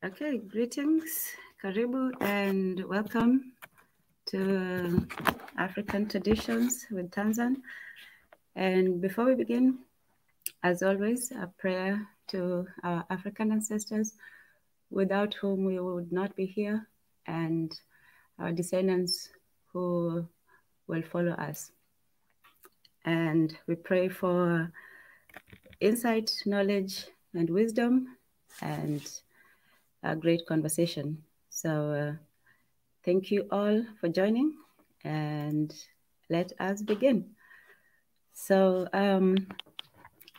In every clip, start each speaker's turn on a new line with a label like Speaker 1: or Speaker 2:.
Speaker 1: Okay, greetings, karibu, and welcome to African Traditions with Tanzan. And before we begin, as always, a prayer to our African ancestors, without whom we would not be here, and our descendants who will follow us. And we pray for insight, knowledge, and wisdom, and a great conversation. So thank you all for joining, and let us begin. So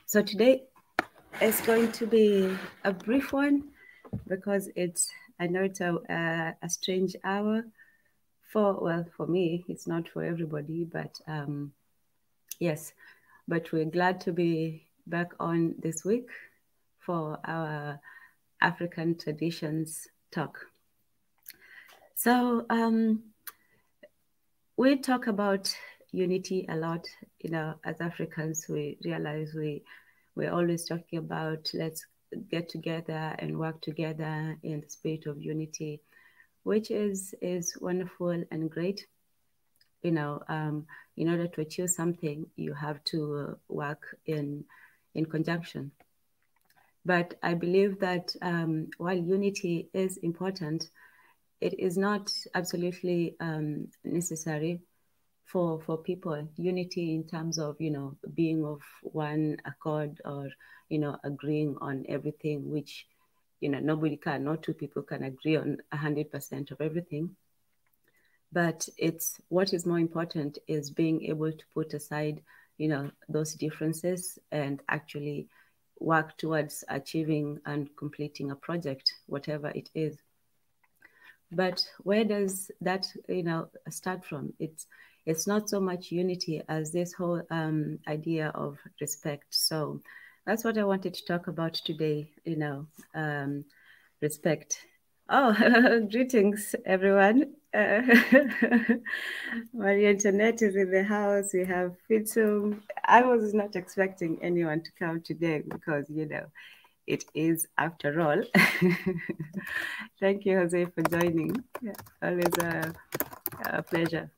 Speaker 1: today is going to be a brief one because I know it's a strange hour for me. It's not for everybody, but yes, but we're glad to be back on this week for our African Traditions talk. So we talk about unity a lot. As Africans, we realize we're always talking about let's get together and work together in the spirit of unity, which is wonderful and great. In order to achieve something, you have to work in conjunction. But I believe that while unity is important, it is not absolutely necessary for people. Unity in terms of, being of one accord or, agreeing on everything, which, nobody can, not two people can agree on 100% of everything. But what is more important is being able to put aside, those differences and actually work towards achieving and completing a project, whatever it is. But where does that, start from? It's not so much unity as this whole idea of respect. So that's what I wanted to talk about today, respect. Oh, greetings, everyone. Maria Internet is in the house. We have Fitzum. I was not expecting anyone to come today because, it is after all. Thank you, Jose, for joining. Yeah, always a pleasure.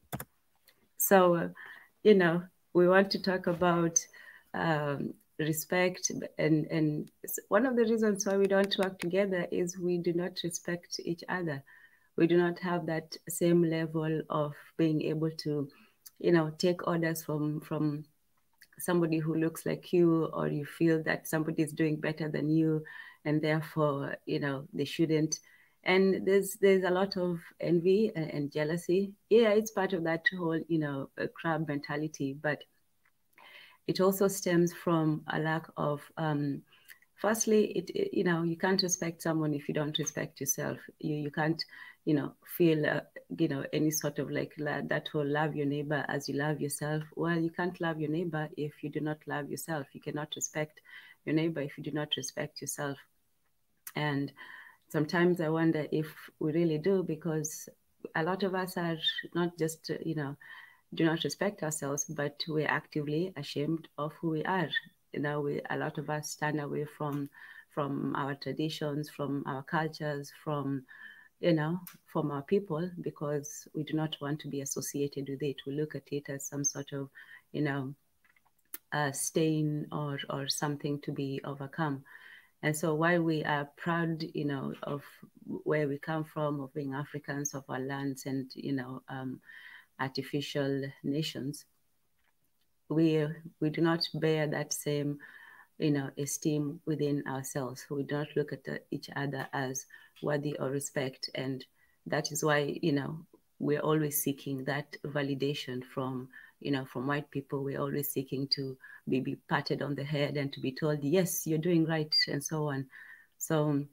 Speaker 1: So, we want to talk about respect, and one of the reasons why we don't work together is we do not respect each other. We do not have that same level of being able to, take orders from somebody who looks like you, or you feel that somebody is doing better than you, and therefore, they shouldn't. And there's a lot of envy and jealousy. Yeah, it's part of that whole, crab mentality, but it also stems from a lack of, firstly, you can't respect someone if you don't respect yourself. You can't, feel, any sort of like that whole love your neighbor as you love yourself. Well, you can't love your neighbor if you do not love yourself. You cannot respect your neighbor if you do not respect yourself. And sometimes I wonder if we really do, because a lot of us are not just, do not respect ourselves, but we're actively ashamed of who we are. A lot of us stand away from our traditions, from our cultures, from our people, because we do not want to be associated with it. We look at it as some sort of, stain or something to be overcome. And so while we are proud, of where we come from, of being Africans, of our lands and, artificial nations, we do not bear that same, esteem within ourselves. We do not look at each other as worthy of respect. And that is why, we're always seeking that validation from white people. We're always seeking to be patted on the head and to be told, yes, you're doing right, and so on. So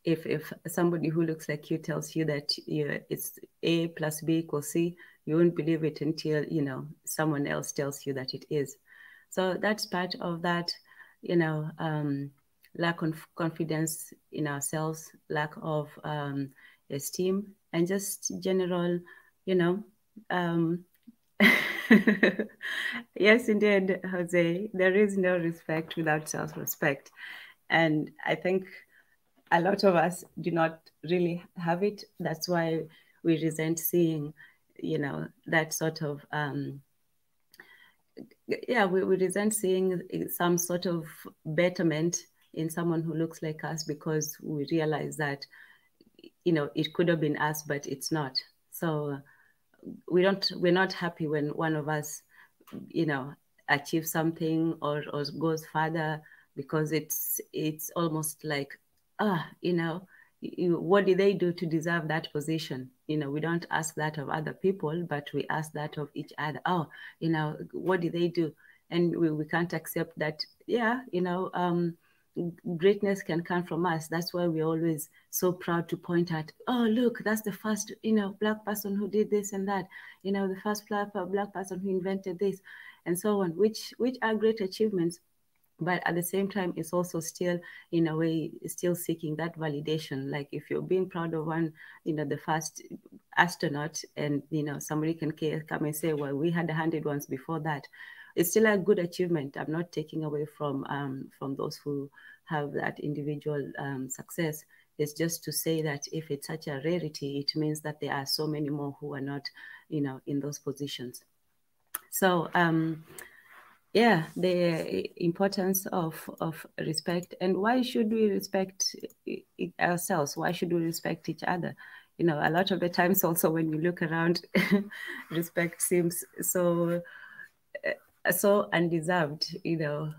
Speaker 1: if somebody who looks like you tells you that it's A plus B equals C, you won't believe it until, someone else tells you that it is. So that's part of that, lack of confidence in ourselves, lack of esteem, and just general, yes, indeed, Jose, there is no respect without self-respect. And I think a lot of us do not really have it. That's why we resent seeing, that sort of, we resent seeing some sort of betterment in someone who looks like us, because we realize that, it could have been us, but it's not. So we're not happy when one of us, achieves something or goes further, because it's almost like, what did they do to deserve that position? We don't ask that of other people, but we ask that of each other. Oh, what did they do? And we can't accept that, greatness can come from us. That's why we're always so proud to point at, oh, look, that's the first, Black person who did this and that, the first Black person who invented this, and so on, which are great achievements. But at the same time, it's also still, in a way, still seeking that validation. Like if you're being proud of one, the first astronaut, and, somebody can come and say, well, we had 100 ones before that. It's still a good achievement. I'm not taking away from those who have that individual success. It's just to say that if it's such a rarity, it means that there are so many more who are not, in those positions. So, the importance of respect, and why should we respect ourselves? Why should we respect each other? A lot of the times also when you look around, respect seems so undeserved. You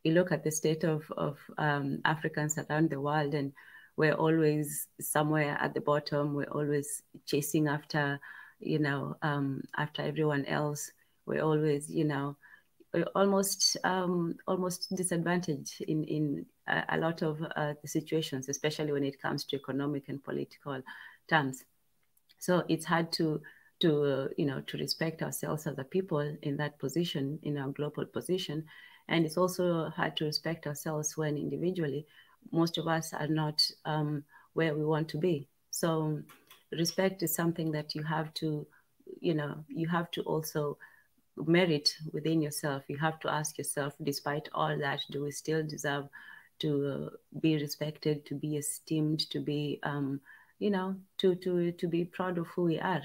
Speaker 1: look at the state of Africans around the world, and we're always somewhere at the bottom. We're always chasing after, after everyone else. We're always, almost disadvantaged in a lot of the situations, especially when it comes to economic and political terms. So it's hard to respect ourselves as a people in that position, in our global position. And it's also hard to respect ourselves when individually, most of us are not where we want to be. So respect is something that you have to also merit within yourself. You have to ask yourself, despite all that, do we still deserve to be respected, to be esteemed, to be, to be proud of who we are?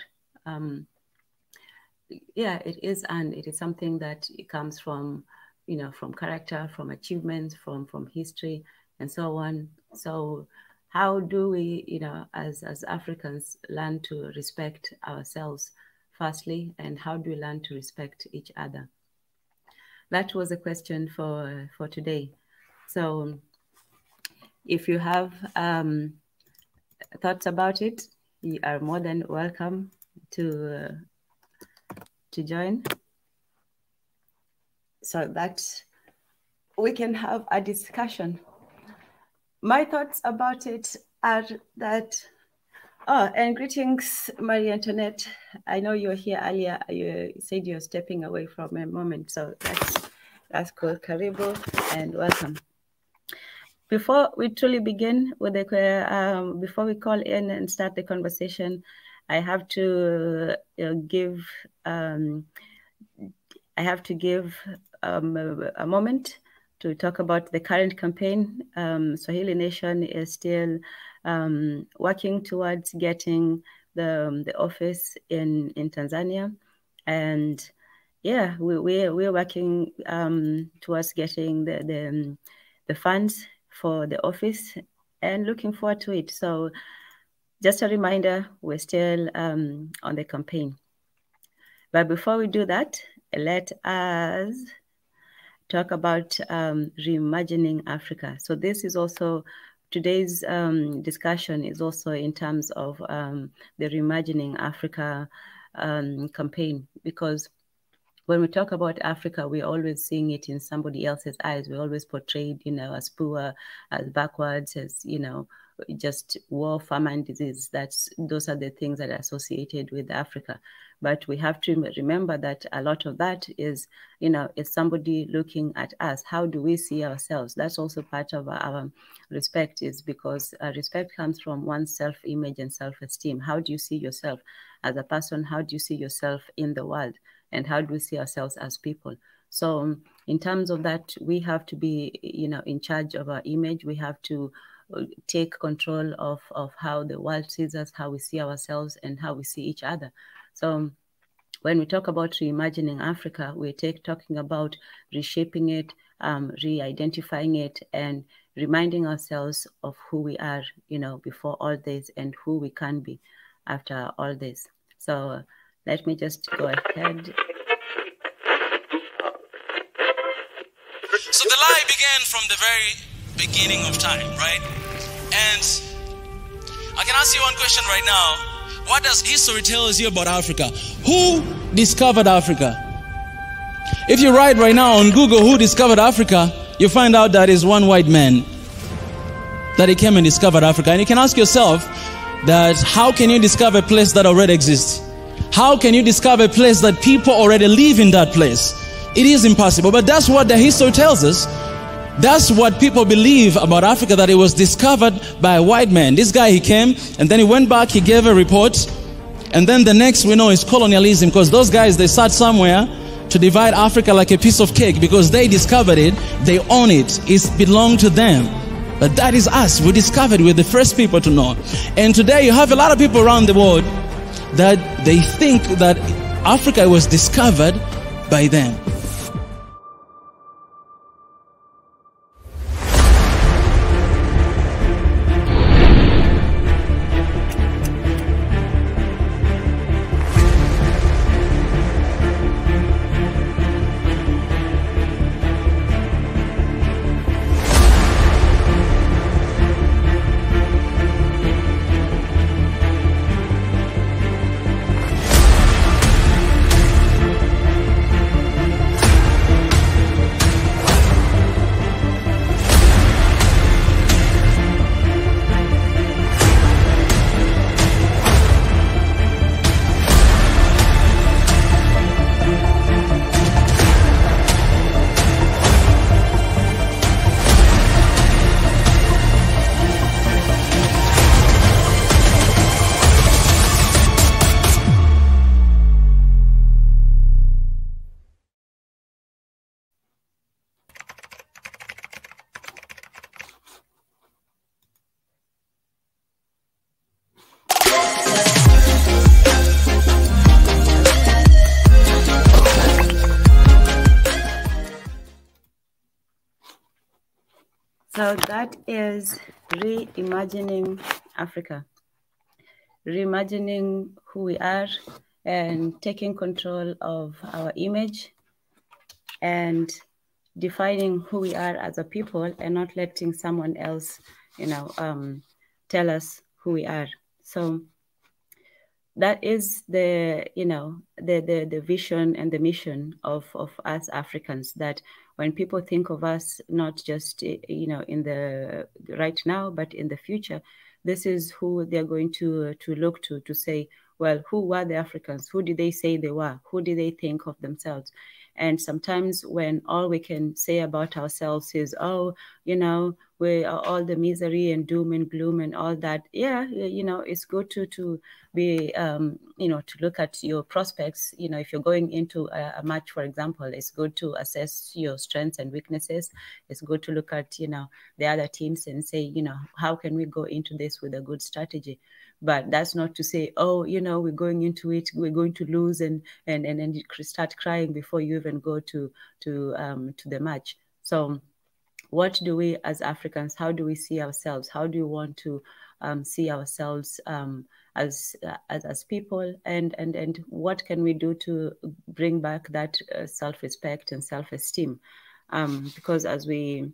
Speaker 1: It is, and it is something that it comes from, from character, from achievements, from history, and so on. So how do we, as Africans, learn to respect ourselves firstly, and how do we learn to respect each other? That was a question for today. So if you have thoughts about it, you are more than welcome to join, so that we can have a discussion. My thoughts about it are that, and greetings, Marie Antoinette. I know you were here earlier. You said you're stepping away from a moment, so that's cool. Karibu and welcome. Before we truly begin with the before we call in and start the conversation, I have to give a moment to talk about the current campaign. Swahili Nation is still working towards getting the office in Tanzania, and we're working towards getting the funds for the office and looking forward to it. So just a reminder, we're still on the campaign. But before we do that, let us talk about reimagining Africa. So this is also, today's discussion is also in terms of the Reimagining Africa campaign, because when we talk about Africa, we're always seeing it in somebody else's eyes. We're always portrayed, as poor, as backwards, as, just war, famine, disease. Those are the things that are associated with Africa. But we have to remember that a lot of that is, it's somebody looking at us. How do we see ourselves? That's also part of our respect, is because respect comes from one's self-image and self-esteem. How do you see yourself as a person? How do you see yourself in the world? And how do we see ourselves as people? So in terms of that, we have to be, in charge of our image. We have to take control of how the world sees us, how we see ourselves, and how we see each other. So when we talk about reimagining Africa, we're talking about reshaping it, re-identifying it, and reminding ourselves of who we are, before all this, and who we can be after all this. So let me just go ahead.
Speaker 2: So the lie began from the very beginning of time, right? And I can ask you one question right now. What does history tell us you about Africa? Who discovered Africa? If you write right now on Google who discovered Africa, you find out that is one white man that he came and discovered Africa. And you can ask yourself that how can you discover a place that already exists? How can you discover a place that people already live in that place? It is impossible, but that's what the history tells us. That's what people believe about Africa, that it was discovered by a white man. This guy, he came, and then he went back, he gave a report, and then the next we know is colonialism, because those guys, they sat somewhere to divide Africa like a piece of cake, because they discovered it, they own it, it belonged to them. But that is us. We discovered, we're the first people to know. And today you have a lot of people around the world that they think that Africa was discovered by them.
Speaker 1: So that is reimagining Africa, reimagining who we are and taking control of our image and defining who we are as a people and not letting someone else, tell us who we are. So that is the vision and the mission of us Africans, that when people think of us, not just, in the right now, but in the future, this is who they're going to look to say, well, who were the Africans? Who did they say they were? Who did they think of themselves? And sometimes when all we can say about ourselves is, we are all the misery and doom and gloom and all that. Yeah, it's good to be, to look at your prospects. If you're going into a match, for example, it's good to assess your strengths and weaknesses. It's good to look at, the other teams and say, how can we go into this with a good strategy? But that's not to say, we're going into it, we're going to lose and start crying before you even go to the match. So what do we as Africans, how do we see ourselves? How do we want to see ourselves as people? And what can we do to bring back that self-respect and self-esteem? Because as the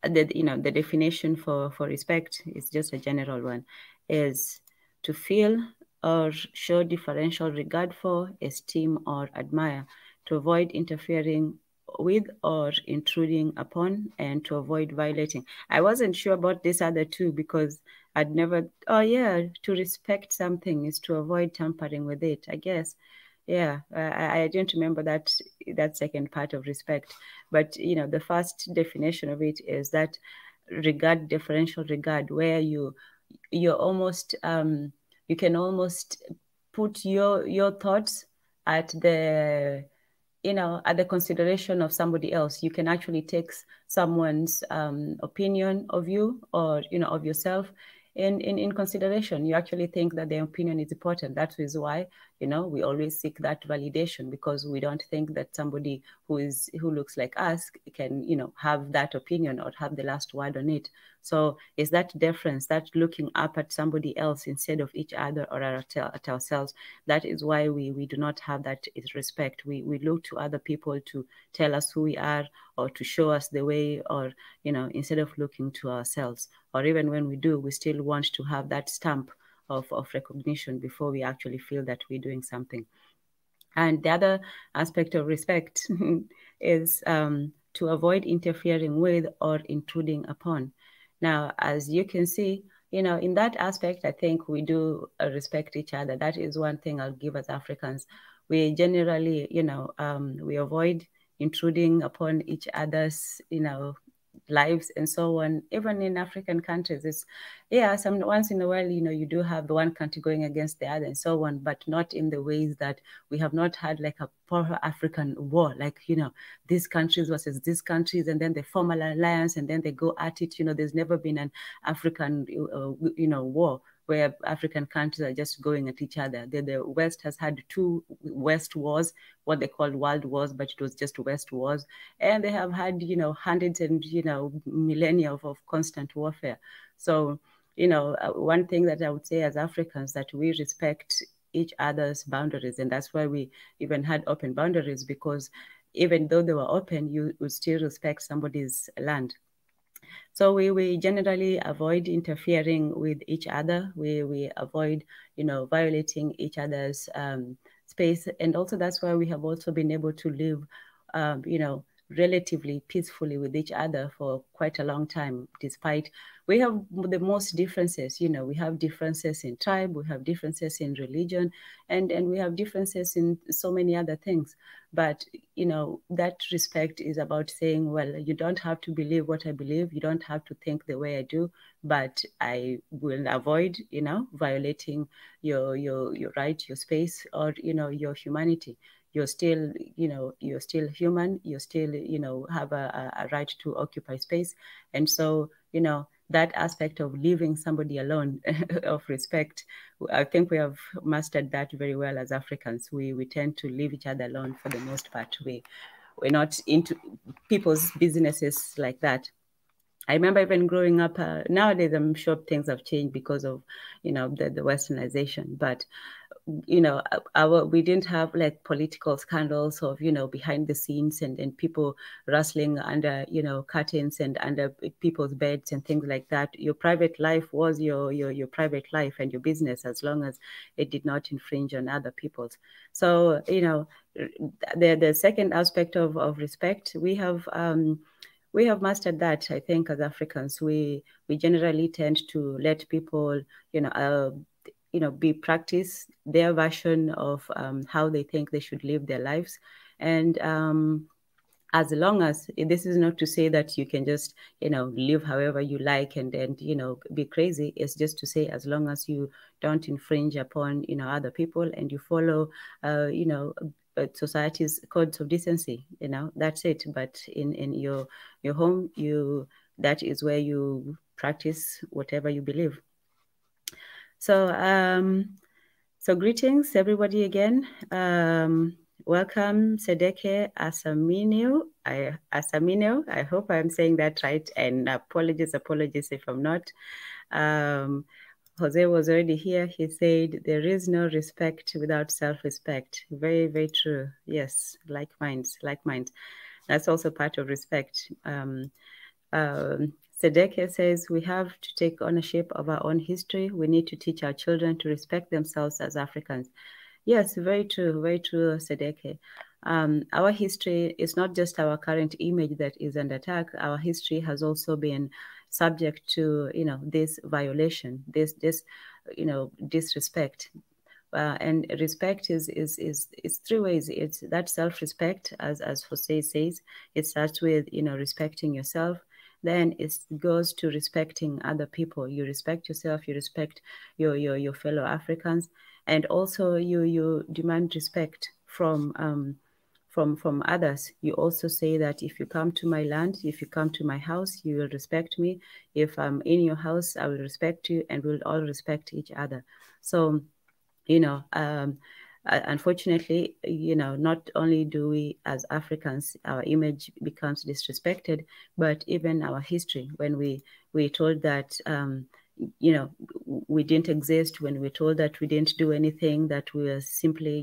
Speaker 1: definition for respect is just a general one, is to feel or show differential regard for, esteem, or admire, to avoid interfering with or intruding upon, and to avoid violating. I wasn't sure about this other two because I'd never, to respect something is to avoid tampering with it, I guess. Yeah, I didn't remember that second part of respect. But, the first definition of it is that regard, differential regard, where you're almost, you can almost put your thoughts at the at the consideration of somebody else. You can actually take someone's opinion of you or, of yourself in consideration. You actually think that their opinion is important. That is why, we always seek that validation, because we don't think that somebody who looks like us can, have that opinion or have the last word on it. So it's that difference, that looking up at somebody else instead of each other or at ourselves. That is why we do not have that respect. We look to other people to tell us who we are or to show us the way, or, instead of looking to ourselves. Or even when we do, we still want to have that stamp of recognition before we actually feel that we're doing something. And the other aspect of respect is to avoid interfering with or intruding upon. Now, as you can see, in that aspect, I think we do respect each other. That is one thing I'll give as Africans. We generally, we avoid intruding upon each other's, lives and so on. Even in African countries, it's once in a while, you do have the one country going against the other and so on, but not in the ways that we have not had like a proper African war, like, these countries versus these countries, and then they form an alliance and then they go at it. There's never been an African, war where African countries are just going at each other. The West has had 2 West wars, what they call world wars, but it was just West wars. And they have had, hundreds and, millennia of constant warfare. So, one thing that I would say as Africans, that we respect each other's boundaries. And that's why we even had open boundaries, because even though they were open, you would still respect somebody's land. So we generally avoid interfering with each other. We avoid, violating each other's space. And also that's why we have also been able to live, relatively peacefully with each other for quite a long time, despite we have the most differences. We have differences in tribe, we have differences in religion, and we have differences in so many other things. But, that respect is about saying, well, you don't have to believe what I believe, you don't have to think the way I do, but I will avoid, violating your right, your space, or, your humanity. You're still, you're still human. You still, have a right to occupy space. And so, that aspect of leaving somebody alone of respect, I think we have mastered that very well as Africans. We tend to leave each other alone for the most part. We're not into people's businesses like that. I remember even growing up, nowadays I'm sure things have changed because of, the westernization, but we didn't have like political scandals of, behind the scenes and people rustling under, curtains and under people's beds and things like that. Your private life was your private life and your business, as long as it did not infringe on other people's. So, the second aspect of respect, we have mastered that. I think as Africans, we generally tend to let people, practice their version of how they think they should live their lives. And as long as, this is not to say that you can just, live however you like and be crazy. It's just to say, as long as you don't infringe upon, other people, and you follow, society's codes of decency, that's it. But in your home, that is where you practice whatever you believe. So, so greetings, everybody, again. Welcome, Sedeke Asaminio. I hope I'm saying that right. And apologies if I'm not. Jose was already here. He said, there is no respect without self-respect. Very, very true. Yes, like minds. That's also part of respect. Sedeke says, we have to take ownership of our own history. We need to teach our children to respect themselves as Africans. Yes, very true, Sedeke. Our history is not just our current image that is under attack. Our history has also been subject to, this violation, this disrespect. And respect is 3 ways. It's that self-respect, as Jose says. It starts with, respecting yourself. Then it goes to respecting other people. You respect yourself, you respect your fellow Africans, and also you demand respect from from others. You also say that if you come to my land, if you come to my house, you will respect me. If I'm in your house, I will respect you, and we'll all respect each other. So, unfortunately, not only do we as Africans, our image becomes disrespected, but even our history, when we're told that we didn't exist, when we're told that we didn't do anything, that we were simply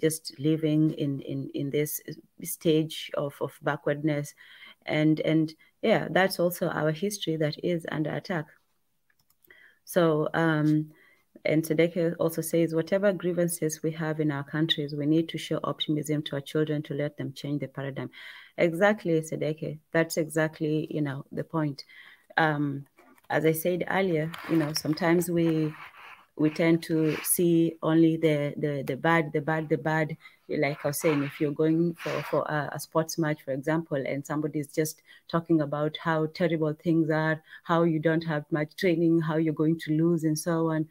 Speaker 1: just living in this stage of backwardness, and yeah, that's also our history that is under attack. So and Sadeke also says, whatever grievances we have in our countries, we need to show optimism to our children to let them change the paradigm. Exactly, Sadeke. That's exactly, the point. As I said earlier, sometimes we tend to see only the bad. Like I was saying, if you're going for a sports match, for example, and somebody's just talking about how terrible things are, how you don't have much training, how you're going to lose, and so on.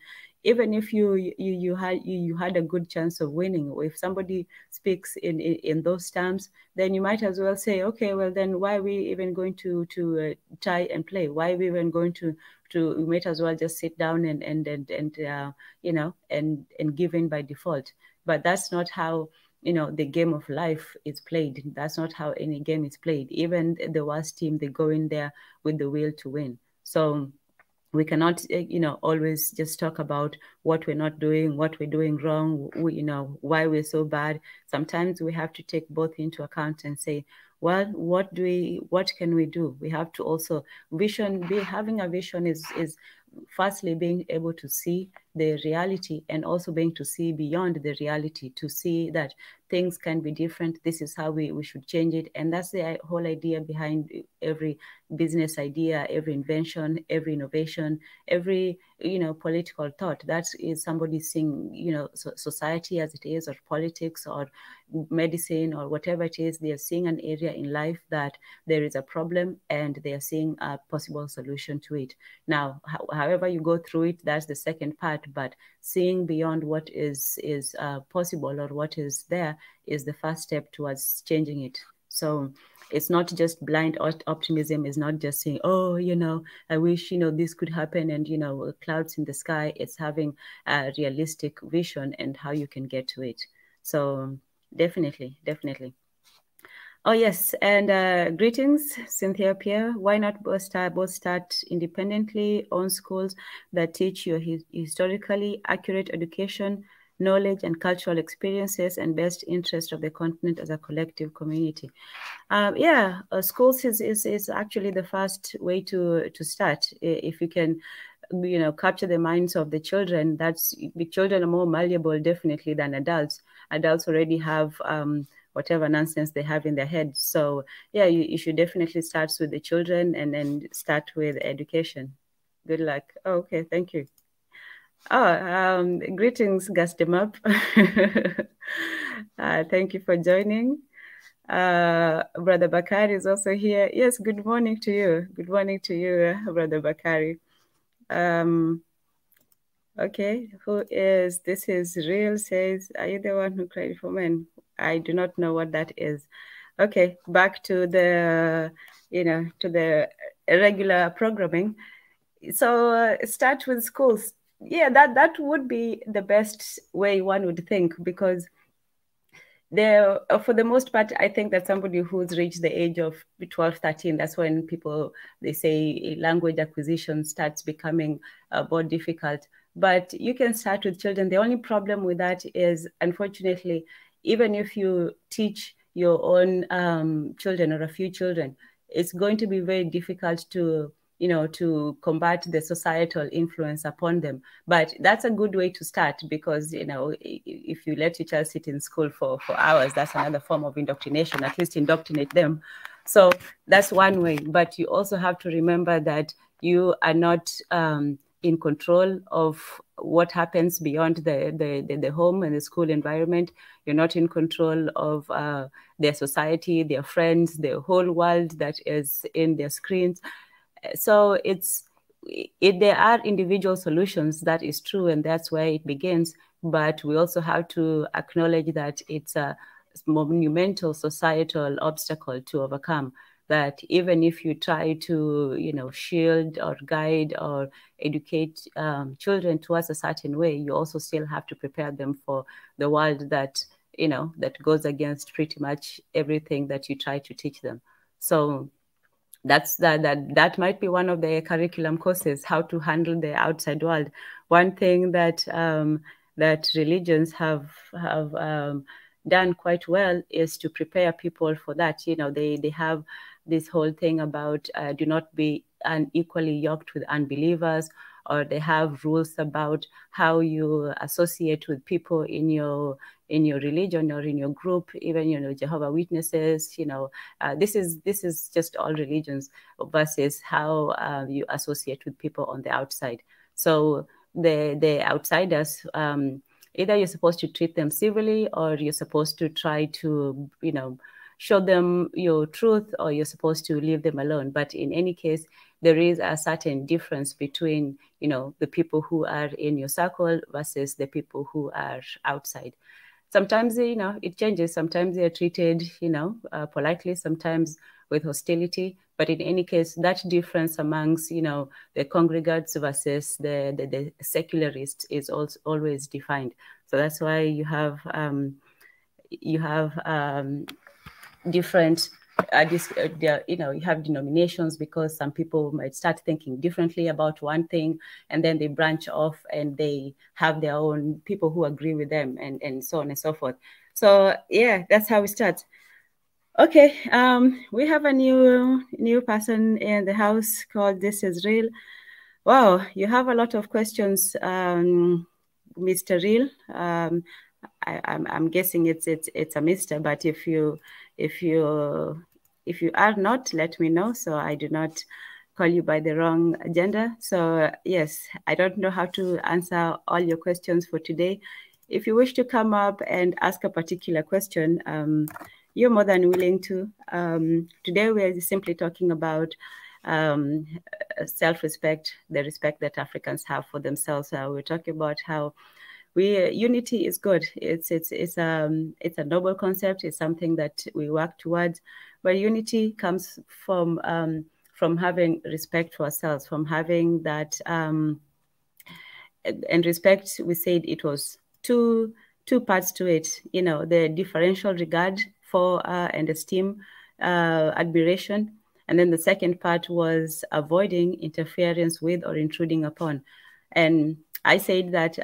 Speaker 1: Even if you had a good chance of winning, if somebody speaks in those terms, then you might as well say, okay, well then why are we even going to try and play? Why are we even going to we might as well just sit down and give in by default. But that's not how the game of life is played. That's not how any game is played. Even the worst team, they go in there with the will to win. So we cannot, always just talk about what we're not doing, what we're doing wrong, why we're so bad. Sometimes we have to take both into account and say, well, what can we do? We have to also having a vision is firstly being able to see the reality, and also being to see beyond the reality, to see that things can be different. This is how we should change it. And that's the whole idea behind every business idea, every invention, every innovation, every political thought. That is somebody seeing society as it is, or politics, or medicine, or whatever it is. They are seeing an area in life that there is a problem, and they are seeing a possible solution to it. Now, however you go through it, that's the second part. But seeing beyond what is possible, or what is there, is the first step towards changing it. So it's not just blind optimism. Is not just saying, oh, I wish, this could happen, and, clouds in the sky. It's having a realistic vision and how you can get to it. So definitely. Oh, yes. And greetings, Cynthia Pierre. Why not both start independently, own schools that teach you historically accurate education, knowledge, and cultural experiences, and best interest of the continent as a collective community? Schools is actually the first way to start. If you can capture the minds of the children. The children are more malleable, definitely, than adults. Adults already have whatever nonsense they have in their heads. So yeah, you should definitely start with the children, and then start with education. Good luck. Oh, okay, thank you. Greetings, Gastemap. Thank you for joining. Brother Bakari is also here. Yes, good morning to you. Good morning to you, Brother Bakari. Okay, this is real, says, are you the one who cried for men? I do not know what that is. Okay, back to the, to the regular programming. So start with schools. Yeah, that would be the best way, one would think, because for the most part, I think that somebody who's reached the age of 12, 13, that's when they say language acquisition starts becoming more difficult. But you can start with children. The only problem with that is, unfortunately, even if you teach your own children, or a few children, it's going to be very difficult to combat the societal influence upon them. But that's a good way to start, because, if you let your child sit in school for hours, that's another form of indoctrination. At least indoctrinate them. So that's one way. But you also have to remember that you are not in control of what happens beyond the home and the school environment. You're not in control of their society, their friends, the whole world that is in their screens. So there are individual solutions, that is true, and that's where it begins. But we also have to acknowledge that it's monumental societal obstacle to overcome, that even if you try to, shield or guide or educate children towards a certain way, you also still have to prepare them for the world that, that goes against pretty much everything that you try to teach them. So that might be one of the curriculum courses, how to handle the outside world. One thing that that religions have done quite well is to prepare people for that. They have this whole thing about do not be unequally yoked with unbelievers, or they have rules about how you associate with people in your religion or in your group, even, Jehovah Witnesses, this is just all religions versus how you associate with people on the outside. So the outsiders, either you're supposed to treat them civilly, or you're supposed to try to, show them your truth, or you're supposed to leave them alone. But in any case, there is a certain difference between, the people who are in your circle versus the people who are outside. Sometimes, it changes. Sometimes they're treated, politely, sometimes with hostility. But in any case, that difference amongst, the congregates versus the secularists is also always defined. So that's why you have different, you have denominations, because some people might start thinking differently about one thing, and then they branch off and they have their own people who agree with them, and so on and so forth. So yeah, that's how we start. Okay, we have a new person in the house called This Is Real. Wow, you have a lot of questions, Mr. Real. I'm guessing it's a Mr. But if you are not, let me know, so I do not call you by the wrong gender. So yes, I don't know how to answer all your questions for today. If you wish to come up and ask a particular question, you're more than willing to. Today we are simply talking about self-respect, the respect that Africans have for themselves. We're talking about how unity is good. It's a noble concept. It's something that we work towards. But unity comes from having respect for ourselves, from having that. And respect, we said it was two parts to it. The differential regard for and esteem, admiration. And then the second part was avoiding interference with or intruding upon. And I said that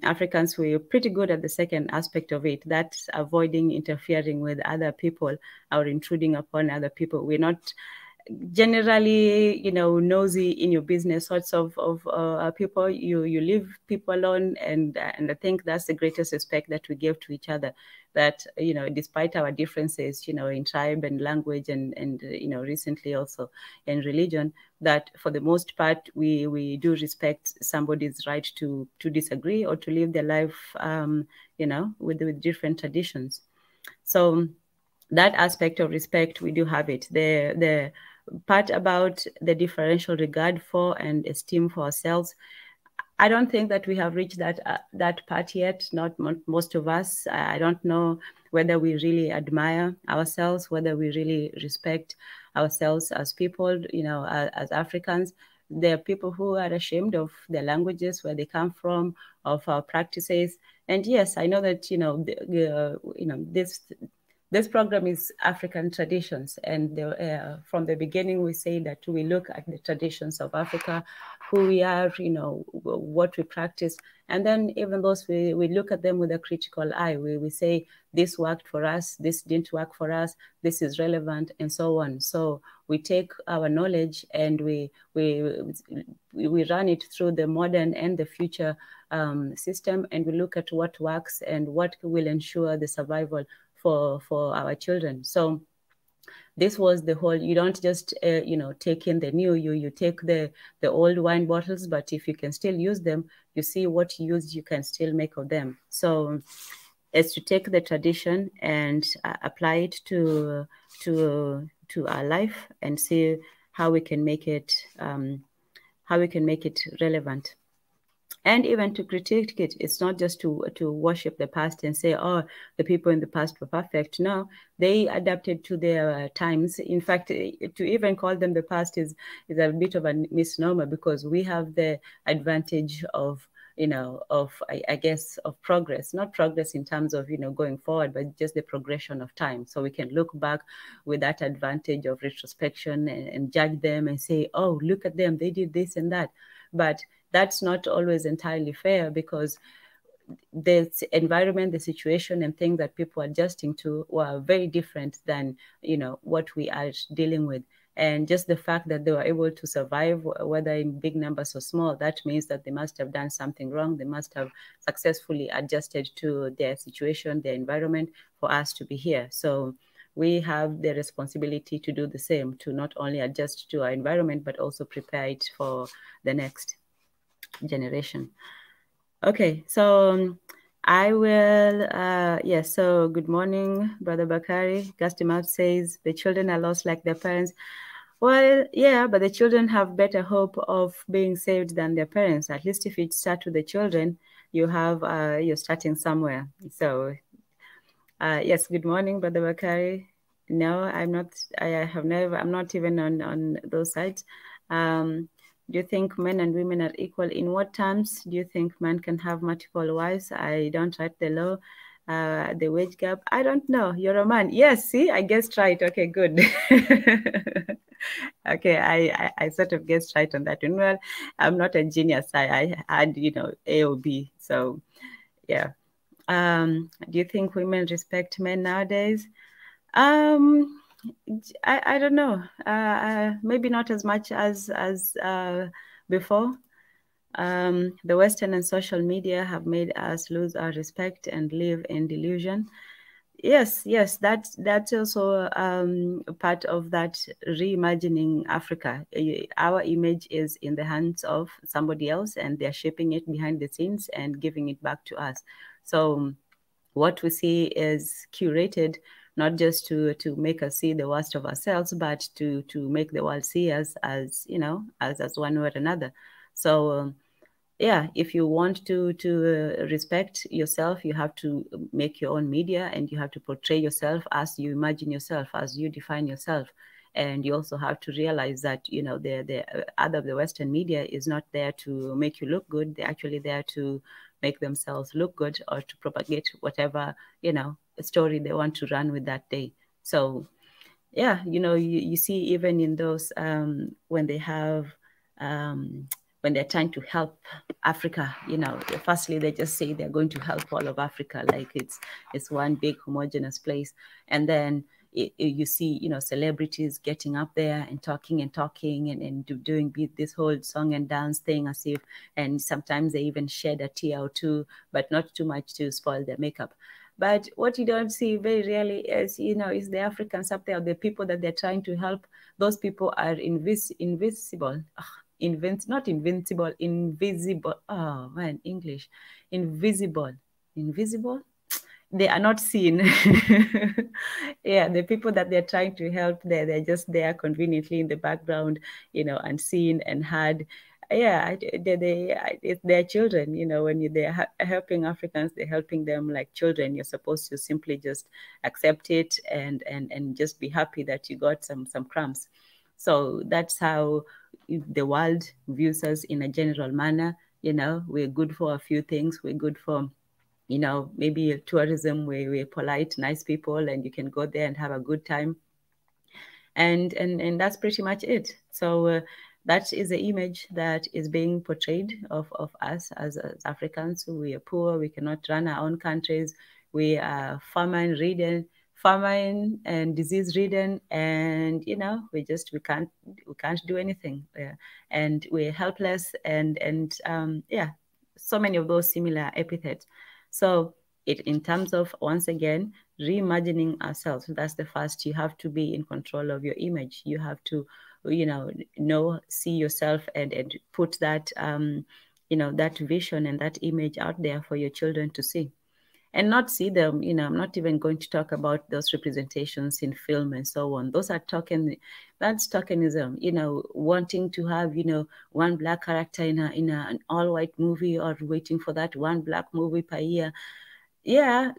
Speaker 1: Africans were pretty good at the second aspect of it, that's avoiding interfering with other people or intruding upon other people. We're not generally, nosy in your business sorts of people. You leave people alone, and I think that's the greatest respect that we give to each other. That despite our differences, in tribe and language, and recently also in religion, that for the most part we do respect somebody's right to disagree or to live their life, with different traditions. So that aspect of respect, we do have it. The part about the differential regard for and esteem for ourselves, I don't think that we have reached that part yet. Not most of us. I don't know whether we really admire ourselves, whether we really respect ourselves as people, as Africans. There are people who are ashamed of their languages, where they come from, of our practices. And yes, I know that this program is African traditions, and from the beginning we say that we look at the traditions of Africa, who we are, what we practice, and then even those we look at them with a critical eye. We say this worked for us, this didn't work for us, this is relevant, and so on. So we take our knowledge and we run it through the modern and the future system, and we look at what works and what will ensure the survival for our children. So this was the whole, you don't just, take in the new, you take the old wine bottles, but if you can still use them, you see what use you can still make of them. So it's to take the tradition and apply it to our life and see how we can make it relevant. and even to critique it. It's not just to worship the past and say, oh, the people in the past were perfect. No, they adapted to their times. In fact, to even call them the past is a bit of a misnomer, because we have the advantage of, I guess, of progress, not progress in terms of, going forward, but just the progression of time. So we can look back with that advantage of retrospection and judge them and say, oh, look at them, they did this and that. But that's not always entirely fair, because the environment, the situation, and things that people are adjusting to were very different than, what we are dealing with. And just the fact that they were able to survive, whether in big numbers or small, that means that they must have done something wrong. They must have successfully adjusted to their situation, their environment, for us to be here. So we have the responsibility to do the same, to not only adjust to our environment, but also prepare it for the next generation. Okay, so I will, yes, so good morning, Brother Bakari. Gastimab says the children are lost like their parents. Well, yeah, but the children have better hope of being saved than their parents. At least if you start with the children, you have, you're starting somewhere. So, yes, good morning, Brother Bakari. No, I'm not, I'm not even on those sides. Do you think men and women are equal? In what terms do you think men can have multiple wives? I don't write the law. The wage gap, I don't know. You're a man. Yes, see, I guessed right. Okay, good. Okay, I sort of guessed right on that one. Well, I'm not a genius. I had, A or B. So, yeah. Do you think women respect men nowadays? I don't know. Maybe not as much as before. The Western and social media have made us lose our respect and live in delusion. Yes, that's also part of that reimagining Africa. Our image is in the hands of somebody else, and they're shaping it behind the scenes and giving it back to us. So what we see is curated, not just to make us see the worst of ourselves, but to make the world see us as, as one way or another. So yeah, if you want to respect yourself, you have to make your own media, and you have to portray yourself as you imagine yourself, as you define yourself. And you also have to realize that, the other the Western media is not there to make you look good. They're actually there to make themselves look good, or to propagate whatever, story they want to run with that day. So yeah, you see, even in those, when they have, when they're trying to help Africa, firstly, they just say they're going to help all of Africa, like it's one big homogeneous place. And then you see, celebrities getting up there and talking and doing this whole song and dance thing as if, and sometimes they even shed a tear or two, but not too much to spoil their makeup. But what you don't see very rarely is, is the Africans up there, the people that they're trying to help. Those people are invisible. Not invincible, invisible. Oh man, English. Invisible. They are not seen. Yeah, the people that they're trying to help, they're just there conveniently in the background, unseen and heard. Yeah, they're children. When they're helping Africans, they're helping them like children. You're supposed to simply just accept it and just be happy that you got some crumbs. So that's how the world views us in a general manner. We're good for a few things. We're good for, maybe tourism, we're polite, nice people, and you can go there and have a good time. And that's pretty much it. So that is the image that is being portrayed of us as Africans. We are poor. We cannot run our own countries. We are famine and disease ridden, and we can't do anything, and we're helpless, and yeah, so many of those similar epithets. So in terms of, once again, reimagining ourselves, that's the first. You have to be in control of your image. You have to see yourself and put that that vision and that image out there for your children to see. and not see them. I'm not even going to talk about those representations in film and so on. Those are that's tokenism, wanting to have, one black character in an all-white movie, or waiting for that one black movie per year. Yeah,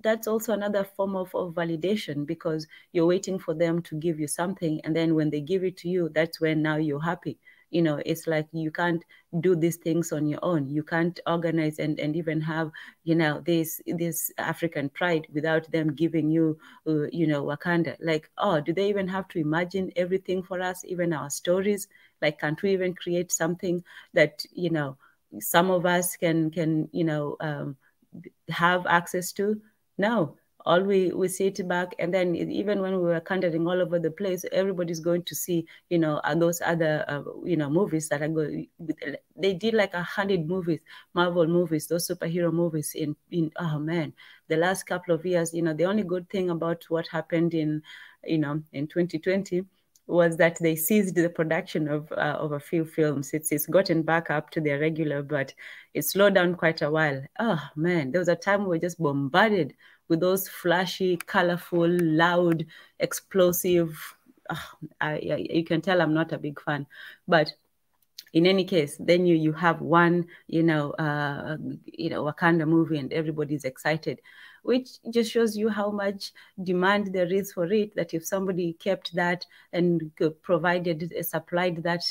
Speaker 1: that's also another form of validation, because you're waiting for them to give you something. And then when they give it to you, that's when now you're happy. It's like you can't do these things on your own. You can't organize and even have, this African pride without them giving you, Wakanda. Like, oh, do they even have to imagine everything for us, even our stories? Like, can't we even create something that, some of us can have access to? No. All we sit back, and then even when we were candiding all over the place, everybody's going to see, those other, movies that are going. They did like 100 movies, Marvel movies, those superhero movies in oh man, the last couple of years. The only good thing about what happened in 2020 was that they ceased the production of a few films. It's gotten back up to their regular, but it slowed down quite a while. Oh man, there was a time we were just bombarded with those flashy, colorful, loud, explosive. You can tell I'm not a big fan, but in any case, then you have one, Wakanda movie, and everybody's excited, which just shows you how much demand there is for it. That if somebody kept that and supplied that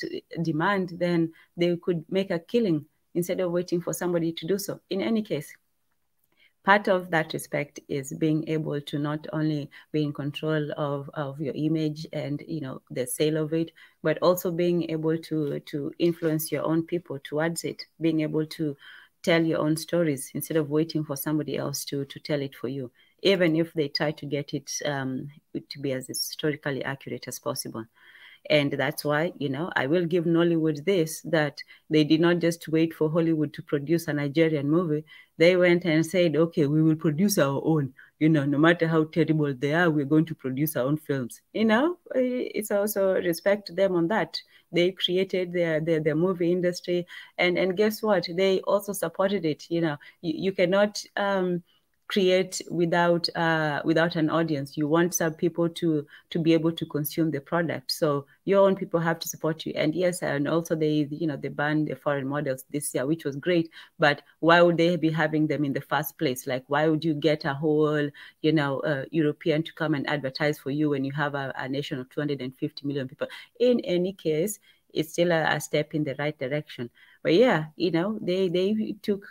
Speaker 1: demand, then they could make a killing instead of waiting for somebody to do so. In any case, part of that respect is being able to not only be in control of your image and the sale of it, but also being able to influence your own people towards it, being able to tell your own stories instead of waiting for somebody else to tell it for you, even if they try to get it to be as historically accurate as possible. And that's why, I will give Nollywood this, that they did not just wait for Hollywood to produce a Nigerian movie. They went and said, okay, we will produce our own. No matter how terrible they are, we're going to produce our own films. It's also respect to them on that. They created their movie industry. And guess what? They also supported it. You cannot create without an audience. You want some people to be able to consume the product. So your own people have to support you. And yes, and also they banned the foreign models this year, which was great. But why would they be having them in the first place? Like, why would you get a whole, European to come and advertise for you when you have a nation of 250 million people? In any case, it's still a step in the right direction. But yeah, they took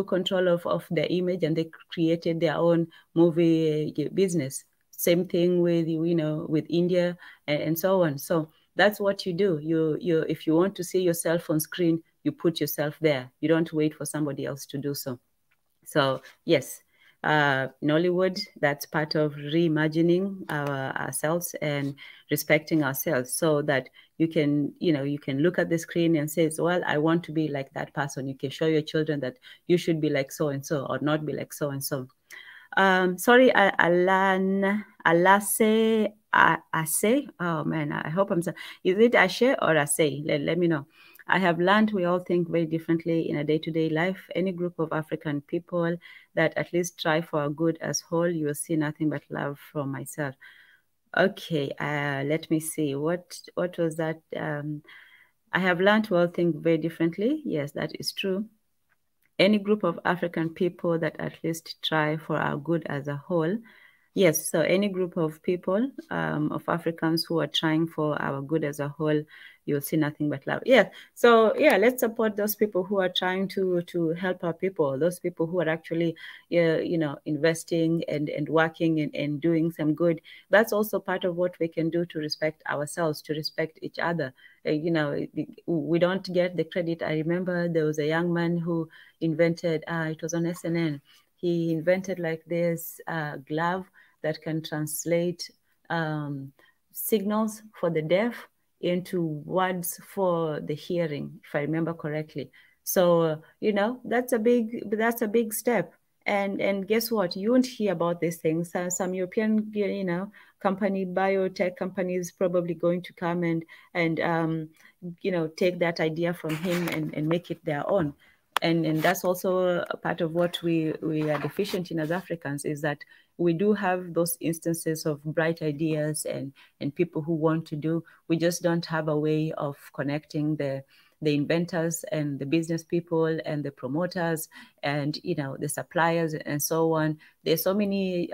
Speaker 1: control of their image, and they created their own movie business. Same thing with with India and so on. So that's what you do. You if you want to see yourself on screen, you put yourself there. You don't wait for somebody else to do so. So yes, Nollywood, that's part of reimagining ourselves and respecting ourselves, so that you can look at the screen and say, well, I want to be like that person. You can show your children that you should be like so and so, or not be like so and so. Sorry, Alase. Oh man, I hope I'm saying. Is it Ashe or Ase? Let me know. I have learned we all think very differently in a day-to-day life. Any group of African people that at least try for our good as whole, you will see nothing but love from myself. Okay, let me see. What was that? I have learned we all think very differently. Yes, that is true. Any group of African people that at least try for our good as a whole. Yes, so any group of people, of Africans who are trying for our good as a whole, you'll see nothing but love. Yeah, so yeah, let's support those people who are trying to help our people, those people who are actually, investing and working and doing some good. That's also part of what we can do to respect ourselves, to respect each other. We don't get the credit. I remember there was a young man who invented, it was on SNN, he invented like this glove that can translate signals for the deaf into words for the hearing, if I remember correctly. So, that's a big step. And guess what? You won't hear about these things. Some European, biotech companies probably going to come and take that idea from him and make it their own. And that's also a part of what we are deficient in as Africans, is that we do have those instances of bright ideas and people who want to do. We just don't have a way of connecting the inventors and the business people and the promoters and, you know, the suppliers and so on. There's so many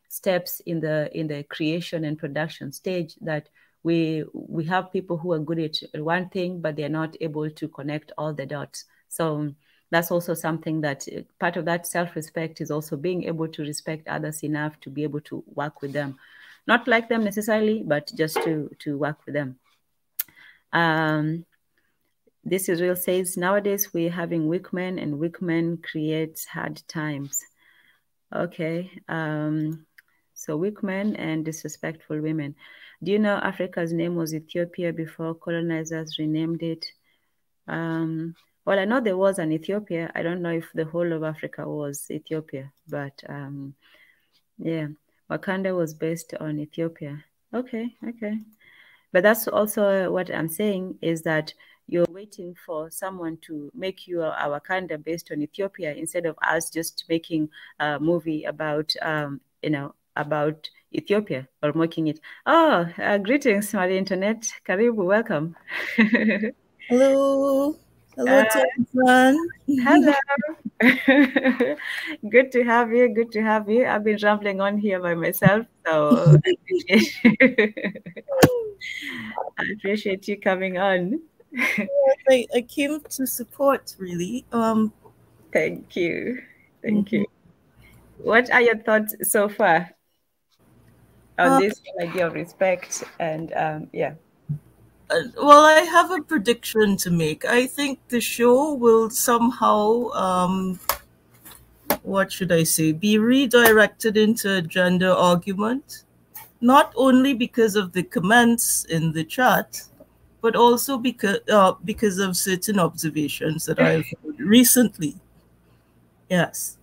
Speaker 1: steps in the creation and production stage that we have people who are good at one thing, but they're not able to connect all the dots. So that's also something that part of that self-respect is also being able to respect others enough to be able to work with them. Not like them necessarily, but just to work with them. This is real says, nowadays we're having weak men, and weak men creates hard times. Okay. So weak men and disrespectful women. Do you know Africa's name was Ethiopia before colonizers renamed it? Well, I know there was an Ethiopia. I don't know if the whole of Africa was Ethiopia, but yeah, Wakanda was based on Ethiopia. Okay. But that's also what I'm saying, is that you're waiting for someone to make you a Wakanda based on Ethiopia instead of us just making a movie about, you know, about Ethiopia or mocking it. Oh, greetings, Marie Internet. Karibu, welcome.
Speaker 3: Hello. Hello to everyone.
Speaker 1: Hello. Good to have you. Good to have you. I've been rambling on here by myself, so I appreciate you coming on.
Speaker 3: I came to support, really.
Speaker 1: Thank you. Thank you. What are your thoughts so far on this idea of respect? And yeah.
Speaker 3: Well, I have a prediction to make. I think the show will somehow, what should I say, be redirected into a gender argument, not only because of the comments in the chat, but also because of certain observations that I've heard recently. Yes,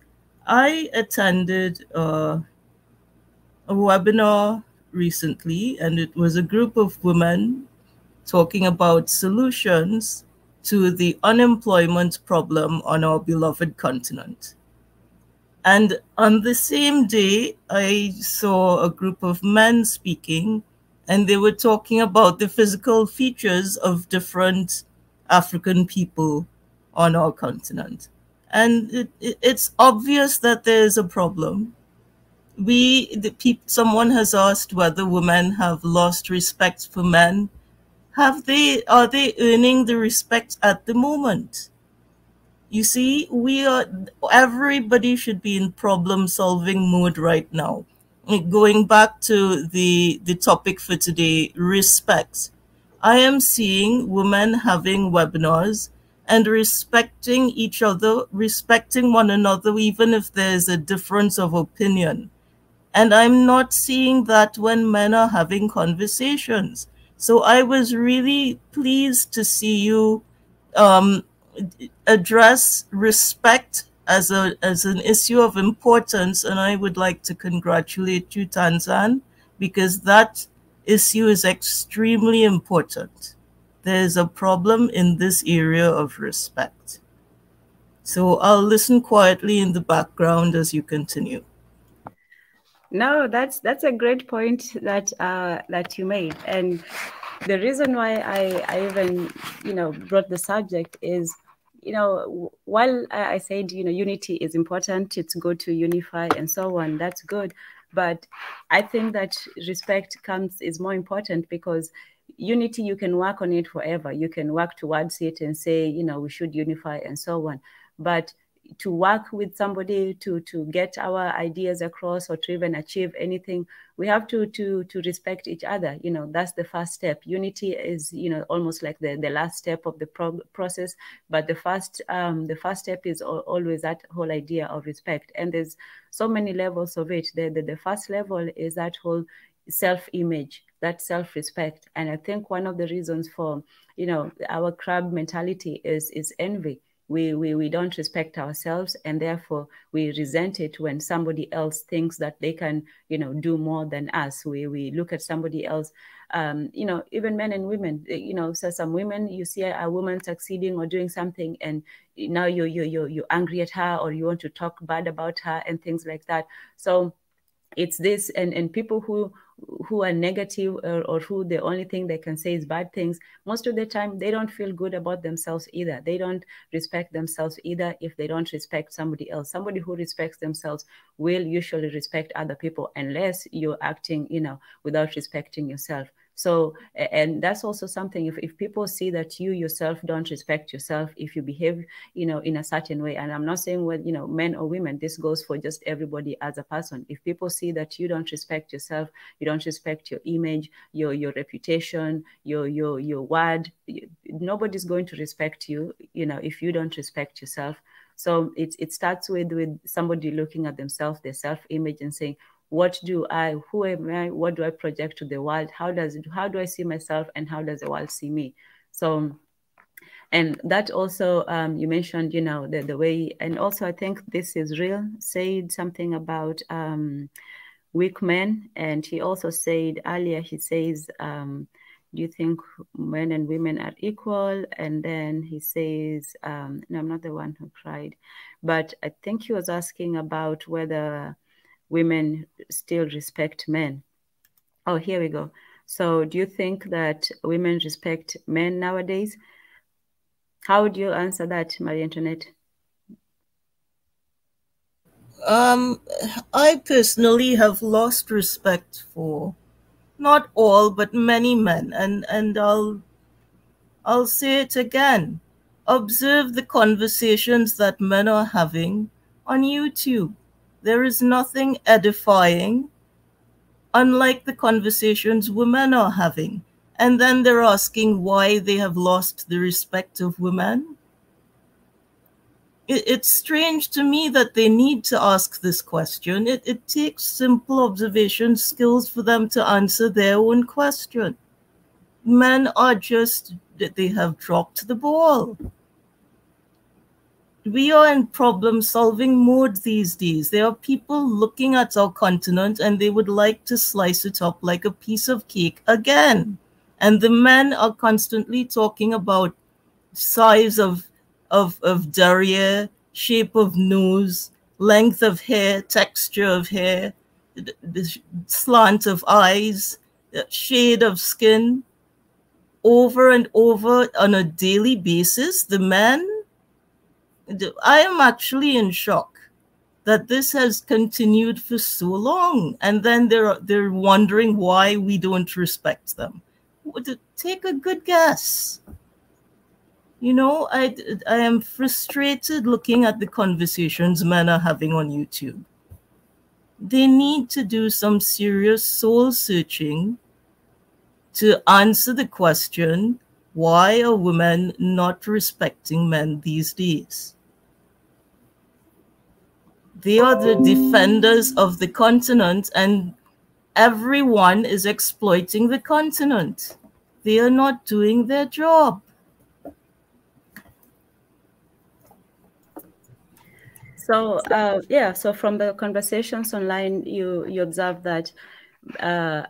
Speaker 3: I attended a webinar recently, and it was a group of women talking about solutions to the unemployment problem on our beloved continent. And on the same day, I saw a group of men speaking, and they were talking about the physical features of different African people on our continent. And it's obvious that there is a problem. Someone has asked whether women have lost respect for men. Are they earning the respect at the moment? You see, everybody should be in problem-solving mode right now. Going back to the topic for today, respect. I am seeing women having webinars and respecting each other, respecting one another, even if there's a difference of opinion. And I'm not seeing that when men are having conversations. So I was really pleased to see you address respect as an issue of importance, and I would like to congratulate you, Tanzan, because that issue is extremely important. There's a problem in this area of respect. So I'll listen quietly in the background as you continue.
Speaker 1: No, that's a great point that you made, and the reason why I even brought the subject is, while I said unity is important, it's good to unify and so on. That's good, but I think that respect is more important, because unity, you can work on it forever. You can work towards it and say we should unify and so on, but to work with somebody to get our ideas across or to even achieve anything, we have to respect each other. That's the first step. Unity is almost like the last step of the process, but the first step is always that whole idea of respect, and there's so many levels of it. The first level is that whole self-image, that self-respect, and I think one of the reasons for our crab mentality is envy. we don't respect ourselves, and therefore we resent it when somebody else thinks that they can, you know, do more than us. We look at somebody else, you know, even men and women, you know, so some women, you see a woman succeeding or doing something, and now you're angry at her, or you want to talk bad about her and things like that. So it's this, and people who are negative, or who the only thing they can say is bad things, most of the time they don't feel good about themselves either. They don't respect themselves either if they don't respect somebody else. Somebody who respects themselves will usually respect other people, unless you're acting, you know, without respecting yourself. So, and that's also something, if people see that you yourself don't respect yourself, if you behave, you know, in a certain way, and I'm not saying, well, you know, men or women, this goes for just everybody as a person. If people see that you don't respect yourself, you don't respect your image, your reputation, your word, nobody's going to respect you, you know, if you don't respect yourself. So it starts with somebody looking at themselves, their self-image, and saying, what do I, who am I, what do I project to the world? How do I see myself, and how does the world see me? So, and that also, you mentioned, you know, the way, and also I think this is real, said something about weak men. And he also said earlier, he says, do you think men and women are equal? And then he says, no, I'm not the one who cried, but I think he was asking about whether women still respect men. Oh, here we go. So do you think that women respect men nowadays? How would you answer that, Marie Antoinette?
Speaker 3: I personally have lost respect for not all, but many men, and I'll say it again. Observe the conversations that men are having on YouTube. There is nothing edifying, unlike the conversations women are having. And then they're asking why they have lost the respect of women. It's strange to me that they need to ask this question. It takes simple observation skills for them to answer their own question. Men are just, they have dropped the ball. We are in problem-solving mode these days. There are people looking at our continent and they would like to slice it up like a piece of cake again. And the men are constantly talking about size of derriere, shape of nose, length of hair, texture of hair, the slant of eyes, shade of skin, over and over on a daily basis. The men, I am actually in shock that this has continued for so long, and then they're wondering why we don't respect them. Take a good guess. You know, I am frustrated looking at the conversations men are having on YouTube. They need to do some serious soul searching to answer the question, why are women not respecting men these days? They are the defenders of the continent, and everyone is exploiting the continent. They are not doing their job.
Speaker 1: So yeah, so from the conversations online, you observe that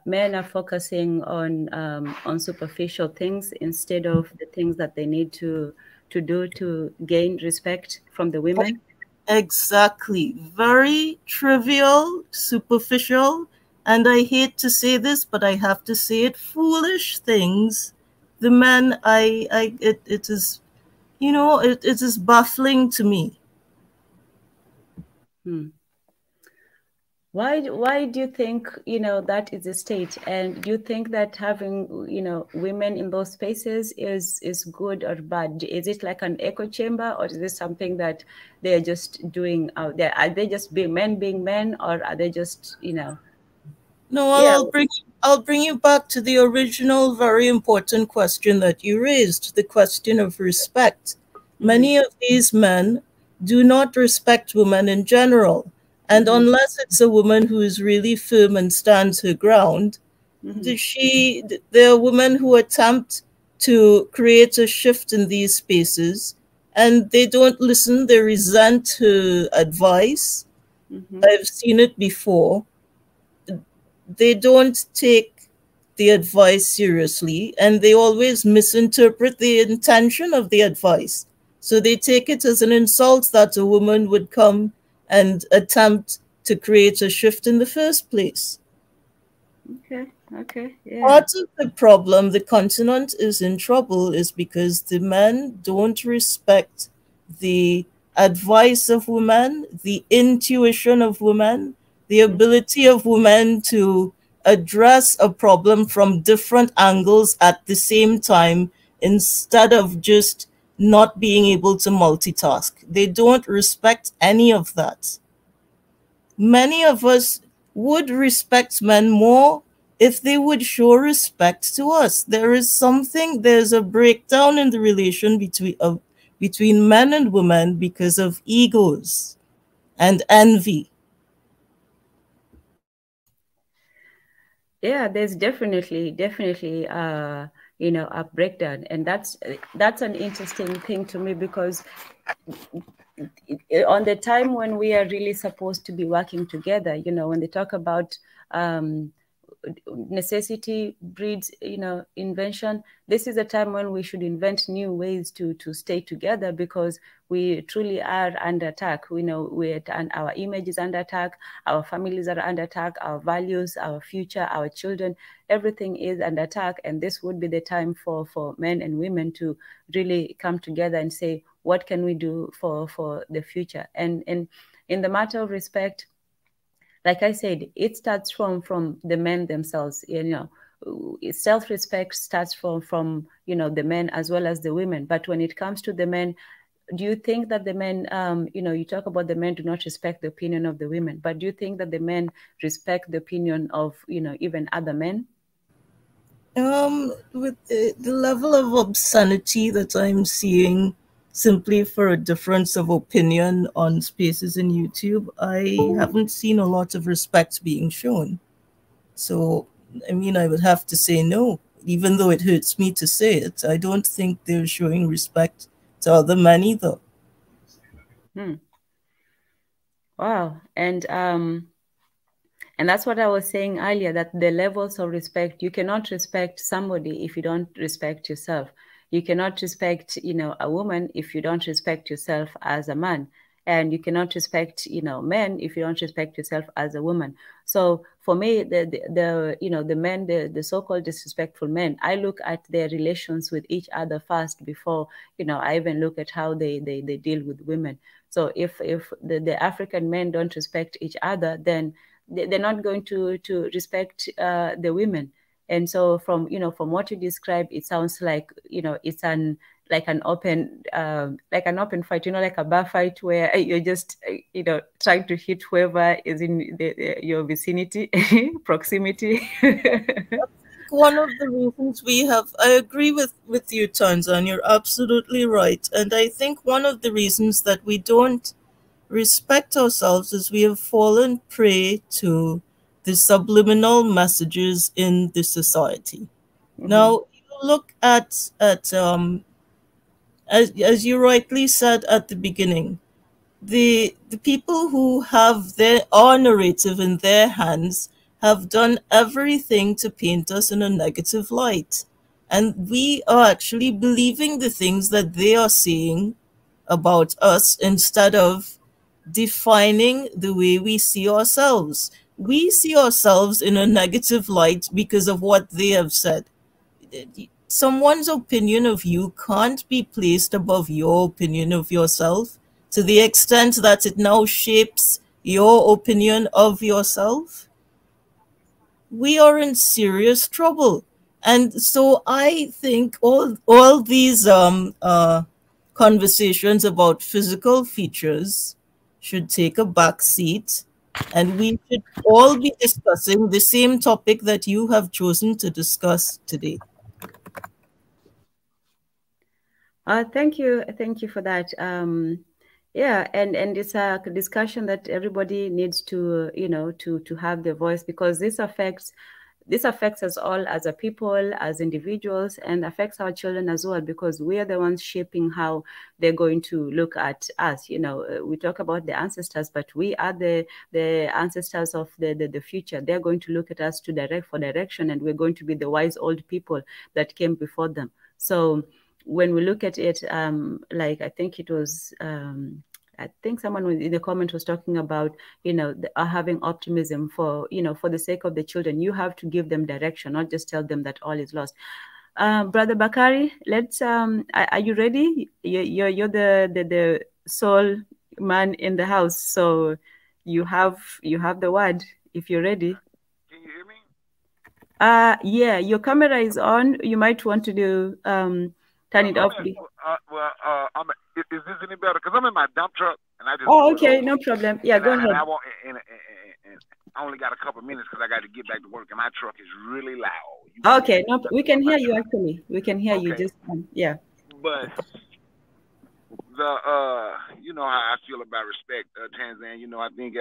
Speaker 1: men are focusing on superficial things instead of the things that they need to do to gain respect from the women.
Speaker 3: Exactly. Very trivial, superficial, and I hate to say this, but I have to say it, foolish things. The men, it is, you know, it is baffling to me.
Speaker 1: Why do you think, you know, that is the state? And do you think that having, you know, women in those spaces is good or bad? Is it like an echo chamber, or is this something that they're just doing out there? Are they just being men, or are they just, you know?
Speaker 3: No, I'll bring you back to the original very important question that you raised, the question of respect. Many of these men do not respect women in general. And unless it's a woman who is really firm and stands her ground, there are women who attempt to create a shift in these spaces and they don't listen. They resent her advice. I've seen it before. They don't take the advice seriously, and they always misinterpret the intention of the advice. So they take it as an insult that a woman would come and attempt to create a shift in the first place.
Speaker 1: Okay, yeah.
Speaker 3: Part of the problem the continent is in trouble is because the men don't respect the advice of women, the intuition of women, the ability of women to address a problem from different angles at the same time instead of just not being able to multitask. They don't respect any of that. Many of us would respect men more if they would show respect to us. There's a breakdown in the relation between men and women because of egos and envy.
Speaker 1: Yeah, there's definitely a breakdown, and that's an interesting thing to me, because on the time when we are really supposed to be working together, when they talk about necessity breeds invention, this is a time when we should invent new ways to stay together, because we truly are under attack. And our image is under attack, our families are under attack, our values, our future, our children, everything is under attack. And this would be the time for men and women to really come together and say, what can we do for the future? And in the matter of respect, like I said, it starts from the men themselves. Self-respect starts from the men as well as the women. But when it comes to the men, do you think that the men, you talk about the men do not respect the opinion of the women, but do you think that the men respect the opinion of even other men?
Speaker 3: With the level of obscenity that I'm seeing simply for a difference of opinion on spaces in YouTube, I haven't seen a lot of respect being shown. So, I mean, I would have to say no, even though it hurts me to say it. I don't think they're showing respect to other men either.
Speaker 1: Wow. And that's what I was saying earlier, that the levels of respect, you cannot respect somebody if you don't respect yourself. You cannot respect, a woman if you don't respect yourself as a man. And you cannot respect, men if you don't respect yourself as a woman. So for me, the men, the so-called disrespectful men, I look at their relations with each other first before, I even look at how they deal with women. So if the African men don't respect each other, then they're not going to respect the women. And so from what you describe, it sounds like it's an open fight, like a bar fight where you're just trying to hit whoever is in your vicinity, proximity.
Speaker 3: One of the reasons I agree with you, Tanzan, you're absolutely right. And I think one of the reasons that we don't respect ourselves is we have fallen prey to the subliminal messages in the society. Now, you look at as you rightly said at the beginning, the people who have our narrative in their hands have done everything to paint us in a negative light. And we are actually believing the things that they are saying about us instead of defining the way we see ourselves. We see ourselves in a negative light because of what they have said. Someone's opinion of you can't be placed above your opinion of yourself to the extent that it now shapes your opinion of yourself. We are in serious trouble. And so I think all these conversations about physical features should take a back seat, and we should all be discussing the same topic that you have chosen to discuss today.
Speaker 1: Thank you for that. Yeah, and it's a discussion that everybody needs to to have their voice, because this affects this affects us all as a people, as individuals, and affects our children as well, because we are the ones shaping how they're going to look at us. You know, we talk about the ancestors, but we are the ancestors of the future. They're going to look at us to direct for direction, and we're going to be the wise old people that came before them. So when we look at it, like I think it was, I think someone in the comment was talking about, you know, having optimism for, you know, for the sake of the children. You have to give them direction, not just tell them that all is lost. Brother Bakari, let's. Are you ready? You're the sole man in the house, so you have the word if you're ready.
Speaker 4: Can you hear me?
Speaker 1: Yeah, your camera is on. You might want to do turn it off.
Speaker 4: Is this any better? Because I'm in my dump truck and I just.
Speaker 1: Oh, okay, no problem. Yeah, go ahead.
Speaker 4: And I only got a couple of minutes because I got to get back to work, and my truck is really loud.
Speaker 1: Okay, no, we can hear you actually. We can hear you. Just yeah.
Speaker 4: But the you know how I feel about respect, Tanzania. You know, I think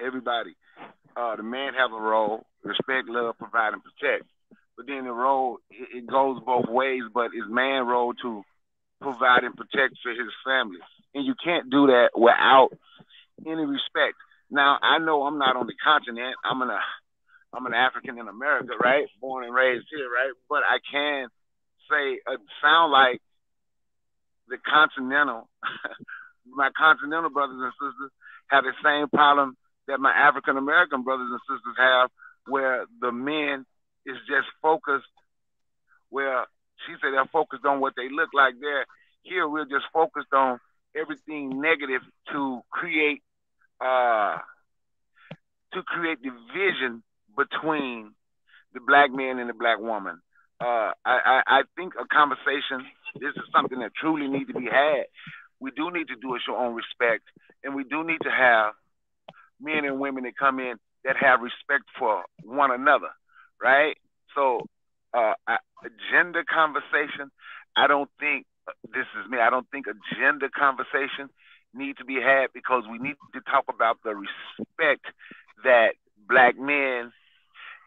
Speaker 4: everybody, the man have a role: respect, love, provide, and protect. But then the role it goes both ways. But it's man role to provide and protect for his family, and you can't do that without any respect. Now I know I'm not on the continent. I'm an African in America, right? Born and raised here, right? But I can say, sound like the continental, my continental brothers and sisters have the same problem that my African American brothers and sisters have, where the men is just focused, where she said they're focused on what they look like. There, here we're just focused on everything negative to create division between the black man and the black woman. I think a conversation, this is something that truly needs to be had. We do need to do a show on respect, and we do need to have men and women that come in that have respect for one another, right? So a gender conversation, I don't think, this is me, I don't think a gender conversation needs to be had, because we need to talk about the respect that black men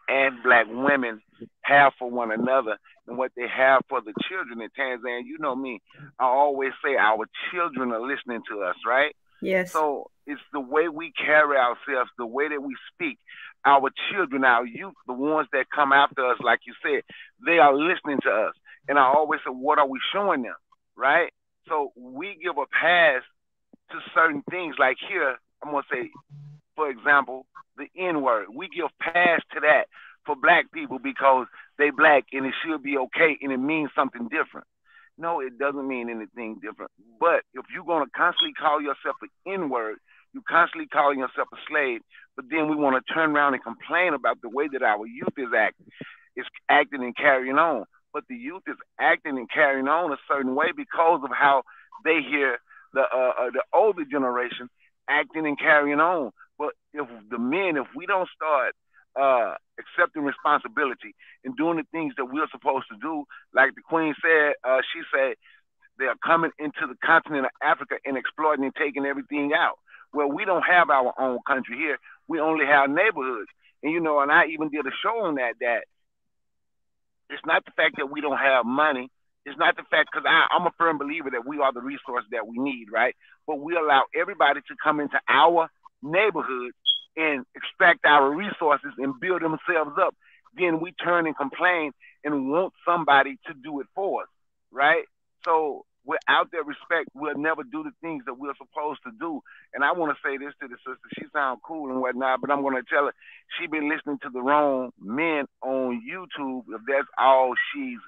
Speaker 4: and black women have for one another and what they have for the children in Tanzania. You know me, I always say our children are listening to us, right?
Speaker 1: Yes.
Speaker 4: So it's the way we carry ourselves, the way that we speak. Our children, our youth, the ones that come after us, like you said, they are listening to us. And I always say, what are we showing them, right? So we give a pass to certain things. Like here, I'm going to say, for example, the N-word. We give pass to that for black people because they black and it should be okay and it means something different. No, it doesn't mean anything different. But if you're going to constantly call yourself an N-word, you're constantly calling yourself a slave, but then we want to turn around and complain about the way that our youth is acting and carrying on. But the youth is acting and carrying on a certain way because of how they hear the older generation acting and carrying on. But if we don't start accepting responsibility and doing the things that we're supposed to do, like the Queen said, she said they are coming into the continent of Africa and exploiting and taking everything out. Well, we don't have our own country here. We only have neighborhoods. And, you know, and I even did a show on that it's not the fact that we don't have money. It's not the fact, because I'm a firm believer that we are the resource that we need, right? But we allow everybody to come into our neighborhood and extract our resources and build themselves up. Then we turn and complain and want somebody to do it for us, right? So without that respect, we'll never do the things that we're supposed to do. And I want to say this to the sister. She sounds cool and whatnot, but I'm going to tell her she been listening to the wrong men on YouTube. If that's all she's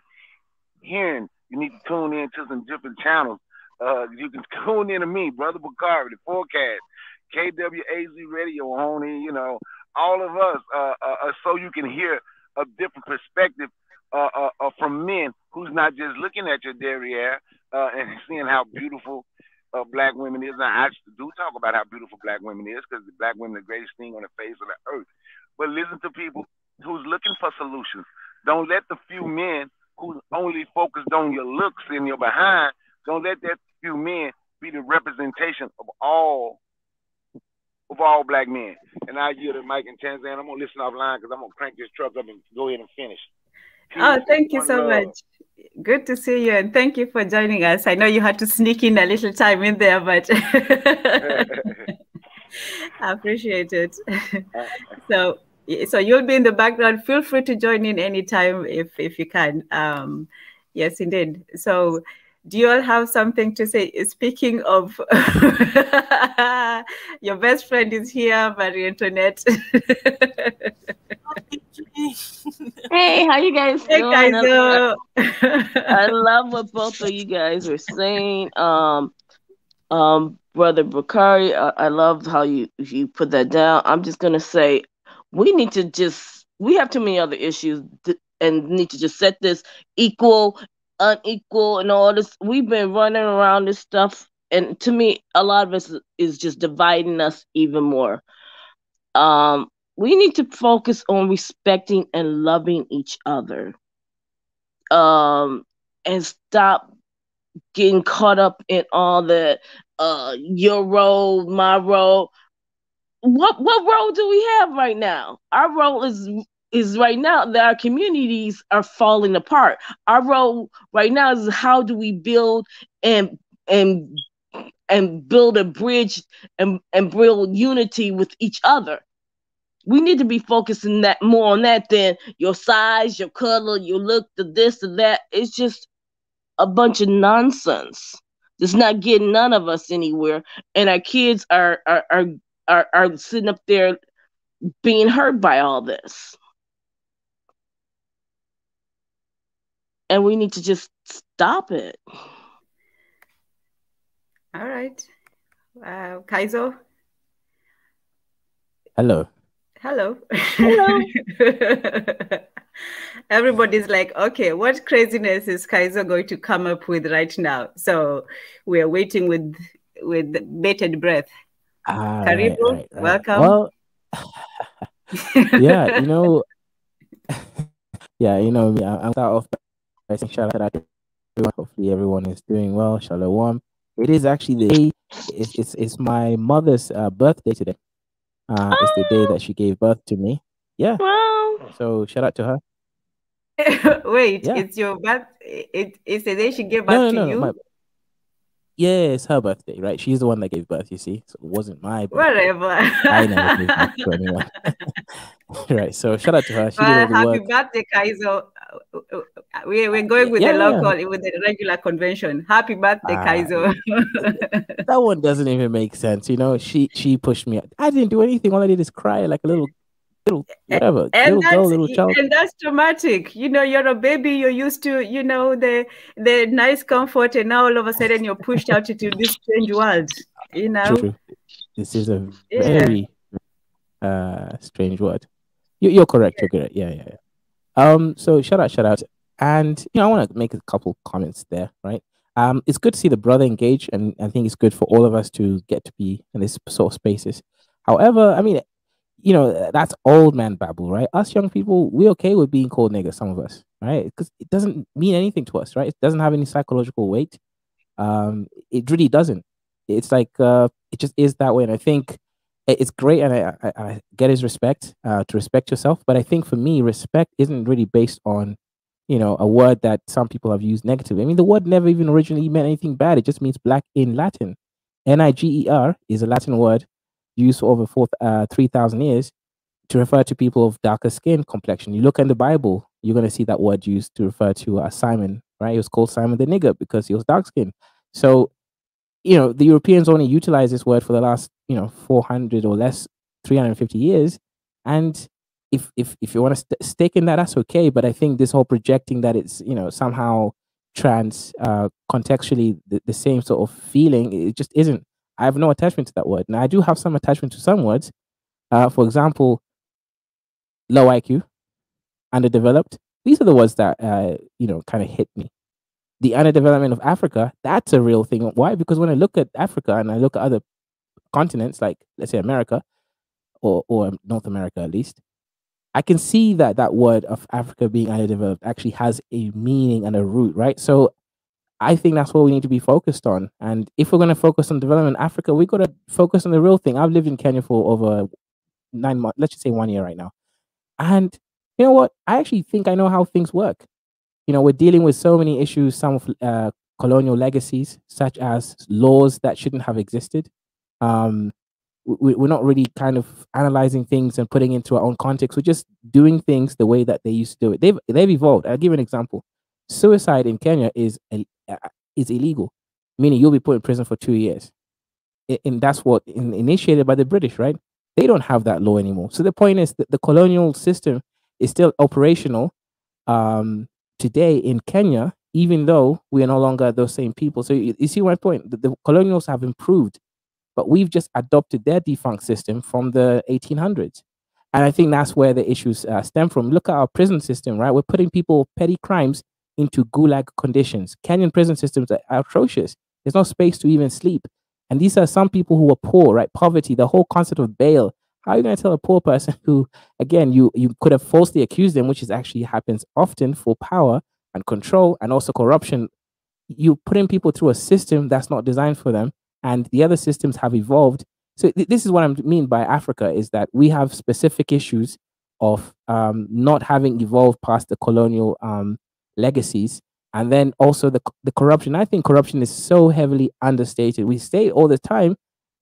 Speaker 4: hearing, you need to tune in to some different channels. You can tune in to me, Brother Bakari, the Forecast, KWAZ Radio, Honey, you know, all of us, so you can hear a different perspective from men who's not just looking at your derriere and seeing how beautiful black women is. Now, I do talk about how beautiful black women is, because the black women are the greatest thing on the face of the earth. But listen to people who's looking for solutions. Don't let the few men who's only focused on your looks and your behind, don't let that few men be the representation of all of all black men. And I yield to Mike and Tanzan. I'm gonna listen offline because I'm gonna crank this truck up and go ahead and finish.
Speaker 1: Oh,
Speaker 4: Peace and
Speaker 1: thank you
Speaker 4: one
Speaker 1: so
Speaker 4: love.
Speaker 1: much. Good to see you, and thank you for joining us. I know you had to sneak in a little time in there, but I appreciate it. So, so you'll be in the background. Feel free to join in anytime if you can. Yes, indeed. So, do you all have something to say? Speaking of, your best friend is here, Marie Antoinette.
Speaker 5: Hey, how you guys
Speaker 1: Hey,
Speaker 5: doing?
Speaker 1: Kaizo.
Speaker 5: I love what both of you guys are saying. Brother Bakari, I love how you put that down. I'm just gonna say we have too many other issues and need to just set this equal, unequal, and all this. We've been running around this stuff, and to me, a lot of us is just dividing us even more. We need to focus on respecting and loving each other. And stop getting caught up in all the your role, my role. What role do we have right now? Our role is right now that our communities are falling apart. Our role right now is how do we build and and and build a bridge and build unity with each other. We need to be focusing that more on that than your size, your color, your look, the this and that. It's just a bunch of nonsense. It's not getting none of us anywhere, and our kids are sitting up there being hurt by all this, and we need to just stop it.
Speaker 1: All right. Kaizo.
Speaker 6: Hello.
Speaker 1: Hello.
Speaker 5: Hello.
Speaker 1: Everybody's like, okay, what craziness is Kaiser going to come up with right now? So we're waiting with bated breath. Karibu,
Speaker 6: Right.
Speaker 1: welcome.
Speaker 6: Well, yeah, me. I'm start off by saying shout out to everyone. Hopefully, everyone is doing well. Shalom. It is actually the day. It's my mother's birthday today. It's the day that she gave birth to me. Yeah.
Speaker 5: Well,
Speaker 6: So shout out to her.
Speaker 1: Wait,
Speaker 6: Yeah.
Speaker 1: it's your birth. It's the day she gave
Speaker 6: No,
Speaker 1: birth to you.
Speaker 6: Yeah, it's her birthday, right? She's the one that gave birth, you see. So it wasn't my birthday.
Speaker 1: Whatever.
Speaker 6: I never gave birth to anyone. Right. So shout out to her. She did all the
Speaker 1: Happy
Speaker 6: work.
Speaker 1: birthday, Kaizo. We're going with the local, with the regular convention. Happy birthday, Kaizo.
Speaker 6: That one doesn't even make sense. She pushed me. I didn't do anything. All I did is cry like a little whatever,
Speaker 1: and
Speaker 6: little child.
Speaker 1: And that's traumatic. You're a baby. You're used to, the nice comfort, and now all of a sudden you're pushed out into this strange world.
Speaker 6: True. This is a very strange word. You're correct. You're correct. Yeah. So shout out, and I want to make a couple comments there, right? It's good to see the brother engage, and I think it's good for all of us to get to be in this sort of spaces. However, I mean, that's old man babble, right? Us young people, we're okay with being called nigger, some of us, right? Because it doesn't mean anything to us, right? It doesn't have any psychological weight. It really doesn't. It's like it just is that way, and I think it's great, and I get his respect to respect yourself. But I think for me, respect isn't really based on a word that some people have used negatively. I mean, the word never even originally meant anything bad. It just means black in Latin. Niger is a Latin word used for over 3,000 years to refer to people of darker skin complexion. You look in the Bible, you're going to see that word used to refer to Simon, right? He was called Simon the nigger because he was dark skinned. So, the Europeans only utilized this word for the last, 400 or less, 350 years. And if you want to stake in that, that's okay. But I think this whole projecting that it's, somehow contextually the same sort of feeling, it just isn't. I have no attachment to that word. Now, I do have some attachment to some words. For example, low IQ, underdeveloped. These are the words that, kind of hit me. The underdevelopment of Africa, that's a real thing. Why? Because when I look at Africa and I look at other continents, like, let's say, America, or North America at least, I can see that word of Africa being underdeveloped actually has a meaning and a root, right? So I think that's what we need to be focused on. And if we're going to focus on development in Africa, we got to focus on the real thing. I've lived in Kenya for over 9 months, let's just say 1 year right now. And you know what? I actually think I know how things work. We're dealing with so many issues, some of colonial legacies, such as laws that shouldn't have existed. We're not really kind of analyzing things and putting into our own context. We're just doing things the way that they used to do it. They've evolved. I'll give you an example. Suicide in Kenya is illegal, meaning you'll be put in prison for 2 years. And that's what initiated by the British, right? They don't have that law anymore. So the point is that the colonial system is still operational today in Kenya, even though we are no longer those same people. So you see my point? The colonials have improved, but we've just adopted their defunct system from the 1800s. And I think that's where the issues stem from. Look at our prison system, right? We're putting people petty crimes into gulag conditions. Kenyan prison systems are atrocious. There's no space to even sleep. And these are some people who are poor, right? Poverty, the whole concept of bail. How are you going to tell a poor person who, again, you could have falsely accused them, which is actually happens often for power and control and also corruption. You putting people through a system that's not designed for them, and the other systems have evolved. So this is what I mean by Africa, is that we have specific issues of not having evolved past the colonial legacies. And then also the corruption. I think corruption is so heavily understated. We say it all the time,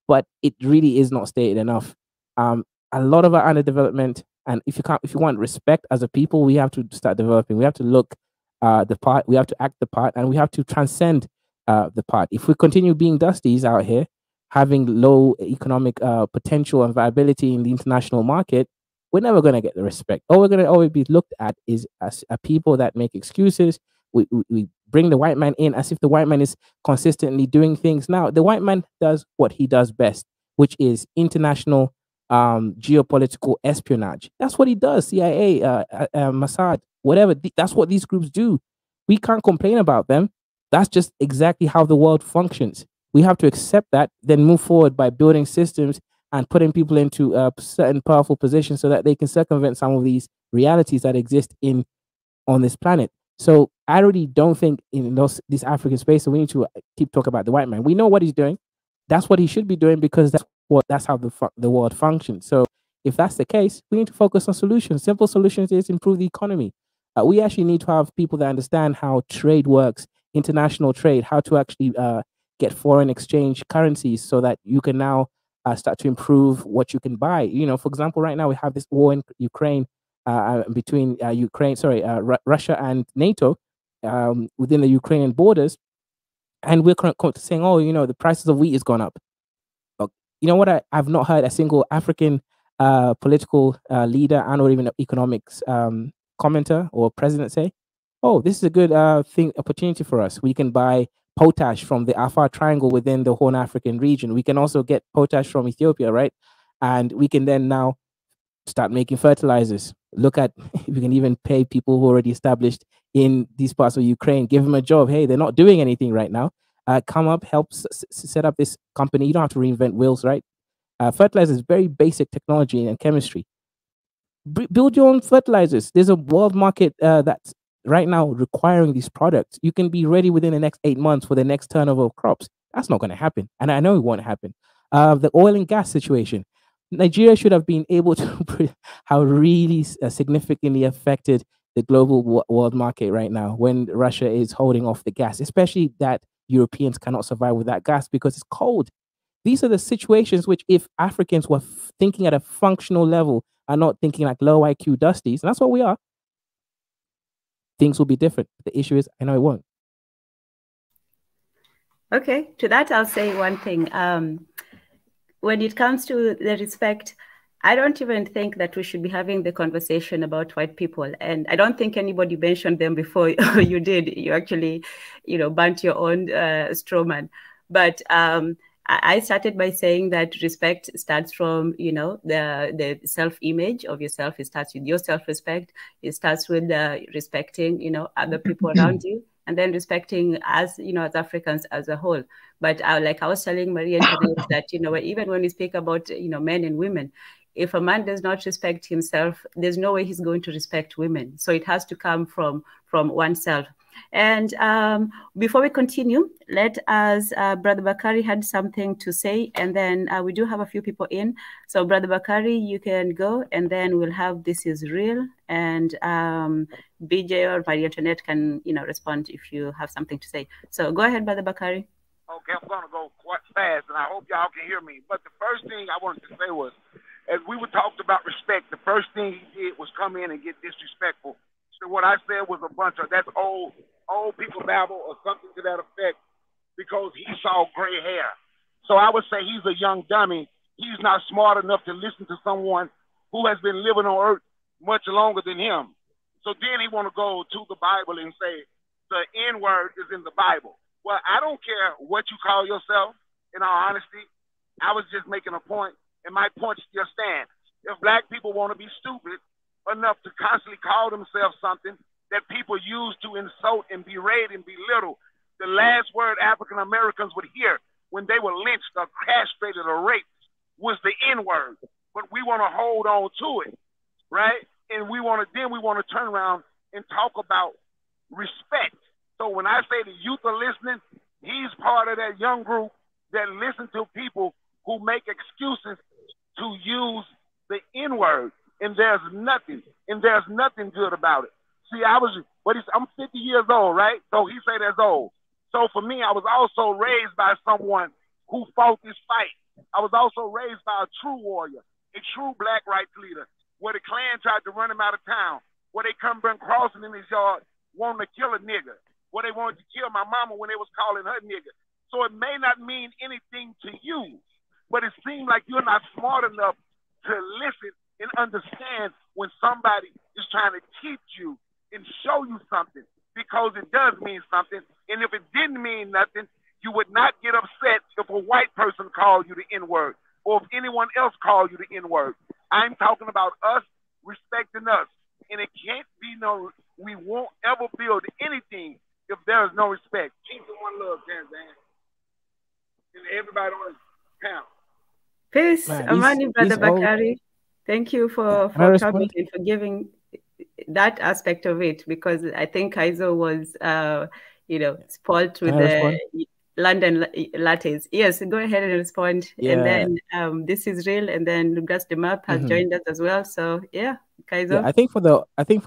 Speaker 6: but it really is not stated enough. A lot of our underdevelopment, and if you want respect as a people, we have to start developing. We have to look the part. We have to act the part, and we have to transcend the part. If we continue being dusties out here, having low economic potential and viability in the international market, we're never going to get the respect. All we're going to always be looked at is as a people that make excuses. We bring the white man in as if the white man is consistently doing things. Now, the white man does what he does best, which is international geopolitical espionage. That's what he does. CIA, Mossad, whatever. That's what these groups do. We can't complain about them. That's just exactly how the world functions. We have to accept that, then move forward by building systems and putting people into certain powerful positions so that they can circumvent some of these realities that exist on this planet. So I really don't think in this African space, so we need to keep talking about the white man. We know what he's doing. That's what he should be doing, because that's how the world functions. So if that's the case, we need to focus on solutions. Simple solutions is improve the economy. We actually need to have people that understand how trade works, international trade, how to actually get foreign exchange currencies so that you can now start to improve what you can buy. For example, right now we have this war in Ukraine. Between Russia and NATO within the Ukrainian borders, and we're saying, the prices of wheat has gone up. You know what? I've not heard a single African political leader and or even economics commenter or president say, "Oh, this is a good opportunity for us. We can buy potash from the Afar Triangle within the Horn African region. We can also get potash from Ethiopia, right? And we can then now start making fertilizers. Look at if we can even pay people who are already established in these parts of Ukraine, give them a job. Hey, they're not doing anything right now. Come up, help set up this company. You don't have to reinvent wheels, right? Fertilizer is very basic technology and chemistry. Build your own fertilizers. There's a world market that's right now requiring these products. You can be ready within the next 8 months for the next turnover of crops. That's not going to happen. And I know it won't happen. The oil and gas situation. Nigeria should have been able to how really significantly affected the global world market right now when Russia is holding off the gas, especially that Europeans cannot survive with that gas because it's cold. These are the situations which, if Africans were thinking at a functional level and not thinking like low IQ dusties, and that's what we are, things will be different. The issue is, I know it won't.
Speaker 1: Okay, to that I'll say one thing. When it comes to the respect, I don't even think that we should be having the conversation about white people. And I don't think anybody mentioned them before you did. You actually, burnt your own straw man. But I started by saying that respect starts from, the self-image of yourself. It starts with your self-respect. It starts with respecting, other people around you. And then respecting as, as Africans as a whole. But like I was telling Maria today, that, even when we speak about, men and women, if a man does not respect himself, there's no way he's going to respect women. So it has to come from oneself. And before we continue, let us, Brother Bakari had something to say, and then we do have a few people in. So Brother Bakari, you can go, and then we'll have This Is Real, and BJ or Maria Antoinette can, respond if you have something to say. So go ahead, Brother Bakari.
Speaker 4: Okay, I'm going to go quite fast, and I hope y'all can hear me. But the first thing I wanted to say was, as we were talked about respect, the first thing he did was come in and get disrespectful. So what I said was a bunch of, that's old people babble or something to that effect, because he saw gray hair. So I would say he's a young dummy. He's not smart enough to listen to someone who has been living on earth much longer than him. So then he want to go to the Bible and say the N-word is in the Bible. Well, I don't care what you call yourself, in all honesty. I was just making a point, and my point still stands. If black people want to be stupid enough to constantly call themselves something that people use to insult and berate and belittle, the last word African Americans would hear when they were lynched or castrated or raped was the N-word. But we want to hold on to it, right? And we want to turn around and talk about respect. So when I say the youth are listening, he's part of that young group that listen to people who make excuses to use the N-word, and there's nothing good about it. See, I'm 50 years old, right? So he say that's old. So for me, I was also raised by someone who fought this fight. I was also raised by a true warrior, a true black rights leader, where the Klan tried to run him out of town, where they come been crossing in his yard, wanting to kill a nigger, where they wanted to kill my mama when they was calling her nigger. So it may not mean anything to you, but it seems like you're not smart enough to listen and understand when somebody is trying to teach you and show you something, because it does mean something. And if it didn't mean nothing, you would not get upset if a white person called you the N-word or if anyone else called you the N-word. I'm talking about us respecting us. And it can't be we won't ever build anything if there is no respect. Keep the one love, Tanzania. And everybody on the panel.
Speaker 1: Peace, Amani, Brother Bakari. Thank you for coming and for giving that aspect of it, because I think Kaizo was, spoiled with the London lattes. Yes, go ahead and respond. Yeah. And then This Is Real, and then Lucas Demap has joined us as well. So yeah, Kaizo.
Speaker 6: Yeah, I think for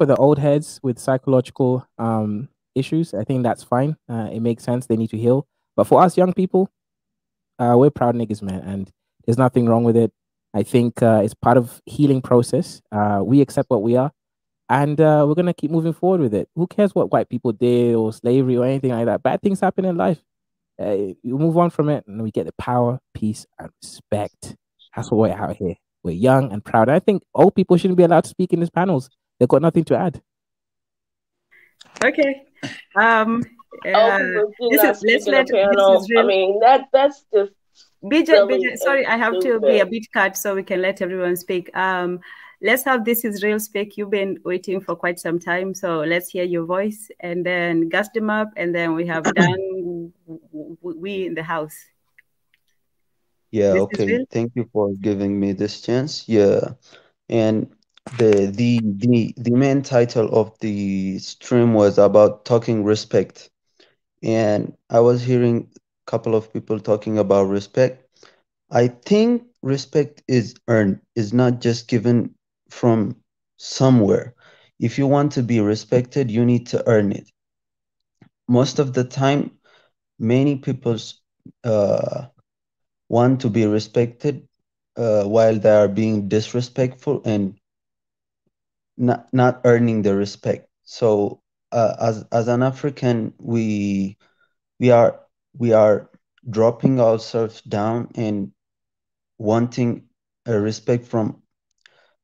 Speaker 6: the old heads with psychological issues, I think that's fine. It makes sense. They need to heal. But for us young people, we're proud niggas, man, and there's nothing wrong with it. I think it's part of healing process. We accept what we are, and we're gonna keep moving forward with it. Who cares what white people did or slavery or anything like that? Bad things happen in life. You move on from it, and we get the power, peace, and respect. That's what we're out here. We're young and proud. I think old people shouldn't be allowed to speak in these panels. They've got nothing to add.
Speaker 5: Okay. This is real. I mean, that's just
Speaker 1: BJ, sorry, I have to be a bit cut so we can let everyone speak. Let's have This Is Real speak. You've been waiting for quite some time, so let's hear your voice, and then Gus them up, and then we have Dan, we in the house.
Speaker 7: Yeah, this okay. Thank you for giving me this chance. Yeah, and the main title of the stream was about talking respect, and I was hearing a couple of people talking about respect. I think respect is earned, is not just given from somewhere. If you want to be respected, you need to earn it. Most of the time, many people want to be respected while they are being disrespectful and not earning the respect. So as an African, we are dropping ourselves down and wanting a respect from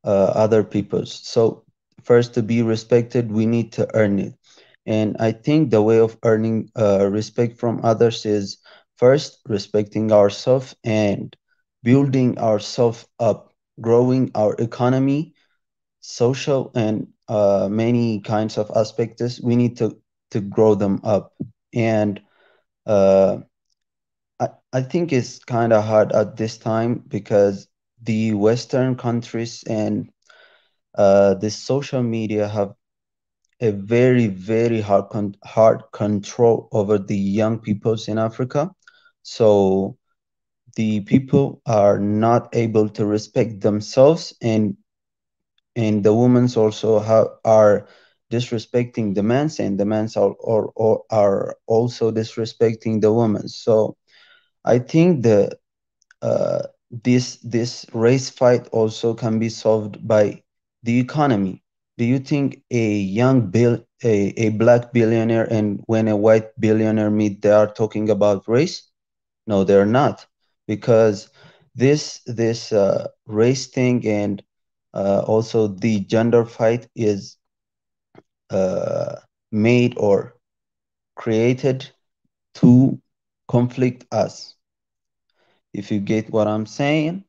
Speaker 7: other peoples. So first, to be respected, we need to earn it. And I think the way of earning respect from others is first respecting ourselves and building ourselves up, growing our economy, social, and many kinds of aspects. We need to grow them up. And I think it's kind of hard at this time because the Western countries and the social media have a very, very hard control over the young peoples in Africa. So the people are not able to respect themselves, and the women's also are disrespecting the men's, and the men's are also disrespecting the women. So I think uh, this race fight also can be solved by the economy. Do you think a black billionaire and when a white billionaire meet, they are talking about race? No, they're not, because this race thing and also the gender fight is uh, made or created to conflict us. If you get what I'm saying,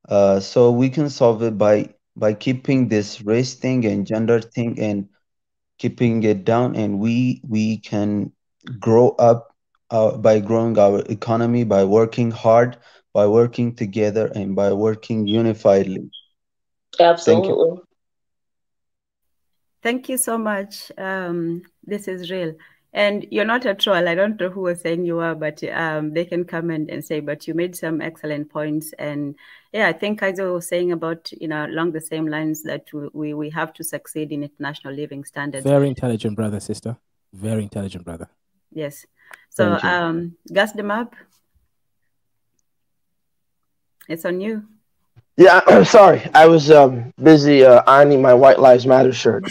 Speaker 7: so we can solve it by keeping this race thing and gender thing and keeping it down, and we can grow up by growing our economy, by working hard, by working together, and by working unifiedly. Thank you.
Speaker 5: Absolutely.
Speaker 1: Thank you so much. This is real. And you're not a troll. I don't know who was saying you are, but they can come and say, but you made some excellent points. And yeah, I think Kaizo was saying about, along the same lines that we have to succeed in international living standards.
Speaker 6: Very intelligent brother, sister. Very intelligent brother.
Speaker 1: Yes. So gas them up. It's on you.
Speaker 8: Yeah, I'm sorry. I was busy ironing my White Lives Matter shirt.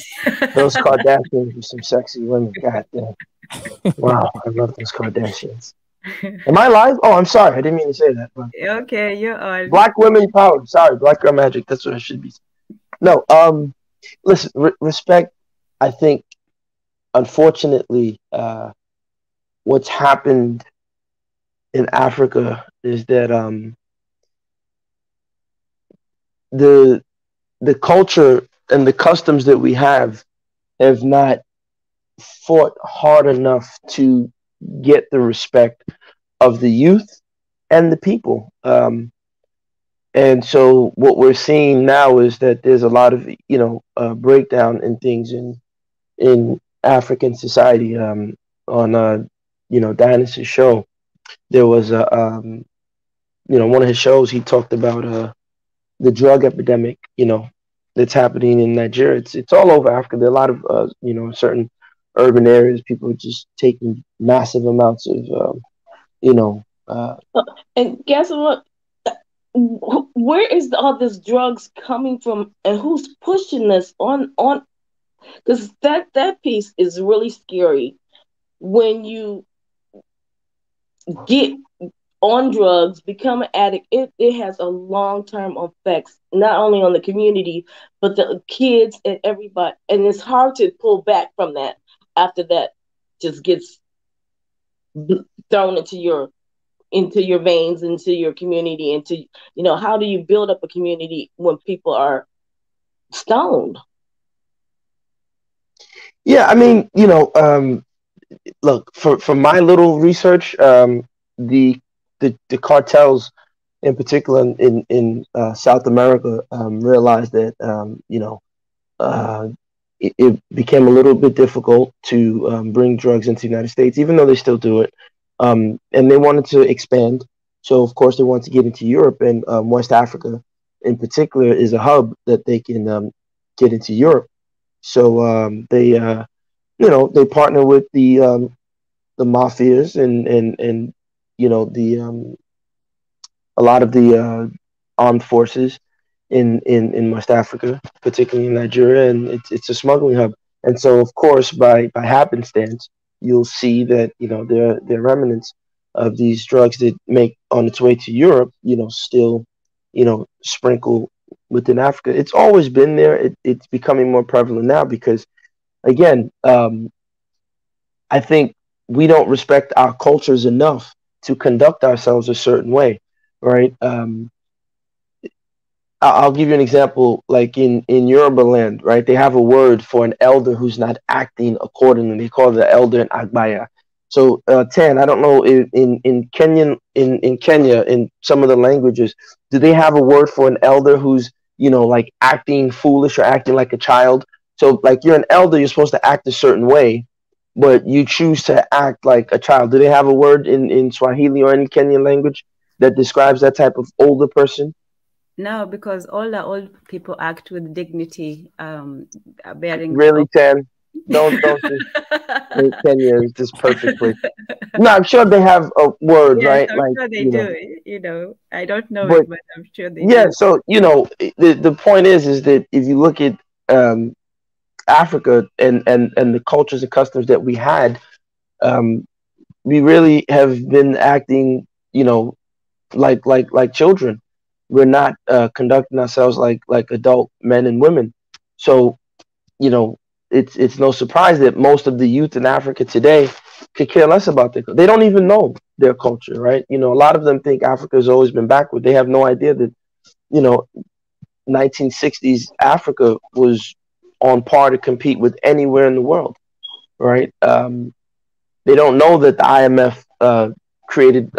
Speaker 8: Those Kardashians are some sexy women. God damn. Wow, I love those Kardashians. Am I live? Oh, I'm sorry. I didn't mean to say that. But
Speaker 1: Okay, you're on.
Speaker 8: Black women power. Sorry, Black girl magic. That's what I should be. No, listen, respect. I think, unfortunately, what's happened in Africa is that the culture and the customs that we have not fought hard enough to get the respect of the youth and the people. And so what we're seeing now is that there's a lot of breakdown in things in African society. On Diana's show, there was one of his shows. He talked about the drug epidemic, that's happening in Nigeria. It's all over Africa. There are a lot of certain urban areas, people are just taking massive amounts of
Speaker 5: and guess what? Where is all this drugs coming from, and who's pushing this on? Because that piece is really scary. When you get on drugs, become an addict, it has a long-term effects, not only on the community, but the kids and everybody. And it's hard to pull back from that after that just gets thrown into your veins, into your community, into, how do you build up a community when people are stoned?
Speaker 8: Yeah, I mean, look, from my little research, the cartels in particular in South America realized that it became a little bit difficult to bring drugs into the United States, even though they still do it. And they wanted to expand. So, of course, they wanted to get into Europe, and West Africa in particular is a hub that they can get into Europe. So they partner with the mafias and a lot of the armed forces in West Africa, particularly in Nigeria, and it's a smuggling hub. And so, of course, by happenstance, you'll see that there are remnants of these drugs that make on its way to Europe, still sprinkle within Africa. It's always been there. It's becoming more prevalent now because, again, I think we don't respect our cultures enough to conduct ourselves a certain way, right? I'll give you an example. Like in Yoruba land, right? They have a word for an elder who's not acting accordingly. They call the elder an agbaya. So, Tan, I don't know in Kenya, in some of the languages, do they have a word for an elder who's like acting foolish or acting like a child? So like you're an elder, you're supposed to act a certain way, but you choose to act like a child. Do they have a word in Swahili or any Kenyan language that describes that type of older person?
Speaker 1: No, because all the old people act with dignity, bearing
Speaker 8: really, Tan? Don't just Kenya is just perfectly. No, I'm sure they have a word,
Speaker 1: yes,
Speaker 8: right?
Speaker 1: I'm
Speaker 8: like
Speaker 1: sure they do. You know, I don't know
Speaker 8: but,
Speaker 1: it, but I'm sure they
Speaker 8: yeah,
Speaker 1: do.
Speaker 8: so the point is that if you look at Africa and the cultures and customs that we had, we really have been acting, like children. We're not conducting ourselves like adult men and women. So, it's no surprise that most of the youth in Africa today could care less about they don't even know their culture, right? A lot of them think Africa has always been backward. They have no idea that, 1960s Africa was on par to compete with anywhere in the world, right? They don't know that the IMF created,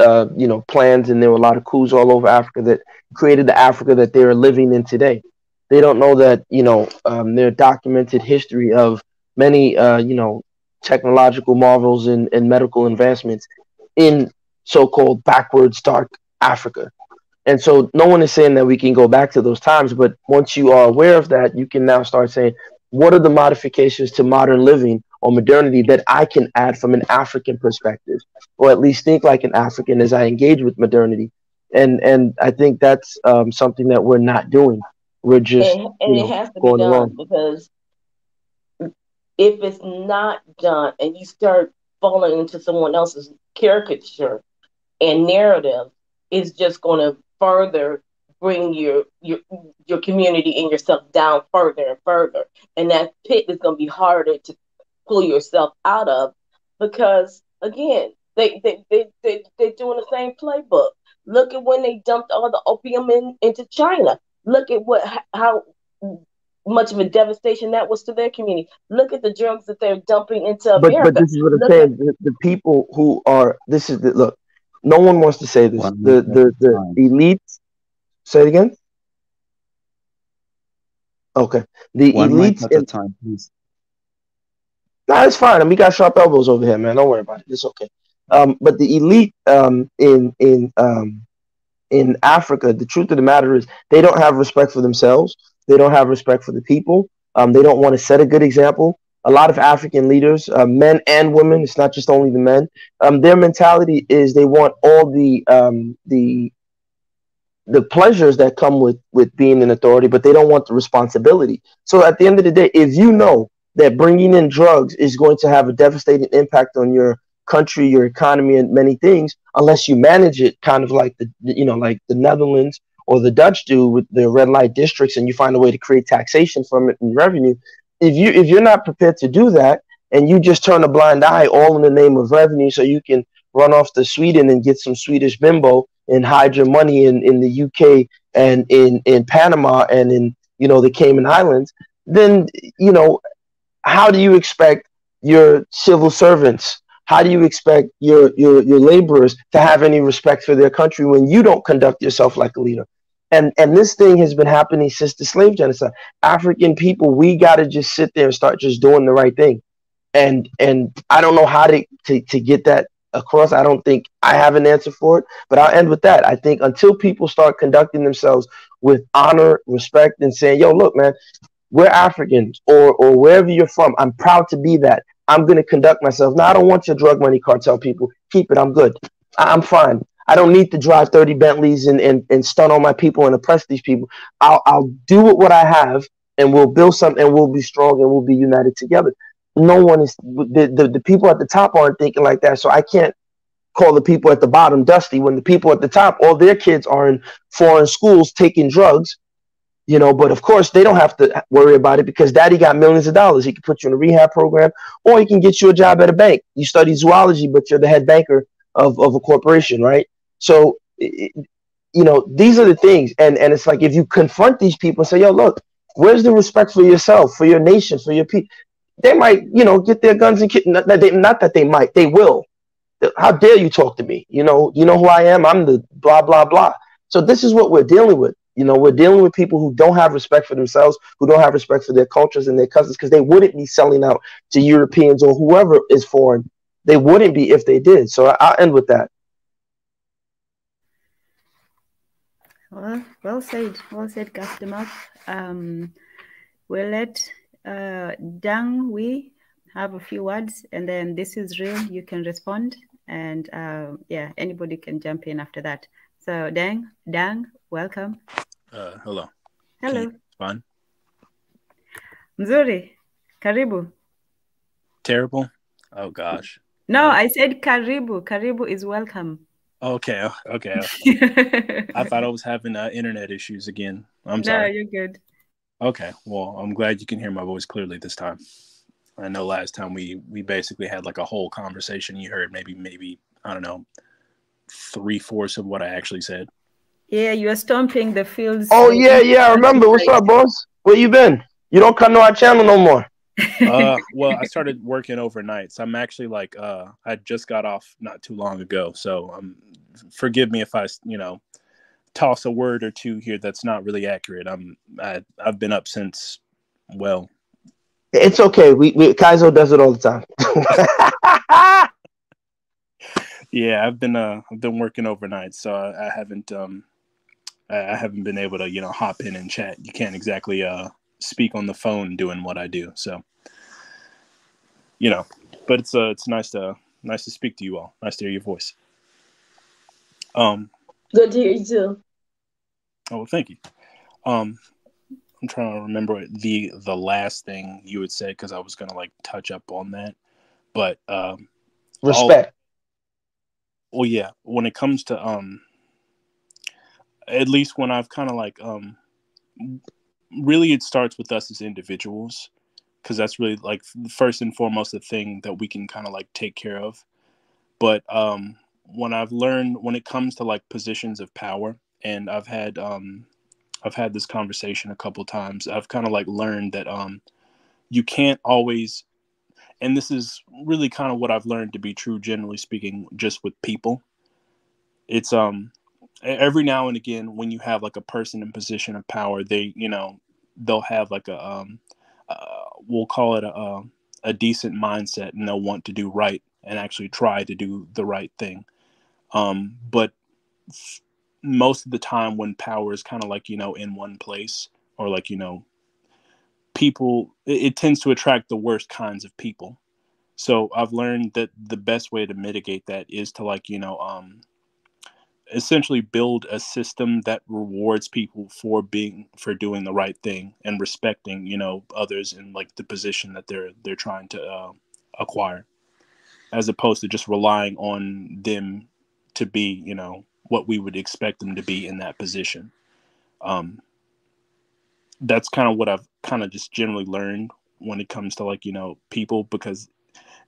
Speaker 8: plans, and there were a lot of coups all over Africa that created the Africa that they are living in today. They don't know that, their documented history of many, technological marvels and medical advancements in so-called backwards, dark Africa. And so no one is saying that we can go back to those times, but once you are aware of that, you can now start saying, what are the modifications to modern living or modernity that I can add from an African perspective, or at least think like an African as I engage with modernity? And I think that's something that we're not doing. We're just
Speaker 5: it has to be
Speaker 8: going
Speaker 5: done
Speaker 8: along.
Speaker 5: because if it's not done and you start falling into someone else's caricature and narrative, it's just going to further bring your community and yourself down further and further, and that pit is going to be harder to pull yourself out of, because again, they're doing the same playbook. Look at when they dumped all the opium into China. Look at how much of a devastation that was to their community. Look at the drugs that they're dumping into America.
Speaker 8: But this is what I'm saying. The people who are look. No one wants to say this. The elites. Say it again. Okay. The elites
Speaker 9: at a time, please.
Speaker 8: Nah, it's fine. And we got sharp elbows over here, man. Don't worry about it. It's okay. But the elite in Africa, the truth of the matter is they don't have respect for themselves. They don't have respect for the people. They don't want to set a good example. A lot of African leaders, men and women, it's not just only the men. Their mentality is they want all the pleasures that come with being in authority, but they don't want the responsibility. So at the end of the day, if you know that bringing in drugs is going to have a devastating impact on your country, your economy, and many things, unless you manage it kind of like like the Netherlands or the Dutch do with their red light districts, and you find a way to create taxation from it and revenue. If you're not prepared to do that, and you just turn a blind eye all in the name of revenue so you can run off to Sweden and get some Swedish bimbo and hide your money in the UK and in Panama and in the Cayman Islands, then how do you expect your civil servants, how do you expect your laborers to have any respect for their country when you don't conduct yourself like a leader? And this thing has been happening since the slave genocide. African people, we got to just sit there and start just doing the right thing. And I don't know how to get that across. I don't think I have an answer for it, but I'll end with that. I think until people start conducting themselves with honor, respect, and saying, yo, look, man, we're Africans, or wherever you're from, I'm proud to be that. I'm going to conduct myself. Now, I don't want your drug money cartel people. Keep it. I'm good. I'm fine. I don't need to drive 30 Bentleys and stun on my people and oppress these people. I'll do what I have, and we'll build something, and we'll be strong, and we'll be united together. No one is, the people at the top aren't thinking like that. So I can't call the people at the bottom dusty when the people at the top, all their kids are in foreign schools taking drugs. But of course they don't have to worry about it because daddy got millions of dollars. He can put you in a rehab program, or he can get you a job at a bank. You study zoology, but you're the head banker of a corporation, right? So, these are the things. And it's like, if you confront these people and say, yo, look, where's the respect for yourself, for your nation, for your people? They might, get their guns and not that they might, they will. How dare you talk to me? You know who I am? I'm the blah, blah, blah. So this is what we're dealing with. You know, we're dealing with people who don't have respect for themselves, who don't have respect for their cultures and their cousins, because they wouldn't be selling out to Europeans or whoever is foreign. They wouldn't be if they did. So I'll end with that.
Speaker 1: Well said, Customer. We'll let Dang we have a few words, and then this is real. You can respond, and yeah, anybody can jump in after that. So Dang, welcome.
Speaker 9: Hello.
Speaker 1: Hello.
Speaker 9: Fine.
Speaker 1: Mzuri, karibu.
Speaker 9: Terrible? Oh gosh.
Speaker 1: No, I said karibu. Karibu is welcome.
Speaker 9: Okay. I thought I was having internet issues again. I'm sorry.
Speaker 1: No, you're good.
Speaker 9: Okay. Well, I'm glad you can hear my voice clearly this time. I know last time we basically had like a whole conversation. You heard maybe I don't know, 3/4 of what I actually said.
Speaker 1: Yeah, you are stomping the fields.
Speaker 8: Oh yeah, I remember. What's up, boss? Where you been? You don't come to our channel no more.
Speaker 9: Well, I started working overnight, so I'm actually like I just got off not too long ago. So forgive me if I toss a word or two here that's not really accurate. I've been up since, well,
Speaker 8: it's okay. We Kaizo does it all the time.
Speaker 9: Yeah, I've been working overnight, so I haven't been able to hop in and chat. You can't exactly speak on the phone doing what I do, so but it's nice to speak to you all. Nice to hear your voice.
Speaker 5: Good to hear you too.
Speaker 9: Oh, well, thank you. I'm trying to remember the last thing you would say, because I was gonna touch up on that, but
Speaker 8: respect.
Speaker 9: Well, yeah, when it comes to at least when I've kind of really it starts with us as individuals, because that's really first and foremost the thing that we can kind of take care of. But when I've learned, when it comes to positions of power, and I've had this conversation a couple times, I've kind of learned that you can't always, and this is really kind of what I've learned to be true, generally speaking, just with people. It's every now and again when you have a person in position of power, they'll have we'll call it a decent mindset, and they'll want to do right and actually try to do the right thing. But most of the time when power is kind of in one place, or people, it tends to attract the worst kinds of people. So I've learned that the best way to mitigate that is to essentially build a system that rewards people for doing the right thing and respecting others in the position that they're trying to acquire, as opposed to just relying on them to be what we would expect them to be in that position. That's kind of what I've kind of just generally learned when it comes to people, because,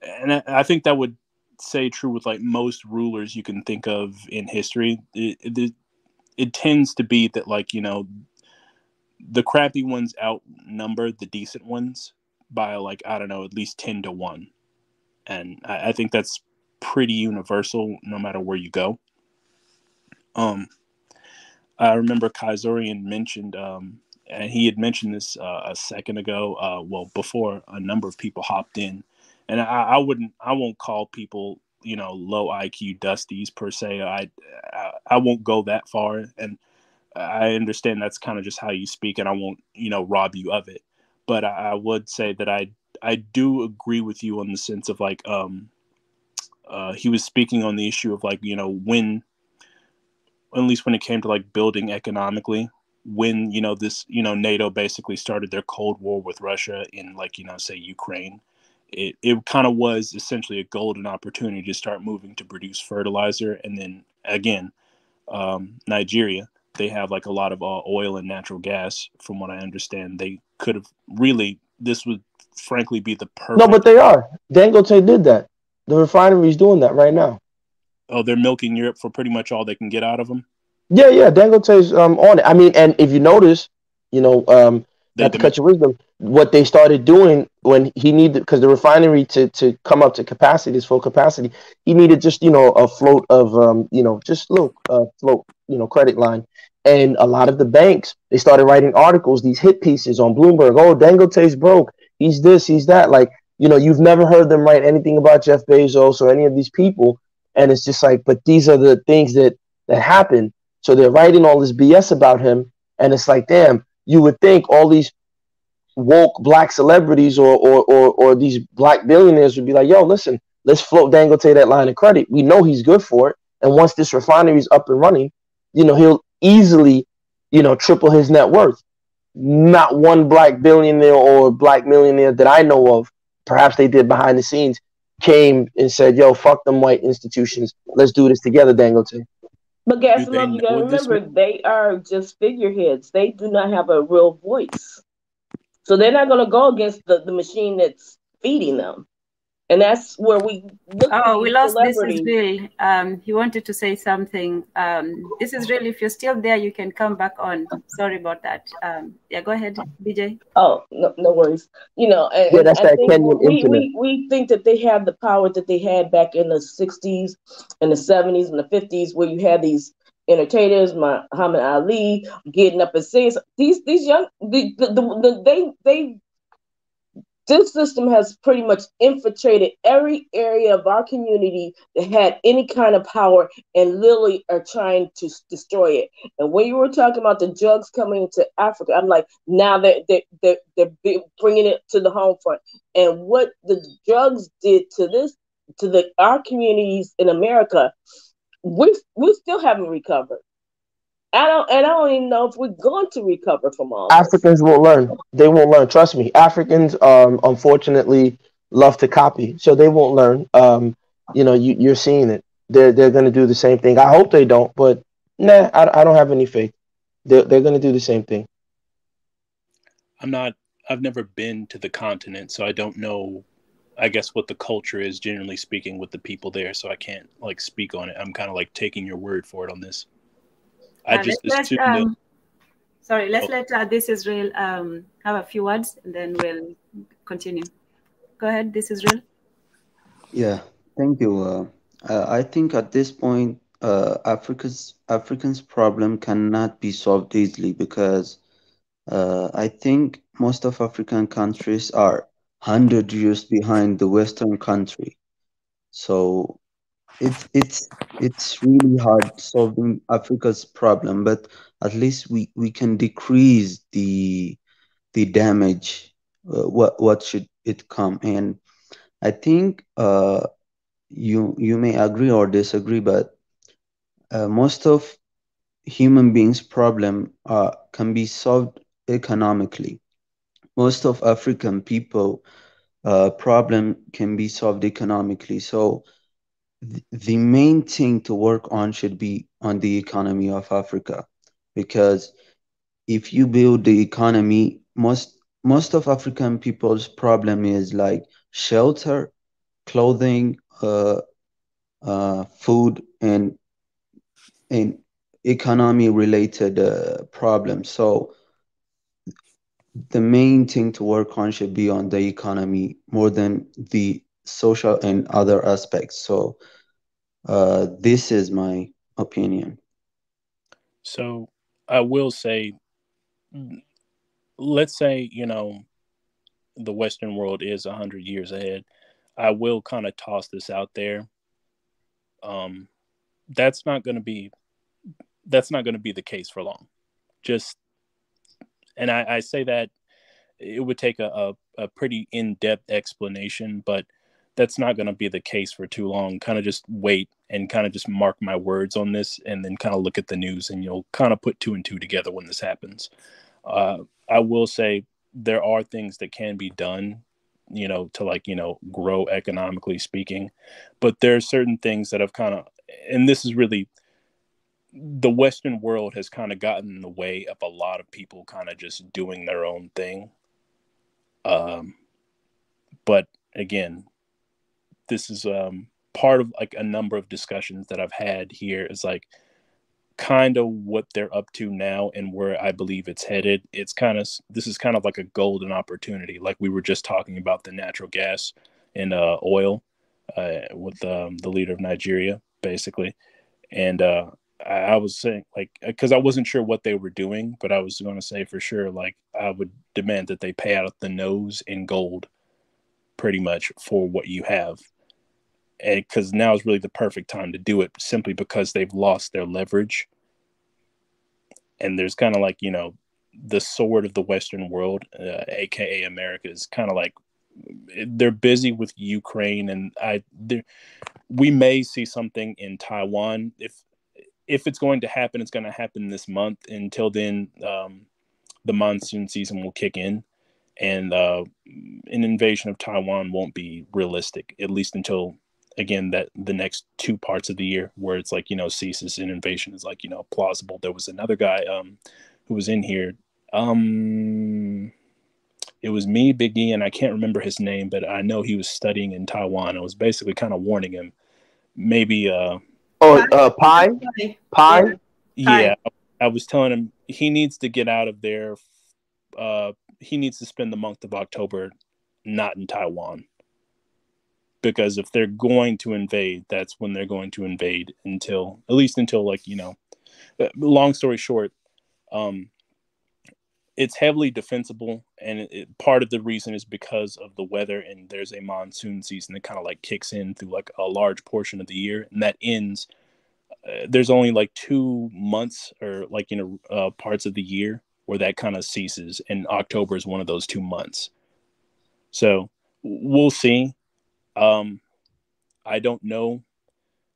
Speaker 9: and I think that would say true with most rulers you can think of in history. It tends to be that the crappy ones outnumber the decent ones by I don't know, at least 10 to 1, and I think that's pretty universal no matter where you go. I remember Kaizorian mentioned, and he had mentioned this a second ago, well, before a number of people hopped in. And I won't call people, low IQ dusties per se. I won't go that far. And I understand that's kind of just how you speak, and I won't, rob you of it. But I would say that I do agree with you on the sense of he was speaking on the issue of when, at least when it came to building economically, when, this, NATO basically started their Cold War with Russia in say Ukraine. It kind of was essentially a golden opportunity to start moving to produce fertilizer. And then again, Nigeria, they have a lot of oil and natural gas. From what I understand, they could have really, this would frankly be the perfect.
Speaker 8: No, but they are. Dangote did that. The refinery is doing that right now.
Speaker 9: Oh, they're milking Europe for pretty much all they can get out of them.
Speaker 8: Yeah, Dangote's on it. I mean, and if you notice, not to cut your wisdom, what they started doing when he needed, because the refinery to come up to capacity, his full capacity, he needed just, a float of, just little float, credit line. And a lot of the banks, they started writing articles, these hit pieces on Bloomberg. Oh, Dangote's broke. He's this, he's that. Like, you've never heard them write anything about Jeff Bezos or any of these people. And it's just like, but these are the things that happen. So they're writing all this BS about him. And it's like, damn, you would think all these woke black celebrities or these black billionaires would be like, yo, listen, let's float Dangote that line of credit. We know he's good for it. And once this refinery is up and running, he'll easily, triple his net worth. Not one black billionaire or black millionaire that I know of, perhaps they did behind the scenes, came and said, yo, fuck them white institutions. Let's do this together, Dangote.
Speaker 5: But Gasolove, you gotta remember, they are just figureheads. They do not have a real voice. So they're not going to go against the machine that's feeding them. And that's where we look
Speaker 1: for we lost This Is Real. He wanted to say something. This Is Real. If you're still there, you can come back on. Sorry about that. Yeah, go ahead, BJ.
Speaker 5: Oh, no worries. And
Speaker 8: that's
Speaker 5: I
Speaker 8: that
Speaker 5: think
Speaker 8: Kenyan
Speaker 5: we think that they have the power that they had back in the 60s and the 70s and the 50s, where you had these entertainers, Muhammad Ali, getting up and saying these young this system has pretty much infiltrated every area of our community that had any kind of power, and literally are trying to destroy it. And when you were talking about the drugs coming into Africa, I'm like, now they're bringing it to the home front. And what the drugs did to our communities in America, we still haven't recovered. I don't even know if we're going to recover from all
Speaker 8: Africans won't learn. They won't learn. Trust me. Africans, unfortunately, love to copy, so they won't learn. You're seeing it. They're going to do the same thing. I hope they don't, but nah, I don't have any faith. They're going to do the same thing.
Speaker 9: I've never been to the continent, so I don't know, I guess, what the culture is, generally speaking, with the people there. So I can't speak on it. I'm kind of taking your word for it on this. I just assume
Speaker 1: sorry, let's let This Is Real have a few words, and then we'll continue. Go ahead, This Is Real.
Speaker 7: Yeah, thank you. I think at this point, Africans' problem cannot be solved easily, because I think most of African countries are 100 years behind the Western country. So it's really hard solving Africa's problem, but at least we can decrease the damage. What should it come? And I think you may agree or disagree, but most of human beings' problem can be solved economically. Most of African people problem can be solved economically. So the main thing to work on should be on the economy of Africa, because if you build the economy, most of African people's problem is like shelter, clothing, food, and economy related problems. So the main thing to work on should be on the economy more than the social and other aspects. So this is my opinion.
Speaker 9: So I will say, let's say, the Western world is 100 years ahead. I will kind of toss this out there. That's not going to be the case for long. And I say that it would take a pretty in-depth explanation, but that's not going to be the case for too long. Kind of just wait and kind of just mark my words on this, and then kind of look at the news, and you'll kind of put two and two together when this happens. I will say there are things that can be done, to grow economically speaking, but there are certain things that have kind of, and this is really, the Western world has kind of gotten in the way of a lot of people kind of just doing their own thing. But again, this is part of a number of discussions that I've had here. It's kind of what they're up to now and where I believe it's headed. This is kind of like a golden opportunity. Like we were just talking about the natural gas and oil with the leader of Nigeria, basically. And I was saying, like, because I wasn't sure what they were doing, but I was going to say for sure, like, I would demand that they pay out the nose in gold pretty much for what you have. And because now is really the perfect time to do it, simply because they've lost their leverage. And there's kind of like, you know, the sword of the Western world, aka America, is kind of like they're busy with Ukraine, and we may see something in Taiwan. If it's going to happen, it's going to happen this month. Until then, the monsoon season will kick in, and an invasion of Taiwan won't be realistic, at least until, again, that the next 2 parts of the year where it's like, you know, ceases and invasion is like, you know, plausible. There was another guy who was in here. It was me, Big E, and I can't remember his name, but I know he was studying in Taiwan. I was basically kind of warning him. Maybe
Speaker 8: Pi?
Speaker 9: Yeah, I was telling him he needs to get out of there. He needs to spend the month of October not in Taiwan. Because if they're going to invade, that's when they're going to invade until like, you know, long story short, it's heavily defensible. And part of the reason is because of the weather, and there's a monsoon season that kind of like kicks in through like a large portion of the year, and that ends. There's only like 2 months or like, you know, parts of the year where that kind of ceases. And October is one of those 2 months. So we'll see. I don't know.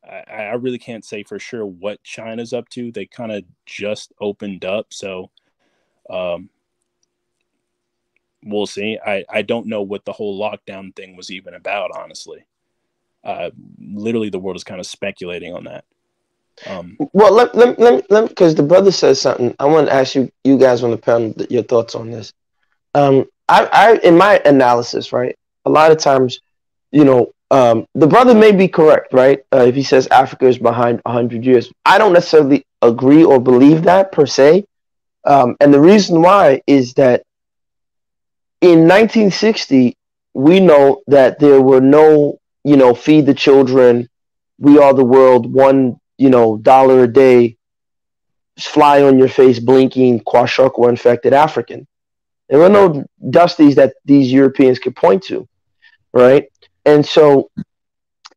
Speaker 9: I really can't say for sure what China's up to. They kind of just opened up. So we'll see. I don't know what the whole lockdown thing was even about, honestly. Literally, the world is kind of speculating on that.
Speaker 8: Well, let because the brother says something. I want to ask you guys on the panel your thoughts on this. I in my analysis, right, a lot of times, you know, the brother may be correct, right? If he says Africa is behind 100 years. I don't necessarily agree or believe that per se. And the reason why is that in 1960, we know that there were no, you know, feed the children, we are the world, $1, you know, dollar a day, fly on your face, blinking, kwashiorkor infected African. There were no dusties that these Europeans could point to, right? And so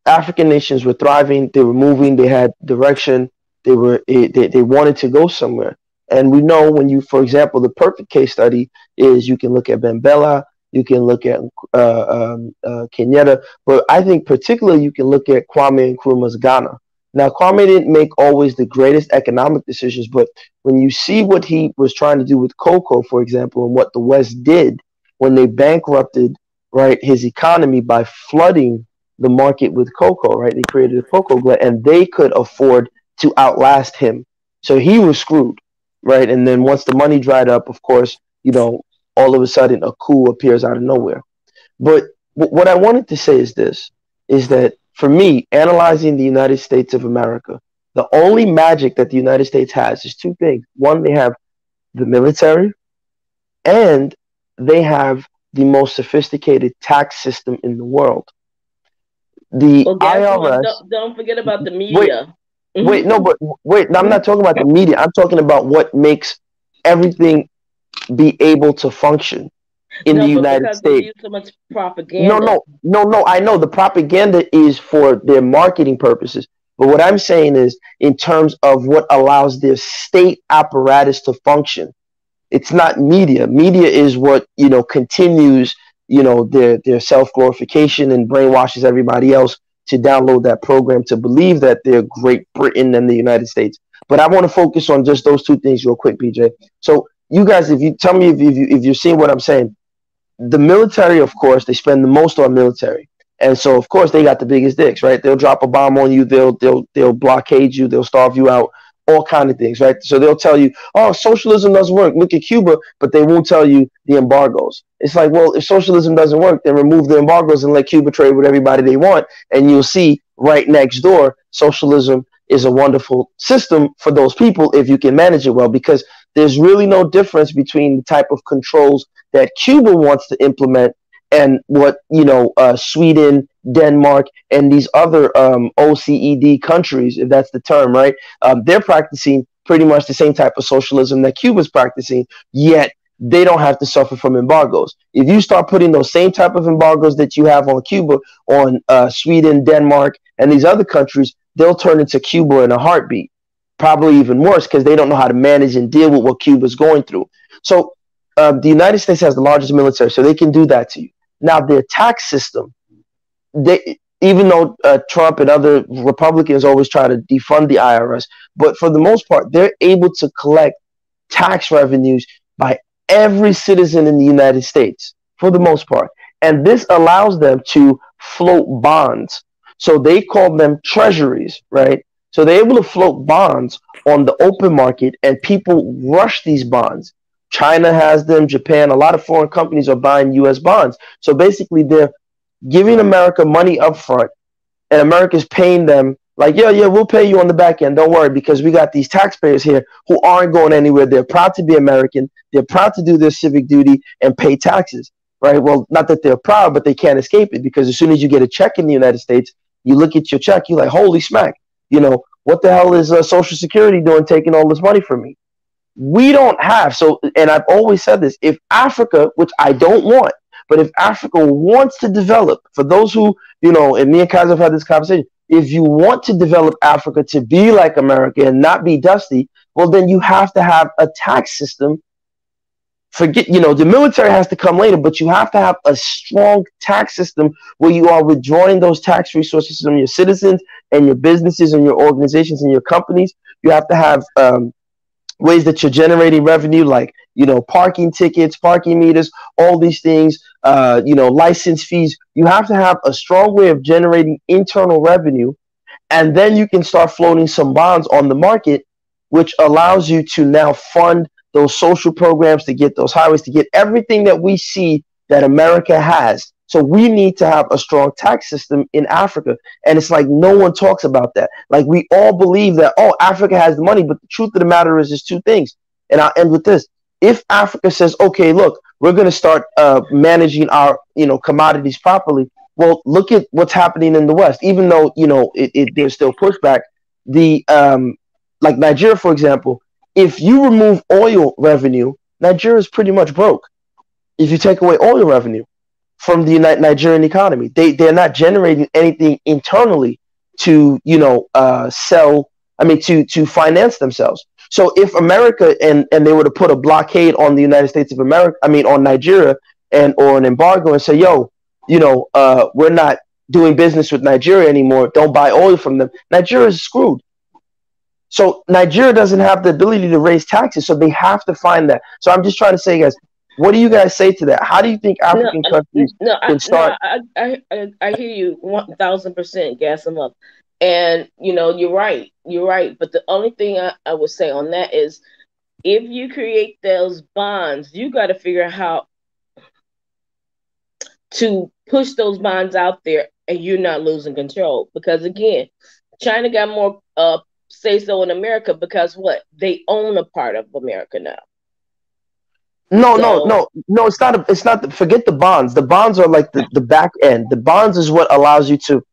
Speaker 8: African nations were thriving, they were moving, they had direction, they wanted to go somewhere. And we know when you, for example, the perfect case study is you can look at Bembela, you can look at Kenyatta, but I think particularly you can look at Kwame Nkrumah's Ghana. Now, Kwame didn't make always the greatest economic decisions, but when you see what he was trying to do with cocoa, for example, and what the West did when they bankrupted, right, his economy by flooding the market with cocoa, right? They created a cocoa glut, and they could afford to outlast him. So he was screwed, right? And then once the money dried up, of course, you know, all of a sudden a coup appears out of nowhere. But what I wanted to say is this, is that for me, analyzing the United States of America, the only magic that the United States has is 2 things. One, they have the military, and they have the most sophisticated tax system in the world. The IRS.
Speaker 5: Don't forget about the media.
Speaker 8: Wait, no, I'm not talking about the media. I'm talking about what makes everything be able to function in the United States. They use
Speaker 5: so much propaganda.
Speaker 8: No. I know the propaganda is for their marketing purposes. But what I'm saying is, in terms of what allows their state apparatus to function, it's not media. Media is what, you know, continues, you know, their self-glorification and brainwashes everybody else to download that program to believe that they're Great Britain and the United States. But I want to focus on just those 2 things real quick, PJ. So you guys, if you tell me if you're seeing what I'm saying, the military, of course, they spend the most on military. And so, of course, they got the biggest dicks, right? They'll drop a bomb on you. They'll blockade you. They'll starve you out, all kind of things, right? So they'll tell you, oh, socialism doesn't work. Look at Cuba, but they won't tell you the embargoes. It's like, well, if socialism doesn't work, then remove the embargoes and let Cuba trade with everybody they want. And you'll see right next door, socialism is a wonderful system for those people if you can manage it well, because there's really no difference between the type of controls that Cuba wants to implement and what, Sweden, Denmark, and these other OECD countries, if that's the term, right? They're practicing pretty much the same type of socialism that Cuba's practicing, yet they don't have to suffer from embargoes. If you start putting those same type of embargoes that you have on Cuba, on Sweden, Denmark, and these other countries, they'll turn into Cuba in a heartbeat. Probably even worse, because they don't know how to manage and deal with what Cuba's going through. So the United States has the largest military, so they can do that to you. Now, their tax system, even though Trump and other Republicans always try to defund the IRS, but for the most part, they're able to collect tax revenues by every citizen in the United States, for the most part. And this allows them to float bonds. So they call them treasuries, right? So they're able to float bonds on the open market, and people rush these bonds. China has them, Japan, a lot of foreign companies are buying US bonds. So basically they're giving America money up front, and America's paying them like, yeah, we'll pay you on the back end. Don't worry, because we got these taxpayers here who aren't going anywhere. They're proud to be American. They're proud to do their civic duty and pay taxes, right? Well, not that they're proud, but they can't escape it, because as soon as you get a check in the United States, you look at your check, you're like, holy smack, what the hell is Social Security doing taking all this money from me? We don't have, and I've always said this, if Africa, which I don't want, but if Africa wants to develop, for those who, and me and Kaiser have had this conversation, if you want to develop Africa to be like America and not be dusty, well, then you have to have a tax system. Forget, the military has to come later, but you have to have a strong tax system where you are withdrawing those tax resources from your citizens and your businesses and your organizations and your companies. You have to have ways that you're generating revenue, like, parking tickets, parking meters, all these things, license fees. You have to have a strong way of generating internal revenue, and then you can start floating some bonds on the market, which allows you to now fund those social programs, to get those highways, to get everything that we see that America has. So we need to have a strong tax system in Africa. And it's like no one talks about that. Like, we all believe that, Africa has the money, but the truth of the matter is, there's two things. And I'll end with this. If Africa says, okay, look, we're going to start managing our, commodities properly. Well, look at what's happening in the West. Even though, there's still pushback. Like Nigeria, for example, if you remove oil revenue, Nigeria is pretty much broke. If you take away oil revenue from the Nigerian economy, they're not generating anything internally to, to finance themselves. So if America and they were to put a blockade on the United States of America, on Nigeria, or an embargo, and say, we're not doing business with Nigeria anymore, don't buy oil from them, Nigeria is screwed. So Nigeria doesn't have the ability to raise taxes, so they have to find that. So I'm just trying to say, guys, what do you guys say to that? How do you think African countries can start?
Speaker 5: I hear you 1,000%, gas them up. And, you're right. You're right. But the only thing I would say on that is, if you create those bonds, you got to figure out how to push those bonds out there, and you're not losing control. Because, again, China got more say so in America, because what? They own a part of America now.
Speaker 8: No, it's not. Forget the bonds. The bonds are like the back end. The bonds is what allows you to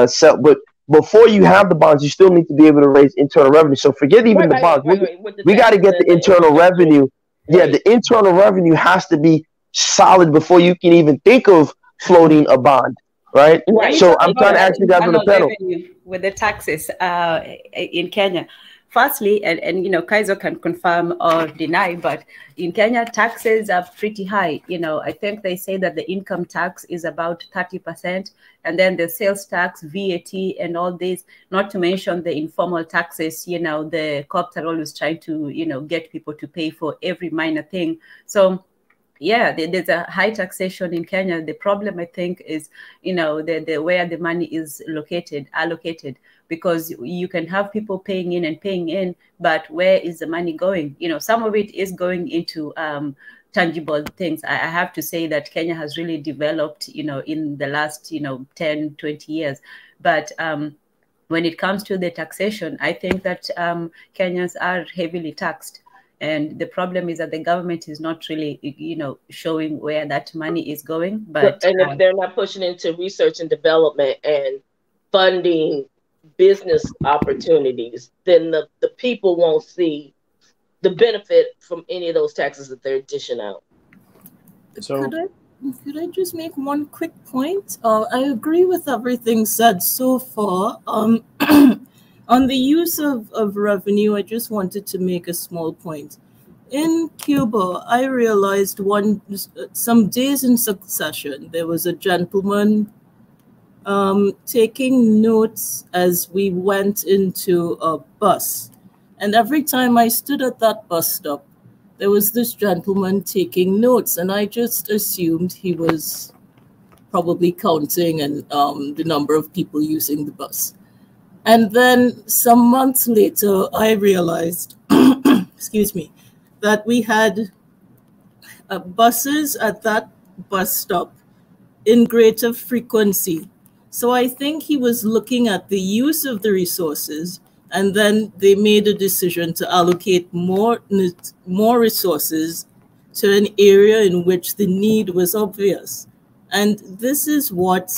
Speaker 8: sell. But before you have the bonds, you still need to be able to raise internal revenue. So forget even the bonds. We got to get the internal revenue. Right. Yeah, the internal revenue has to be solid before you can even think of floating a bond. Right. So I'm trying to ask you guys on the panel
Speaker 1: with the taxes in Kenya. Firstly, and Kaiser can confirm or deny, but in Kenya, taxes are pretty high. I think they say that the income tax is about 30%, and then the sales tax, VAT, and all this, not to mention the informal taxes. The cops are always trying to, get people to pay for every minor thing. So, yeah, there's a high taxation in Kenya. The problem, I think, is, the where the money is allocated, because you can have people paying in, but where is the money going? Some of it is going into tangible things. I have to say that Kenya has really developed, in the last, 10, 20 years. But when it comes to the taxation, I think that Kenyans are heavily taxed. And the problem is that the government is not really, showing where that money is going. But
Speaker 5: and if they're not pushing into research and development and funding business opportunities, then the people won't see the benefit from any of those taxes that they're dishing out.
Speaker 9: So
Speaker 3: could I just make one quick point? I agree with everything said so far. On the use of revenue, I just wanted to make a small point. In Cuba, I realized some days in succession, there was a gentleman taking notes as we went into a bus. And every time I stood at that bus stop, there was this gentleman taking notes, and I just assumed he was probably counting and the number of people using the bus. And then some months later, I realized, excuse me, that we had buses at that bus stop in greater frequency. So I think he was looking at the use of the resources, and then they made a decision to allocate more resources to an area in which the need was obvious. And this is what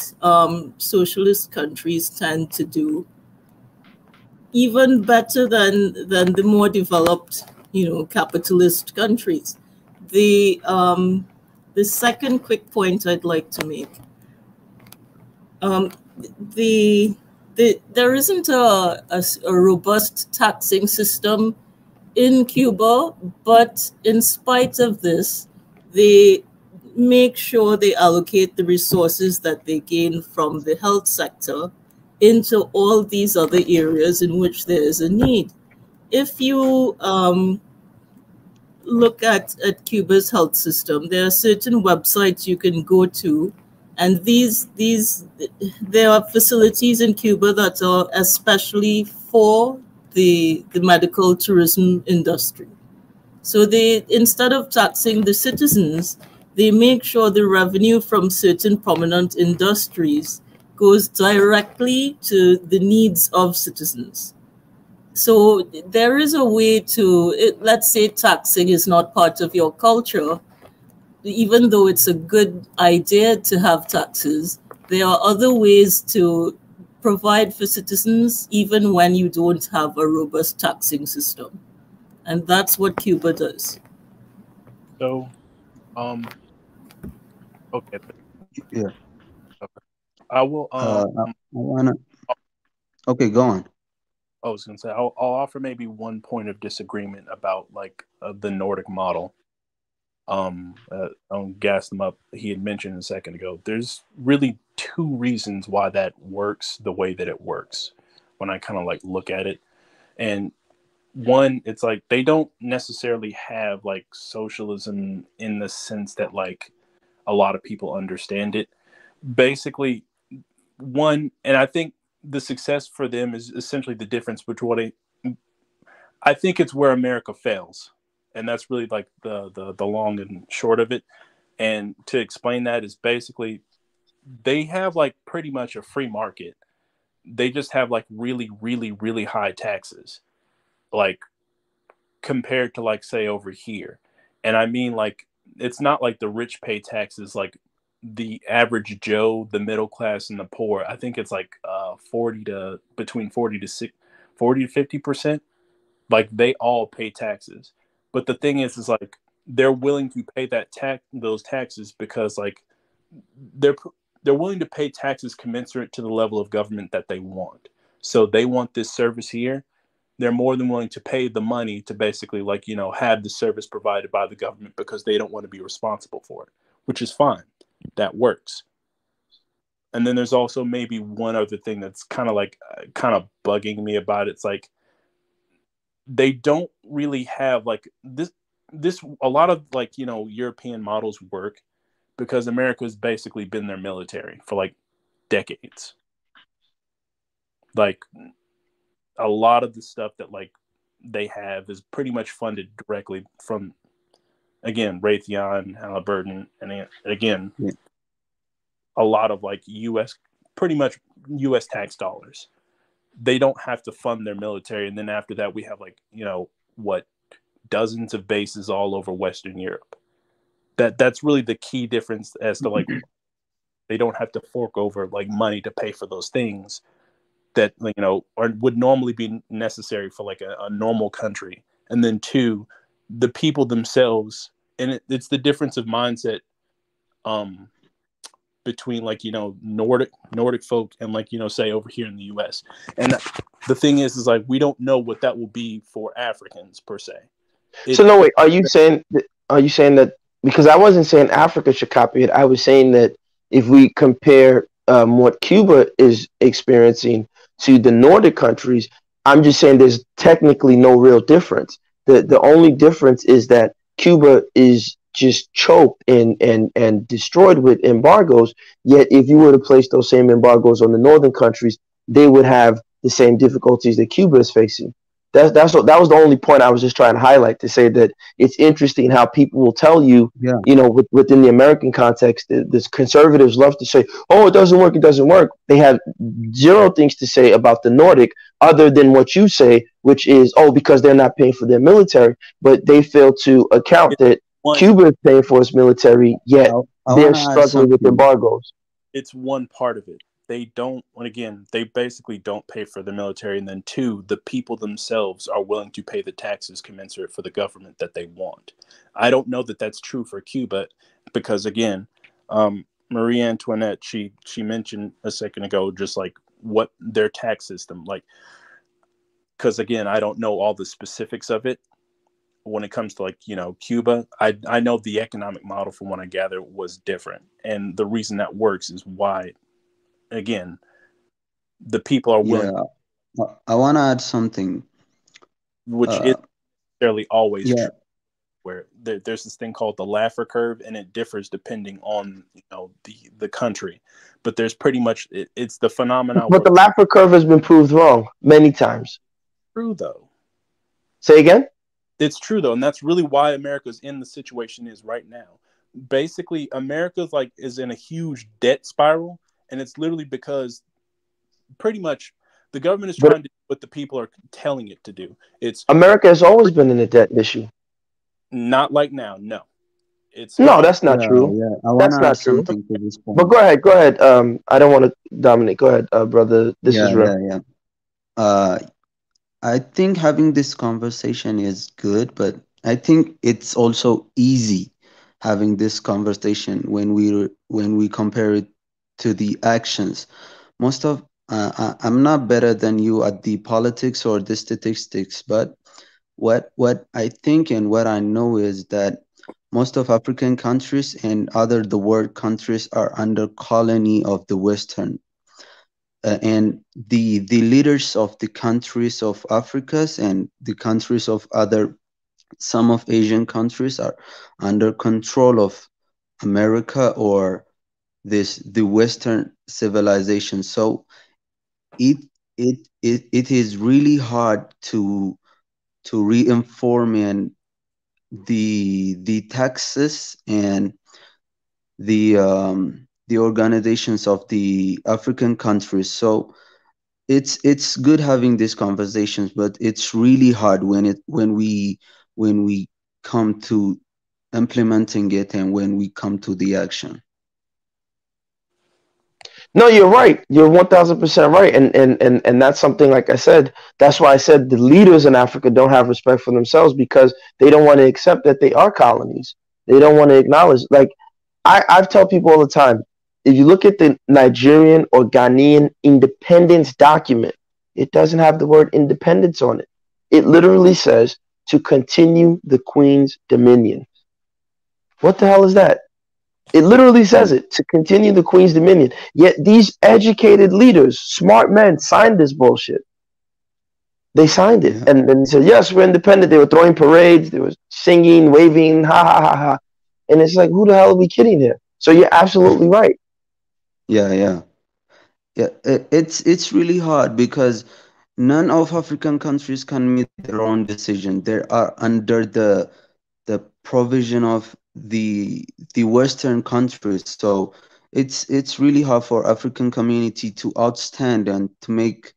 Speaker 3: socialist countries tend to do, even better than the more developed, capitalist countries. The second quick point I'd like to make: there isn't a robust taxing system in Cuba, but in spite of this, they make sure they allocate the resources that they gain from the health sector into all these other areas in which there is a need. If you look at Cuba's health system, there are certain websites you can go to, and there are facilities in Cuba that are especially for the medical tourism industry. So instead of taxing the citizens, they make sure the revenue from certain prominent industries goes directly to the needs of citizens. So there is a way to, let's say taxing is not part of your culture, even though it's a good idea to have taxes, there are other ways to provide for citizens even when you don't have a robust taxing system. And that's what Cuba does.
Speaker 9: So, okay.
Speaker 7: Yeah.
Speaker 9: I will.
Speaker 7: I wanna. Okay, go on.
Speaker 9: I was gonna say I'll offer maybe one point of disagreement about like the Nordic model. I'll gas them up. He had mentioned a second ago. There's really two reasons why that works the way that it works. When I kind of like look at it, and one, it's like they don't necessarily have like socialism in the sense that like a lot of people understand it. Basically, one, and I think the success for them is essentially the difference between I think it's where America fails. And that's really like the long and short of it. And to explain that is basically they have like pretty much a free market. They just have like really, really, really high taxes, like compared to like say over here. And I mean like it's not like the rich pay taxes like the average Joe, the middle class, and the poor. I think it's like 40 to 50%. Like they all pay taxes. But the thing is like they're willing to pay those taxes because like they're willing to pay taxes commensurate to the level of government that they want. So they want this service here. They're more than willing to pay the money to basically like, have the service provided by the government because they don't want to be responsible for it, which is fine. That works. And then there's also maybe one other thing that's kind of bugging me about it. It's like they don't really have like this a lot of like European models work because America's basically been their military for like decades. Like a lot of the stuff that like they have is pretty much funded directly from, again, Raytheon, Halliburton, and again a lot of like pretty much US tax dollars. they don't have to fund their military. And then after that, we have like, what, dozens of bases all over Western Europe. That's really the key difference as to like, they don't have to fork over like money to pay for those things that, or would normally be necessary for like a normal country. And then two, the people themselves, and it's the difference of mindset between like, Nordic folk and like, say over here in the US. And the thing is like, we don't know what that will be for Africans per se.
Speaker 8: So no, wait, are you saying that, because I wasn't saying Africa should copy it. I was saying that if we compare what Cuba is experiencing to the Nordic countries, I'm just saying there's technically no real difference. The only difference is that Cuba is just choked and destroyed with embargoes. Yet if you were to place those same embargoes on the northern countries, they would have the same difficulties that Cuba is facing. That was the only point I was just trying to highlight, to say that it's interesting how people will tell you, within the American context, the conservatives love to say, oh, it doesn't work. They have zero things to say about the Nordic other than what you say, which is, oh, because they're not paying for their military. But they fail to account that Cuba is paying for its military, yet they're struggling with embargoes.
Speaker 9: It's one part of it. They basically don't pay for the military. And then two, the people themselves are willing to pay the taxes commensurate for the government that they want. I don't know that that's true for Cuba, because again, Marie Antoinette, she mentioned a second ago, just like what their tax system, like, because again, I don't know all the specifics of it when it comes to like, Cuba. I know the economic model, from what I gather, was different. And the reason that works is why, again, the people are willing.
Speaker 7: I want to add something,
Speaker 9: which is necessarily always true, where there's this thing called the Laffer Curve, and it differs depending on the country. But there's pretty much it's the phenomenon.
Speaker 8: But the Laffer Curve has been proved wrong many times.
Speaker 9: True though.
Speaker 8: Say again?
Speaker 9: It's true though, and that's really why America's in the situation is right now. Basically, America's is in a huge debt spiral. And it's literally because pretty much the government is trying to do what the people are telling it to do.
Speaker 8: America has always been in a debt issue.
Speaker 9: Not like now, no.
Speaker 8: That's not true.
Speaker 7: Yeah. That's not true. To this point.
Speaker 8: But go ahead. I don't want to dominate. Go ahead, brother. This is real.
Speaker 7: I think having this conversation is good, but I think it's also easy having this conversation when we compare it to the actions. Most of I'm not better than you at the politics or the statistics, but what I think and what I know is that most of African countries and other the world countries are under colony of the Western, and the leaders of the countries of Africa's and the countries of some of Asian countries are under control of America or the Western civilization. So it is really hard to re-inform and the taxes and the organizations of the African countries. So it's good having these conversations, but it's really hard when we come to implementing it and when we come to the action.
Speaker 8: No, you're right. You're 1000% right. And that's something, like I said, that's why I said the leaders in Africa don't have respect for themselves, because they don't want to accept that they are colonies. They don't want to acknowledge. Like I've told people all the time, if you look at the Nigerian or Ghanaian independence document, it doesn't have the word independence on it. It literally says to continue the Queen's dominion. What the hell is that? It literally says it, to continue the Queen's dominion. Yet these educated leaders, smart men, signed this bullshit. They signed it. And then said, yes, we're independent. They were throwing parades. They were singing, waving, ha, ha, ha, ha. And it's like, who the hell are we kidding here? So you're absolutely right.
Speaker 7: Yeah. It's really hard because none of African countries can make their own decision. They are under the provision of the Western countries. So it's really hard for African community to outstand and to make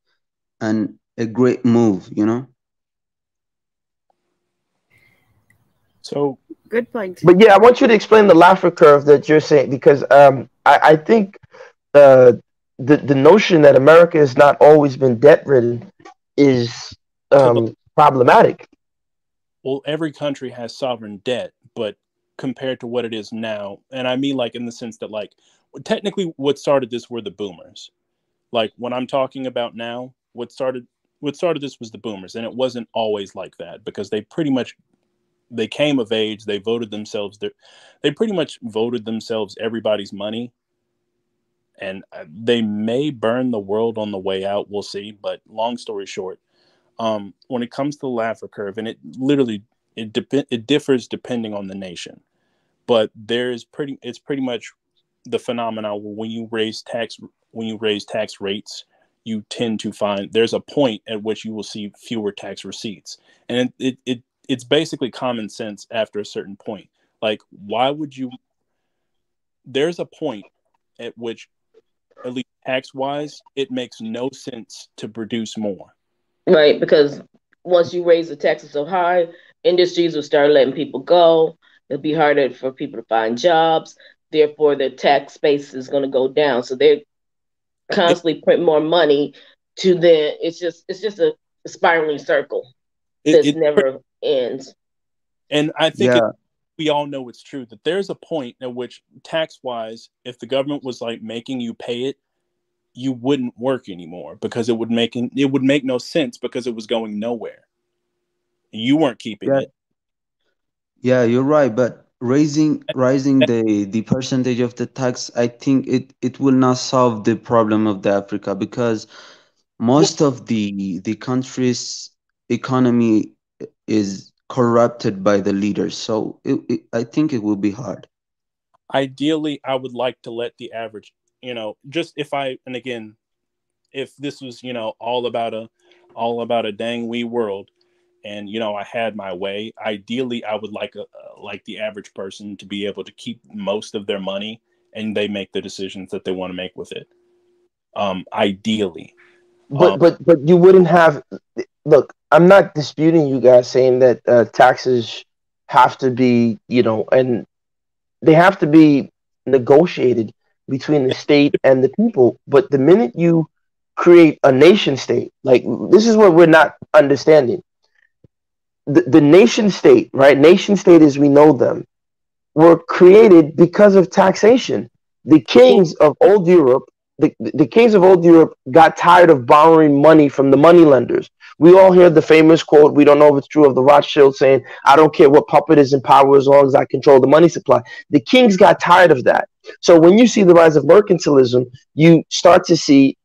Speaker 7: and a great move, you know.
Speaker 9: So
Speaker 1: Good point.
Speaker 8: But yeah, I want you to explain the Laffer curve that you're saying, because I think the notion that America has not always been debt ridden is
Speaker 9: to the
Speaker 8: problematic.
Speaker 9: well, every country has sovereign debt, but compared to what it is now, and I mean like in the sense that like technically what started this were the boomers. Like what I'm talking about now, what started this was the boomers, and it wasn't always like that because they came of age, they voted themselves they pretty much voted themselves everybody's money, and they may burn the world on the way out, we'll see, but long story short, when it comes to the Laffer curve, and it literally it differs depending on the nation, but it's pretty much the phenomena where when you raise tax rates, you tend to find there's a point at which you will see fewer tax receipts, and it's basically common sense after a certain point. Like, why would you? There's a point at which, at least tax wise, it makes no sense to produce more.
Speaker 5: Right? Because once you raise the taxes so high, industries will start letting people go. It'll be harder for people to find jobs. Therefore, the tax base is going to go down. So they're
Speaker 9: It,
Speaker 5: constantly print more money to then it's just a spiraling circle
Speaker 9: it,
Speaker 5: that's
Speaker 9: it
Speaker 5: never ends.
Speaker 9: and I think
Speaker 7: Yeah,
Speaker 9: we all know it's true that there's a point at which tax wise, if the government was like making you pay it, you wouldn't work anymore because it would make no sense because it was going nowhere. You weren't keeping
Speaker 7: yeah,
Speaker 9: it.
Speaker 7: yeah, you're right. But raising
Speaker 9: That-
Speaker 7: the percentage of the tax, I think it will not solve the problem of the Africa, because
Speaker 9: well,
Speaker 7: most of the country's economy is corrupted by the leaders. So I think it will be hard.
Speaker 9: ideally, I would like to let the average, just if I, and again, if this was, all about a dang wee world, and I had my way, ideally I would like the average person to be able to keep most of their money, and they make the decisions that they want to make with it. Ideally.
Speaker 8: But
Speaker 9: um
Speaker 8: but you wouldn't have. Look, I'm not disputing you guys saying that taxes have to be, and they have to be negotiated between the state and the people. But the minute you create a nation state, like this is what we're not understanding. The nation state, right? Nation state as we know them, were created because of taxation. The
Speaker 9: well,
Speaker 8: kings of old Europe, the kings of old Europe got tired of borrowing money from the money lenders. We all hear the famous quote, we don't know if it's true, of the Rothschild saying, I don't care what puppet is in power as long as I control the money supply. The kings got tired of that. So when you see the rise of mercantilism, you start to see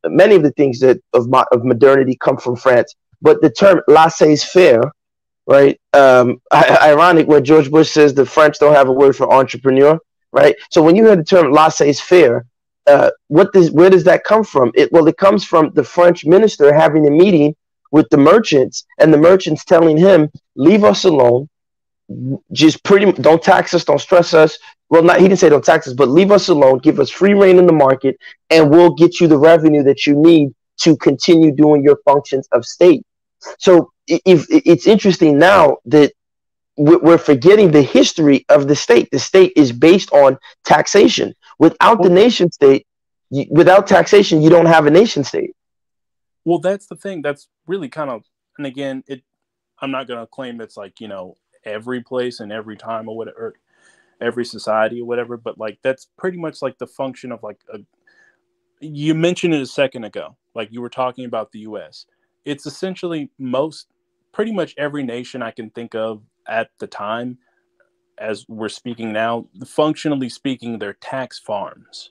Speaker 8: many of the things that of modernity come from France. But the term laissez-faire, right? Ironic where George Bush says the French don't have a word for entrepreneur, right? So when you hear the term laissez-faire, where does that come from? It comes from the French minister having a meeting with the merchants, and the merchants telling him, "Leave us alone. Just don't tax us, don't stress us." Well, not he didn't say don't tax us, but leave us alone, give us free reign in the market, and we'll get you the revenue that you need to continue doing your functions of state. So if it's interesting now that we're forgetting the history of the state. The state is based on taxation. Without the
Speaker 9: well,
Speaker 8: nation state, without taxation, you don't have a nation state.
Speaker 9: well, that's the thing. That's really kind of, and again, I'm not going to claim it's like, every place and every time or whatever, or every society or whatever, but like that's pretty much like the function of like you mentioned it a second ago, like you were talking about the US. It's essentially pretty much every nation I can think of at the time, as we're speaking now, functionally speaking, they're tax farms.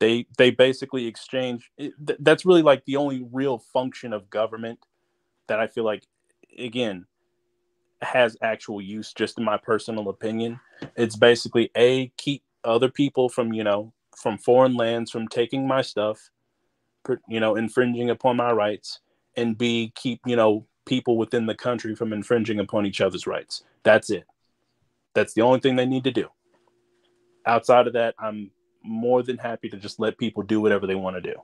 Speaker 9: They basically exchange. That's really like the only real function of government that I feel like, again, has actual use. Just in my personal opinion, it's basically keep other people from from foreign lands from taking my stuff, infringing upon my rights, and B, keep people within the country from infringing upon each other's rights. That's it. That's the only thing they need to do. Outside of that, I'm more than happy to just let people do whatever they want to do.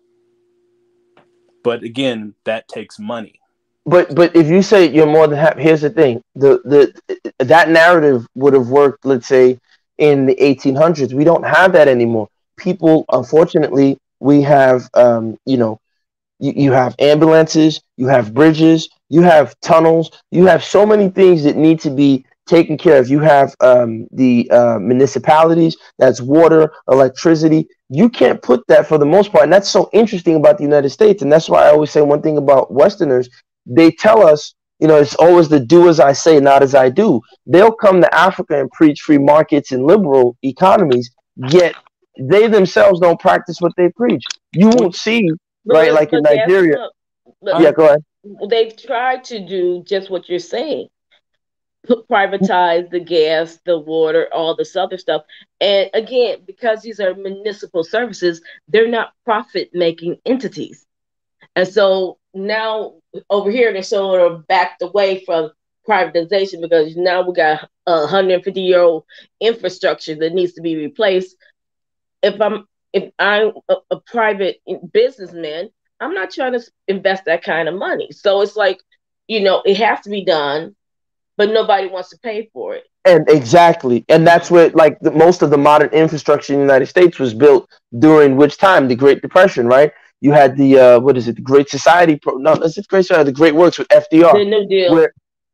Speaker 9: But again, that takes money.
Speaker 8: But if you say you're more than happy, here's the thing: that narrative would have worked, let's say, in the 1800s. We don't have that anymore. People, unfortunately, we have, you have ambulances, you have bridges, you have tunnels, you have so many things that need to be taken care of. You have the municipalities, that's water, electricity. You can't put that for the most part. And that's so interesting about the United States. And that's why I always say one thing about Westerners. They tell us, it's always the do as I say, not as I do. They'll come to Africa and preach free markets and liberal economies, yet they themselves don't practice what they preach. You won't see, right, like in Nigeria. Yeah, go ahead.
Speaker 5: They've tried to do just what you're saying. Privatize the gas, the water, all this other stuff. And again, because these are municipal services, they're not profit-making entities. And so now over here, they're sort of backed away from privatization because now we got 150-year-old infrastructure that needs to be replaced. If I'm a private businessman, I'm not trying to invest that kind of money. So it's like, it has to be done, but nobody wants to pay for it.
Speaker 8: And exactly. And that's where most of the modern infrastructure in the United States was built during which time? The Great Depression, right? You had the the Great Society the Great Works with FDR.
Speaker 5: The New Deal.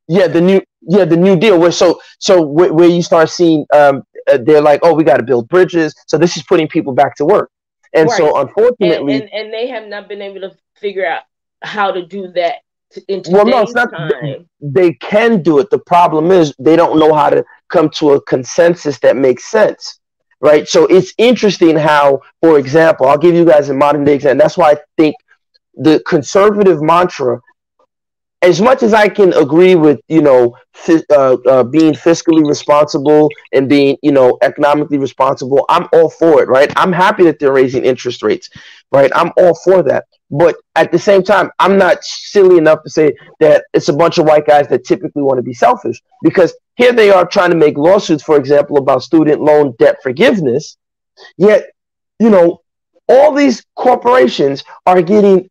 Speaker 8: The New Deal where you start seeing they're like, oh, we got to build bridges. So this is putting people back to work. And right. So unfortunately,
Speaker 5: and they have not been able to figure out how to do that in today's time.
Speaker 8: They can do it. The problem is they don't know how to come to a consensus that makes sense. Right. So it's interesting how, for example, I'll give you guys a modern day example. That's why I think the conservative mantra, as much as I can agree with, being fiscally responsible and being, economically responsible, I'm all for it. Right. I'm happy that they're raising interest rates. Right. I'm all for that. But at the same time, I'm not silly enough to say that it's a bunch of white guys that typically want to be selfish, because here they are trying to make lawsuits, for example, about student loan debt forgiveness. Yet, all these corporations are getting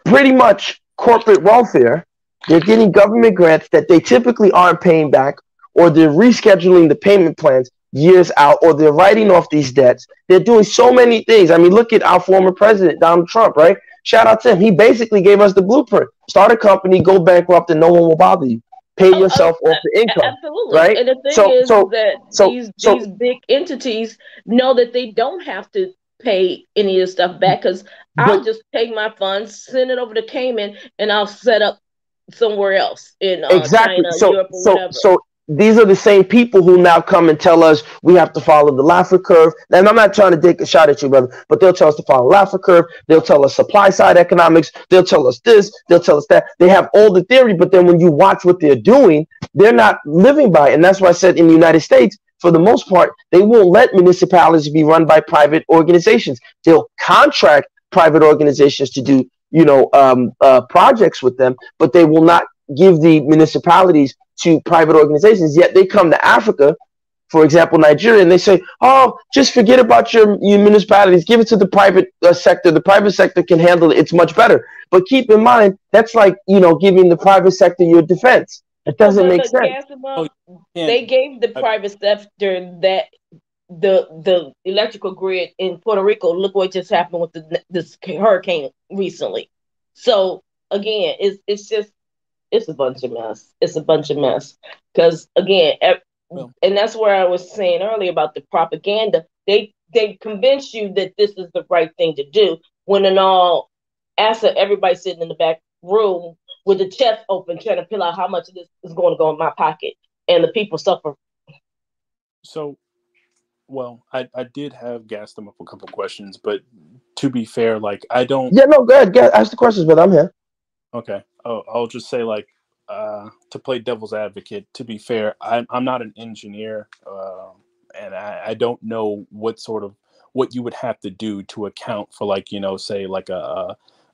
Speaker 8: pretty much corporate welfare. They're getting government grants that they typically aren't paying back, or they're rescheduling the payment plans years out, or they're writing off these debts. They're doing so many things. I mean, look at our former president, Donald Trump, right? Shout out to him. He basically gave us the blueprint. Start a company, go bankrupt, and no one will bother you. Pay yourself off the income.
Speaker 5: Absolutely.
Speaker 8: Right?
Speaker 5: And the thing is that these big entities know that they don't have to pay any of the stuff back, because I'll just take my funds, send it over to Cayman, and I'll set up somewhere else in China, Europe, or whatever.
Speaker 8: So these are the same people who now come and tell us we have to follow the Laffer Curve. And I'm not trying to take a shot at you, brother, but they'll tell us to follow Laffer Curve. They'll tell us supply side economics. They'll tell us this. They'll tell us that. They have all the theory, but then when you watch what they're doing, they're not living by it. And that's why I said in the United States, for the most part, they won't let municipalities be run by private organizations. They'll contract private organizations to do, projects with them, but they will not give the municipalities to private organizations. Yet they come to Africa, for example, Nigeria, and they say, oh, just forget about your municipalities. Give it to the private sector. The private sector can handle it. It's much better. But keep in mind, that's like, giving the private sector your defense. It doesn't make sense.
Speaker 5: They gave the private sector that the electrical grid in Puerto Rico. Look what just happened with this hurricane recently. So again, it's a bunch of mess. It's a bunch of mess. Because again, and that's where I was saying earlier about the propaganda. They convince you that this is the right thing to do, when in all answer, everybody's sitting in the back room with the chest open, trying to peel out how much of this is going to go in my pocket, and the people suffer.
Speaker 9: So, well, I did have gassed them up a couple questions, but to be fair, I don't.
Speaker 8: Yeah, no, go ahead. Ask the questions, but I'm here.
Speaker 9: Okay. Oh, I'll just say to play devil's advocate. To be fair, I'm not an engineer, and I don't know what you would have to do to account for say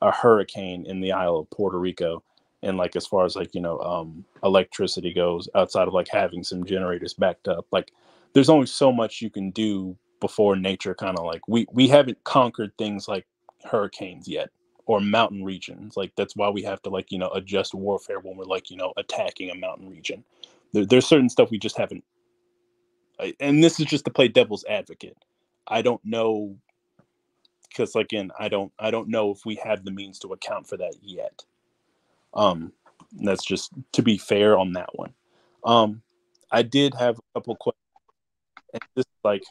Speaker 9: a hurricane in the Isle of Puerto Rico, and as far as electricity goes, outside of having some generators backed up. There's only so much you can do before nature kind of we haven't conquered things like hurricanes yet, or mountain regions. Like that's why we have to like, adjust warfare when we're like, attacking a mountain region. There's certain stuff we just haven't. And this is just to play devil's advocate. I don't know, because again, I don't know if we have the means to account for that yet. That's just to be fair on that one. I did have a couple questions. And this like,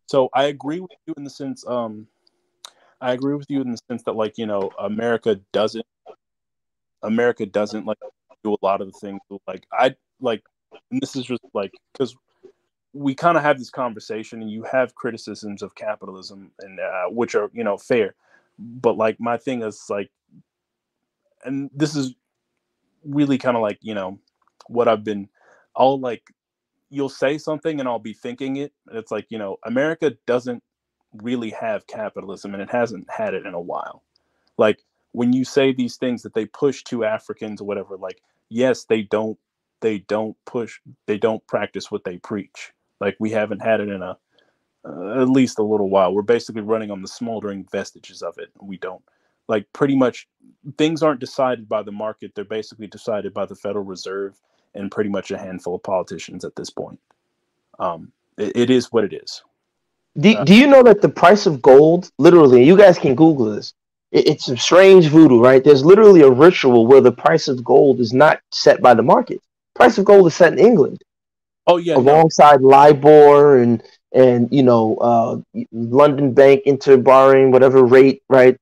Speaker 9: so I agree with you in the sense. I agree with you in the sense that like America doesn't like do a lot of the things like I like. And this is just like because we kind of have this conversation, and you have criticisms of capitalism, and which are fair, but like my thing is like, and this is really kind of like what I'll like you'll say something and I'll be thinking it. It's like America doesn't really have capitalism, and it hasn't had it in a while. Like when you say these things that they push to Africans or whatever, like yes, they don't practice what they preach. Like we haven't had it in at least a little while. We're basically running on the smoldering vestiges of it. We don't like pretty much things aren't decided by the market. They're basically decided by the Federal Reserve and pretty much a handful of politicians at this point. It is what it is.
Speaker 8: Do you know that the price of gold, literally, you guys can Google this, it's some strange voodoo, right? There's literally a ritual where the price of gold is not set by the market. Price of gold is set in England.
Speaker 9: Oh yeah,
Speaker 8: alongside LIBOR and London Bank interborrowing whatever rate, right?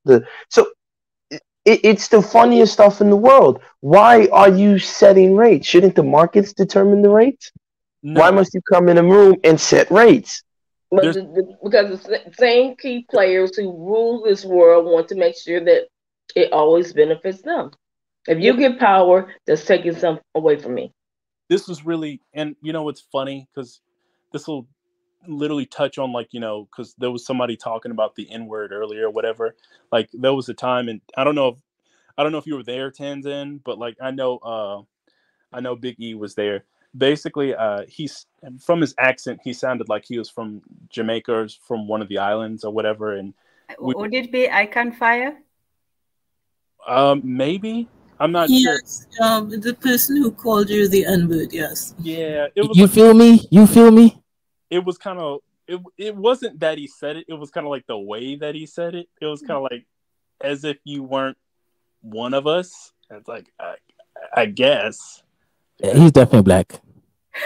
Speaker 8: It's the funniest stuff in the world. Why are you setting rates? Shouldn't the markets determine the rates? No. Why must you come in a room and set rates?
Speaker 5: Because the same key players who rule this world want to make sure that it always benefits them. If you get power, that's taking something away from me.
Speaker 9: This was really, and it's funny because this will literally touch on like because there was somebody talking about the N-word earlier or whatever. Like there was a time, and I don't know if you were there, Tanzan, but like I know Big E was there. Basically, he's from his accent, he sounded like he was from Jamaica or from one of the islands or whatever. And
Speaker 1: would it be I Can't Fire?
Speaker 9: Maybe. I'm not
Speaker 3: sure. The person who called you the N-word, yes.
Speaker 9: Yeah. It was
Speaker 6: you feel me? You feel me?
Speaker 9: It was kind of, it wasn't that he said it. It was kind of like the way that he said it. It was kind of like as if you weren't one of us. It's like, I guess.
Speaker 6: Yeah, he's definitely black.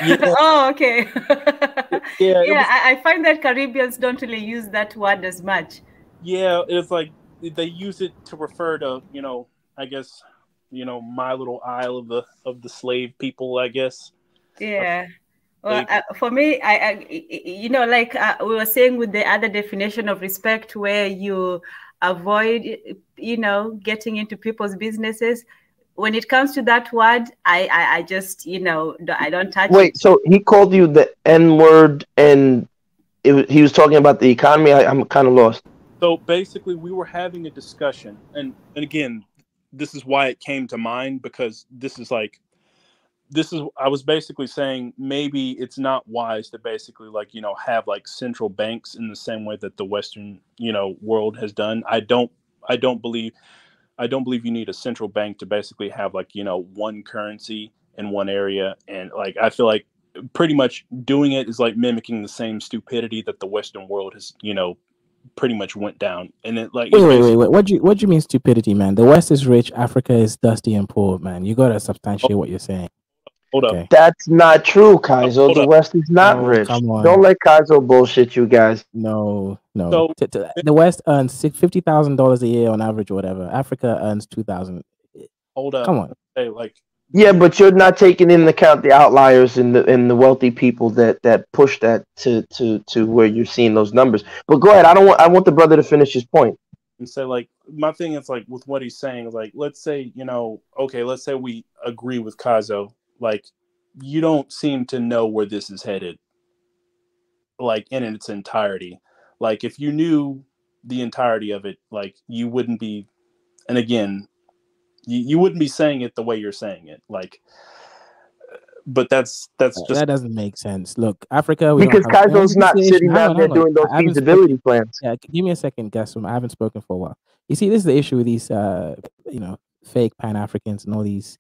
Speaker 1: Yeah. Oh, okay. I find that Caribbeans don't really use that word as much.
Speaker 9: Yeah, it's like they use it to refer to, I guess, my little isle of the slave people, I guess.
Speaker 1: Yeah. Well, for me, like we were saying with the other definition of respect, where you avoid, getting into people's businesses. When it comes to that word, I just, I don't touch it.
Speaker 8: Wait, so he called you the N-word, and he was talking about the economy? I'm kind of lost.
Speaker 9: So basically, we were having a discussion, and again, this is why it came to mind, because I was basically saying maybe it's not wise to basically have like central banks in the same way that the Western, world has done. I don't believe you need a central bank to basically have one currency in one area. And I feel like pretty much doing it is like mimicking the same stupidity that the Western world has, pretty much went down. And it wait.
Speaker 6: What do you mean stupidity, man? The West is rich, Africa is dusty and poor, man. You gotta substantiate what you're saying.
Speaker 9: Hold up.
Speaker 8: That's not true, Kaizo. The West is not rich. Don't let Kaizo bullshit you guys.
Speaker 6: No. So, the West earns $50,000 a year on average or whatever. Africa earns $2,000.
Speaker 9: Hold up.
Speaker 6: Come on.
Speaker 9: Hey,
Speaker 8: yeah, but you're not taking into account the outliers and the wealthy people that push that to where you're seeing those numbers. But go ahead. I want the brother to finish his point.
Speaker 9: And so my thing is with what he's saying is let's say, let's say we agree with Kaizo. You don't seem to know where this is headed, in its entirety. If you knew the entirety of it, you wouldn't be, and again, you wouldn't be saying it the way you're saying it. But that's just
Speaker 6: that doesn't make sense. Look, Africa,
Speaker 8: because Kaizo's not sitting down there doing those feasibility plans.
Speaker 6: Yeah, give me a second, guys. I haven't spoken for a while. You see, this is the issue with these, fake Pan Africans and all these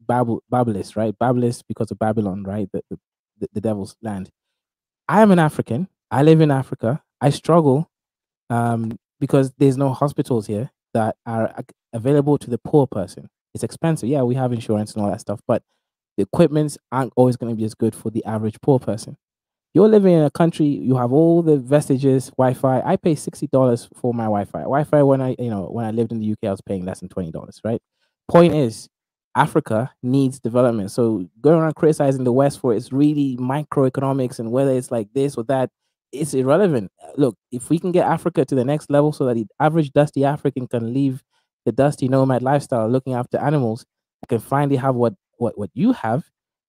Speaker 6: Babylonists, right? Babylonists because of Babylon, right? The devil's land. I am an African. I live in Africa. I struggle because there's no hospitals here that are available to the poor person. It's expensive. Yeah, we have insurance and all that stuff, but the equipments aren't always going to be as good for the average poor person. You're living in a country, you have all the vestiges, Wi-Fi. I pay $60 for my Wi-Fi. Wi-Fi when I lived in the UK, I was paying less than $20, right? Point is, Africa needs development. So going around criticizing the West for its really microeconomics and whether it's like this or that, it's irrelevant. Look, if we can get Africa to the next level so that the average dusty African can leave the dusty nomad lifestyle looking after animals and can finally have what you have,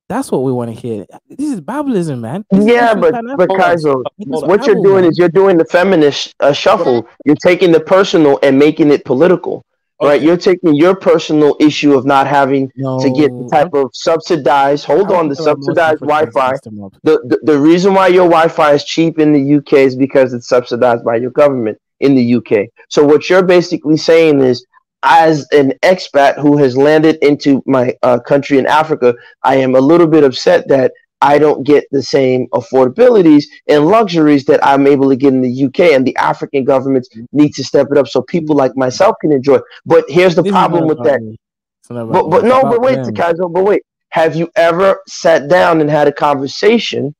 Speaker 6: that's what we want to hear. This is Babelism, man. This
Speaker 8: Yeah,
Speaker 6: is
Speaker 8: but Kaizo,
Speaker 6: It's
Speaker 8: what you're
Speaker 6: Babel,
Speaker 8: doing
Speaker 6: man.
Speaker 8: is you're doing the feminist shuffle. You're taking the personal and making it political, right?
Speaker 9: Okay.
Speaker 8: You're taking your personal issue of not having to get the
Speaker 6: No,
Speaker 8: type of subsidized,
Speaker 6: I
Speaker 8: hold
Speaker 6: don't
Speaker 8: on, the
Speaker 6: think about most
Speaker 8: subsidized
Speaker 6: Africans,
Speaker 8: Wi-Fi.
Speaker 6: Mr. Mob.
Speaker 8: The reason why your Wi-Fi is cheap in the UK is because it's subsidized by your government in the UK. So what you're basically saying is, as an expat who has landed into my country in Africa, I am a little bit upset that I don't get the same affordabilities and luxuries that I'm able to get in the UK, and the African governments need to step it up so people like myself can enjoy. But here's the
Speaker 6: This is not
Speaker 8: problem with
Speaker 6: about
Speaker 8: that.
Speaker 6: me. It's not about me.
Speaker 8: But
Speaker 6: It's
Speaker 8: no,
Speaker 6: about
Speaker 8: but wait,
Speaker 6: them.
Speaker 8: Takazo, but wait. Have you ever sat down and had a conversation,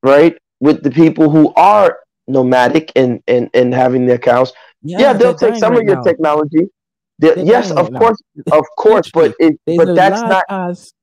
Speaker 8: right, with the people who are nomadic and having their cows? Yeah,
Speaker 6: Yeah,
Speaker 8: they'll
Speaker 6: they're
Speaker 8: take
Speaker 6: dying
Speaker 8: some
Speaker 6: right
Speaker 8: of your
Speaker 6: now.
Speaker 8: technology.
Speaker 6: They're
Speaker 8: Yes,
Speaker 6: dying right now.
Speaker 8: of course,
Speaker 6: Literally, there's
Speaker 8: but
Speaker 6: a
Speaker 8: that's
Speaker 6: large
Speaker 8: not.
Speaker 6: ass.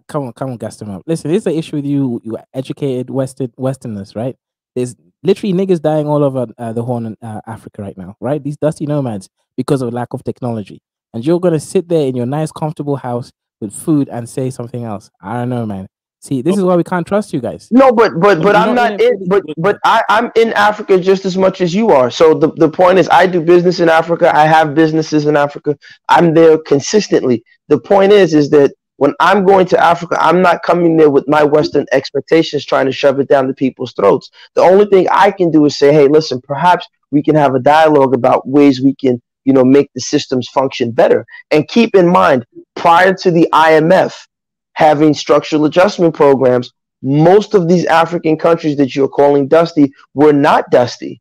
Speaker 6: Come on, Gaston. Listen, this is the issue with you educated Westerners, right? There's literally niggas dying all over the Horn in Africa right now, right? These dusty nomads because of lack of technology, and you're gonna sit there in your nice, comfortable house with food and say something else. I don't know, man. See, this is why we can't trust you guys.
Speaker 8: No, but
Speaker 6: You're
Speaker 8: I'm
Speaker 6: not in
Speaker 8: not
Speaker 6: it
Speaker 8: in
Speaker 6: for the.
Speaker 8: but I'm in Africa just as much as you are. So the point is I do business in Africa. I have businesses in Africa. I'm there consistently. The point is that when I'm going to Africa, I'm not coming there with my Western expectations trying to shove it down the people's throats. The only thing I can do is say, hey, listen, perhaps we can have a dialogue about ways we can, make the systems function better. And keep in mind, prior to the IMF having structural adjustment programs, most of these African countries that you're calling dusty were not dusty.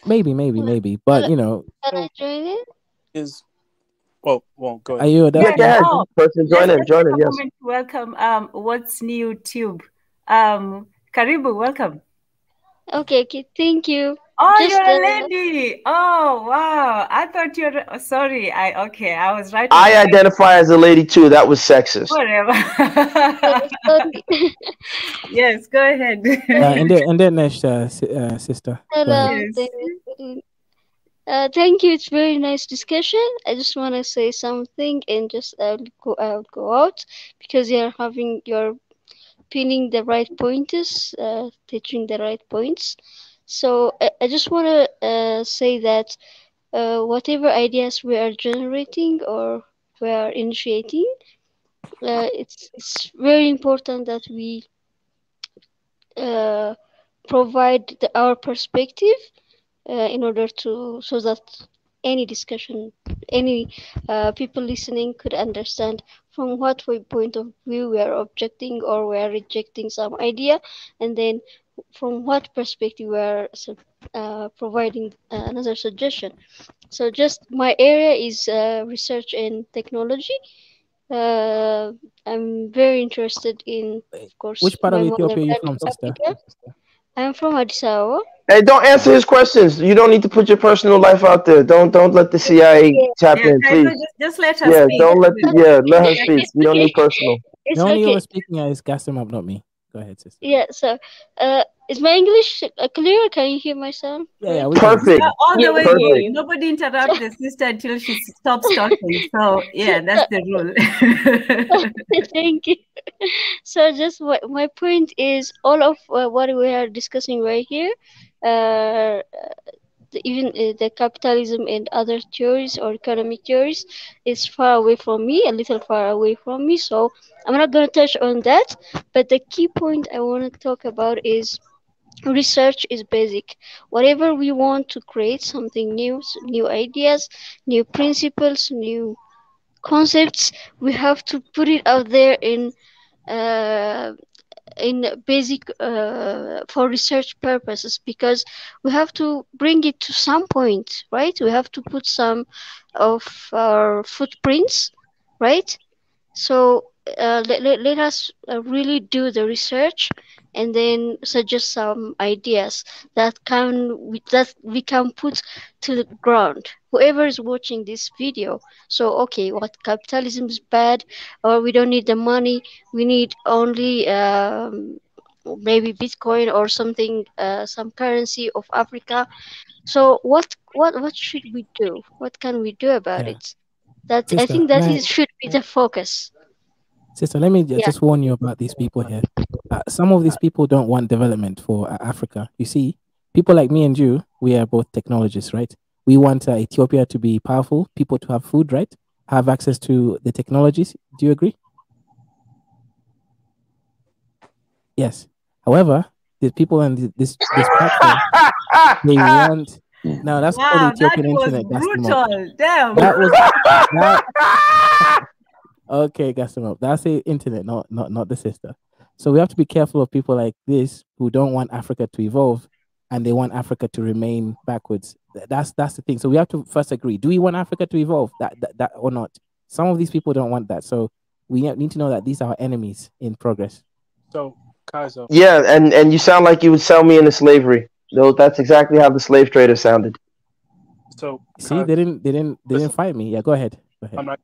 Speaker 6: Maybe, but
Speaker 10: Can I join it?
Speaker 9: Is well, go
Speaker 6: are
Speaker 9: ahead.
Speaker 6: you a
Speaker 8: Yeah,
Speaker 6: dusty
Speaker 8: go ahead.
Speaker 6: African?
Speaker 8: Person,
Speaker 1: Let's
Speaker 8: join in,
Speaker 1: just take
Speaker 8: join in.
Speaker 1: a
Speaker 8: Yes.
Speaker 1: moment to welcome what's new tube. Karibu, welcome.
Speaker 10: Okay, thank you.
Speaker 1: Oh,
Speaker 10: Just
Speaker 1: you're a lady. Oh, wow. I thought you're sorry. I was right.
Speaker 8: I identify as a lady too. That was sexist.
Speaker 1: Whatever. Yes, go ahead.
Speaker 6: And then next, sister. Go ahead.
Speaker 10: Yes. Thank you. It's very nice discussion. I just want to say something and just go out because you're pinning the right pointers, teaching the right points. So I just want to say that whatever ideas we are generating or we are initiating, it's very important that we provide our perspective in order to so that any discussion, any people listening could understand from what point of view we are objecting or we are rejecting some idea, and then from what perspective we are providing another suggestion. So just my area is research and technology. Uh, I'm very interested in, of course,
Speaker 6: Which part of
Speaker 10: my
Speaker 6: Ethiopia are you
Speaker 10: motherland,
Speaker 6: from, sister?
Speaker 10: Africa. I'm from Addis Ababa.
Speaker 8: Hey, don't answer his questions. You don't need to put your personal life out there. Don't let the CIA tap in, please.
Speaker 1: Just let her
Speaker 8: Yeah,
Speaker 1: speak.
Speaker 8: don't let her speak. You don't need personal.
Speaker 10: It's
Speaker 6: The only
Speaker 10: okay.
Speaker 6: one speaking is Gaston, not me. Go ahead, sister.
Speaker 10: Yeah, so is my English clear? Can you hear my sound?
Speaker 6: Yeah, we
Speaker 8: Perfect.
Speaker 6: can.
Speaker 1: All the way
Speaker 8: Perfect.
Speaker 1: through. Nobody interrupt the sister until she stops talking. So yeah, that's the rule.
Speaker 10: Thank you. So just my point is all of what we are discussing right here, uh, even the capitalism and other theories or economic theories is far away from me, a little far away from me. So I'm not going to touch on that. But the key point I want to talk about is research is basic. Whatever we want to create something new, new ideas, new principles, new concepts, we have to put it out there uh, in basic for research purposes, because we have to bring it to some point, right? We have to put some of our footprints, right? So let us really do the research and then suggest some ideas that we can put to the ground. Whoever is watching this video, so okay, what capitalism is bad, or we don't need the money, we need only maybe Bitcoin or something, some currency of Africa. So what should we do? What can we do about
Speaker 6: Yeah,
Speaker 10: it? That I
Speaker 6: sister,
Speaker 10: think that is should be the focus.
Speaker 6: sister, let me
Speaker 10: Yeah.
Speaker 6: just warn you about these people here. Some of these people don't want development for Africa. You see, people like me and you, we are both technologists, right? We want Ethiopia to be powerful, people to have food, right? Have access to the technologies. Do you agree? Yes. However, the people on this platform, they want. Now that's called
Speaker 1: Wow, that
Speaker 6: Ethiopian
Speaker 1: was
Speaker 6: internet. Gas them up.
Speaker 1: brutal. Damn.
Speaker 6: That was that. Okay, gas them up. That's the internet, not the sister. So we have to be careful of people like this who don't want Africa to evolve, and they want Africa to remain backwards. That's the thing. So we have to first agree: do we want Africa to evolve? That or not? Some of these people don't want that. So we need to know that these are our enemies in progress.
Speaker 9: So, Kaiser,
Speaker 8: Yeah, and you sound like you would sell me into slavery. Though that's exactly how the slave trader sounded.
Speaker 9: so
Speaker 6: See,
Speaker 9: Kaiser,
Speaker 6: they didn't
Speaker 9: listen,
Speaker 6: fight me. Yeah, go ahead. Go ahead.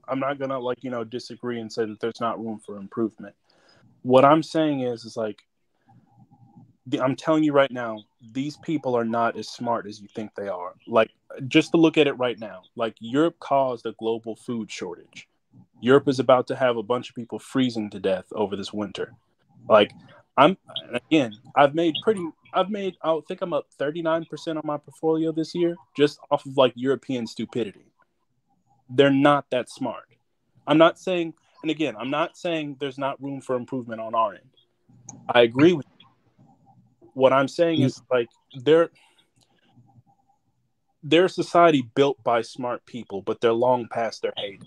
Speaker 9: I'm not gonna like disagree and say that there's not room for improvement. What I'm saying is like I'm telling you right now, these people are not as smart as you think they are. Like, just to look at it right now, like Europe caused a global food shortage. Europe is about to have a bunch of people freezing to death over this winter. Like, I've made I think I'm up 39% on my portfolio this year just off of like European stupidity. They're not that smart. I'm not saying, and again, I'm not saying there's not room for improvement on our end. I agree with you. What I'm saying is like they're a society built by smart people, but they're long past their heyday.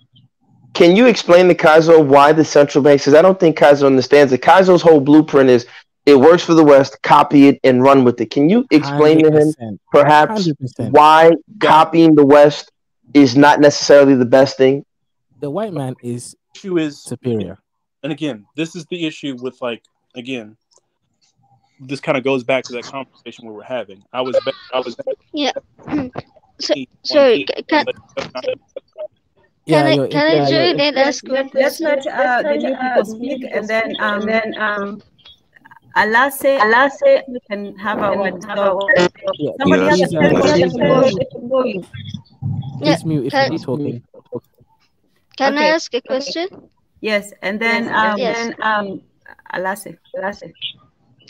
Speaker 8: Can you explain to Kaizo why the central bank? Because I don't think Kaizo understands it. Kaizo's whole blueprint is it works for the West, copy it and run with it. Can you explain to him
Speaker 6: 100%.
Speaker 8: perhaps
Speaker 6: 100%.
Speaker 8: why copying the West is not necessarily the best thing?
Speaker 6: The white man is
Speaker 9: Issue is
Speaker 6: superior.
Speaker 9: And again, this is the issue with like again, this kind of goes back to that conversation we were having. I was
Speaker 10: Yeah. So,
Speaker 9: on
Speaker 10: sorry,
Speaker 9: people,
Speaker 10: can
Speaker 9: but not
Speaker 6: Yeah, your
Speaker 10: can I join and ask one
Speaker 1: Let's
Speaker 10: question?
Speaker 1: let the new people speak, and then Alase, we can have a word. So
Speaker 6: yeah.
Speaker 1: somebody has a
Speaker 6: Please,
Speaker 1: question.
Speaker 10: Yeah.
Speaker 6: please mute if you're talking.
Speaker 10: Can I
Speaker 1: Okay.
Speaker 10: ask a question?
Speaker 1: Yes, and then
Speaker 10: Yes.
Speaker 1: Alase.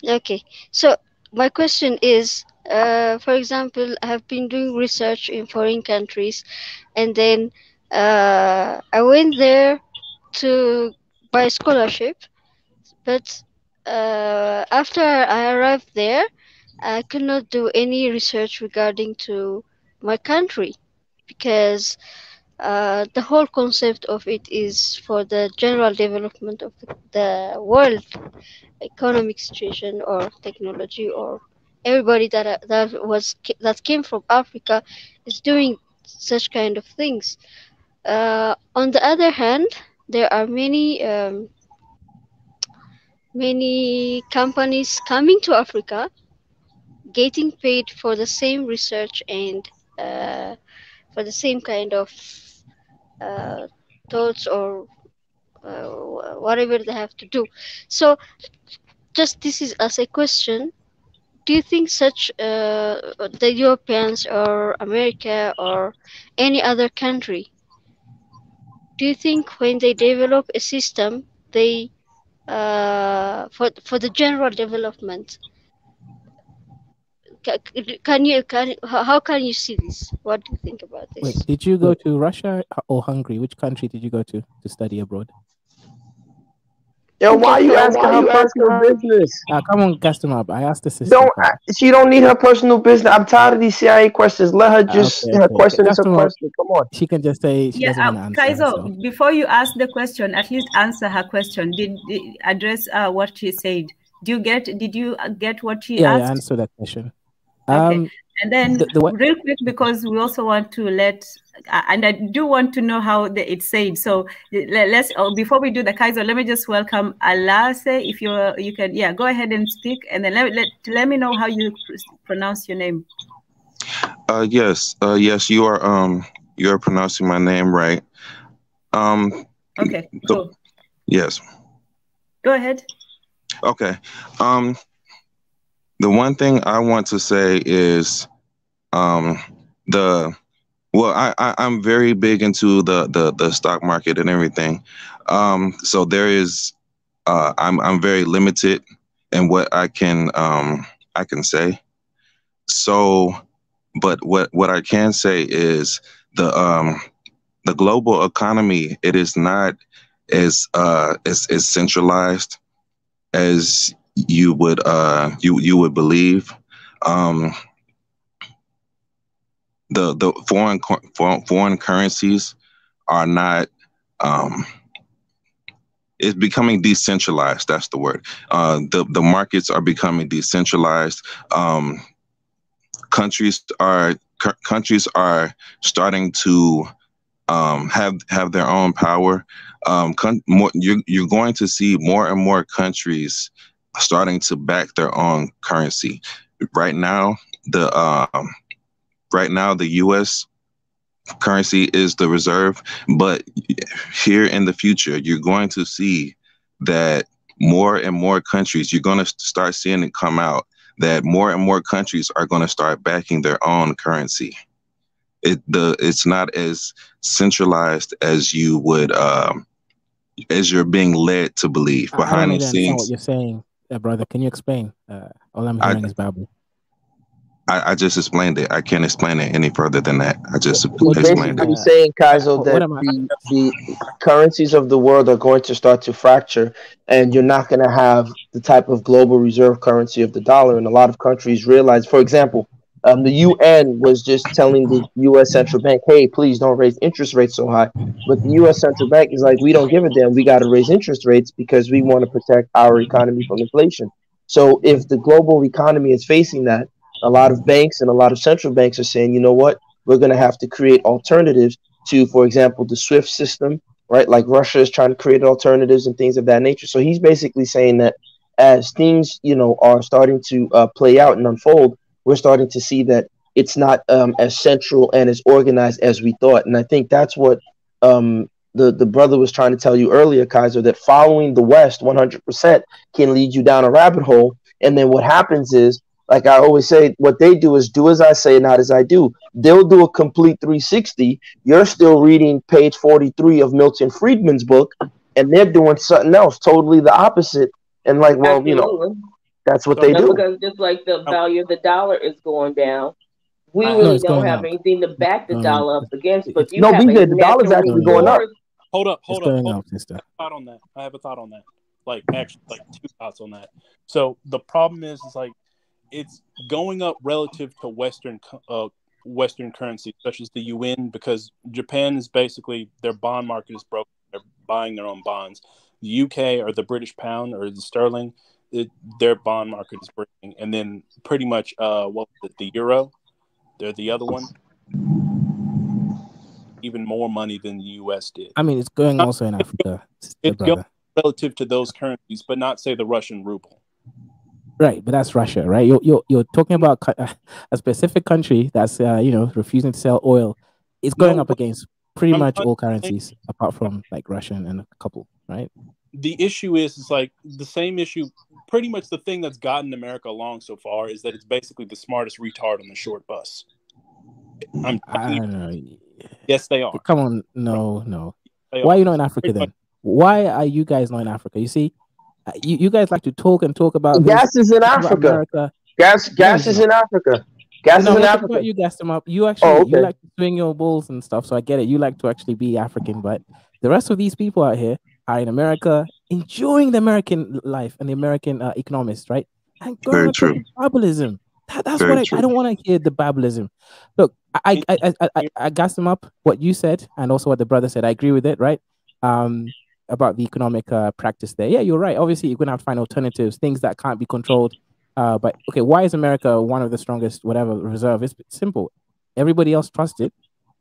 Speaker 10: Okay. So my question is, for example, I have been doing research in foreign countries, and then I went there to buy scholarship, but after I arrived there, I could not do any research regarding to my country, because the whole concept of it is for the general development of the world economic situation or technology, or everybody that came from Africa is doing such kind of things. On the other hand, there are many companies coming to Africa, getting paid for the same research and uh, for the same kind of uh, thoughts or whatever they have to do. So, just this is as a question. Do you think such the Europeans or America or any other country, do you think when they develop a system, they for the general development, how can you see this? What do you think about
Speaker 6: Wait,
Speaker 10: this?
Speaker 6: did you go to Russia or Hungary? Which country did you go to study abroad?
Speaker 8: Yo, why are you asking her personal business?
Speaker 6: Come on, cast him up. I asked the sister.
Speaker 8: Don't. She don't need her personal business. I'm tired of these CIA questions. Let her just.
Speaker 6: Okay.
Speaker 8: Her question is her question. Come on.
Speaker 6: She can just say she doesn't want to answer.
Speaker 1: Kaiser,
Speaker 6: herself.
Speaker 1: before you ask the question, at least answer her question. Did address what she said? Did you get what she asked?
Speaker 6: Yeah, answer that question.
Speaker 1: Okay. And then real quick, because we also want to and I do want to know how it's said. So let's before we do the Kaiser, let me just welcome Alase. If you can, go ahead and speak, and then let me know how you pronounce your name.
Speaker 11: Yes, you are pronouncing my name right.
Speaker 1: Okay, cool.
Speaker 11: Yes.
Speaker 1: Go ahead.
Speaker 11: Okay. The one thing I want to say is I'm very big into the stock market and everything. So there is I'm very limited in what I can say. So but what I can say is the global economy, it is not as centralized as you would believe. The foreign currencies are not. It's becoming decentralized. That's the word. The markets are becoming decentralized. Countries are starting to have their own power. You're going to see more and more countries starting to back their own currency. Right now, the U.S. currency is the reserve, but here in the future, you're going to see that more and more countries, you're going to start seeing it come out, that more and more countries are going to start backing their own currency. It's not as centralized as you would, as you're being led to believe. Behind the scenes,
Speaker 6: what you're saying, brother. Can you explain? All I'm hearing is babble.
Speaker 11: I just explained it. I can't explain it any further than that. I just
Speaker 8: He's
Speaker 11: explained
Speaker 8: basically
Speaker 11: it.
Speaker 8: saying, Kaizo, that the currencies of the world are going to start to fracture, and you're not going to have the type of global reserve currency of the dollar. And a lot of countries realize, for example, the UN was just telling the U.S. Central Bank, hey, please don't raise interest rates so high. But the U.S. Central Bank is like, we don't give a damn. We got to raise interest rates because we want to protect our economy from inflation. So if the global economy is facing that, a lot of banks and a lot of central banks are saying, you know what, we're going to have to create alternatives to, for example, the SWIFT system, right? Like Russia is trying to create alternatives and things of that nature. So he's basically saying that as things, are starting to play out and unfold, we're starting to see that it's not as central and as organized as we thought. And I think that's what the brother was trying to tell you earlier, Kaiser, that following the West 100% can lead you down a rabbit hole. And then what happens is, like I always say, what they do is do as I say, not as I do. They'll do a complete 360. You're still reading page 43 of Milton Friedman's book, and they're doing something else, totally the opposite. And like, well,
Speaker 5: Absolutely.
Speaker 8: That's what they do.
Speaker 5: Because just like the value of the dollar is going down, we really don't have anything to back the dollar up against. But you have
Speaker 8: the dollar's actually going up.
Speaker 9: Hold up.
Speaker 6: I
Speaker 9: have a thought on that. Like, actually, like two thoughts on that. So the problem is like, it's going up relative to Western currency, such as the yuan, because Japan is basically, their bond market is broken. They're buying their own bonds. The UK or the British pound or the sterling, their bond market is breaking. And then pretty much, the euro, they're the other one. Even more money than the US did.
Speaker 6: I mean, it's going also in Africa.
Speaker 9: It's going relative to those currencies, but not, say, the Russian ruble.
Speaker 6: Right, but that's Russia, right? You're talking about a specific country that's refusing to sell oil. It's going up against pretty much all currencies apart from like Russian and a couple, right?
Speaker 9: The issue is like the same issue. Pretty much the thing that's gotten America along so far is that it's basically the smartest retard on the short bus.
Speaker 6: I don't know.
Speaker 9: Yes, they are.
Speaker 6: Come on, no. Why are you not in Africa then? Why are you guys not in Africa? You see, you guys like to talk about
Speaker 8: gas is in Africa. Gas is in Africa. Gas is in Africa.
Speaker 6: You gassed them up. You actually you like to swing your balls and stuff. So I get it. You like to actually be African, but the rest of these people out here, are in America, enjoying the American life and the American economists, right? And going
Speaker 11: Very
Speaker 6: on
Speaker 11: true.
Speaker 6: talking tribalism. That's
Speaker 11: Very
Speaker 6: what
Speaker 11: true.
Speaker 6: I don't want to hear the babblism. Look, I gas them up what you said and also what the brother said. I agree with it, right? About the economic practice there. Yeah, you're right. Obviously, you're gonna have to find alternatives, things that can't be controlled. But okay, why is America one of the strongest whatever reserve? It's simple. Everybody else trusts it,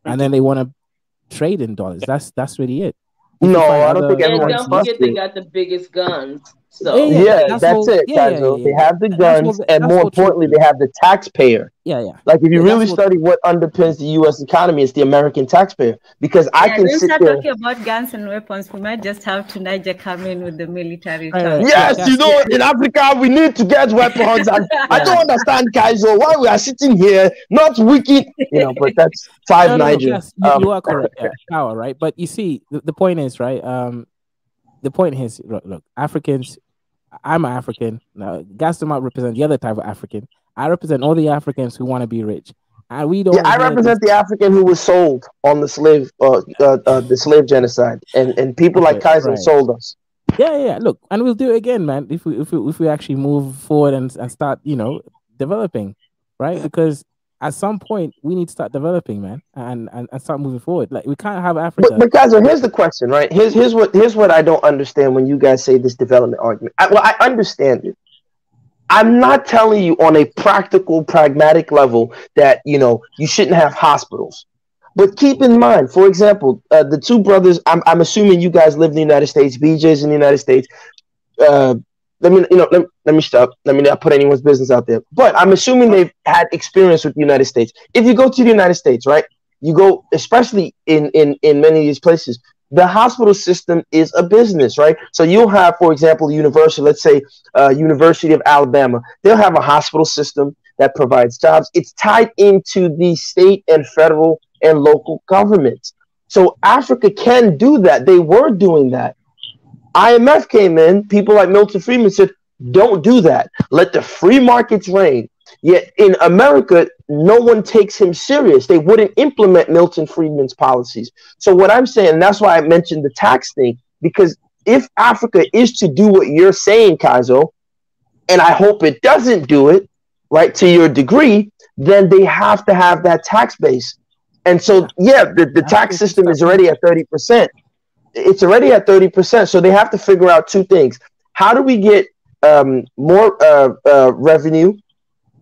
Speaker 6: and then they want to trade in dollars. That's really it. If you
Speaker 8: No,
Speaker 6: find
Speaker 8: I don't think
Speaker 6: other
Speaker 5: And
Speaker 8: everyone
Speaker 5: don't
Speaker 6: currencies,
Speaker 8: trusts
Speaker 5: forget they
Speaker 8: it.
Speaker 5: got the biggest guns.
Speaker 6: yeah,
Speaker 5: So
Speaker 6: yeah,
Speaker 8: Yeah,
Speaker 6: that's
Speaker 8: that's
Speaker 6: all.
Speaker 8: it,
Speaker 6: Yeah, yeah, yeah,
Speaker 8: Kazo. They
Speaker 6: yeah.
Speaker 8: have the
Speaker 6: That's all.
Speaker 8: guns, and
Speaker 6: That's
Speaker 8: more
Speaker 6: all true
Speaker 8: importantly,
Speaker 6: too.
Speaker 8: they have the taxpayer.
Speaker 6: Yeah, yeah,
Speaker 8: Like, if you
Speaker 6: yeah.
Speaker 8: really
Speaker 6: That's all.
Speaker 8: study what underpins the U.S. economy, it's the American taxpayer. Because I
Speaker 1: Yeah,
Speaker 8: can
Speaker 1: don't
Speaker 8: sit
Speaker 1: start
Speaker 8: there.
Speaker 1: talking about guns and weapons. We might just have to Niger come in with the military
Speaker 6: Right,
Speaker 1: talk.
Speaker 6: right.
Speaker 8: Yes,
Speaker 6: Yeah,
Speaker 8: you know, in Africa, we need to get weapons. And I
Speaker 6: yeah.
Speaker 8: don't understand, Kaizo, why we are sitting here, not wicked, but that's five
Speaker 6: No.
Speaker 8: Niger.
Speaker 6: Yes, you are correct. Yeah, power, right? But you see, the point is, right? The point is, look, Africans. I'm an African. Now, Gaston represent the other type of African. I represent all the Africans who want to be rich, and we don't
Speaker 8: Yeah,
Speaker 6: want to
Speaker 8: I
Speaker 6: hear this.
Speaker 8: represent the African who was sold on the slave genocide, and people like
Speaker 6: Okay,
Speaker 8: Kaiser
Speaker 6: right.
Speaker 8: sold us.
Speaker 6: Yeah. Look, and we'll do it again, man. If we actually move forward and start, developing, right? Because at some point we need to start developing, man, and start moving forward. Like we can't have Africa.
Speaker 8: But Kaiser, here's the question, right? Here's what I don't understand when you guys say this development argument. I understand it. I'm not telling you on a practical, pragmatic level that you shouldn't have hospitals. But keep in mind, for example, the two brothers. I'm assuming you guys live in the United States. BJ's in the United States. Uh, let me stop. Let me not put anyone's business out there. But I'm assuming they've had experience with the United States. If you go to the United States, right? You go, especially in many of these places, the hospital system is a business, right? So you'll have, for example, the university, let's say University of Alabama, they'll have a hospital system that provides jobs. It's tied into the state and federal and local governments. So Africa can do that. They were doing that. IMF came in, people like Milton Friedman said, don't do that. Let the free markets reign. Yet in America, no one takes him serious. They wouldn't implement Milton Friedman's policies. So what I'm saying, and that's why I mentioned the tax thing, because if Africa is to do what you're saying, Kaizo, and I hope it doesn't do it, right, to your degree, then they have to have that tax base. And so, the tax system is already at 30%. It's already at 30%. So they have to figure out two things. How do we get more revenue?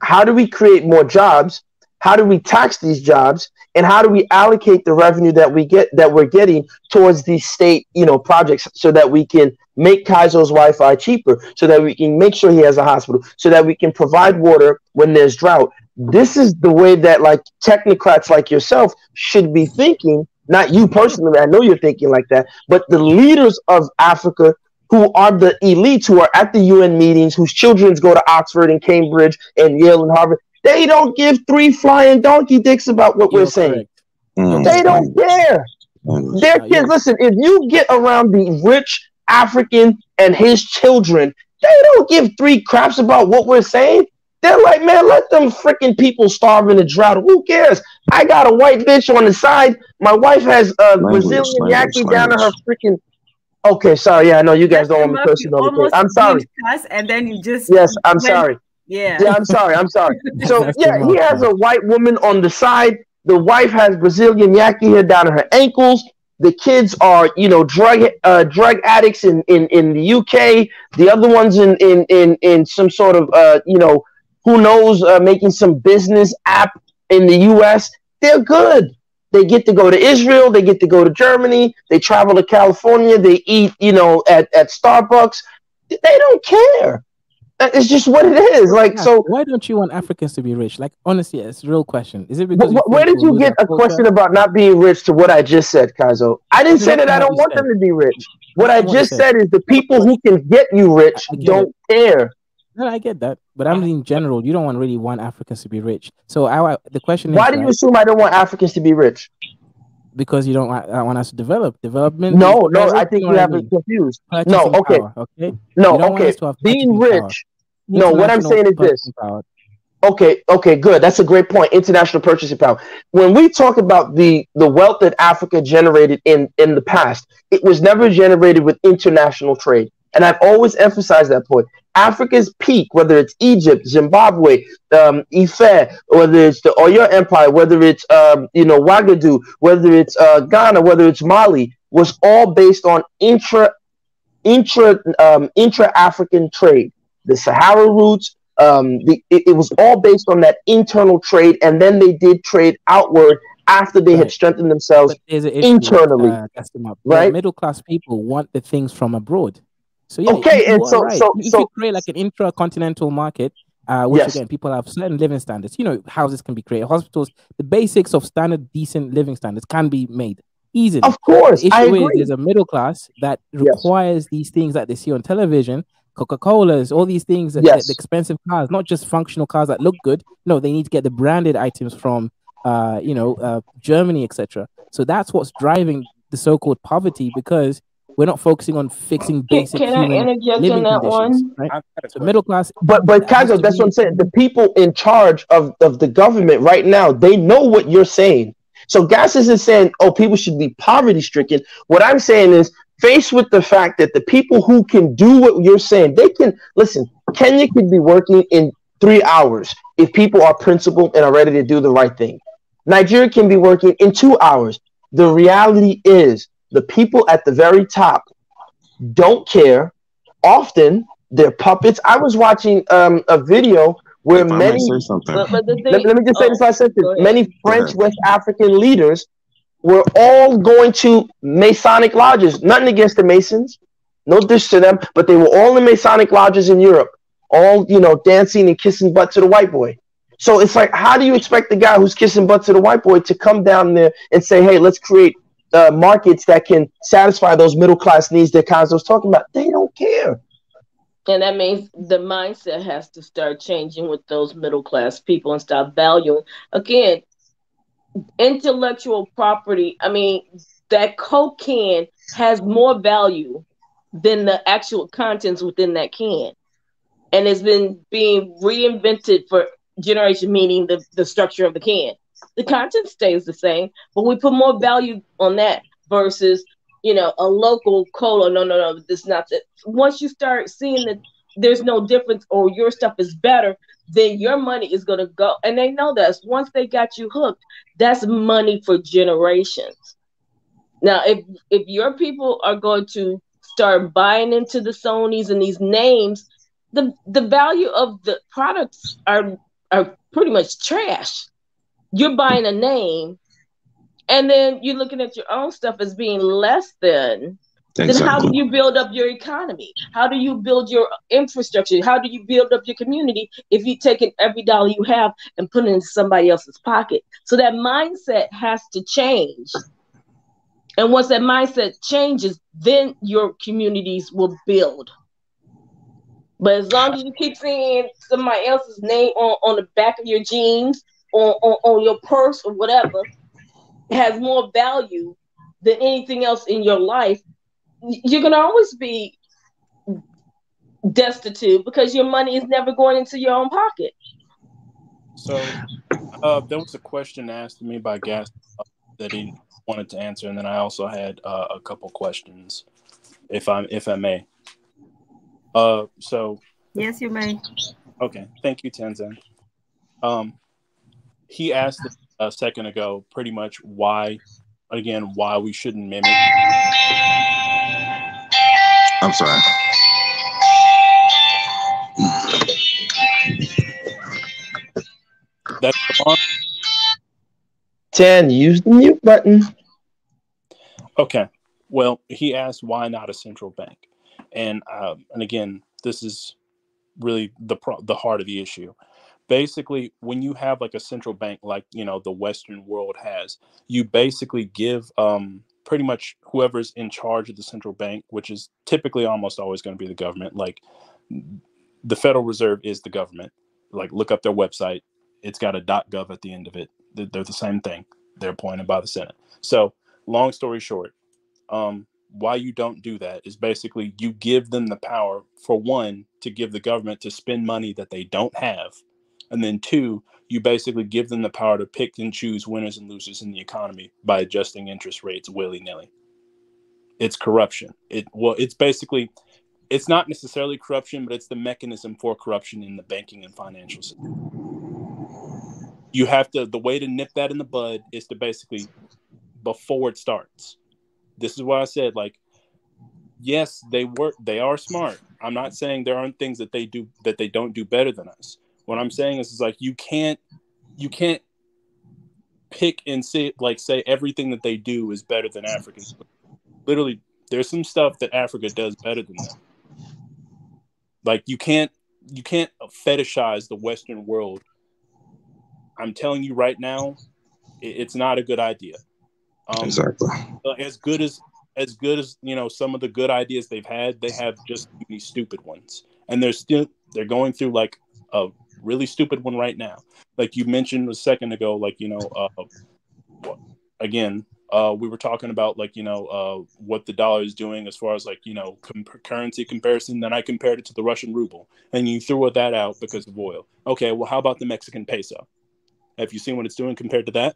Speaker 8: How do we create more jobs? How do we tax these jobs? And how do we allocate the revenue that we're getting towards these state, projects, so that we can make Kaizo's Wi-Fi cheaper, so that we can make sure he has a hospital, so that we can provide water when there's drought. This is the way that, like, technocrats like yourself should be thinking. Not you personally, I know you're thinking like that, but the leaders of Africa, who are the elites, who are at the UN meetings, whose children go to Oxford and Cambridge and Yale and Harvard, they don't give three flying donkey dicks about what we're saying. They don't care. Their kids, listen, if you get around the rich African and his children, they don't give three craps about what we're saying. They're like, man, let them freaking people starve in a drought. Who cares? I got a white bitch on the side. My wife has Brazilian yaki down in her freaking. Okay, sorry. Yeah, I know you guys don't want me cursing on the thing. I'm sorry.
Speaker 1: And then you just.
Speaker 8: Yes, I'm sorry.
Speaker 1: Yeah,
Speaker 8: I'm sorry. So, yeah, he has a white woman on the side. The wife has Brazilian yaki here down in her ankles. The kids are, drug addicts in the UK. The other one's in some sort of, who knows, making some business app in the US. They're good. They get to go to Israel. They get to go to Germany. They travel to California. They eat, at Starbucks. They don't care. It's just what it is. Like, so
Speaker 6: why don't you want Africans to be rich? Like, honestly, it's a real question. Is it because
Speaker 8: where did you get a question about not being rich to what I just said, Kaizo? I didn't say that I don't want them to be rich. What I just said is the people who can get you rich don't care.
Speaker 6: No, I get that, but I'm in general. You don't really want Africans to be rich. So the question is,
Speaker 8: why do you assume I don't want Africans to be rich?
Speaker 6: Because you don't want us to development.
Speaker 8: No, I think you have it confused. No, okay,
Speaker 6: okay.
Speaker 8: No, okay. Being rich. No, what I'm saying is this. Okay, good. That's a great point. International purchasing power. When we talk about the wealth that Africa generated in the past, it was never generated with international trade. And I've always emphasized that point. Africa's peak, whether it's Egypt, Zimbabwe, Ife, whether it's the Oyo Empire, whether it's Ouagadougou, whether it's Ghana, whether it's Mali, was all based on intra African trade. The Sahara routes, it was all based on that internal trade, and then they did trade outward after they had strengthened themselves
Speaker 6: But there's an issue,
Speaker 8: internally,
Speaker 6: where
Speaker 8: right?
Speaker 6: middle class people want the things from abroad. So yeah,
Speaker 8: Okay,
Speaker 6: you
Speaker 8: and
Speaker 6: are right. If
Speaker 8: so
Speaker 6: you create like an intra-continental market, which
Speaker 8: yes,
Speaker 6: again, people have certain living standards. Houses can be created, hospitals, the basics of standard, decent living standards can be made easily.
Speaker 8: of course,
Speaker 6: The
Speaker 8: I
Speaker 6: issue is
Speaker 8: agree.
Speaker 6: there's a middle class that
Speaker 8: Yes,
Speaker 6: requires these things that they see on television, Coca-Colas, all these things, the
Speaker 8: yes,
Speaker 6: expensive cars, not just functional cars that look good. No, they need to get the branded items from, Germany, etc. So that's what's driving the so-called poverty, because we're not focusing on fixing basic
Speaker 5: Can I
Speaker 6: human
Speaker 5: interject on
Speaker 6: living
Speaker 5: that
Speaker 6: conditions,
Speaker 5: one?
Speaker 6: right?
Speaker 9: I've got a
Speaker 6: So
Speaker 9: question.
Speaker 6: middle class
Speaker 8: but
Speaker 6: has
Speaker 8: Kazo,
Speaker 6: to
Speaker 8: that's what I'm
Speaker 6: be.
Speaker 8: saying. The people in charge of the government right now, they know what you're saying. So Gas isn't saying, oh, people should be poverty stricken. What I'm saying is, faced with the fact that the people who can do what you're saying, they can listen. Kenya could be working in 3 hours if people are principled and are ready to do the right thing. Nigeria can be working in 2 hours. The reality is, the people at the very top don't care. Often they're puppets. I was watching a video where
Speaker 11: If I might
Speaker 8: many,
Speaker 11: say something,
Speaker 5: But the
Speaker 8: let,
Speaker 5: thing,
Speaker 8: let me just say this
Speaker 5: oh,
Speaker 8: last sentence.
Speaker 5: go ahead.
Speaker 8: Many
Speaker 11: go ahead.
Speaker 8: French West African leaders were all going to Masonic lodges. Nothing against the Masons, no dish to them, but they were all in Masonic lodges in Europe, all dancing and kissing butt to the white boy. So it's like, how do you expect the guy who's kissing butt to the white boy to come down there and say, "Hey, let's create markets that can satisfy those middle class needs that Kazo's talking about"? They don't care.
Speaker 5: And that means the mindset has to start changing with those middle class people and stop valuing. Again, intellectual property. I mean, that Coke can has more value than the actual contents within that can. And it's been being reinvented for generation, meaning the structure of the can. The content stays the same, but we put more value on that versus, a local cola. No, this is not that. Once you start seeing that there's no difference or your stuff is better, then your money is going to go. And they know that once they got you hooked, that's money for generations. Now, if your people are going to start buying into the Sonys and these names, the value of the products are pretty much trash. You're buying a name, and then you're looking at your own stuff as being less than. Then how do
Speaker 11: Exactly.
Speaker 5: you build up your economy? How do you build your infrastructure? How do you build up your community if you taking every dollar you have and put it in somebody else's pocket? So that mindset has to change. And once that mindset changes, then your communities will build. But as long as you keep seeing somebody else's name on the back of your jeans, on your purse or whatever, it has more value than anything else in your life, you're going to always be destitute because your money is never going into your own pocket.
Speaker 9: So there was a question asked to me by Gas that he wanted to answer, and then I also had a couple questions, if I may. So
Speaker 1: Yes, you may.
Speaker 9: okay, thank you, Tenzin. He asked a second ago, pretty much why we shouldn't mimic.
Speaker 11: I'm sorry.
Speaker 9: That's the alarm.
Speaker 8: 10, use the mute button.
Speaker 9: Okay. Well, he asked why not a central bank, and again, this is really the heart of the issue. Basically, when you have like a central bank, like the Western world has, you basically give pretty much whoever's in charge of the central bank, which is typically almost always going to be the government. Like the Federal Reserve is the government. Like look up their website; it's got a .gov at the end of it. They're the same thing. They're appointed by the Senate. So, long story short, why you don't do that is basically you give them the power, for one, to give the government to spend money that they don't have, And then two, you basically give them the power to pick and choose winners and losers in the economy by adjusting interest rates willy-nilly. It's corruption. It's basically, it's not necessarily corruption, but it's the mechanism for corruption in the banking and financial system. You have to, the way to nip that in the bud is to basically, before it starts. This is what I said, like, yes, they are smart. I'm not saying there aren't things that they do that they don't do better than us. What I'm saying is like you can't pick and say everything that they do is better than Africans. Literally, there's some stuff that Africa does better than them. Like you can't fetishize the Western world. I'm telling you right now, it's not a good idea.
Speaker 11: Exactly.
Speaker 9: As good as some of the good ideas they've had, they have just these stupid ones, and they're going through like a really stupid one right now. Like you mentioned a second ago, like again, we were talking about like what the dollar is doing as far as like currency comparison. Then I compared it to the Russian ruble, and you threw that out because of oil. Okay, well, how about the Mexican peso? Have you seen what it's doing compared to that?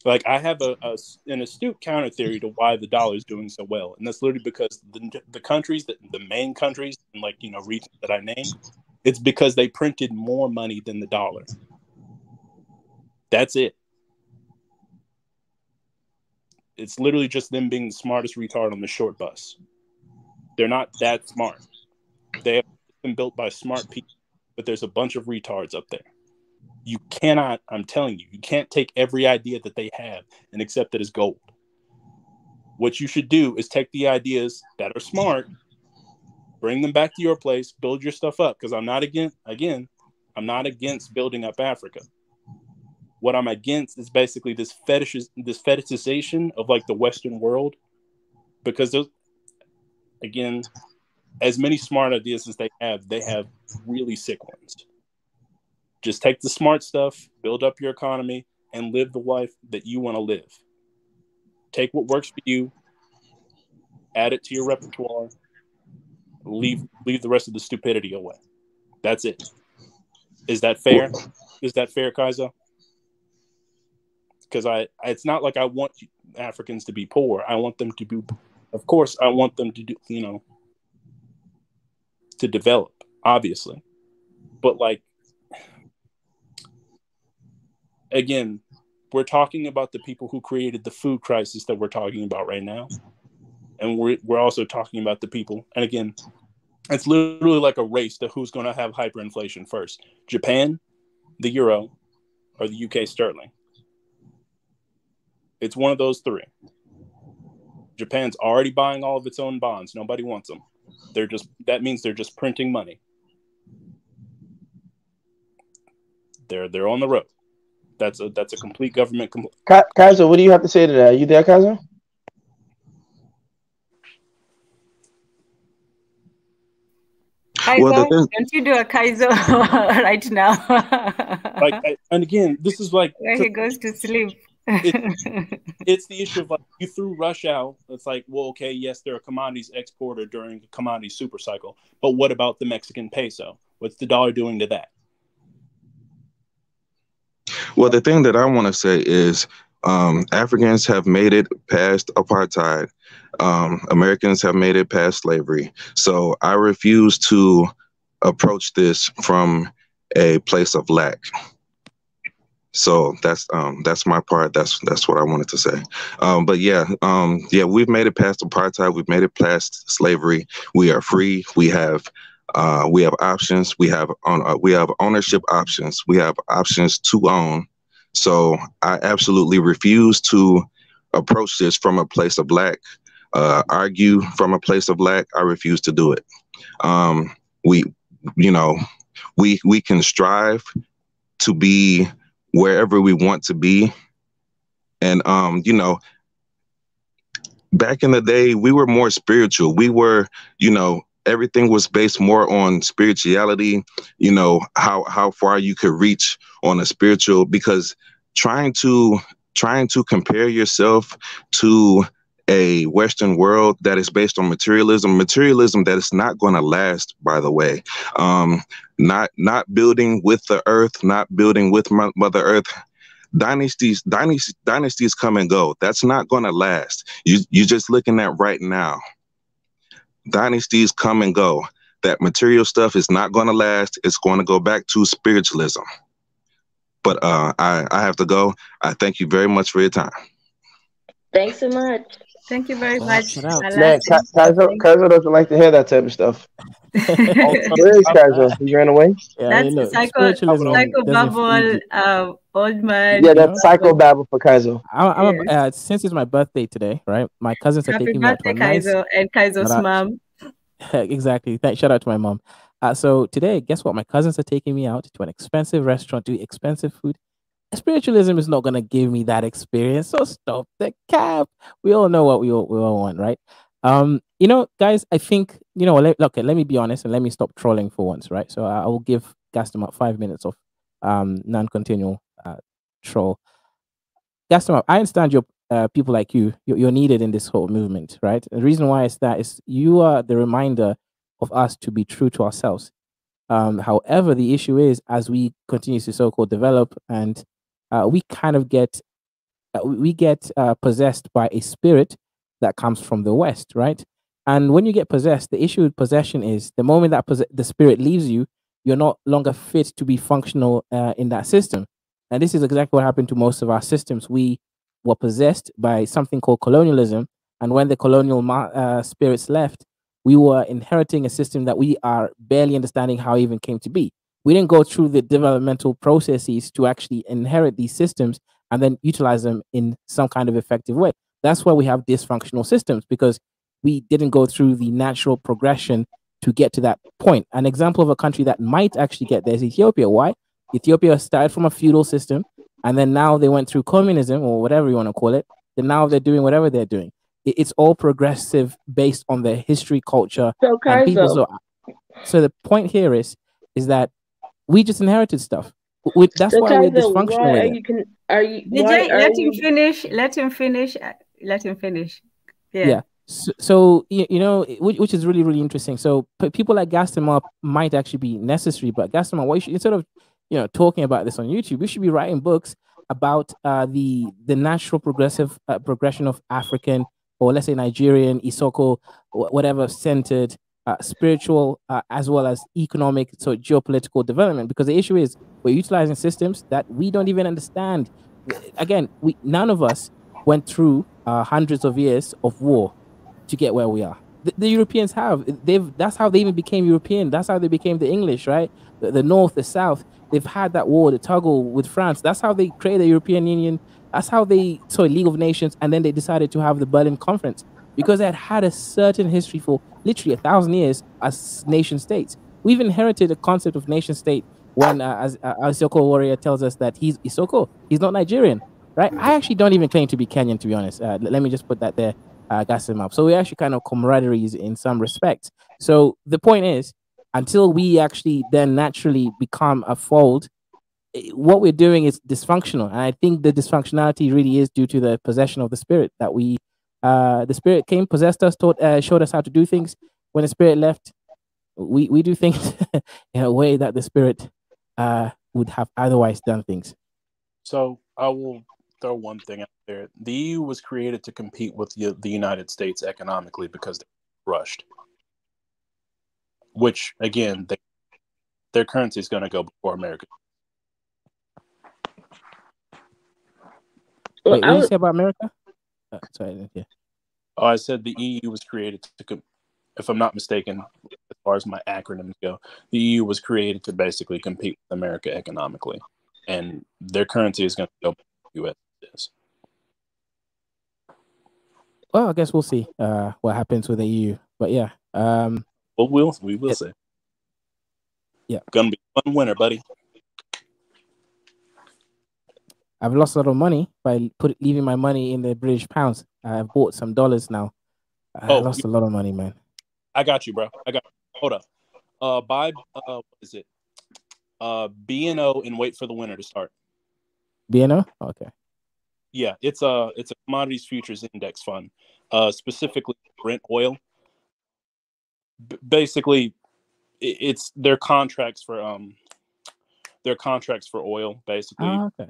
Speaker 9: Like I have an astute counter theory to why the dollar is doing so well, and that's literally because the countries the main countries and regions that I named, it's because they printed more money than the dollar. That's it. It's literally just them being the smartest retard on the short bus. They're not that smart. They have been built by smart people, but there's a bunch of retards up there. You cannot, I'm telling you, you can't take every idea that they have and accept it as gold. What you should do is take the ideas that are smart, bring them back to your place, build your stuff up. Because I'm not against building up Africa. What I'm against is basically this fetishization of like the Western world. Because those, again, as many smart ideas as they have really sick ones. Just take the smart stuff, build up your economy, and live the life that you want to live. Take what works for you, add it to your repertoire, leave the rest of the stupidity away. That's it. Is that fair? Is that fair, Kaiser? Because it's not like I want Africans to be poor. I want them to be, of course, I want them to do, to develop, obviously. But like, again, we're talking about the people who created the food crisis that we're talking about right now. And we're also talking about the people. And again, it's literally like a race to who's going to have hyperinflation first. Japan, the euro, or the UK sterling. It's one of those three. Japan's already buying all of its own bonds. Nobody wants them. That means they're just printing money. They're on the road. That's a complete government.
Speaker 8: Kaiser, what do you have to say to that? Are you there, Kaiser?
Speaker 1: Kaiser, don't you do a Kaiser right now?
Speaker 9: And again, this is like
Speaker 1: where he goes to sleep.
Speaker 9: It's the issue of like you threw Russia out. It's like, well, okay, yes, they're a commodities exporter during a commodity super cycle, but what about the Mexican peso? What's the dollar doing to that?
Speaker 11: Well, the thing that I want to say is Africans have made it past apartheid. Americans have made it past slavery. So I refuse to approach this from a place of lack. So that's my part. That's what I wanted to say. But yeah, we've made it past apartheid. We've made it past slavery. We are free. We have options. We have ownership options. We have options to own. So I absolutely refuse to approach this from a place of lack. Argue from a place of lack. I refuse to do it. We can strive to be wherever we want to be. And, back in the day, we were more spiritual. We were, everything was based more on spirituality, how far you could reach on a spiritual, because trying to compare yourself to a Western world that is based on materialism that is not going to last, by the way. Not building with the earth, not building with Mother Earth. Dynasties come and go. That's not going to last. You're just looking at right now. Dynasties come and go. That material stuff is not going to last. It's going to go back to spiritualism. But I have to go. I thank you very much for your time.
Speaker 5: Thanks so much.
Speaker 1: Thank you very much.
Speaker 8: Man, Kaiser doesn't like to hear that type of stuff. Where is Kaiser? He ran away?
Speaker 6: Yeah,
Speaker 1: That's
Speaker 6: spiritualism
Speaker 1: psychobabble, old man.
Speaker 8: Yeah, that's psychobabble for Kaiser.
Speaker 6: Since it's my birthday today, right? My cousins are
Speaker 1: Happy
Speaker 6: taking me out to
Speaker 1: birthday,
Speaker 6: a nice...
Speaker 1: Kaiser, and Kaiser's mom.
Speaker 6: Exactly. Shout out to my mom. So today, guess what? My cousins are taking me out to an expensive restaurant to eat expensive food. Spiritualism is not going to give me that experience. So stop the cap. We all know what we all want, right? Guys, I think, let me be honest and let me stop trolling for once, right? So I will give Gaston 5 minutes of non-continual troll. Gaston, I understand you're people like you're needed in this whole movement, right? The reason why is you are the reminder of us to be true to ourselves. However, the issue is, as we continue to so-called develop and we kind of get possessed by a spirit that comes from the West, right? And when you get possessed, the issue with possession is the moment that the spirit leaves you, you're no longer fit to be functional in that system. And this is exactly what happened to most of our systems. We were possessed by something called colonialism. And when the colonial spirits left, we were inheriting a system that we are barely understanding how it even came to be. We didn't go through the developmental processes to actually inherit these systems and then utilize them in some kind of effective way. That's why we have dysfunctional systems, because we didn't go through the natural progression to get to that point. An example of a country that might actually get there is Ethiopia. Why? Ethiopia started from a feudal system, and then now they went through communism, or whatever you want to call it. Then now they're doing whatever they're doing. It's all progressive based on their history, culture, and people. So the point here is that we just inherited stuff. That's why we're dysfunctional with it.
Speaker 1: Let him finish.
Speaker 6: Yeah. So which is really, really interesting. So people like Gaston might actually be necessary, but Gaston, why should, instead of talking about this on YouTube, we should be writing books about the natural progression of African, or let's say Nigerian, Isoko, whatever centered spiritual as well as economic, so geopolitical development. Because the issue is we're utilizing systems that we don't even understand. Again, none of us went through hundreds of years of war to get where we are. The Europeans have. That's how they even became European. That's how they became the English, right? The North, the South. They've had that war, the tuggle with France. That's how they created the European Union. That's how they saw League of Nations, and then they decided to have the Berlin Conference, because they had a certain history for literally 1,000 years as nation states. We've inherited a concept of nation state when, as Isoko Warrior tells us that he's Isoko, he's not Nigerian, right? I actually don't even claim to be Kenyan, to be honest. Let me just put that there, gas him up. So we're actually kind of camaraderies in some respects. So the point is, until we actually then naturally become a fold, what we're doing is dysfunctional. And I think the dysfunctionality really is due to the possession of the spirit that the spirit came, possessed us, showed us how to do things. When the spirit left, we do things in a way that the spirit would have otherwise done things.
Speaker 9: So I will throw one thing out there. The EU was created to compete with the United States economically because they rushed. Which, again, their currency is going to go before America.
Speaker 6: Wait, what did you say about America? Sorry, yeah.
Speaker 9: Oh, I said the EU was created to, if I'm not mistaken, as far as my acronyms go, the EU was created to basically compete with America economically, and their currency is going to go U.S. is.
Speaker 6: Well, I guess we'll see what happens with the EU, but yeah.
Speaker 9: We will see.
Speaker 6: Yeah,
Speaker 9: gonna be a fun winter, buddy.
Speaker 6: I've lost a lot of money by leaving my money in the British pounds. I've bought some dollars now. I lost a lot of money, man.
Speaker 9: I got you, bro. Hold up. Buy what is it? BNO and wait for the winter to start.
Speaker 6: BNO? Okay.
Speaker 9: Yeah, it's a commodities futures index fund. specifically Brent oil. Basically, it's their contracts for oil, basically.
Speaker 6: Okay.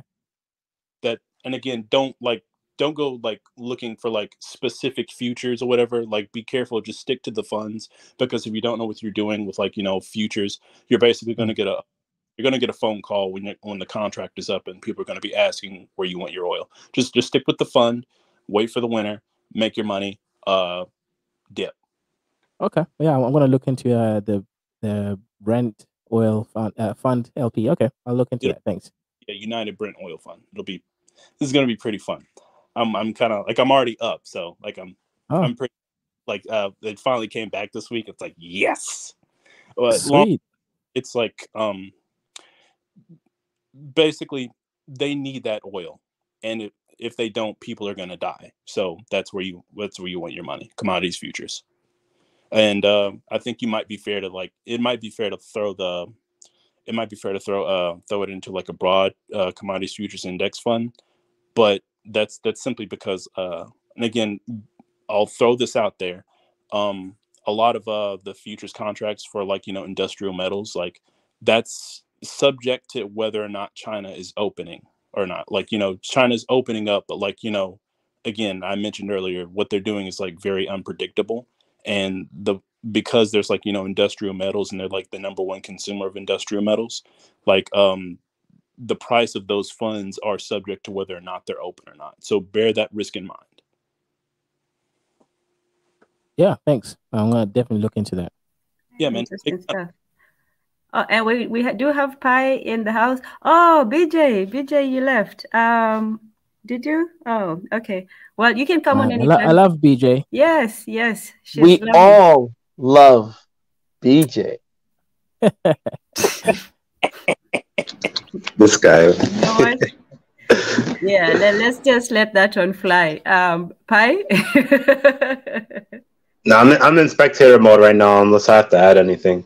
Speaker 9: That, and again, don't go like looking for like specific futures or whatever. Like, be careful, just stick to the funds, because if you don't know what you're doing with like, futures, you're basically going to get a phone call when the contract is up, and people are going to be asking where you want your oil. Just stick with the fund, wait for the winter, make your money, dip.
Speaker 6: Okay. Yeah, I'm gonna look into the Brent oil fund LP. Okay, I'll look into that. Thanks.
Speaker 9: Yeah, United Brent Oil Fund. This is gonna be pretty fun. I'm kind of like, I'm already up, so like I'm pretty like it finally came back this week. It's like, yes.
Speaker 6: Sweet.
Speaker 9: It's like basically they need that oil, and if they don't, people are gonna die. So that's where you want your money, commodities futures. And I think it might be fair to throw it into like a broad commodities futures index fund, but that's simply because and again, I'll throw this out there, a lot of the futures contracts for like industrial metals, like that's subject to whether or not China is opening or not. Like China's opening up, but like again, I mentioned earlier, what they're doing is like very unpredictable, and because there's like industrial metals, and they're like the number one consumer of industrial metals, like the price of those funds are subject to whether or not they're open or not. So bear that risk in mind.
Speaker 6: Yeah, thanks. I'm gonna definitely look into that.
Speaker 9: Yeah, man.
Speaker 1: Interesting stuff. Oh, and we do have Pi in the house. Oh, BJ, you left. Did you? Oh, okay. Well, you can come on anytime.
Speaker 6: I love BJ.
Speaker 1: Yes. She's
Speaker 8: We
Speaker 1: lovely.
Speaker 8: all love BJ.
Speaker 11: This guy.
Speaker 1: You know what? Yeah, let's just let that one fly. Pi?
Speaker 12: No, I'm in spectator mode right now, unless I have to add anything.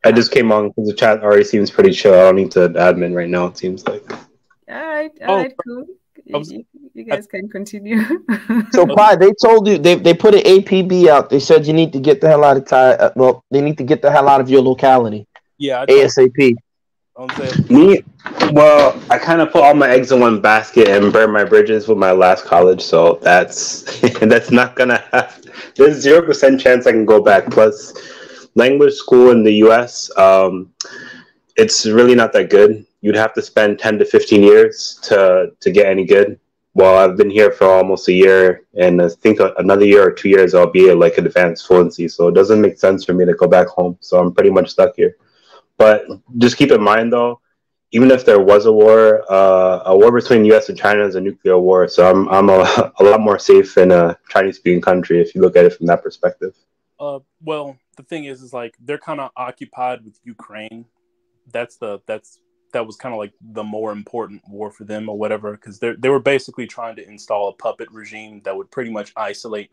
Speaker 12: I just came on because the chat already seems pretty chill. I don't need to admin right now, it seems like.
Speaker 1: All right, cool. You guys can continue.
Speaker 8: So, Pi, they told you, they put an APB out. They said you need to get the hell out of they need to get the hell out of your locality.
Speaker 9: Yeah,
Speaker 8: ASAP.
Speaker 12: Me? Well, I kind of put all my eggs in one basket and burned my bridges with my last college, so that's not gonna happen. There's 0% chance I can go back. Plus, language school in the U.S., it's really not that good. You'd have to spend 10 to 15 years to get any good. Well, I've been here for almost a year, and I think another year or 2 years I'll be at like advanced fluency. So it doesn't make sense for me to go back home. So I'm pretty much stuck here. But just keep in mind, though, even if there was a war between U.S. and China is a nuclear war. So I'm a lot more safe in a Chinese-speaking country if you look at it from that perspective.
Speaker 9: Well, the thing is like they're kind of occupied with Ukraine. That was kind of like the more important war for them or whatever, because they were basically trying to install a puppet regime that would pretty much isolate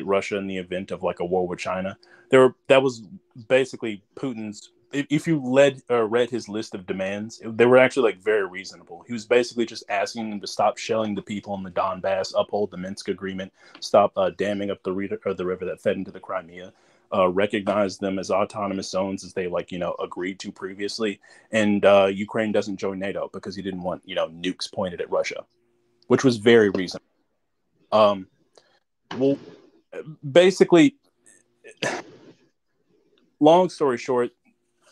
Speaker 9: Russia in the event of like a war with China. That was basically Putin's. If you read his list of demands, they were actually like very reasonable. He was basically just asking them to stop shelling the people in the Donbass, uphold the Minsk agreement, stop damming up the river that fed into the Crimea, recognize them as autonomous zones as they agreed to previously, and Ukraine doesn't join NATO because he didn't want nukes pointed at Russia, which was very reasonable. Well, basically, long story short,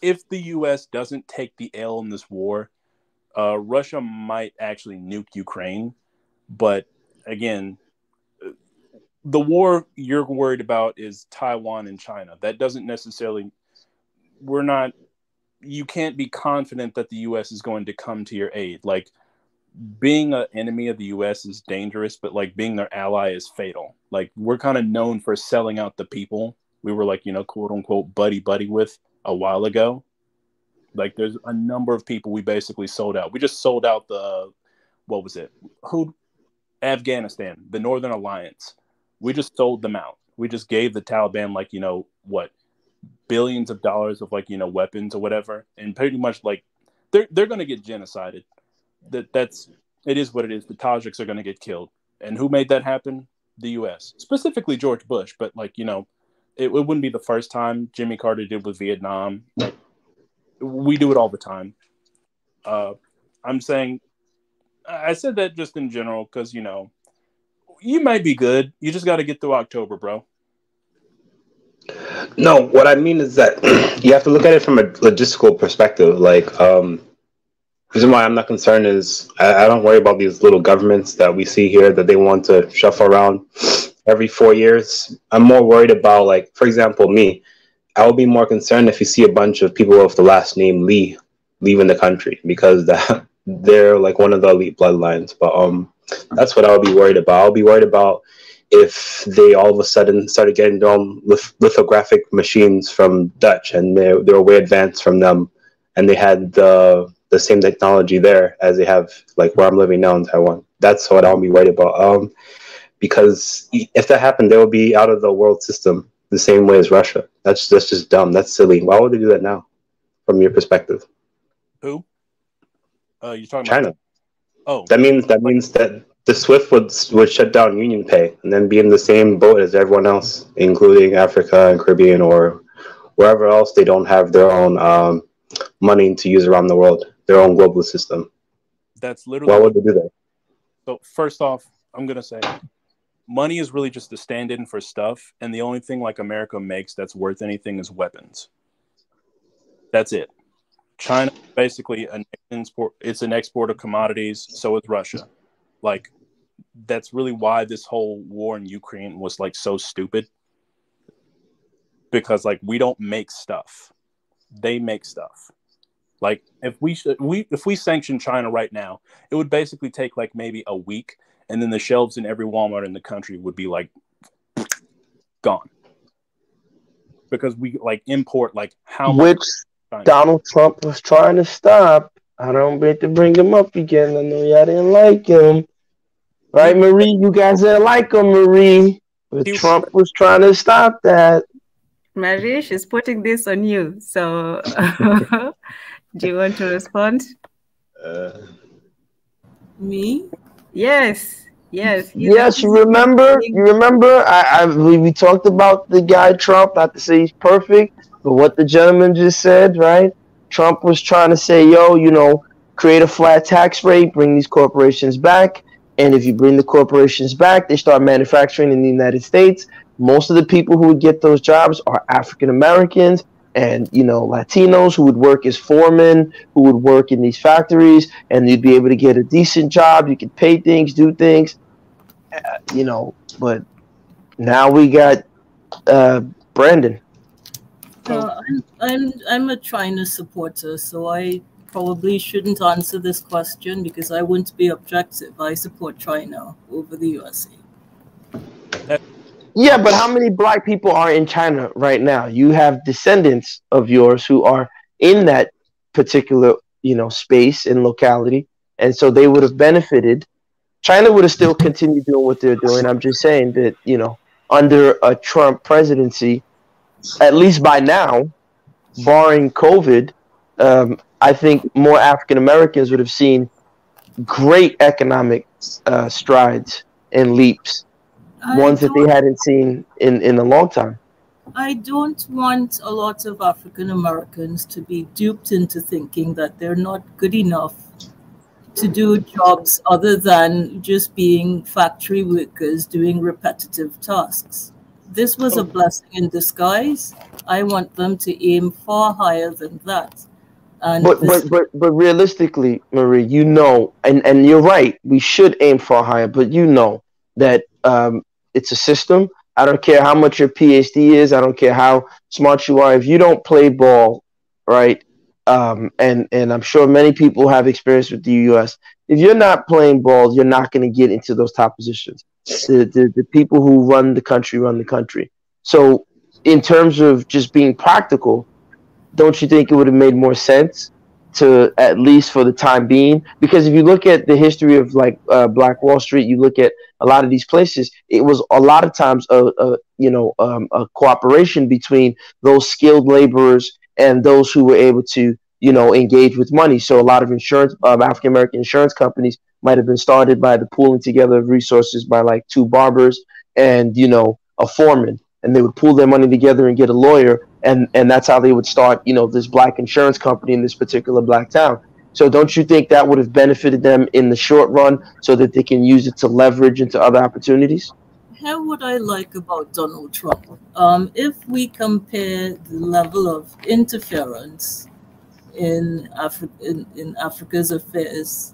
Speaker 9: if the U.S. doesn't take the L in this war, Russia might actually nuke Ukraine. But again, the war you're worried about is Taiwan and China. That doesn't necessarily, you can't be confident that the U.S. is going to come to your aid. Like, being an enemy of the U.S. is dangerous, but like being their ally is fatal. Like, we're kind of known for selling out the people we were like, quote unquote, buddy with a while ago. Like, there's a number of people we basically sold out. We just sold out Afghanistan, the Northern Alliance. We just sold them out. We just gave the Taliban billions of dollars of weapons or whatever, and pretty much like they're going to get genocided. It is what it is. The Tajiks are going to get killed, and who made that happen? the U.S., specifically George Bush, but like, you know, it wouldn't be the first time. Jimmy Carter did with Vietnam. Like, we do it all the time. I'm saying, I said that just in general because, you know, you might be good. You just got to get through October, bro.
Speaker 12: No, what I mean is that you have to look at it from a logistical perspective. Like, the reason why I'm not concerned is I don't worry about these little governments that we see here that they want to shuffle around every 4 years. I'm more worried about, like, for example, me. I would be more concerned if you see a bunch of people with the last name Lee leaving the country because they're like one of the elite bloodlines. But that's what I would be worried about. I'll be worried about if they all of a sudden started getting their own lithographic machines from Dutch and they were way advanced from them, and they had the same technology there as they have like where I'm living now in Taiwan. That's what I'll be worried about. Because if that happened, they would be out of the world system the same way as Russia. That's just dumb. That's silly. Why would they do that now, from your perspective?
Speaker 9: Who? You're talking
Speaker 12: China.
Speaker 9: about? Oh,
Speaker 12: that means that the SWIFT would shut down Union Pay and then be in the same boat as everyone else, including Africa and Caribbean or wherever else they don't have their own money to use around the world, their own global system.
Speaker 9: That's literally.
Speaker 12: Why would they do that?
Speaker 9: So first off, I'm gonna say, money is really just a stand-in for stuff, and the only thing like America makes that's worth anything is weapons. That's it. China basically an export of commodities. So is Russia. Like, that's really why this whole war in Ukraine was like so stupid. Because like we don't make stuff, they make stuff. Like if we sanction China right now, it would basically take like maybe a week, and then the shelves in every Walmart in the country would be like gone. Because we like import like how much.
Speaker 8: Donald Trump was trying to stop. I don't mean to bring him up again. I know y'all didn't like him. Right, Marie? You guys didn't like him, Marie. But Trump was trying to stop that.
Speaker 1: Marie, she's putting this on you. So do you want to respond?
Speaker 3: Me?
Speaker 1: Yes. Yes.
Speaker 8: Yes, you remember? We talked about the guy Trump, not to say he's perfect, but what the gentleman just said, right? Trump was trying to say, yo, you know, create a flat tax rate, bring these corporations back. And if you bring the corporations back, they start manufacturing in the United States. Most of the people who would get those jobs are African Americans and, you know, Latinos who would work as foremen, who would work in these factories, and you'd be able to get a decent job. You could pay things, do things, you know. But now we got Brandon.
Speaker 3: I'm a China supporter, so I probably shouldn't answer this question because I wouldn't be objective. I support China over the USA.
Speaker 8: Yeah, but how many black people are in China right now? You have descendants of yours who are in that particular, you know, space and locality, and so they would have benefited. China would have still continued doing what they're doing. I'm just saying that, you know, under a Trump presidency, at least by now, barring COVID, I think more African Americans would have seen great economic strides and leaps. Ones that they hadn't seen in a long time.
Speaker 3: I don't want a lot of African Americans to be duped into thinking that they're not good enough to do jobs other than just being factory workers doing repetitive tasks. This was a blessing in disguise. I want them to aim far higher than that. And
Speaker 8: but realistically, Marie, you know, and you're right, we should aim far higher, but you know that it's a system. I don't care how much your PhD is. I don't care how smart you are. If you don't play ball, right? And I'm sure many people have experience with the U.S. If you're not playing ball, you're not going to get into those top positions. The people who run the country. So in terms of just being practical, don't you think it would have made more sense to, at least for the time being? Because if you look at the history of like Black Wall Street, you look at a lot of these places, it was a lot of times a cooperation between those skilled laborers and those who were able to, you know, engage with money. So a lot of African American insurance companies might have been started by the pooling together of resources by like two barbers, and a foreman, and they would pool their money together and get a lawyer, and that's how they would start this black insurance company in this particular black town. So don't you think that would have benefited them in the short run so that they can use it to leverage into other opportunities?
Speaker 3: Here, what I like about Donald Trump, if we compare the level of interference in Africa's affairs,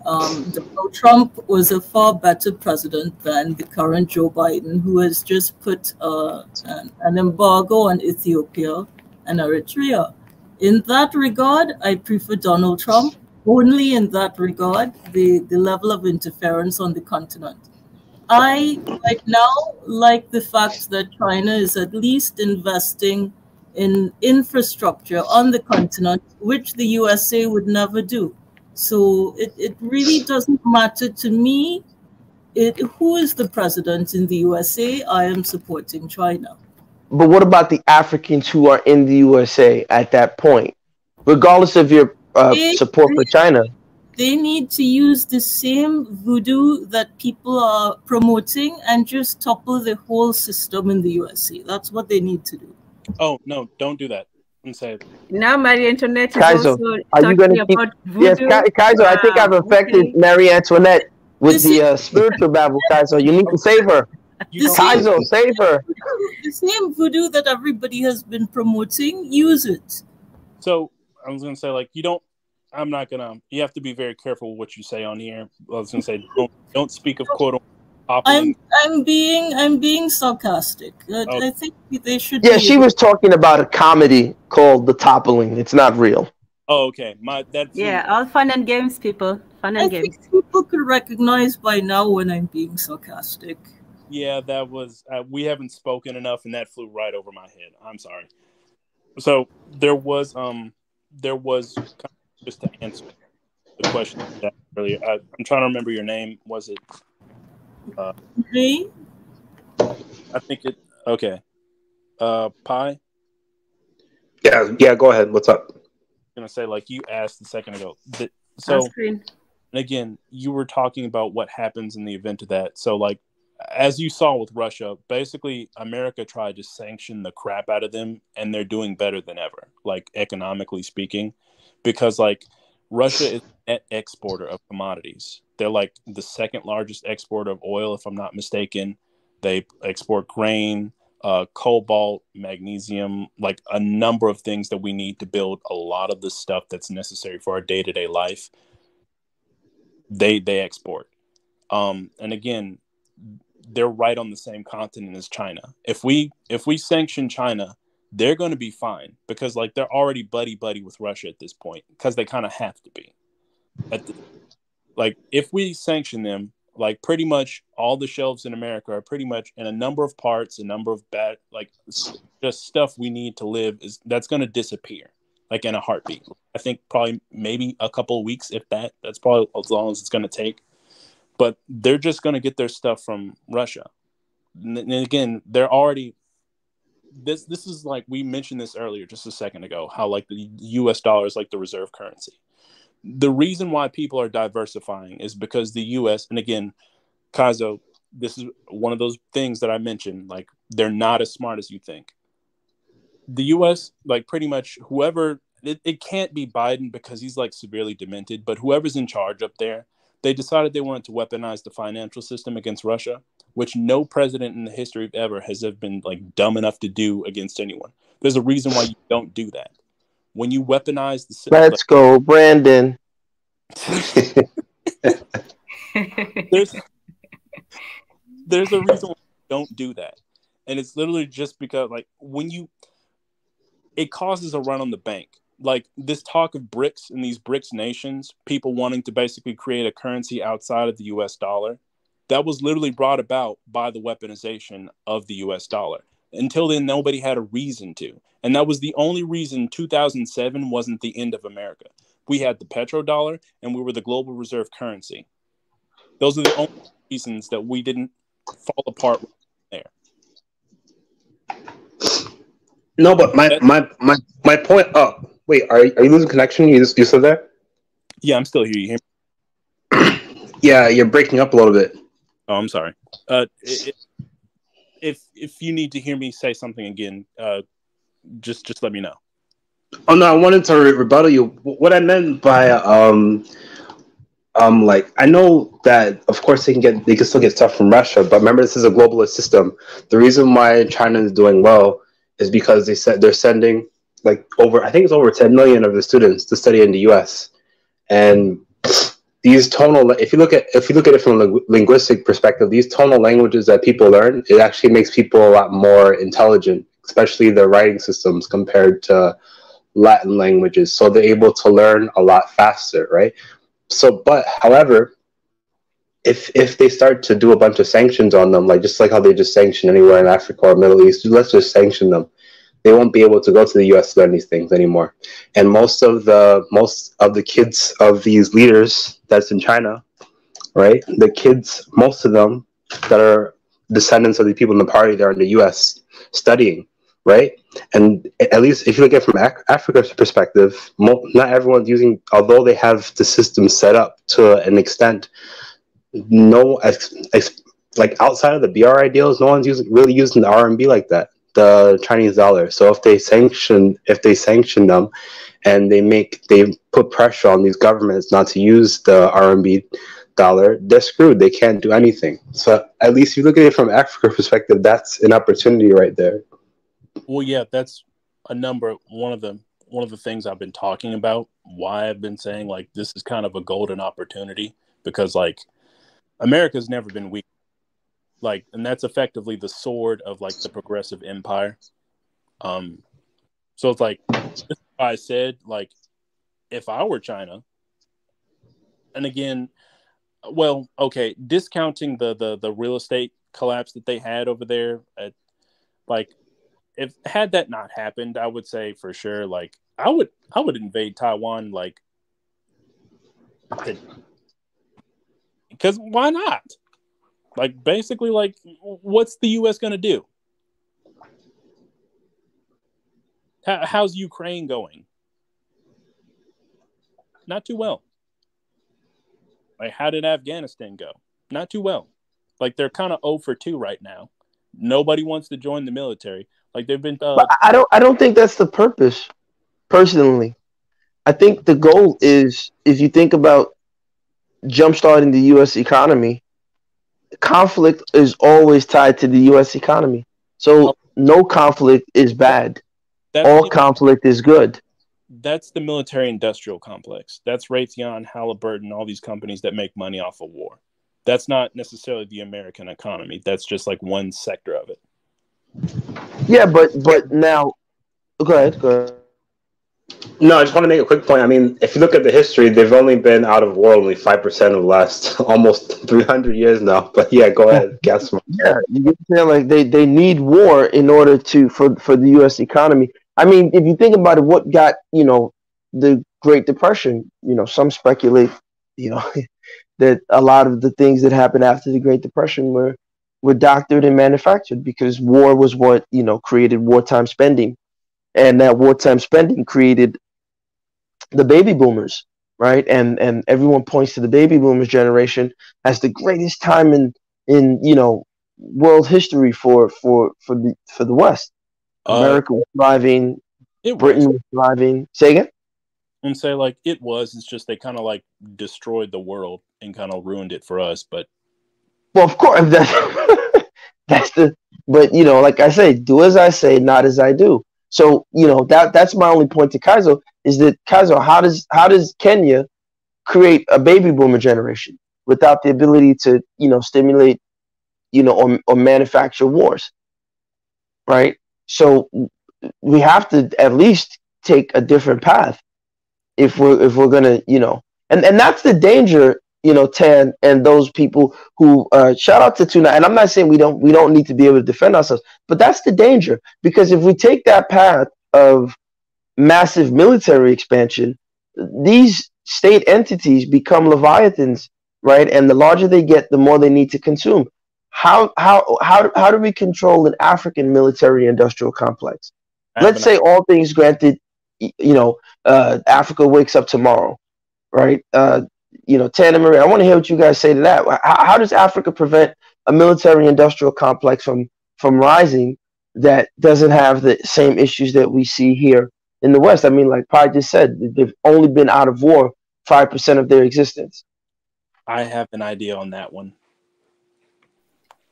Speaker 3: Donald Trump was a far better president than the current Joe Biden, who has just put an embargo on Ethiopia and Eritrea. In that regard, I prefer Donald Trump. Only in that regard, the level of interference on the continent. I right now like the fact that China is at least investing in infrastructure on the continent, which the USA would never do. So it really doesn't matter to me who is the president in the USA. I am supporting China.
Speaker 8: But what about the Africans who are in the USA at that point? Regardless of your support for China.
Speaker 3: They need to use the same voodoo that people are promoting and just topple the whole system in the USA. That's what they need to do.
Speaker 9: Oh, no, don't do that. And say
Speaker 1: now Marie Antoinette is
Speaker 8: Kaiser,
Speaker 1: also
Speaker 8: are you
Speaker 1: talking
Speaker 8: keep,
Speaker 1: about voodoo.
Speaker 8: Yes, Kaiser, I think I've affected Marie Antoinette with the spiritual babble, Kaiser. You need to save her. Kaiser, save her.
Speaker 3: The same voodoo that everybody has been promoting, use it.
Speaker 9: So I was going to say, like, you have to be very careful what you say on here. I was going to say, don't speak of quote unquote.
Speaker 3: I'm being sarcastic.
Speaker 9: Okay.
Speaker 3: I think they should.
Speaker 8: Yeah, she was talking about a comedy called The Toppling. It's not real.
Speaker 9: Oh, okay.
Speaker 1: All fun and games, people. Fun and games.
Speaker 3: Think people could recognize by now when I'm being sarcastic.
Speaker 9: Yeah, that was. We haven't spoken enough, and that flew right over my head. I'm sorry. So there was just to answer the question that earlier. I'm trying to remember your name. Was it?
Speaker 3: Me?
Speaker 9: I think it. Okay. Pi.
Speaker 12: Yeah. Go ahead. What's up?
Speaker 9: I'm gonna say, like you asked a second ago. And again, you were talking about what happens in the event of that. So, like, as you saw with Russia, basically America tried to sanction the crap out of them, and they're doing better than ever, like economically speaking, because like Russia is a net exporter of commodities. They're like the second largest exporter of oil, if I'm not mistaken. They export grain, cobalt, magnesium, like a number of things that we need to build a lot of the stuff that's necessary for our day-to-day life. They export. And again, they're right on the same continent as China. If we sanction China, they're going to be fine because like they're already buddy with Russia at this point because they kind of have to be. Like if we sanction them, like pretty much all the shelves in America are pretty much in a number of parts, a number of bad, like just stuff we need to live that's going to disappear like in a heartbeat. I think probably maybe a couple of weeks, if that. That's probably as long as it's going to take. But they're just going to get their stuff from Russia. And again, they're already. This is like we mentioned this earlier just a second ago. How like the U.S. dollar is like the reserve currency. The reason why people are diversifying is because the U.S. and again, Kazo, this is one of those things that I mentioned. Like they're not as smart as you think. The U.S. like pretty much whoever it can't be Biden because he's like severely demented, but whoever's in charge up there. They decided they wanted to weaponize the financial system against Russia, which no president in the history of ever has ever been like dumb enough to do against anyone. There's a reason why you don't do that. When you weaponize the system,
Speaker 8: let's go, Brandon.
Speaker 9: there's a reason why you don't do that, and it's literally just because like it causes a run on the bank. Like this talk of BRICS and these BRICS nations, people wanting to basically create a currency outside of the US dollar, that was literally brought about by the weaponization of the US dollar. Until then, nobody had a reason to. And that was the only reason 2007 wasn't the end of America. We had the petrodollar and we were the global reserve currency. Those are the only reasons that we didn't fall apart there.
Speaker 12: No, but my point. Oh, wait, are you losing connection? You still there?
Speaker 9: Yeah, I'm still here. You hear me?
Speaker 12: Yeah, you're breaking up a little bit.
Speaker 9: Oh, I'm sorry. if you need to hear me say something again, just let me know.
Speaker 12: Oh no, I wanted to rebuttal you. What I meant by like, I know that of course they can still get stuff from Russia, but remember, this is a globalist system. The reason why China is doing well is because they're sending like I think it's over 10 million of the students to study in the US. And these tonal, if you look at it from a linguistic perspective, these tonal languages that people learn, it actually makes people a lot more intelligent, especially their writing systems compared to Latin languages. So they're able to learn a lot faster, right? So, but however, if they start to do a bunch of sanctions on them, like just like how they just sanction anywhere in Africa or Middle East, let's just sanction them. They won't be able to go to the U.S. to learn these things anymore. And most of the kids of these leaders that's in China, right? The kids, most of them that are descendants of the people in the party, they're in the U.S. studying, right? And at least if you look at it from Africa's perspective, not everyone's using, although they have the system set up to an extent, like outside of the BR ideals, no one's really using the RMB like that, the Chinese dollar. So if they sanction them and they put pressure on these governments not to use the RMB dollar, they're screwed. They can't do anything. So at least if you look at it from Africa perspective, that's an opportunity right there.
Speaker 9: Well, yeah, that's one of the things I've been talking about, why I've been saying like this is kind of a golden opportunity, because like America's never been weak. Like, and that's effectively the sword of like the progressive empire. So it's like I said, like, if I were China, and again, well, okay, discounting the real estate collapse that they had over there, like, if had that not happened, I would say for sure, like, I would invade Taiwan, like, because why not? Like, basically, like, what's the U.S. going to do? How's Ukraine going? Not too well. Like, how did Afghanistan go? Not too well. Like, they're kind of 0 for 2 right now. Nobody wants to join the military. Like, they've been.
Speaker 8: But I don't think that's the purpose. Personally, I think the goal is, if you think about jumpstarting the U.S. economy, conflict is always tied to the U.S. economy. So no conflict is bad. All conflict is good.
Speaker 9: That's the military-industrial complex. That's Raytheon, Halliburton, all these companies that make money off of war. That's not necessarily the American economy. That's just like one sector of it.
Speaker 8: Yeah, but now, go ahead.
Speaker 12: No, I just want to make a quick point. I mean, if you look at the history, they've only been out of war only 5% of the last almost 300 years now. But yeah, go ahead. Guess.
Speaker 8: Yeah, you get to say, like, they need war in order for the U.S. economy. I mean, if you think about it, what got, the Great Depression, some speculate, that a lot of the things that happened after the Great Depression were doctored and manufactured, because war was what, created wartime spending. And that wartime spending created the baby boomers, right? And everyone points to the baby boomers generation as the greatest time in world history for the West. America was thriving, Britain was thriving. Say again?
Speaker 9: And say, like, it was. It's just they kind of like destroyed the world and kind of ruined it for us. But
Speaker 8: well, of course, but like I say, do as I say, not as I do. So that's my only point to Kaizo, is that Kaizo, how does Kenya create a baby boomer generation without the ability to stimulate or manufacture wars, right? So we have to at least take a different path if we're gonna and that's the danger, Tan and those people who shout out to Tuna. And I'm not saying we don't need to be able to defend ourselves, but that's the danger, because if we take that path of massive military expansion, these state entities become leviathans, right? And the larger they get, the more they need to consume. How do we control an African military industrial complex? Let's say all things granted, Africa wakes up tomorrow, right? Tan and Marie, I want to hear what you guys say to that. How does Africa prevent a military industrial complex from from rising that doesn't have the same issues that we see here in the West. I mean, like Pi just said, they've only been out of war 5% of their existence.
Speaker 9: I have an idea on that one.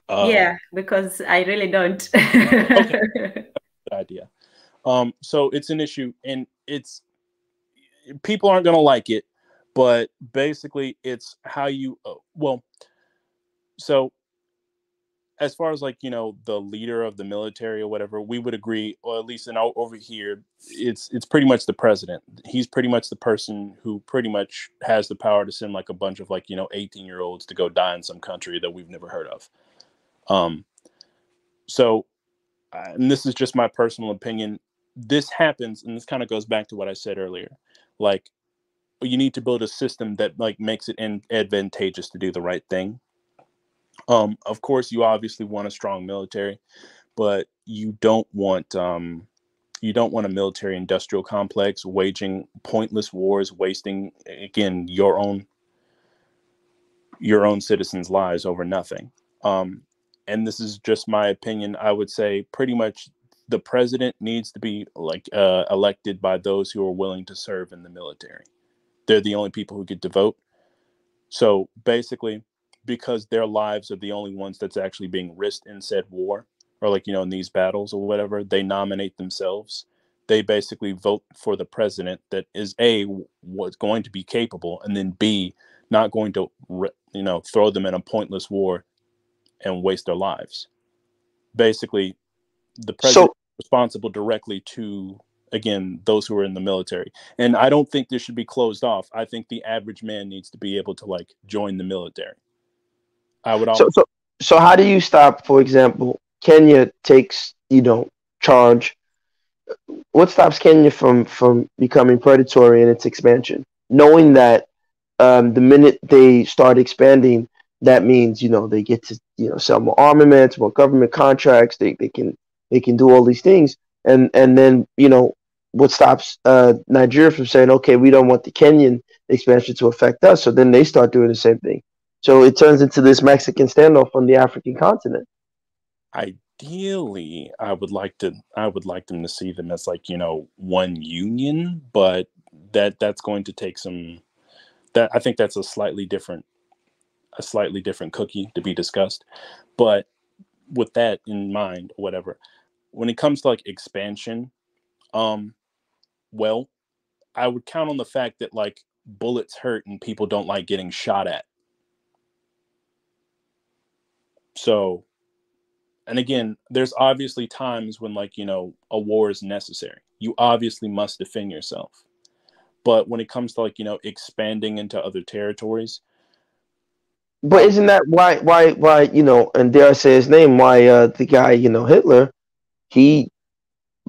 Speaker 1: Yeah, because I really don't.
Speaker 9: Okay, good idea. So it's an issue, and it's people aren't going to like it, but basically it's how you well. So as far as like, you know, the leader of the military or whatever, we would agree, or at least over here, it's pretty much the president. He's pretty much the person who pretty much has the power to send like a bunch of like, you know, 18-year-olds to go die in some country that we've never heard of. So, and this is just my personal opinion. This happens, and this kind of goes back to what I said earlier. Like, you need to build a system that like makes it advantageous to do the right thing. Of course, you obviously want a strong military, but you don't want a military industrial complex waging pointless wars, wasting again your own citizens' lives over nothing. And this is just my opinion. I would say pretty much the president needs to be like elected by those who are willing to serve in the military. They're the only people who get to vote. So basically, because their lives are the only ones that's actually being risked in said war, or like, you know, in these battles or whatever, they nominate themselves. They basically vote for the president that is A, what's going to be capable, and then B, not going to, you know, throw them in a pointless war and waste their lives. Basically, the president is responsible directly to, again, those who are in the military. And I don't think this should be closed off. I think the average man needs to be able to like join the military. I would always.
Speaker 8: So how do you stop, for example, Kenya takes, you know, charge? What stops Kenya from becoming predatory in its expansion? Knowing that the minute they start expanding, that means, you know, they get to, you know, sell more armaments, more government contracts. They can do all these things, and then, you know, what stops Nigeria from saying, okay, we don't want the Kenyan expansion to affect us? So then they start doing the same thing. So it turns into this Mexican standoff on the African continent.
Speaker 9: Ideally, I would like them to see them as like, you know, one union, but that's going to take some. That I think that's a slightly different cookie to be discussed. But with that in mind, or whatever, when it comes to like expansion, well, I would count on the fact that like bullets hurt and people don't like getting shot at. So, and again, there's obviously times when like, you know, a war is necessary. You obviously must defend yourself. But when it comes to like, you know, expanding into other territories.
Speaker 8: But isn't that why, you know, and dare I say his name, why the guy, you know, Hitler, he,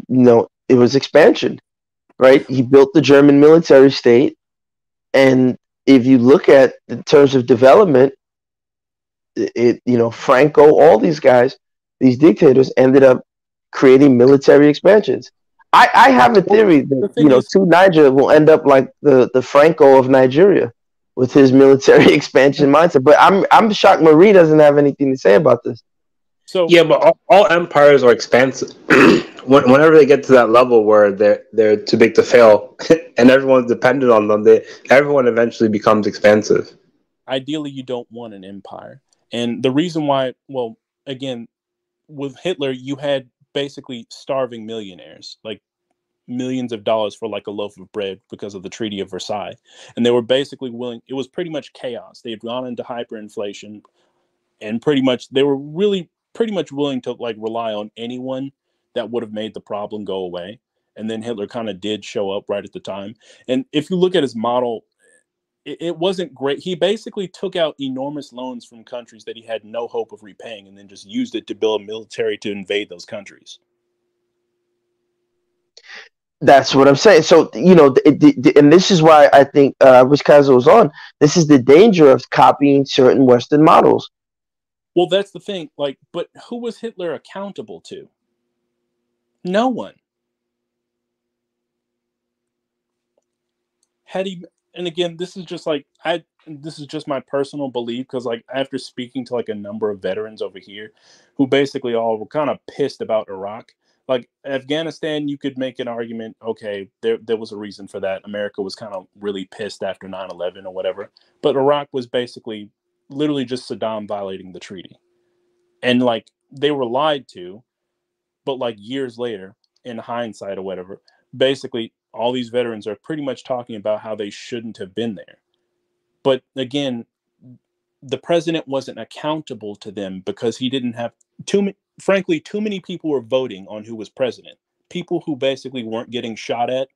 Speaker 8: you know, it was expansion, right? He built the German military state. And if you look at in terms of development, it, you know, Franco, all these guys, these dictators ended up creating military expansions. I have a theory that, you know, Niger will end up like the Franco of Nigeria with his military expansion mindset. But I'm shocked Marie doesn't have anything to say about this.
Speaker 12: So yeah, but all empires are expansive. Whenever they get to that level where they're too big to fail, and everyone's dependent on them, everyone eventually becomes expansive.
Speaker 9: Ideally, you don't want an empire, and the reason why, well, again, with Hitler, you had basically starving millionaires, like millions of dollars for like a loaf of bread because of the Treaty of Versailles, and they were basically willing. It was pretty much chaos. They had gone into hyperinflation, and pretty much they were really pretty much willing to like rely on anyone that would have made the problem go away. And then Hitler kind of did show up right at the time. And if you look at his model, it wasn't great. He basically took out enormous loans from countries that he had no hope of repaying, and then just used it to build a military to invade those countries.
Speaker 8: That's what I'm saying. So, you know, and this is why I think I wish Kaiser was on. This is the danger of copying certain Western models.
Speaker 9: Well, that's the thing. Like, but who was Hitler accountable to? No one. Had he, and again, this is just like this is just my personal belief, because like after speaking to like a number of veterans over here who basically all were kind of pissed about Iraq. Like Afghanistan, you could make an argument, okay, there was a reason for that. America was kind of really pissed after 9/11 or whatever. But Iraq was basically literally just Saddam violating the treaty. And like they were lied to, but like years later, in hindsight or whatever, basically all these veterans are pretty much talking about how they shouldn't have been there. But again, the president wasn't accountable to them because he didn't have frankly, too many people were voting on who was president. People who basically weren't getting shot at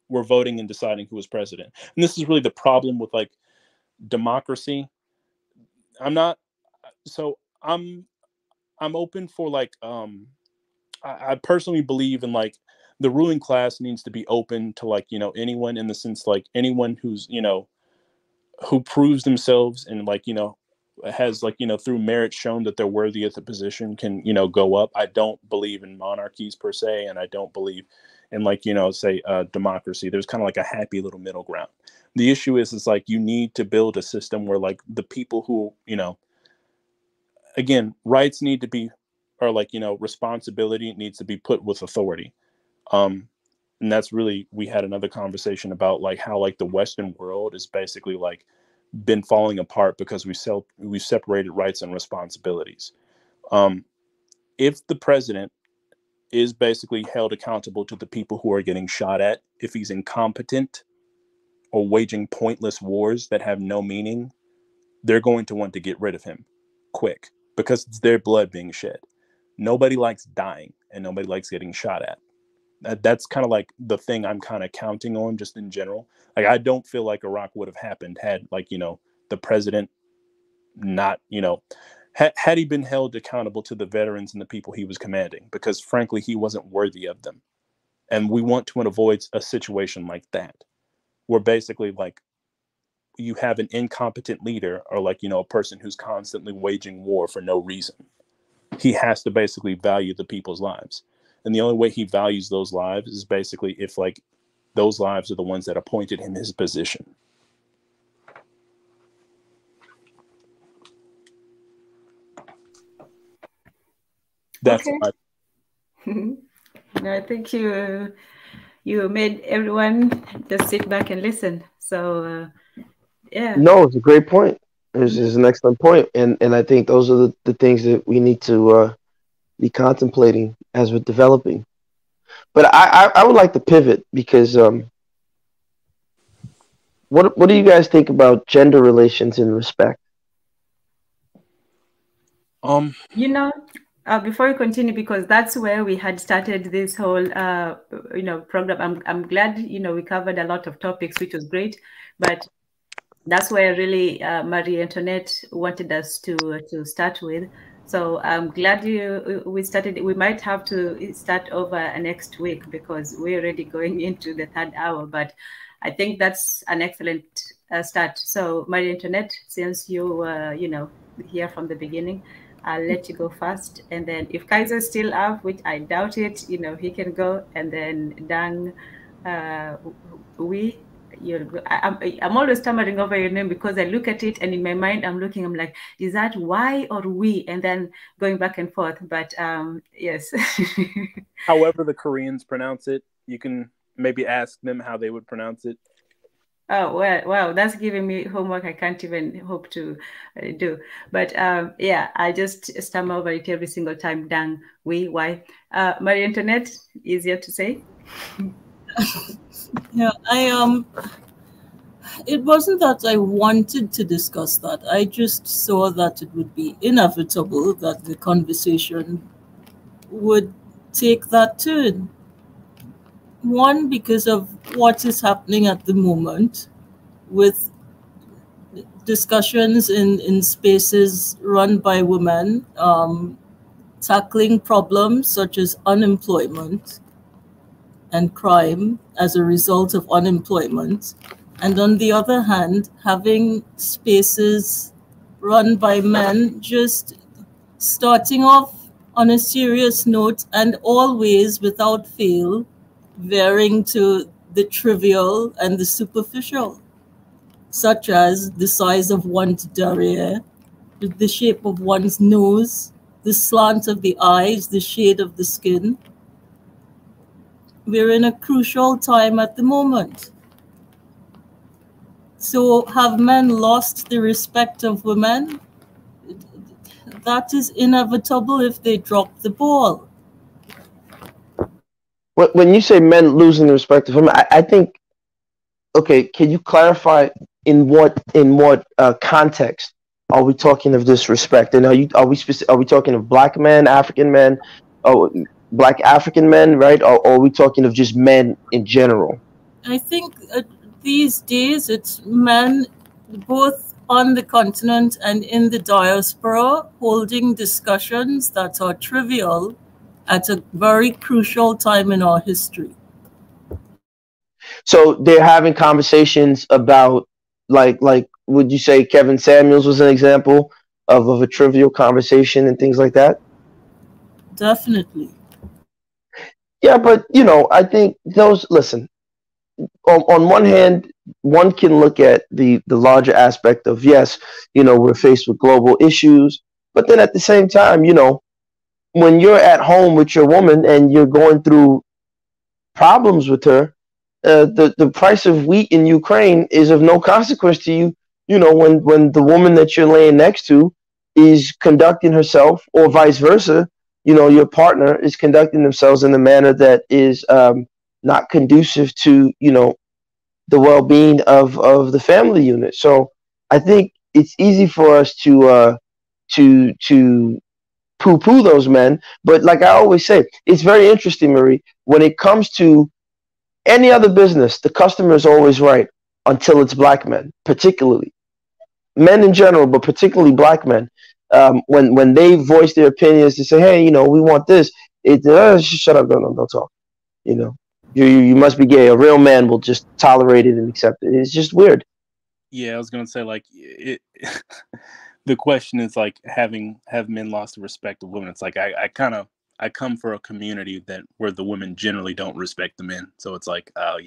Speaker 9: were voting and deciding who was president. And this is really the problem with like democracy. I'm open for like, I personally believe in like the ruling class needs to be open to like, anyone, in the sense like anyone who's, who proves themselves and like, has like, through merit shown that they're worthy of the position can, go up. I don't believe in monarchies per se, and I don't believe in like, say democracy. There's kind of like a happy little middle ground. The issue is like you need to build a system where like the people who, again, rights need to be, or like, responsibility needs to be put with authority. And that's really, we had another conversation about like how like the Western world is basically like been falling apart because we separated rights and responsibilities. If the president is basically held accountable to the people who are getting shot at, if he's incompetent or waging pointless wars that have no meaning, they're going to want to get rid of him quick because it's their blood being shed. Nobody likes dying and nobody likes getting shot at. That's kind of like the thing I'm kind of counting on just in general. Like, I don't feel like Iraq would have happened had like, the president not, had he been held accountable to the veterans and the people he was commanding, because frankly, he wasn't worthy of them. And we want to avoid a situation like that, where basically like you have an incompetent leader or like, a person who's constantly waging war for no reason. He has to basically value the people's lives. And the only way he values those lives is basically if like those lives are the ones that appointed him his position. That's
Speaker 1: okay. No, I think you made everyone just sit back and listen. So yeah.
Speaker 8: No, it's a great point. It's an excellent point. And I think those are the things that we need to be contemplating as we're developing. But I would like to pivot because what do you guys think about gender relations and respect?
Speaker 1: Before we continue, because that's where we had started this whole program. I'm glad we covered a lot of topics, which was great, but that's where really Marie Antoinette wanted us to start with. So I'm glad we started. We might have to start over next week because we're already going into the third hour, but I think that's an excellent start. So Marie Antoinette, since you were here from the beginning, I'll let you go first, and then if Kaiser's still up, which I doubt it, he can go, and then Dang, I'm always stammering over your name because I look at it and in my mind I'm like, is that Y or we? And then going back and forth. But yes.
Speaker 9: However the Koreans pronounce it, you can maybe ask them how they would pronounce it.
Speaker 1: Oh, well, wow, that's giving me homework I can't even hope to do. But yeah, I just stammer over it every single time. Dang, we, why? Marie Antoinette, easier to say.
Speaker 3: Yeah, it wasn't that I wanted to discuss that. I just saw that it would be inevitable that the conversation would take that turn. One, because of what is happening at the moment with discussions in spaces run by women, tackling problems such as unemployment and crime as a result of unemployment. And on the other hand, having spaces run by men just starting off on a serious note and always, without fail, veering to the trivial and the superficial. such as the size of one's derriere, the shape of one's nose, the slant of the eyes, the shade of the skin. We're in a crucial time at the moment. So have men lost the respect of women? That is inevitable if they drop the ball.
Speaker 8: When you say men losing the respect of women, I think, okay, can you clarify in what context are we talking of disrespect? And are we talking of black men, African men, black African men, right? Or are we talking of just men in general?
Speaker 3: I think these days it's men both on the continent and in the diaspora holding discussions that are trivial at a very crucial time in our history.
Speaker 8: So they're having conversations about, like would you say Kevin Samuels was an example of a trivial conversation and things like that?
Speaker 3: Definitely.
Speaker 8: Yeah, but I think listen, on one hand, one can look at the larger aspect of, yes, we're faced with global issues, but then at the same time, when you're at home with your woman and you're going through problems with her, the price of wheat in Ukraine is of no consequence to you. When the woman that you're laying next to is conducting herself, or vice versa, your partner is conducting themselves in a manner that is not conducive to the well-being of the family unit. So I think it's easy for us to poo-poo those men, but like I always say, it's very interesting, Marie, when it comes to any other business, the customer is always right until it's black men, particularly men in general, but particularly black men. When they voice their opinions to say, hey, we want this, shut up, don't talk. You must be gay. A real man will just tolerate it and accept it. It's just weird.
Speaker 9: Yeah, I was gonna say, like, the question is like, have men lost the respect of women? It's like I come for a community where the women generally don't respect the men. So it's like, oh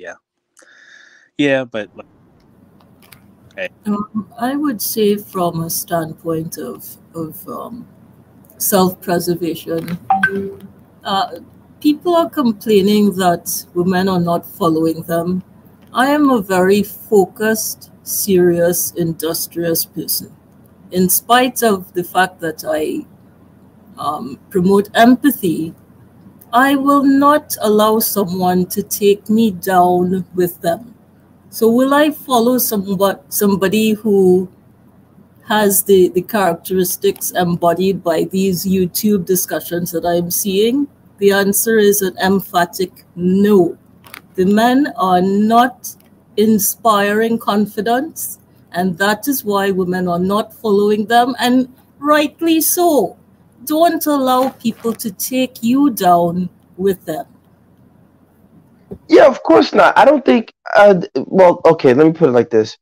Speaker 9: yeah, but like, hey.
Speaker 3: I would say from a standpoint of self-preservation, people are complaining that women are not following them. I am a very focused, serious, industrious person. In spite of the fact that I promote empathy, I will not allow someone to take me down with them. So will I follow somebody who has the characteristics embodied by these YouTube discussions that I'm seeing? The answer is an emphatic no. The men are not inspiring confidence, and that is why women are not following them, and rightly so. Don't allow people to take you down with them.
Speaker 8: Yeah, of course not. I don't think, well, okay, let me put it like this.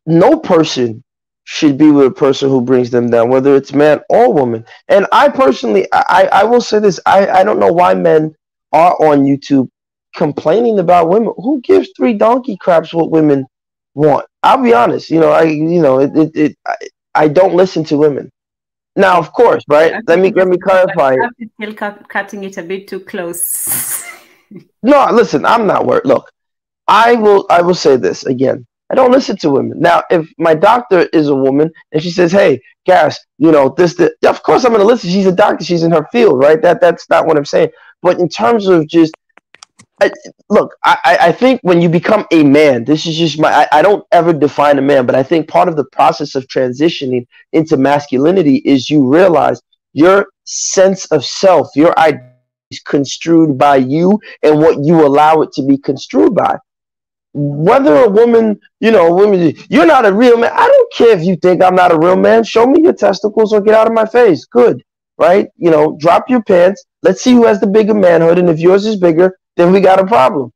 Speaker 8: No person should be with a person who brings them down, whether it's man or woman. And I personally, I will say this, I don't know why men are on YouTube complaining about women. Who gives three donkey craps what women want? I'll be honest, I don't listen to women. Now, of course, right? Let me clarify.
Speaker 1: Still cutting it a bit too close.
Speaker 8: No, listen, I'm not worried. Look, I will say this again. I don't listen to women. Now, if my doctor is a woman and she says, "Hey, Gas, this," of course I'm going to listen. She's a doctor. She's in her field, right? That's not what I'm saying. But in terms of just, look, I think when you become a man, this is just I don't ever define a man, but I think part of the process of transitioning into masculinity is you realize your sense of self, your identity is construed by you and what you allow it to be construed by. Whether a woman, you're not a real man. I don't care if you think I'm not a real man. Show me your testicles or get out of my face. Good, right? Drop your pants. Let's see who has the bigger manhood. And if yours is bigger, then we got a problem,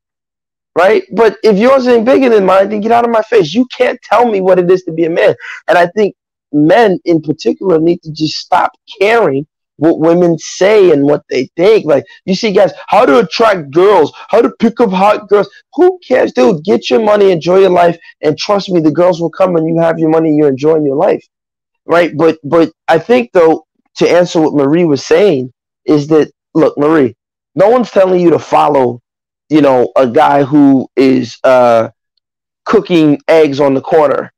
Speaker 8: right? But if yours ain't bigger than mine, then get out of my face. You can't tell me what it is to be a man. And I think men in particular need to just stop caring what women say and what they think. Like, you see guys, how to attract girls, how to pick up hot girls. Who cares, dude? Get your money, enjoy your life, and trust me, the girls will come when you have your money, you're enjoying your life, right? But I think, though, to answer what Marie was saying, is that, look, Marie, no one's telling you to follow, a guy who is cooking eggs on the corner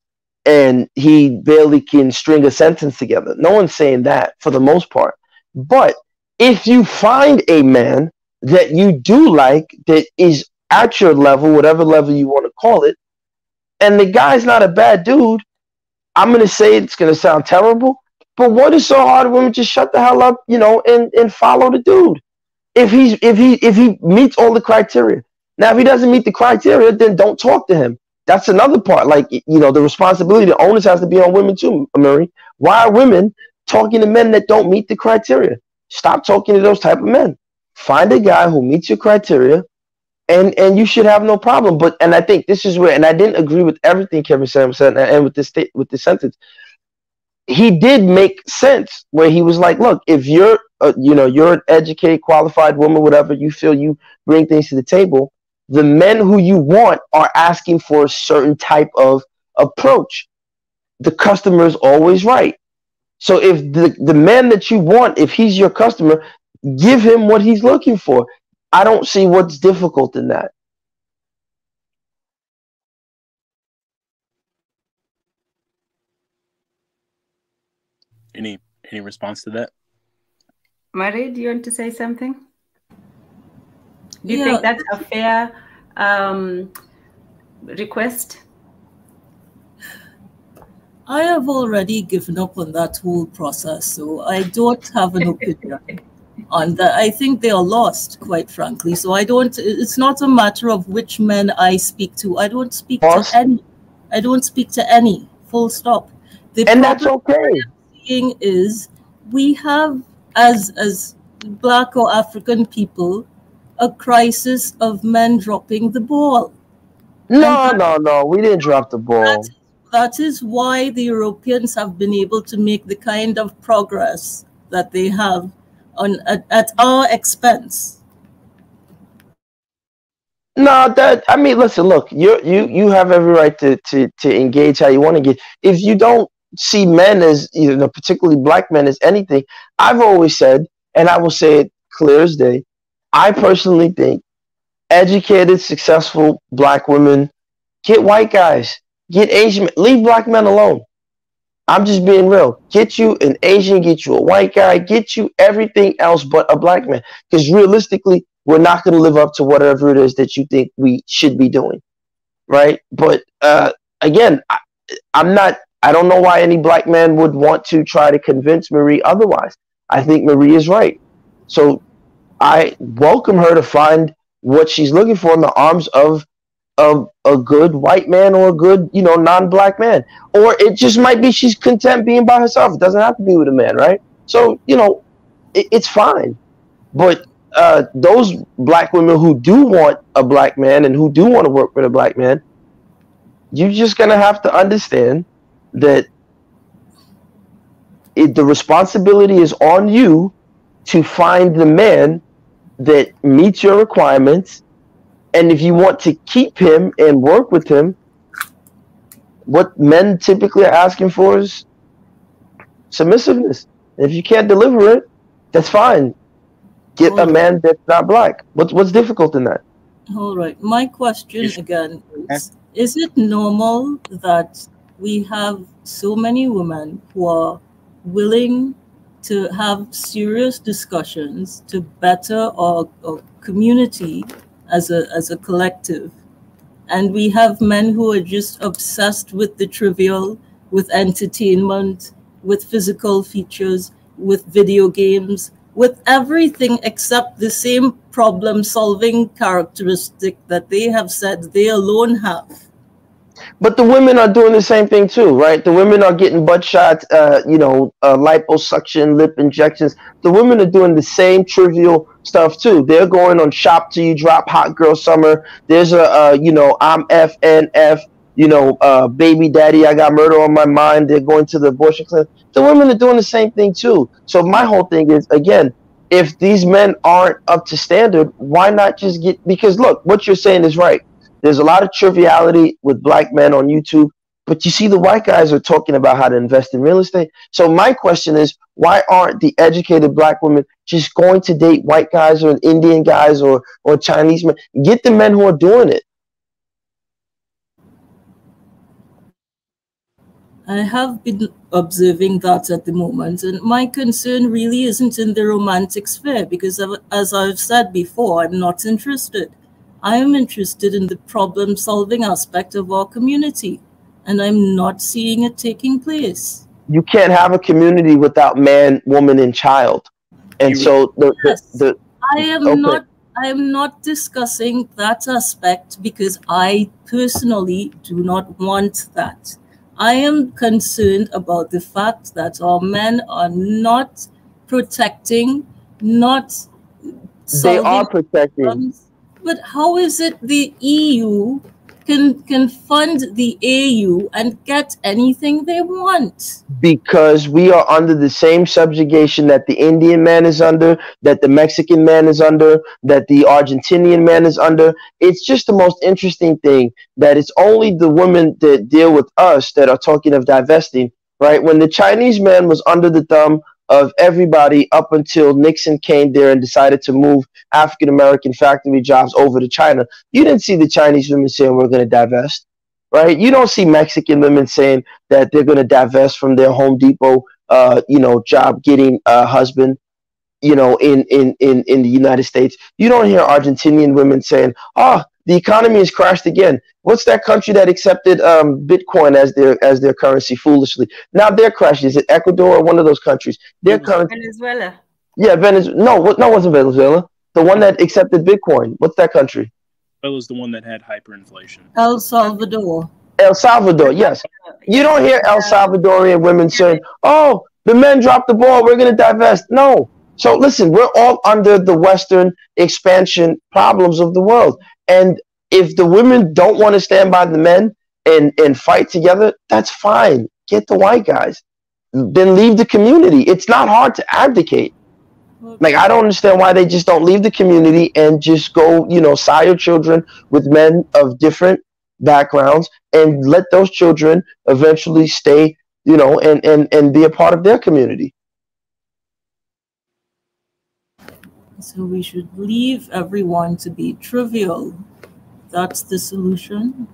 Speaker 8: and he barely can string a sentence together. No one's saying that, for the most part. But if you find a man that you do like, that is at your level, whatever level you want to call it, and the guy's not a bad dude, I'm going to say, it's going to sound terrible, but what is so hard? Women just shut the hell up, and follow the dude. If he meets all the criteria. Now, if he doesn't meet the criteria, then don't talk to him. That's another part. Like, the responsibility, the onus has to be on women too, Murray. Why are women talking to men that don't meet the criteria? Stop talking to those type of men. Find a guy who meets your criteria, and you should have no problem. And I think this is where, and I didn't agree with everything Kevin said, and with this sentence, he did make sense where he was like, look, if you're you're an educated, qualified woman, whatever, you feel you bring things to the table, the men who you want are asking for a certain type of approach. The customer is always right. So if the man that you want, if he's your customer, give him what he's looking for. I don't see what's difficult in that.
Speaker 9: Any response to that?
Speaker 1: Marie, do you want to say something? Do you think that's a fair request?
Speaker 3: I have already given up on that whole process, so I don't have an opinion on that. I think they are lost, quite frankly. So it's not a matter of which men I speak to. I don't speak to any. I don't speak to any, full stop.
Speaker 8: And that's okay.
Speaker 3: Thing is, we have, as Black or African people, a crisis of men dropping the ball.
Speaker 8: No, we didn't drop the ball.
Speaker 3: That is why the Europeans have been able to make the kind of progress that they have at our expense.
Speaker 8: No, listen, look, you have every right to engage how you want to engage. If you don't see men as, particularly Black men, as anything, I've always said, and I will say it clear as day, I personally think educated, successful Black women get white guys, get Asian men, leave Black men alone. I'm just being real. Get you an Asian, get you a white guy, get you everything else but a Black man. Because realistically, we're not going to live up to whatever it is that you think we should be doing, right? But again, I don't know why any Black man would want to try to convince Marie otherwise. I think Marie is right. So I welcome her to find what she's looking for in the arms of a good white man or a good, non-Black man. Or it just might be she's content being by herself. It doesn't have to be with a man, right? So, it's fine. But those Black women who do want a Black man and who do want to work with a Black man, you're just going to have to understand that the responsibility is on you to find the man that meets your requirements. And if you want to keep him and work with him, what men typically are asking for is submissiveness. And if you can't deliver it, that's fine. Get a man that's not Black. What's difficult in that?
Speaker 3: All right. My question again is it normal that we have so many women who are willing to have serious discussions to better our community as a collective, and we have men who are just obsessed with the trivial, with entertainment, with physical features, with video games, with everything except the same problem-solving characteristic that they have said they alone have?
Speaker 8: But the women are doing the same thing too, right? The women are getting butt shots, liposuction, lip injections. The women are doing the same trivial stuff too. They're going on Shop Till You Drop, Hot Girl Summer. There's I'm FNF. baby daddy, I got murder on my mind. They're going to the abortion clinic. The women are doing the same thing too. So my whole thing is, again, if these men aren't up to standard, why not just get? Because look, what you're saying is right. There's a lot of triviality with black men on YouTube, but you see the white guys are talking about how to invest in real estate. So my question is, why aren't the educated black women just going to date white guys or Indian guys or Chinese men? Get the men who are doing it.
Speaker 3: I have been observing that at the moment, and my concern really isn't in the romantic sphere because, as I've said before, I'm not interested. I am interested in the problem-solving aspect of our community, and I'm not seeing it taking place.
Speaker 8: You can't have a community without man, woman, and child. And so
Speaker 3: I am not discussing that aspect because I personally do not want that. I am concerned about the fact that our men are not protecting, not
Speaker 8: they are
Speaker 3: solving
Speaker 8: protecting.
Speaker 3: problems. But how is it the EU can fund the AU and get anything they want?
Speaker 8: Because we are under the same subjugation that the Indian man is under, that the Mexican man is under, that the Argentinian man is under. It's just the most interesting thing that it's only the women that deal with us that are talking of divesting, right? When the Chinese man was under the thumb of everybody up until Nixon came there and decided to move African American factory jobs over to China, you didn't see the Chinese women saying we're going to divest. Right? You don't see Mexican women saying that they're going to divest from their Home Depot, job getting husband, in the United States. You don't hear Argentinian women saying, "Oh, the economy has crashed again." What's that country that accepted Bitcoin as their currency foolishly? Now they're crashing. Is it Ecuador or one of those countries? Their currency.
Speaker 1: Venezuela.
Speaker 8: Yeah, Venezuela. No, it wasn't Venezuela. The one that accepted Bitcoin. What's that country?
Speaker 9: Was the one that had hyperinflation.
Speaker 3: El Salvador.
Speaker 8: El Salvador, yes. You don't hear El Salvadorian women saying, "Oh, the men dropped the ball. We're going to divest." No. So listen, we're all under the Western expansion problems of the world. And if the women don't want to stand by the men and fight together, that's fine. Get the white guys. Then leave the community. It's not hard to abdicate. Like, I don't understand why they just don't leave the community and just go, sire children with men of different backgrounds and let those children eventually stay, and be a part of their community.
Speaker 3: So we should leave everyone to be trivial. That's the solution?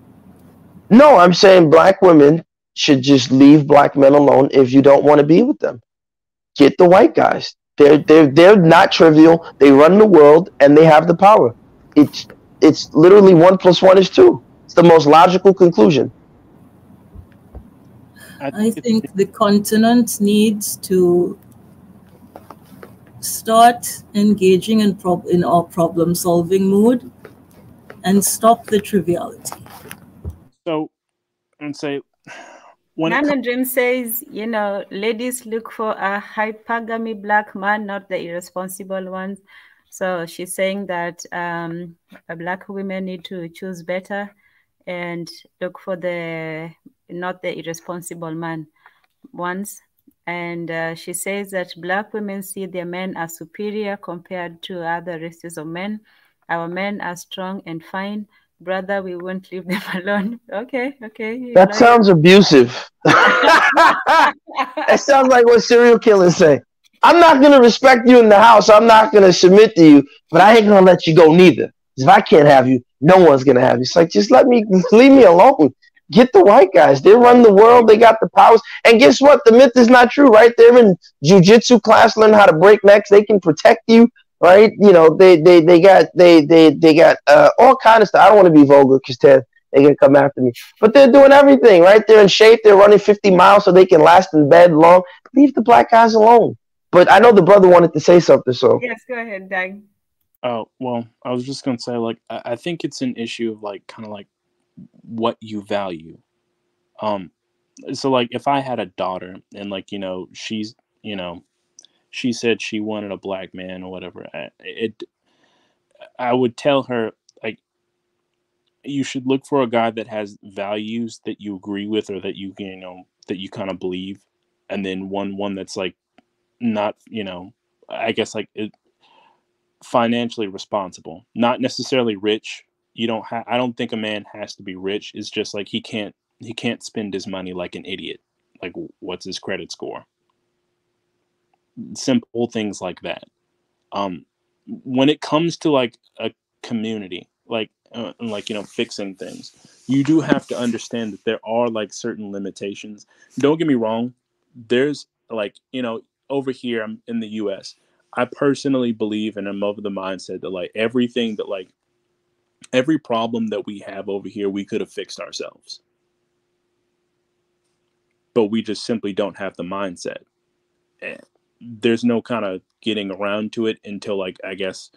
Speaker 8: No, I'm saying black women should just leave black men alone if you don't want to be with them. Get the white guys. They're not trivial. They run the world and they have the power. It's literally 1 + 1 is 2. It's the most logical conclusion.
Speaker 3: I think the continent needs to start engaging in our problem-solving mood and stop the triviality.
Speaker 9: So, and say,
Speaker 1: Nana Dream says, ladies look for a hypergamy black man, not the irresponsible ones. So she's saying that black women need to choose better and look for not the irresponsible man ones. And she says that black women see their men as superior compared to other races of men. Our men are strong and fine. Brother, we won't leave them alone. Okay.
Speaker 8: That sounds abusive. That sounds like what serial killers say. I'm not going to respect you in the house. I'm not going to submit to you, but I ain't going to let you go neither. If I can't have you, no one's going to have you. It's like, just leave me alone. Get the white guys. They run the world. They got the powers. And guess what? The myth is not true, right? They're in jiu-jitsu class, learning how to break necks. They can protect you, right? They got all kind of stuff. I don't want to be vulgar because they're going to come after me. But they're doing everything, right? They're in shape. They're running 50 miles so they can last in bed long. Leave the black guys alone. But I know the brother wanted to say something, so.
Speaker 1: Yes, go ahead, Doug.
Speaker 9: Oh, well, I was just going to say, I think it's an issue of, kind of what you value. So, if I had a daughter and, she's, she said she wanted a black man or whatever, I would tell her, you should look for a guy that has values that you agree with, or that you that you kind of believe, and then one that's like not, I guess like financially responsible, not necessarily rich. I don't think a man has to be rich. It's just like he can't spend his money like an idiot. Like, what's his credit score? Simple things like that. When it comes to like a community, like fixing things, you do have to understand that there are like certain limitations. Don't get me wrong. There's like, over here, I'm in the US, I personally believe, and I'm of the mindset that like everything that like every problem that we have over here, we could have fixed ourselves, but we just simply don't have the mindset. And there's no kind of getting around to it until, like, I guess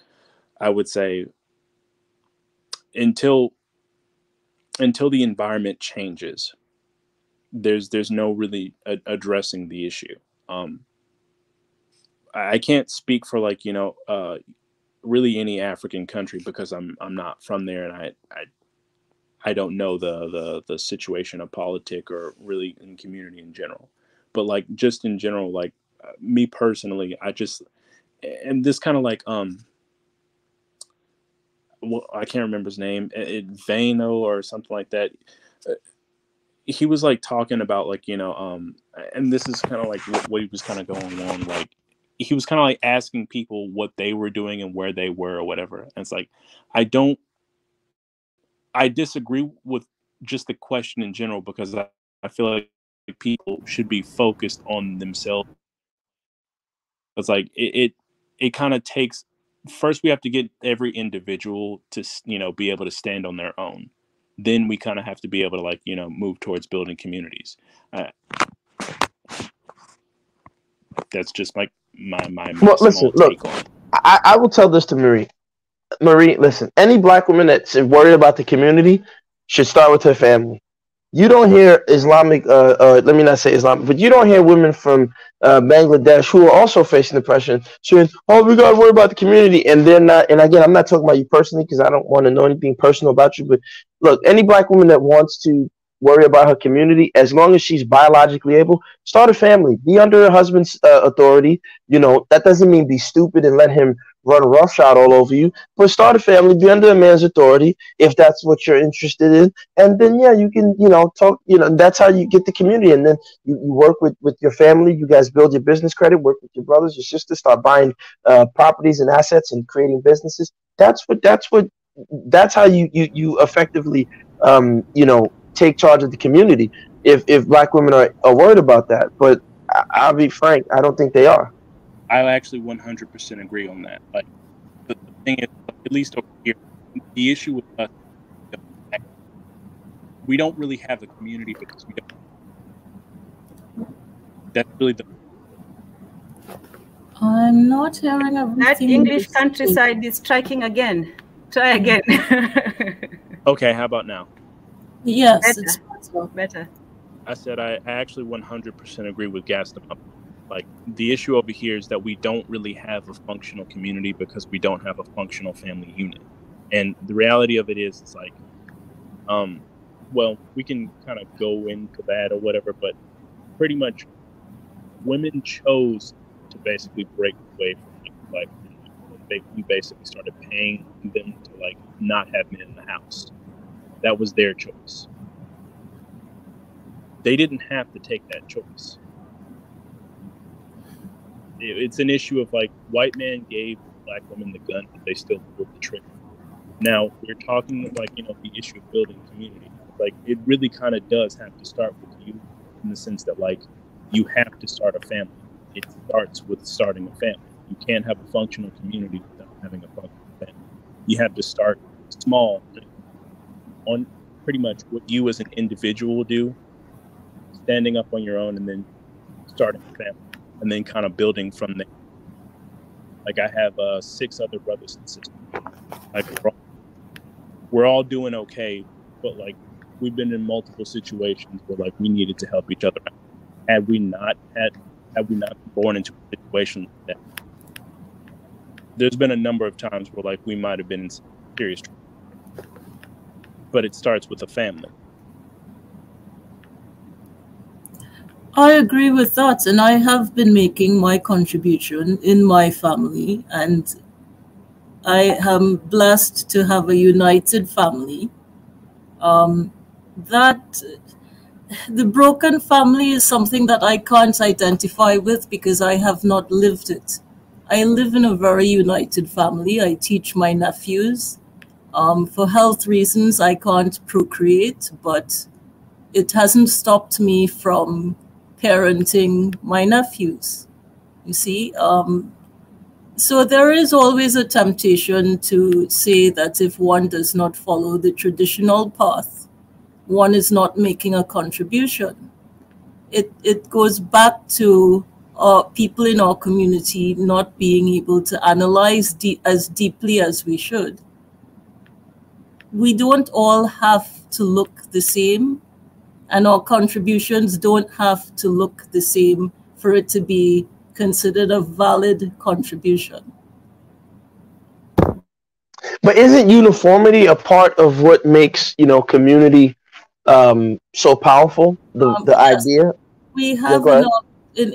Speaker 9: I would say until the environment changes. There's no really addressing the issue. I can't speak for like really any African country, because I'm not from there, and I don't know the situation of politic or really in community in general. But like just in general, like me personally, and this kind of like well, I can't remember his name, Vano or something like that. He was like talking about like and this is kind of like what he was kind of going on, like he was kind of like asking people what they were doing and where they were or whatever. And it's like I disagree with just the question in general, because I feel like people should be focused on themselves. It's like it kind of takes, first we have to get every individual to be able to stand on their own. Then we kind of have to be able to like move towards building communities. That's just like my
Speaker 8: listen,
Speaker 9: small take on it.
Speaker 8: I will tell this to Marie. Marie, listen, any black woman that's worried about the community should start with her family. You don't hear Islamic, let me not say Islamic, but you don't hear women from Bangladesh who are also facing depression saying, oh, we got to worry about the community. And they're not, and again, I'm not talking about you personally, because I don't want to know anything personal about you. But look, any black woman that wants to worry about her community, as long as she's biologically able, start a family, be under her husband's authority. That doesn't mean be stupid and let him run roughshod all over you, but start a family, be under a man's authority if that's what you're interested in. And then, yeah, you can, talk, that's how you get the community. And then you work with your family, you guys build your business credit, work with your brothers, your sisters, start buying properties and assets and creating businesses. That's how you effectively, take charge of the community. If black women are worried about that, but I'll be frank, I don't think they are.
Speaker 9: I actually 100% agree on that. Like the thing is, at least over here, the issue with us, we don't really have a community because we don't. That's really the.
Speaker 3: I'm not hearing everything.
Speaker 1: That English countryside is striking again. Try again.
Speaker 9: Okay, how about now?
Speaker 3: Yes,
Speaker 1: better.
Speaker 3: It's
Speaker 1: better.
Speaker 9: I said I actually 100% agree with Gaston. Like the issue over here is that we don't really have a functional community because we don't have a functional family unit. And the reality of it is, it's like, well, we can kind of go into that or whatever, but pretty much women chose to basically break away from like we basically started paying them to like not have men in the house. That was their choice. They didn't have to take that choice. It's an issue of like white man gave black women the gun, but they still pulled the trigger. Now we're talking like the issue of building community. Like it really kind of does have to start with you, in the sense that like you have to start a family. It starts with starting a family. You can't have a functional community without having a functional family. You have to start small on pretty much what you as an individual do, standing up on your own, and then starting a family. And then kind of building from there. Like I have 6 other brothers and sisters. Like we're all doing okay, but like we've been in multiple situations where like we needed to help each other out. Had we not been born into a situation like that, there's been a number of times where like we might have been in serious trouble. but it starts with a family.
Speaker 3: I agree with that, and I have been making my contribution in my family, and I am blessed to have a united family. That the broken family is something that I can't identify with because I have not lived it. I live in a very united family. I teach my nephews. For health reasons, I can't procreate, but it hasn't stopped me from parenting my nephews. You see, so there is always a temptation to say that if one does not follow the traditional path, one is not making a contribution. It goes back to people in our community not being able to analyze as deeply as we should. We don't all have to look the same, and our contributions don't have to look the same for it to be considered a valid contribution.
Speaker 8: But isn't uniformity a part of what makes, community so powerful? The
Speaker 3: Yes,
Speaker 8: idea.
Speaker 3: we
Speaker 8: Yeah,
Speaker 3: have
Speaker 8: go ahead.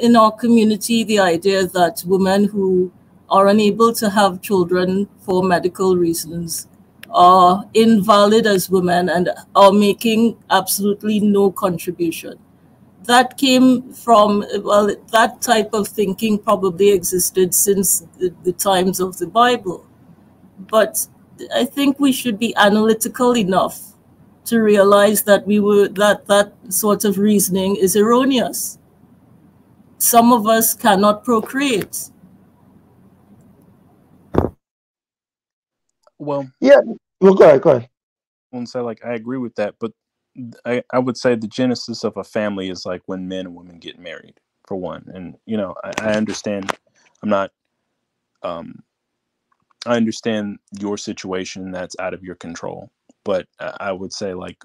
Speaker 3: in our community the idea that women who are unable to have children for medical reasons are invalid as women and are making absolutely no contribution. That came from, well, that type of thinking probably existed since the times of the Bible. But I think we should be analytical enough to realize that that sort of reasoning is erroneous. Some of us cannot procreate.
Speaker 9: Well,
Speaker 8: Yeah. Well, go ahead.
Speaker 9: I won't say like I agree with that, but I would say the genesis of a family is like when men and women get married, for one. And I understand. I'm not. I understand your situation. That's out of your control. But I would say, like,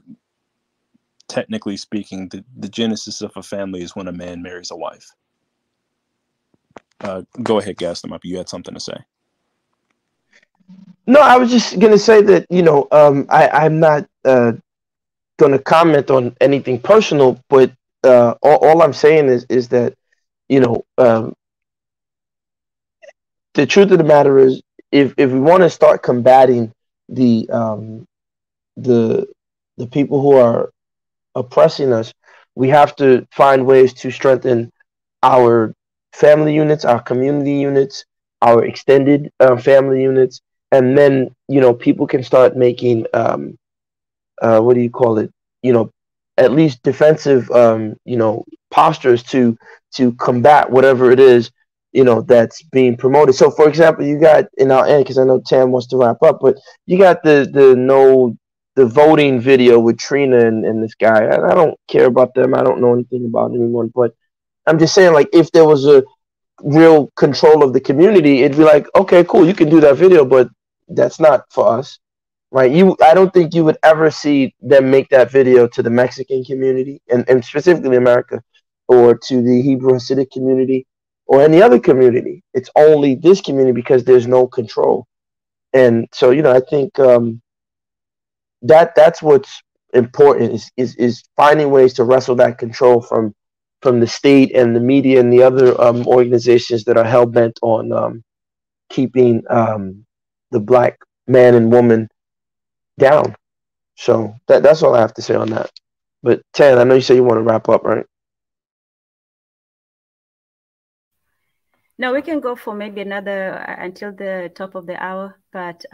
Speaker 9: technically speaking, the genesis of a family is when a man marries a wife. Go ahead, Gaston. You had something to say.
Speaker 8: No, I was just gonna say that I'm not gonna comment on anything personal, but all I'm saying is that the truth of the matter is, if we want to start combating the the the people who are oppressing us, we have to find ways to strengthen our family units, our community units, our extended family units, and then people can start making what do you call it? At least defensive postures to combat whatever it is that's being promoted. So, for example, you got in our end, because I know Tam wants to wrap up, but you got the voting video with Trina and this guy. I don't care about them. I don't know anything about anyone, but I'm just saying, like, if there was a real control of the community, it'd be like, okay, cool, you can do that video, but that's not for us, right? I don't think you would ever see them make that video to the Mexican community and specifically America, or to the Hebrew Hasidic community or any other community. It's only this community because there's no control. And so, I think that's what's important is finding ways to wrestle that control from the state and the media and the other organizations that are hell bent on keeping the black man and woman down. So that's all I have to say on that. But Tan, I know you said you want to wrap up, right?
Speaker 1: No, we can go for maybe another until the top of the hour, but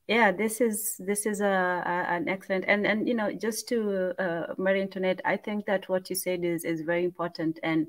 Speaker 1: yeah, this is an excellent and just to Marie Antoinette, I think that what you said is very important. And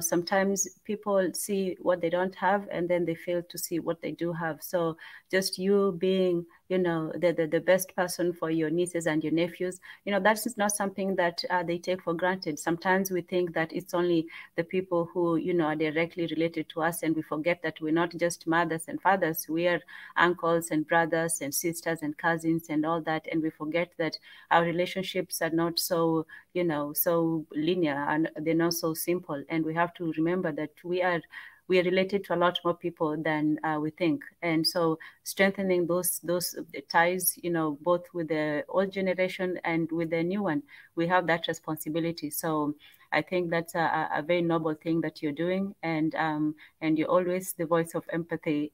Speaker 1: sometimes people see what they don't have and then they fail to see what they do have. So just you being the best person for your nieces and your nephews, that is not something that they take for granted. Sometimes we think that it's only the people who are directly related to us, and we forget that we're not just mothers and fathers, we are uncles and brothers and sisters and cousins and all that. And we forget that our relationships are not so so linear, and they're not so simple. And we have to remember that we are we are related to a lot more people than we think. And so strengthening those ties, both with the old generation and with the new one, we have that responsibility. So I think that's a very noble thing that you're doing, and you're always the voice of empathy,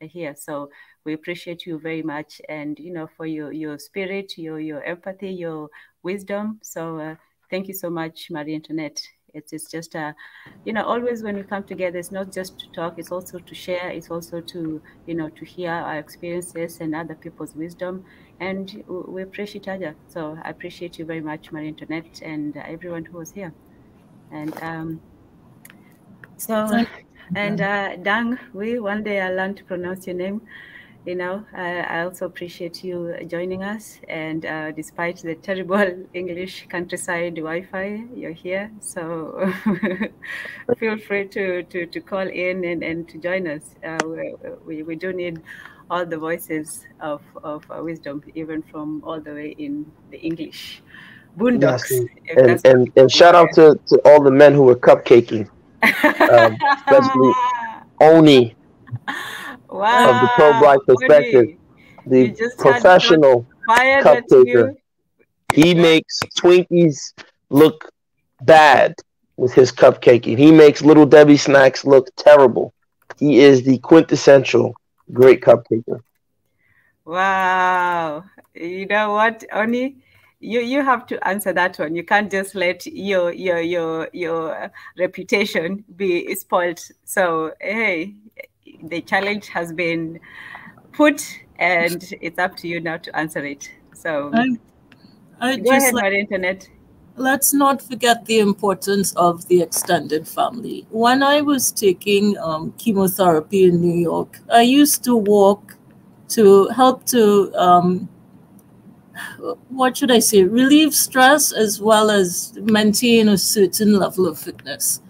Speaker 1: here. So we appreciate you very much, and for your spirit, your empathy, your wisdom. So thank you so much, Marie Antoinette. It's just always when we come together, it's not just to talk, it's also to share, it's also to to hear our experiences and other people's wisdom, and we appreciate each other. So I appreciate you very much, Marie Antoinette, and everyone who was here. And Dang, one day I'll learn to pronounce your name. I also appreciate you joining us, and despite the terrible English countryside Wi-Fi, you're here. So feel free to call in and to join us. We do need all the voices of wisdom, even from all the way in the English boondocks.
Speaker 8: Yes, and shout out to all the men who were cupcaking, especially Oni.
Speaker 1: Wow,
Speaker 8: of the pro-black perspective, the professional cupcaker. He makes Twinkies look bad with his cupcaking. He makes Little Debbie snacks look terrible. He is the quintessential great cupcaker.
Speaker 1: Wow. You know what, Oni? You have to answer that one. You can't just let your reputation be spoiled. So hey, the challenge has been put, and it's up to you now to answer it. So go ahead, Marie Antoinette.
Speaker 3: Let's not forget the importance of the extended family. When I was taking chemotherapy in New York, I used to walk to help to, relieve stress as well as maintain a certain level of fitness.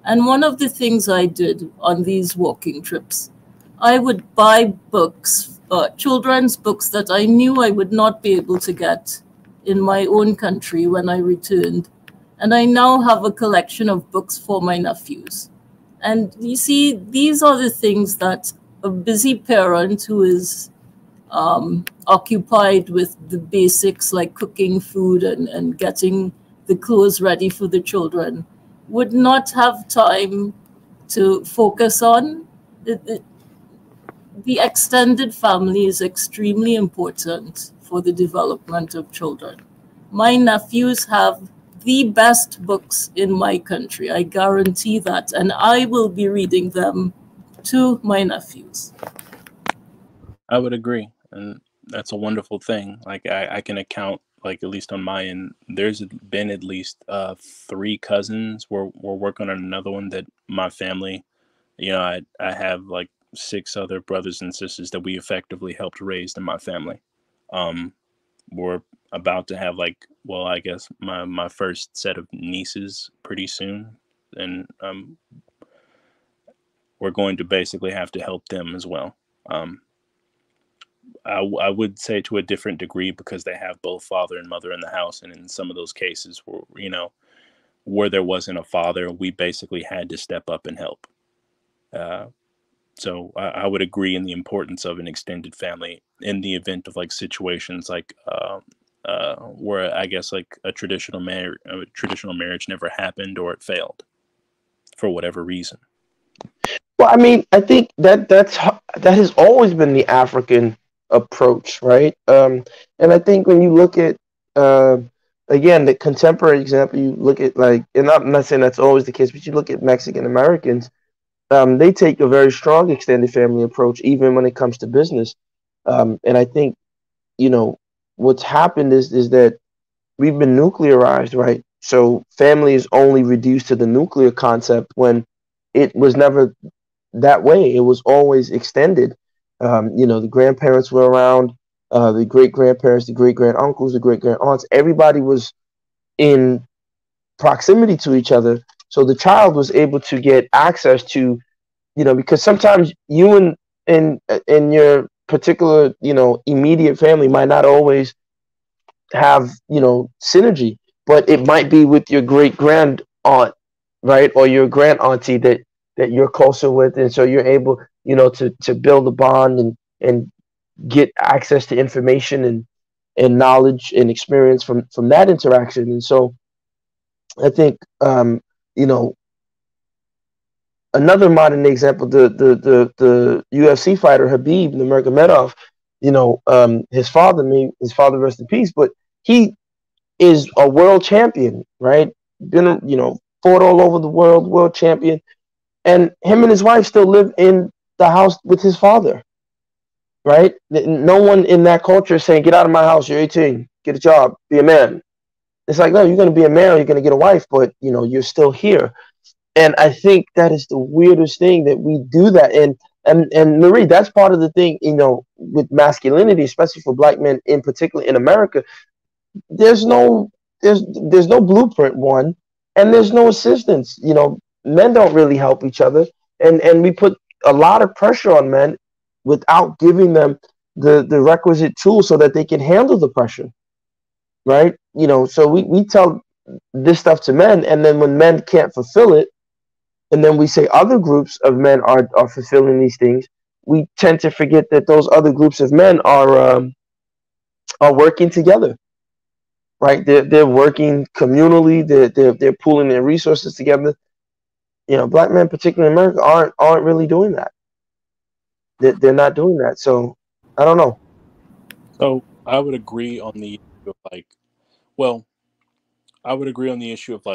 Speaker 3: And one of the things I did on these walking trips, I would buy books, children's books that I knew I would not be able to get in my own country when I returned. And I now have a collection of books for my nephews. And you see, these are the things that a busy parent who is occupied with the basics like cooking food and getting the clothes ready for the children would not have time to focus on. The extended family is extremely important for the development of children. My nephews have the best books in my country. I guarantee that. And I will be reading them to my nephews.
Speaker 9: I would agree. And that's a wonderful thing. Like I can account, like at least on my end, there's been at least 3 cousins. We're working on another one that my family, I have like 6 other brothers and sisters that we effectively helped raise in my family. We're about to have I guess my first set of nieces pretty soon. And we're going to basically have to help them as well. I would say to a different degree because they have both father and mother in the house. And in some of those cases where there wasn't a father, we basically had to step up and help. So I would agree in the importance of an extended family in the event of situations where I guess a traditional marriage never happened or it failed for whatever reason.
Speaker 8: Well, I mean, I think that has always been the African approach, right? And I think when you look at again the contemporary example, you look at and I'm not saying that's always the case, but you look at Mexican Americans, they take a very strong extended family approach, even when it comes to business. And I think what's happened is that we've been nuclearized, right? So family is only reduced to the nuclear concept when it was never that way. It was always extended. The grandparents were around, the great-grandparents, the great-grand-uncles, the great-grand-aunts. Everybody was in proximity to each other. So the child was able to get access to, because sometimes you and your particular, immediate family might not always have, synergy, but it might be with your great-grand aunt, right? Or your grand auntie that that you're closer with, and so you're able, to build a bond and get access to information and knowledge and experience from that interaction. And so I think, another modern day example, the UFC fighter Habib Nurmagomedov, his father rest in peace, but he is a world champion, right? Been, fought all over the world champion, and him and his wife still live in the house with his father, right? No one in that culture is saying, "Get out of my house. You're 18. Get a job. Be a man." It's like, no, you're going to be a man, or you're going to get a wife, but you're still here. And I think that is the weirdest thing, that we do that. And Marie, that's part of the thing, with masculinity, especially for Black men in particular in America. There's no blueprint, one, and there's no assistance. Men don't really help each other, and we put a lot of pressure on men without giving them the requisite tools so that they can handle the pressure, right? So we tell this stuff to men, and then when men can't fulfill it, and then we say other groups of men are fulfilling these things, we tend to forget that those other groups of men are working together, right? They're working communally. They're pooling their resources together. Black men, particularly in America, aren't really doing that. They're not doing that. So I don't know.
Speaker 9: So I would agree on the issue of I would agree on the issue of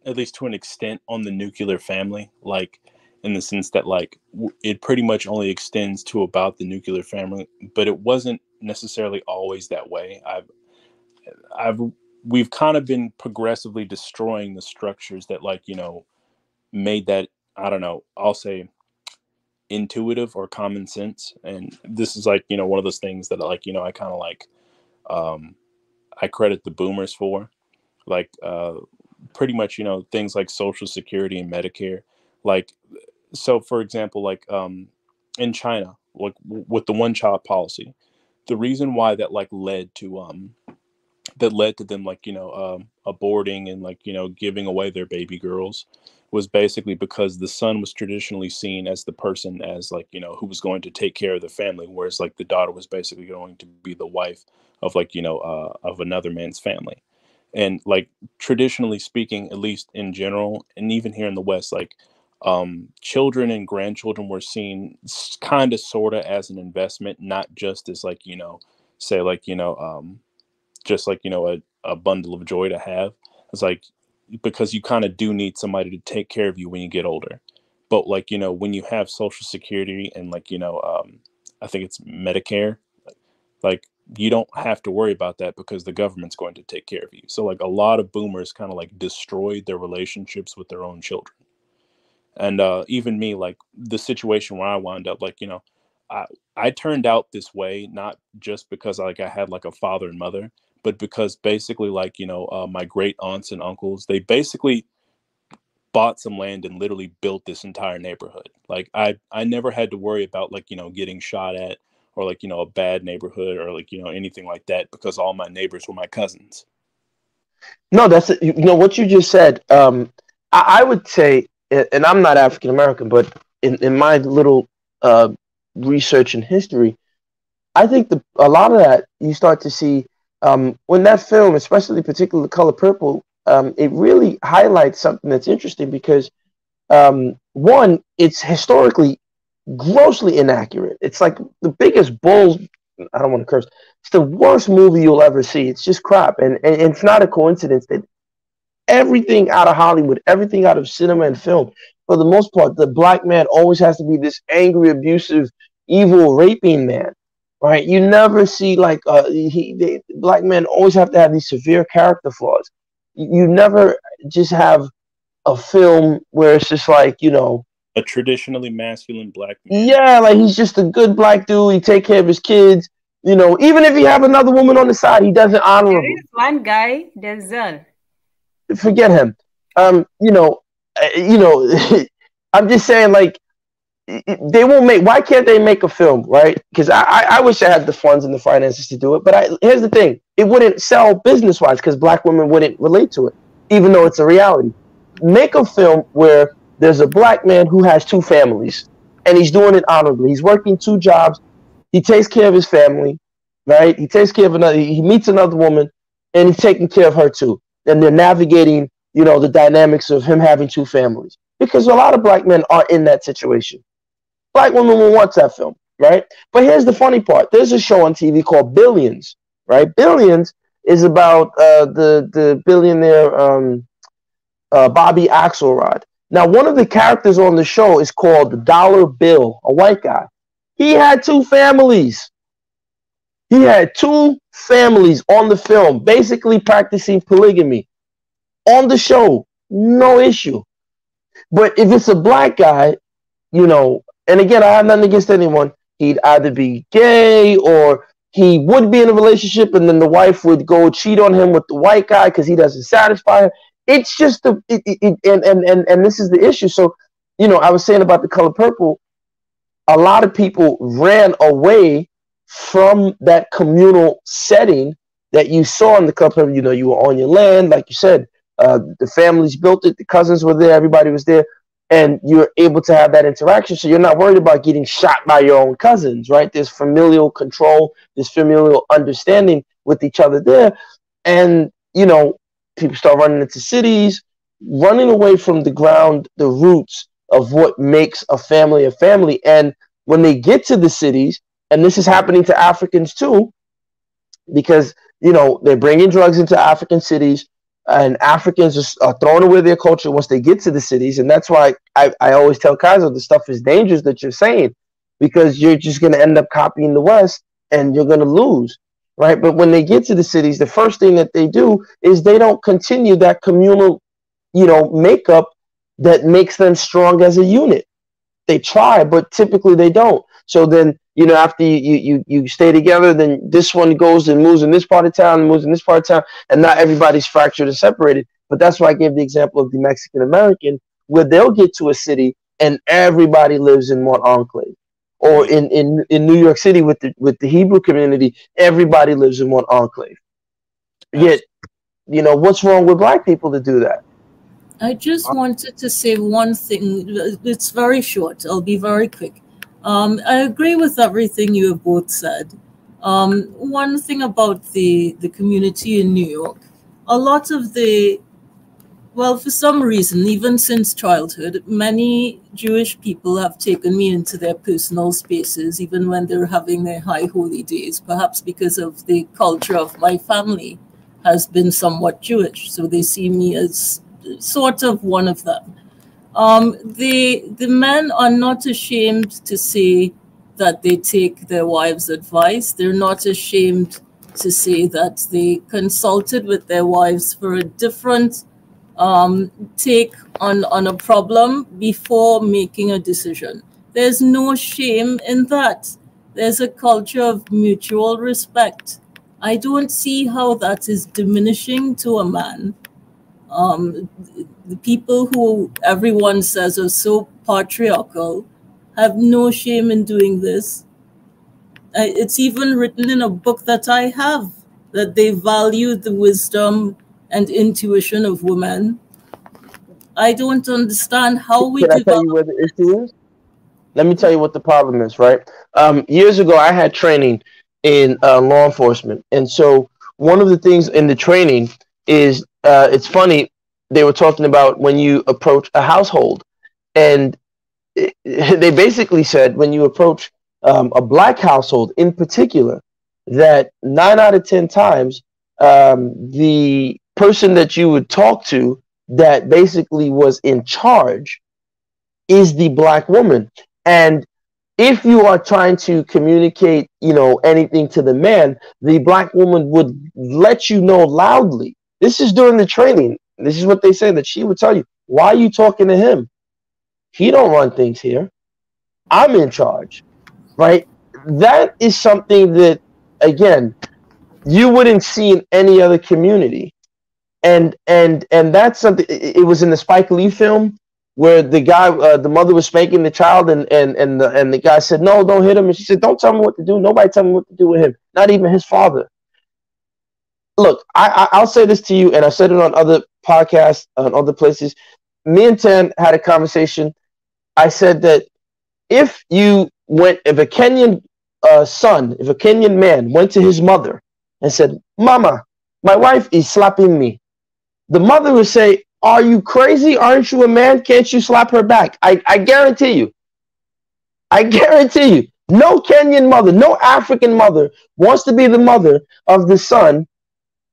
Speaker 9: at least to an extent, on the nuclear family, in the sense that it pretty much only extends to about the nuclear family, but it wasn't necessarily always that way. We've kind of been progressively destroying the structures that made that, I don't know, I'll say intuitive or common sense. And this is one of those things that I kind of I credit the boomers for, pretty much, things like Social Security and Medicare. So for example, in China, with the one-child policy, the reason why that led to them aborting and giving away their baby girls was basically because the son was traditionally seen as the person as who was going to take care of the family, whereas the daughter was basically going to be the wife of of another man's family. And traditionally speaking, at least in general, and even here in the West, children and grandchildren were seen kind of sort of as an investment, not just as say just a bundle of joy to have. It's because you kind of do need somebody to take care of you when you get older. But when you have Social Security and I think it's Medicare, you don't have to worry about that because the government's going to take care of you. So a lot of boomers kind of destroyed their relationships with their own children. And even me, the situation where I wound up, I turned out this way, not just because I had a father and mother, but because basically my great aunts and uncles, they basically bought some land and literally built this entire neighborhood. I never had to worry about getting shot at, or a bad neighborhood, or anything like that, because all my neighbors were my cousins.
Speaker 8: No, that's what you just said. I would say, and I'm not African American, but in my little research and history, I think a lot of that you start to see when that film, especially particularly The Color Purple, it really highlights something that's interesting because one, it's historically grossly inaccurate. It's the biggest bull. I don't want to curse. It's the worst movie you'll ever see. It's just crap, and it's not a coincidence that everything out of Hollywood, everything out of cinema and film, for the most part, the Black man always has to be this angry, abusive, evil, raping man, right? You never see the Black men always have to have these severe character flaws. You never just have a film where it's just
Speaker 9: a traditionally masculine Black man.
Speaker 8: Yeah, he's just a good Black dude. He take care of his kids. Even if he have another woman on the side, he does it honorably.
Speaker 1: There is one guy, Denzel.
Speaker 8: Forget him. I'm just saying, they won't make. Why can't they make a film, right? Because I wish I had the funds and the finances to do it. But here's the thing: it wouldn't sell business wise because Black women wouldn't relate to it, even though it's a reality. Make a film where there's a black man who has 2 families, and he's doing it honorably. He's working 2 jobs. He takes care of his family, right? He takes care of another. He meets another woman, and he's taking care of her too. And they're navigating, the dynamics of him having 2 families, because a lot of black men are in that situation. Black women will watch that film, right? But here's the funny part. There's a show on TV called Billions, right? Billions is about the billionaire Bobby Axelrod. Now, one of the characters on the show is called Dollar Bill, a white guy. He had 2 families. He had 2 families on the film, basically practicing polygamy. On the show, no issue. But if it's a black guy, and again, I have nothing against anyone, he'd either be gay or he would be in a relationship and then the wife would go cheat on him with the white guy because he doesn't satisfy her. It's just and this is the issue. So, I was saying about The Color Purple, a lot of people ran away from that communal setting that you saw in The Color Purple. You were on your land, like you said, the families built it, the cousins were there, everybody was there, and you're able to have that interaction. So you're not worried about getting shot by your own cousins, right? There's familial control, there's familial understanding with each other there. And, people start running into cities, running away from the ground, the roots of what makes a family a family. And when they get to the cities, and this is happening to Africans too, because, they're bringing drugs into African cities, and Africans are throwing away their culture once they get to the cities. And that's why I always tell Kaiser the stuff is dangerous that you're saying, because you're just going to end up copying the West and you're going to lose. Right. But when they get to the cities, the first thing that they do is they don't continue that communal, makeup that makes them strong as a unit. They try, but typically they don't. So then, after you stay together, then this one goes and moves in this part of town, moves in this part of town, and not everybody's fractured and separated. But that's why I gave the example of the Mexican American, where they'll get to a city and everybody lives in one enclave. Or in New York City with the Hebrew community, everybody lives in one enclave. Yet, what's wrong with black people to do that?
Speaker 3: I just wanted to say one thing. It's very short. I'll be very quick. I agree with everything you have both said. One thing about the community in New York, a lot of for some reason, even since childhood, many Jewish people have taken me into their personal spaces, even when they're having their high holy days, perhaps because of the culture of my family has been somewhat Jewish. So they see me as sort of one of them. The men are not ashamed to say that they take their wives' advice. They're not ashamed to say that they consulted with their wives for a different take on a problem before making a decision. There's no shame in that. There's a culture of mutual respect. I don't see how that is diminishing to a man. The people who everyone says are so patriarchal have no shame in doing this. It's even written in a book that I have, that they value the wisdom and intuition of women. I don't understand how we
Speaker 8: Can I tell you where the issue is? Let me tell you what the problem is, right? Years ago, I had training in law enforcement. And so one of the things in the training is, it's funny, they were talking about when you approach a household. And they basically said when you approach a black household in particular, that 9 out of 10 times, the person that you would talk to that basically was in charge is the black woman. And if you are trying to communicate, anything to the man, the black woman would let you know loudly. This is during the training. This is what they say, that she would tell you, why are you talking to him? He don't run things here. I'm in charge, right? That is something that, again, you wouldn't see in any other community. And that's something. It was in the Spike Lee film where the guy, the mother was spanking the child, and the guy said, "No, don't hit him." And she said, "Don't tell me what to do. Nobody tell me what to do with him. Not even his father." Look, I'll say this to you, and I said it on other podcasts, on other places. me and Tan had a conversation. I said that if a Kenyan if a Kenyan man went to his mother and said, "Mama, my wife is slapping me," the mother would say, "Are you crazy? Aren't you a man? Can't you slap her back?" I guarantee you. I guarantee you. No Kenyan mother, no African mother wants to be the mother of the son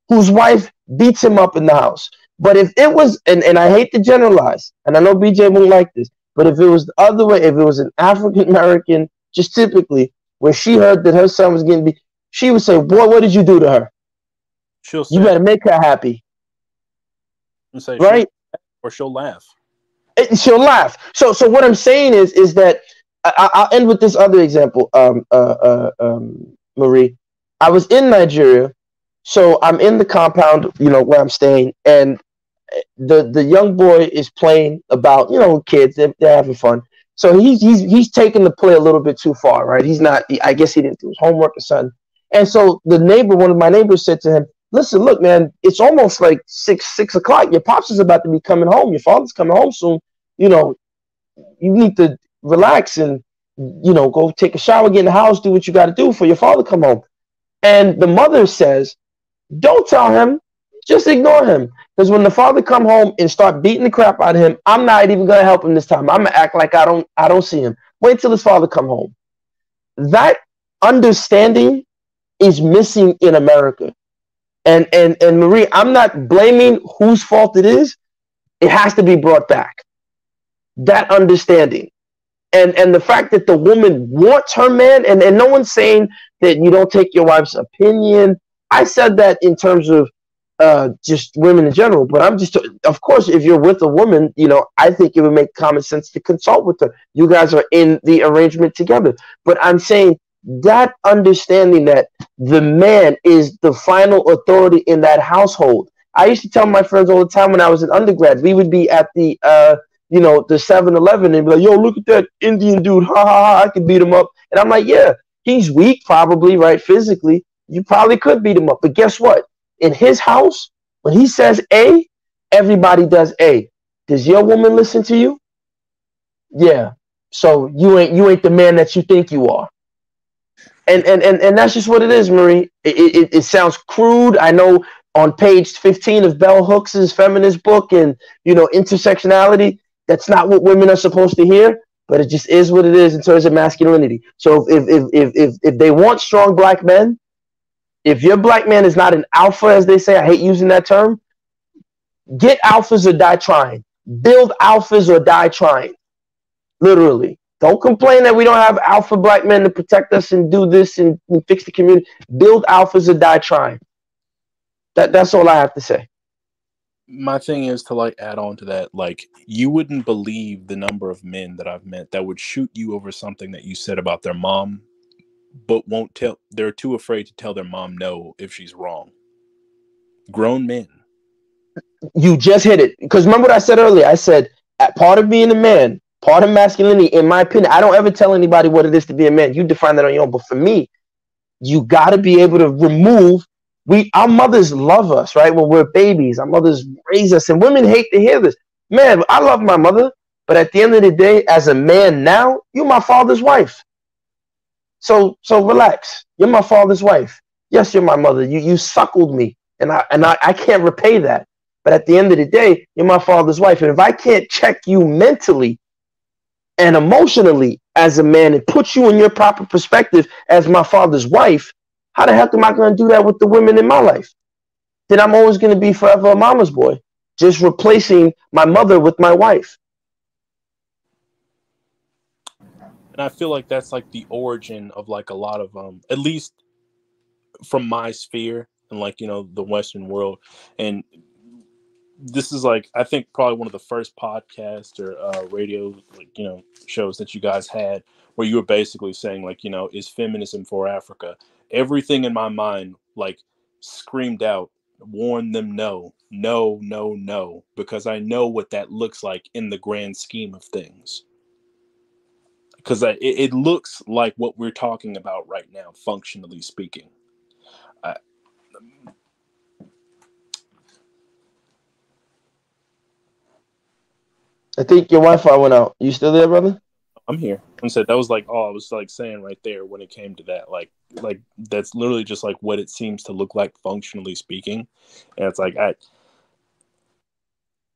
Speaker 8: whose wife beats him up in the house. But if it was, and I hate to generalize, and I know BJ won't like this, but if it was the other way, if it was an African American, just typically, where she heard that her son was getting beat, she would say, "Boy, what did you do to her?
Speaker 9: She'll
Speaker 8: You
Speaker 9: say,
Speaker 8: better make her happy."
Speaker 9: and say,
Speaker 8: Right?
Speaker 9: or she'll laugh.
Speaker 8: She'll laugh. So what I'm saying is that I'll end with this other example, Marie. I was in Nigeria, so I'm in the compound, where I'm staying, and the young boy is playing about, kids, they're having fun. So he's taking the play a little bit too far, right? He's not. I guess he didn't do his homework or something. And so one of my neighbors said to him, "Listen, look, man, it's almost like six o'clock. Your pops is about to be coming home. Your father's coming home soon. You know, you need to relax and go take a shower, get in the house, do what you got to do for your father come home." And the mother says, "Don't tell him, just ignore him, because when the father come home and start beating the crap out of him, I'm not even gonna help him this time. I'm gonna act like I don't see him. Wait till his father come home." That understanding is missing in America. And Marie, I'm not blaming whose fault it is. It has to be brought back. That understanding. And the fact that the woman wants her man, and no one's saying that you don't take your wife's opinion. I said that in terms of just women in general, but I'm just, of course, if you're with a woman, I think it would make common sense to consult with her. You guys are in the arrangement together. But I'm saying that understanding that the man is the final authority in that household. I used to tell my friends all the time when I was an undergrad, we would be at the 7-Eleven and be like, "Yo, look at that Indian dude. Ha ha ha, I could beat him up." And I'm like, "Yeah, he's weak, probably, right? Physically. You probably could beat him up. But guess what? In his house, when he says A, everybody does A. Does your woman listen to you? Yeah. So you ain't the man that you think you are." And that's just what it is, Marie. It sounds crude. I know on page 15 of Bell Hooks's feminist book and intersectionality, that's not what women are supposed to hear, but it just is what it is in terms of masculinity. So if they want strong black men, if your black man is not an alpha, as they say, I hate using that term, get alphas or die trying. Build alphas or die trying. Literally. Don't complain that we don't have alpha black men to protect us and do this and fix the community. Build alphas or die trying. That's all I have to say.
Speaker 9: My thing is to add on to that, you wouldn't believe the number of men that I've met that would shoot you over something that you said about their mom, but won't tell. They're too afraid to tell their mom no if she's wrong. Grown men.
Speaker 8: You just hit it. Because remember what I said earlier? I said, part of being a man, part of masculinity, in my opinion, I don't ever tell anybody what it is to be a man. You define that on your own. But for me, you got to be able to remove. Our mothers love us, right? When we're babies, our mothers raise us, and women hate to hear this. Man, I love my mother, but at the end of the day, as a man now, you're my father's wife. So relax. You're my father's wife. Yes, you're my mother. You suckled me, and I can't repay that. But at the end of the day, you're my father's wife, and if I can't check you mentally and emotionally as a man and put you in your proper perspective as my father's wife, how the heck am I going to do that with the women in my life? Then I'm always going to be forever a mama's boy, just replacing my mother with my wife.
Speaker 9: And I feel like that's the origin of a lot of at least from my sphere and the Western world. And this is I think probably one of the first podcasts or radio shows that you guys had where you were basically saying is feminism for Africa? Everything in my mind screamed out, warn them no, because I know what that looks like in the grand scheme of things. Because it looks like what we're talking about right now, functionally speaking.
Speaker 8: I think your Wi-Fi went out. You still there, brother?
Speaker 9: I'm here. And so that was like all I was like saying right there when it came to that. Like that's literally just like what it seems to look like functionally speaking. And it's like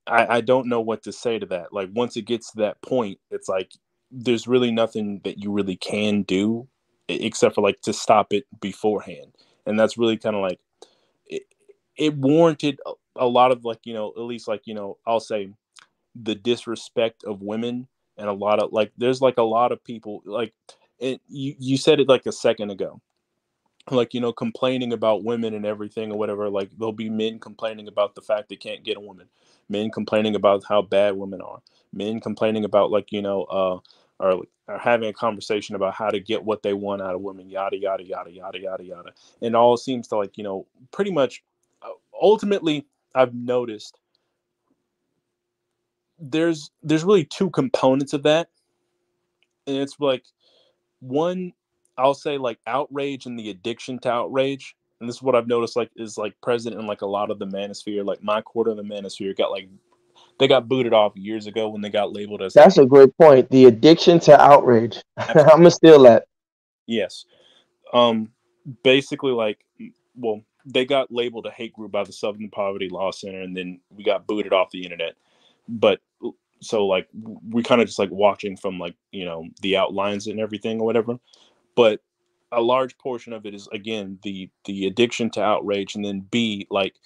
Speaker 9: I don't know what to say to that. Like once it gets to that point, it's like there's really nothing that you really can do except for like to stop it beforehand. And that's really kind of like it warranted a lot of like, at least like, I'll say the disrespect of women, and a lot of like there's like a lot of people like you said it like a second ago, like complaining about women and everything or whatever. Like there'll be men complaining about the fact they can't get a woman, men complaining about how bad women are, men complaining about like or having a conversation about how to get what they want out of women, yada yada yada yada yada yada. And all seems to like pretty much ultimately I've noticed there's really two components of that. And it's like one, I'll say like outrage and the addiction to outrage. And this is what I've noticed like is like present in like a lot of the manosphere. Like my quarter of the manosphere got like they got booted off years ago when they got labeled as
Speaker 8: That's a great point. The addiction to outrage. I'm gonna steal that.
Speaker 9: Yes. Basically like well, they got labeled a hate group by the Southern Poverty Law Center, and then we got booted off the internet. But so like we kind of just like watching from like the outlines and everything or whatever. But a large portion of it is again the addiction to outrage, and then B, like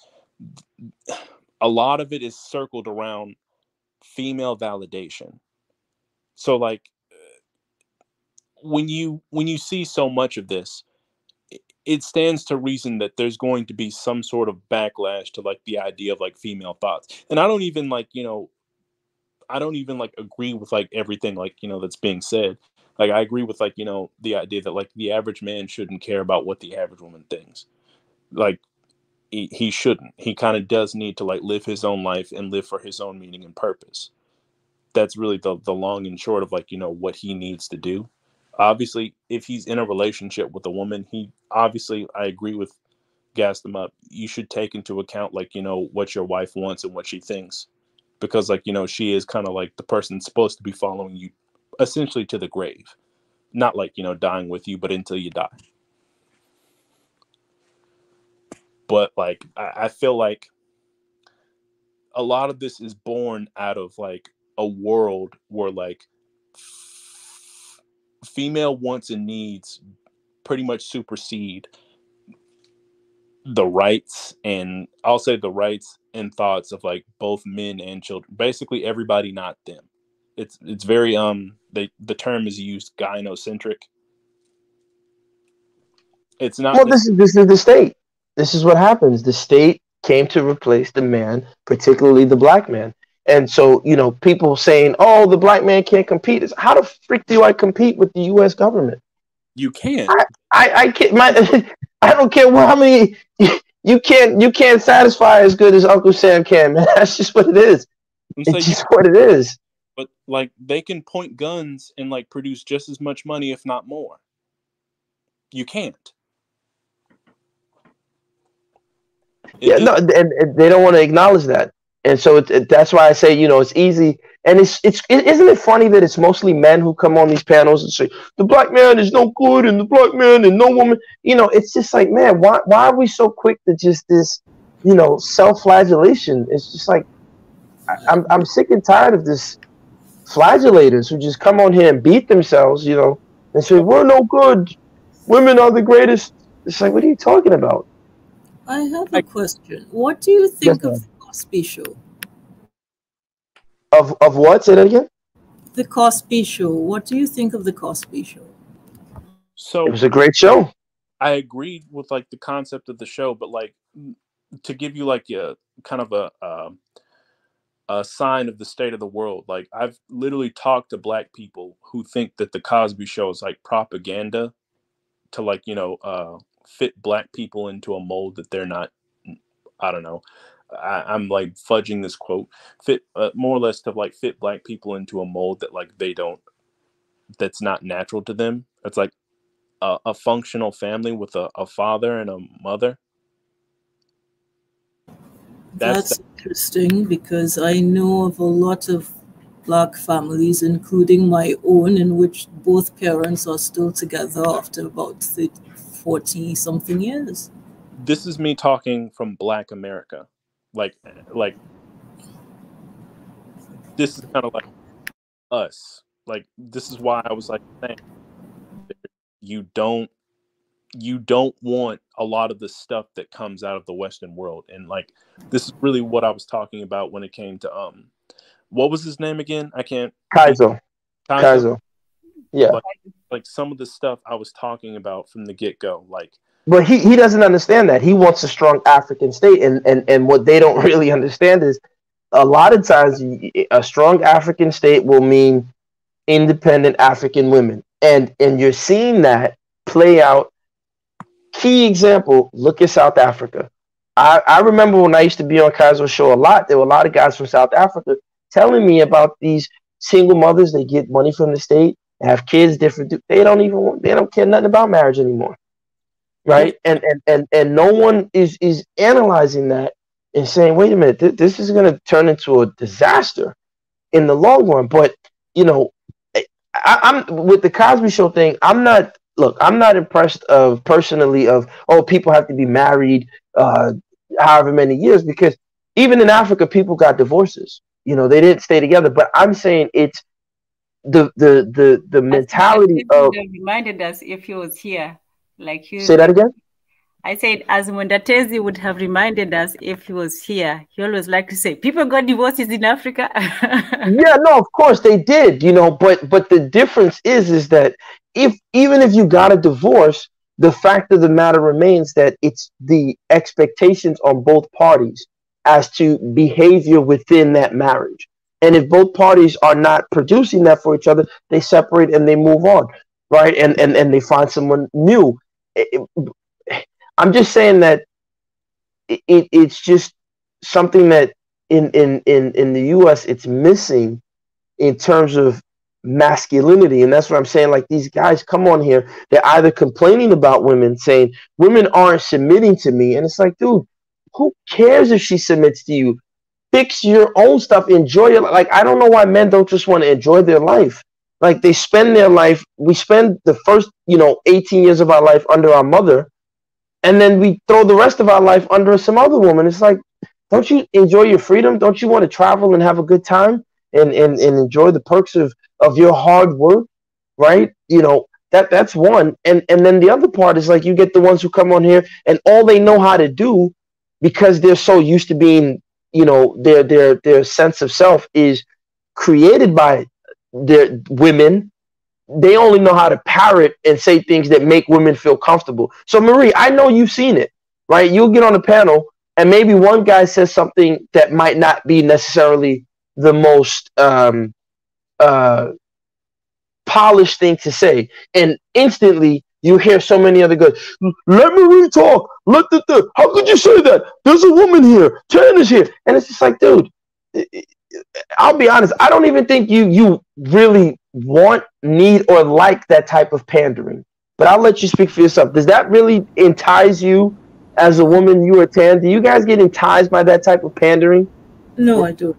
Speaker 9: a lot of it is circled around female validation. So like when you see so much of this, it stands to reason that there's going to be some sort of backlash to like the idea of like female thoughts. And I don't even like I don't even like agree with like everything like that's being said. Like I agree with like the idea that like the average man shouldn't care about what the average woman thinks. Like he shouldn't. He kind of does need to like live his own life and live for his own meaning and purpose. That's really the long and short of like what he needs to do. Obviously, if he's in a relationship with a woman, he obviously, I agree with Gas them up. You should take into account like what your wife wants and what she thinks, because like she is kind of like the person supposed to be following you essentially to the grave, not like dying with you, but until you die. But like I feel like a lot of this is born out of like a world where like female wants and needs pretty much supersede the rights, and I'll say the rights and thoughts of like both men and children. Basically everybody, not them. It's very the term is used gynocentric. It's not.
Speaker 8: Well, this is the state. This is what happens. The state came to replace the man, particularly the black man. And so, people saying, "Oh, the black man can't compete." How the freak do I compete with the U.S. government?
Speaker 9: You can't.
Speaker 8: I can't. I don't care how many. You can't satisfy as good as Uncle Sam can, man. That's just what it is. It's just what it is.
Speaker 9: But like they can point guns and like produce just as much money, if not more. You can't.
Speaker 8: And they don't want to acknowledge that, and so that's why I say it's easy, and isn't it funny that it's mostly men who come on these panels and say the black man is no good and the black man and no woman. It's just like, man, why are we so quick to just this self-flagellation? It's just like I'm sick and tired of this flagellators who just come on here and beat themselves, and say we're no good, women are the greatest. It's like, what are you talking about?
Speaker 3: I have a question. What do you think of the Cosby Show?
Speaker 8: Of what? Say that again.
Speaker 3: The Cosby Show. What do you think of the Cosby Show?
Speaker 9: So
Speaker 8: it was a great show.
Speaker 9: I agreed with like the concept of the show, but like to give you like a kind of a sign of the state of the world. Like I've literally talked to black people who think that the Cosby Show is like propaganda to like fit black people into a mold that they're not. I don't know. I'm like fudging this quote. Fit more or less to like fit black people into a mold that like they don't. That's not natural to them. It's like a functional family with a father and a mother.
Speaker 3: That's interesting, because I know of a lot of Black families, including my own, in which both parents are still together after about 40 something years.
Speaker 9: This is me talking from Black America. Like this is kind of like us. Like, this is why I was like saying you don't want a lot of the stuff that comes out of the Western world. And like, this is really what I was talking about when it came to what was his name again? I can't.
Speaker 8: Kaizo. Yeah.
Speaker 9: Like some of the stuff I was talking about from the get-go, like.
Speaker 8: But he doesn't understand that. He wants a strong African state, and what they don't really understand is a lot of times a strong African state will mean independent African women, and you're seeing that play out. Key example: look at South Africa. I remember when I used to be on Kaizo's show a lot. There were a lot of guys from South Africa telling me about these single mothers. They get money from the state, have kids, different. They don't care nothing about marriage anymore, right? And no one is analyzing that and saying, wait a minute, this is going to turn into a disaster in the long run. But you know, I'm with the Cosby Show thing. I'm not impressed personally of people have to be married however many years, because even in Africa people got divorces. You know, they didn't stay together. But I'm saying it's the mentality of.
Speaker 1: Reminded us if he was here, like you.
Speaker 8: Say that again.
Speaker 1: I said, as Mondatezi would have reminded us if he was here, he always liked to say, people got divorces in Africa.
Speaker 8: Yeah, no, of course they did, you know, but the difference is that even if you got a divorce, the fact of the matter remains that it's the expectations on both parties as to behavior within that marriage. And if both parties are not producing that for each other, they separate and they move on, right? And they find someone new. I'm just saying that it's just something that in the US it's missing in terms of masculinity. And that's what I'm saying. Like, these guys come on here, they're either complaining about women, saying women aren't submitting to me. And it's like, dude, who cares if she submits to you? Fix your own stuff, enjoy your life. Like, I don't know why men don't just want to enjoy their life. Like, they spend their life, we spend the first, 18 years of our life under our mother, and then we throw the rest of our life under some other woman. It's like, don't you enjoy your freedom? Don't you want to travel and have a good time and enjoy the perks of your hard work, right? That's one. And then the other part is, like, you get the ones who come on here and all they know how to do, because they're so used to being, their sense of self is created by their women. They only know how to parrot and say things that make women feel comfortable. So, Marie, I know you've seen it, right? You'll get on a panel and maybe one guy says something that might not be necessarily the most polished thing to say. And instantly you hear so many other guys, let Marie talk. How could you say that? There's a woman here. Tan is here. And it's just like, dude, I'll be honest. I don't even think you really want, need, or like that type of pandering. But I'll let you speak for yourself. Does that really entice you as a woman? You or Tan? Do you guys get enticed by that type of pandering?
Speaker 3: No, I don't.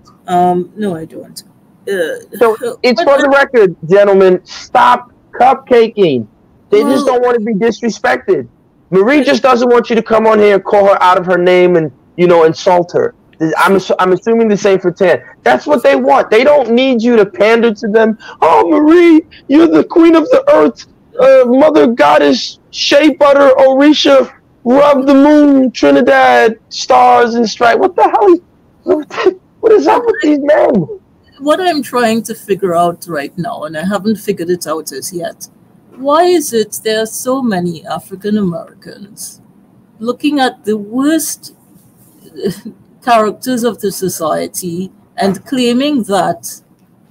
Speaker 3: No, I don't.
Speaker 8: So it's for the record, gentlemen. Stop cupcaking. They just don't want to be disrespected. Marie just doesn't want you to come on here and call her out of her name and insult her. I'm assuming the same for Tan. That's what they want. They don't need you to pander to them. Oh, Marie, you're the queen of the earth, mother goddess, shea butter, Orisha, rub the moon, Trinidad, stars and stripes. What the hell? What is up with these men?
Speaker 3: What I'm trying to figure out right now, and I haven't figured it out as yet, why is it there are so many African Americans looking at the worst characters of the society and claiming that,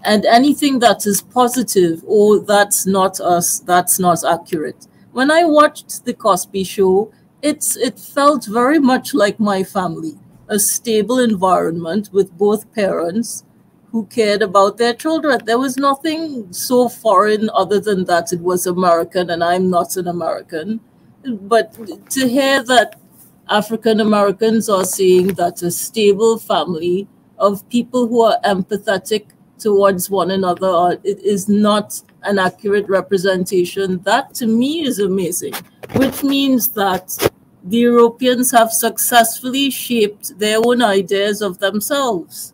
Speaker 3: and anything that is positive or that's not us, that's not accurate. When I watched the Cosby Show, it felt very much like my family, a stable environment with both parents who cared about their children. There was nothing so foreign other than that it was American, and I'm not an American. But to hear that African Americans are saying that a stable family of people who are empathetic towards one another, or it is not an accurate representation, that to me is amazing, which means that the Europeans have successfully shaped their own ideas of themselves.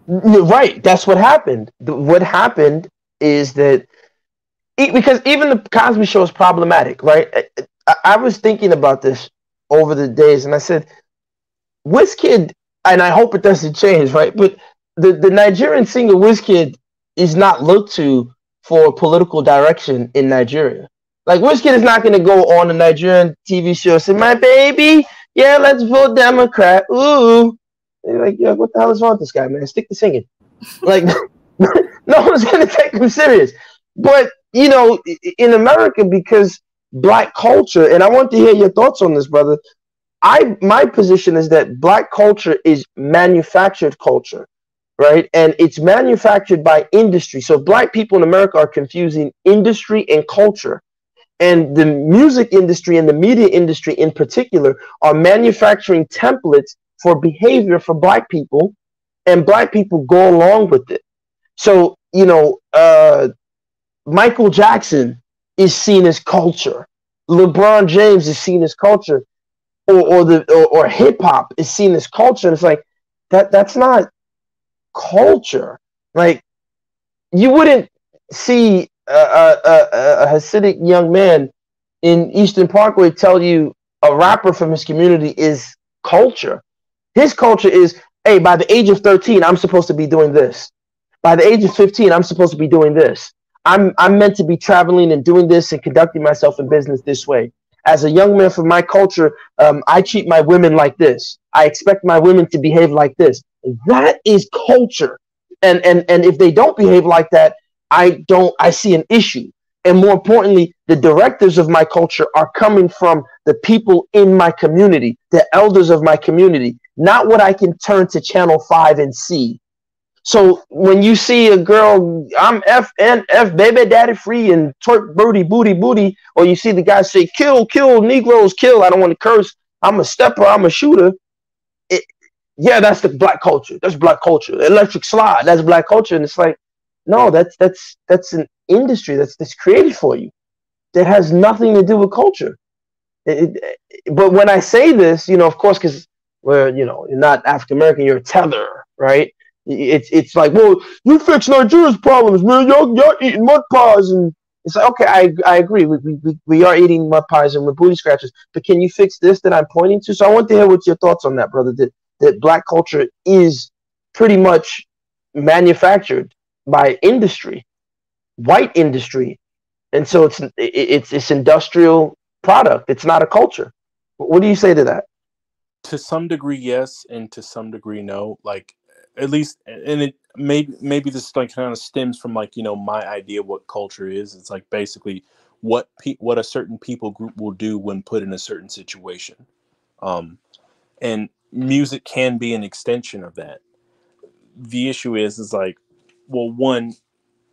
Speaker 8: Right, that's what happened. What happened is that because even the Cosby Show is problematic, right? I was thinking about this over the days, and I said, Wizkid, and I hope it doesn't change, right? But the Nigerian singer Wizkid is not looked to for political direction in Nigeria. Like, Wizkid is not going to go on a Nigerian TV show and say, my baby, yeah, let's vote Democrat. Ooh. You're like, yeah, what the hell is wrong with this guy, man? Stick to singing. Like, no one's going to take him serious. But, you know, in America, because Black culture, and I want to hear your thoughts on this, brother. My position is that Black culture is manufactured culture, right? And it's manufactured by industry. So Black people in America are confusing industry and culture. And the music industry and the media industry in particular are manufacturing templates for behavior for Black people, and Black people go along with it. So, you know, Michael Jackson is seen as culture. LeBron James is seen as culture, or hip hop is seen as culture. And it's like that's not culture. Like, you wouldn't see a Hasidic young man in Eastern Parkway tell you a rapper from his community is culture. His culture is, hey, by the age of 13, I'm supposed to be doing this. By the age of 15, I'm supposed to be doing this. I'm meant to be traveling and doing this and conducting myself in business this way. As a young man from my culture, I treat my women like this. I expect my women to behave like this. That is culture. And if they don't behave like that, I see an issue. And more importantly, the directives of my culture are coming from the people in my community, the elders of my community, not what I can turn to Channel 5 and see. So when you see a girl, I'm F baby daddy free and twerk booty booty booty, or you see the guy say kill Negroes kill, I don't want to curse, I'm a stepper, I'm a shooter. Yeah, that's the Black culture. That's Black culture. Electric slide, that's Black culture. And it's like, no, that's an industry that's created for you. That has nothing to do with culture. But when I say this, you know, of course, because you're not African American, you're a tether, right? It's like, well, you fix Nigeria's problems, man. Y'all eating mud pies, and it's like, okay, I agree. We are eating mud pies and we're booty scratchers, but can you fix this that I'm pointing to? So I want to hear what's your thoughts on that, brother. That Black culture is pretty much manufactured by industry, white industry, and so it's industrial product. It's not a culture. What do you say to that?
Speaker 9: To some degree, yes, and to some degree, no. Like, at least, and it maybe this like kind of stems from, like, you know, my idea of what culture is. It's like basically what a certain people group will do when put in a certain situation, and music can be an extension of that. The issue is like, well, one,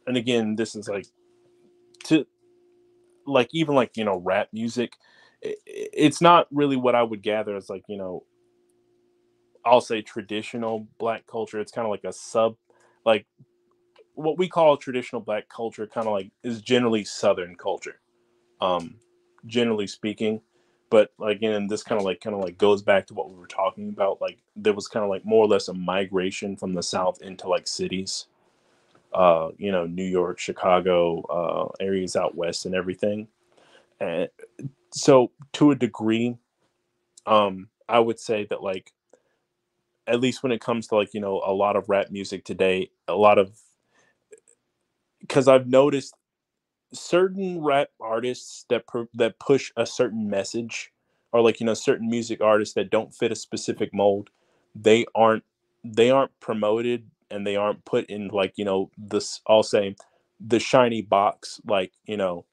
Speaker 9: and again, this is like to like even like, you know, rap music. It's not really what I would gather as, like, you know, I'll say traditional Black culture. It's kind of like like what we call traditional Black culture kind of like is generally Southern culture, generally speaking. But again, this kind of like goes back to what we were talking about. Like, there was kind of like more or less a migration from the South into like cities, you know, New York, Chicago, areas out west and everything. And so to a degree, I would say that, like, at least when it comes to, like, you know, a lot of rap music today, because I've noticed certain rap artists that push a certain message, or, like, you know, certain music artists that don't fit a specific mold, they aren't promoted, and they aren't put in, like, you know, this, I'll say, the shiny box, like, you know,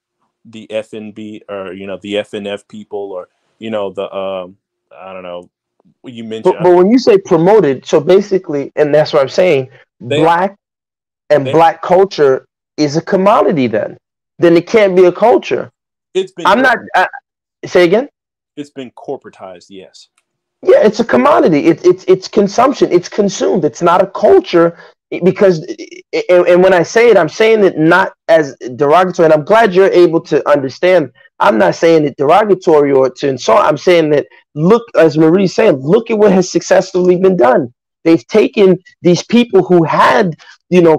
Speaker 9: the FNB, or, you know, the FNF people, or, you know, the I don't know, you mentioned.
Speaker 8: But when you say promoted, so basically, and that's what I'm saying, Black culture is a commodity. Then it can't be a culture.
Speaker 9: It's been.
Speaker 8: Say again.
Speaker 9: It's been corporatized. Yes.
Speaker 8: Yeah, it's a commodity. It's consumption. It's consumed. It's not a culture because and when I say it, I'm saying it not as derogatory, and I'm glad you're able to understand. I'm not saying it derogatory or to insult. I'm saying that, look, as Marie's saying, look at what has successfully been done. They've taken these people who had,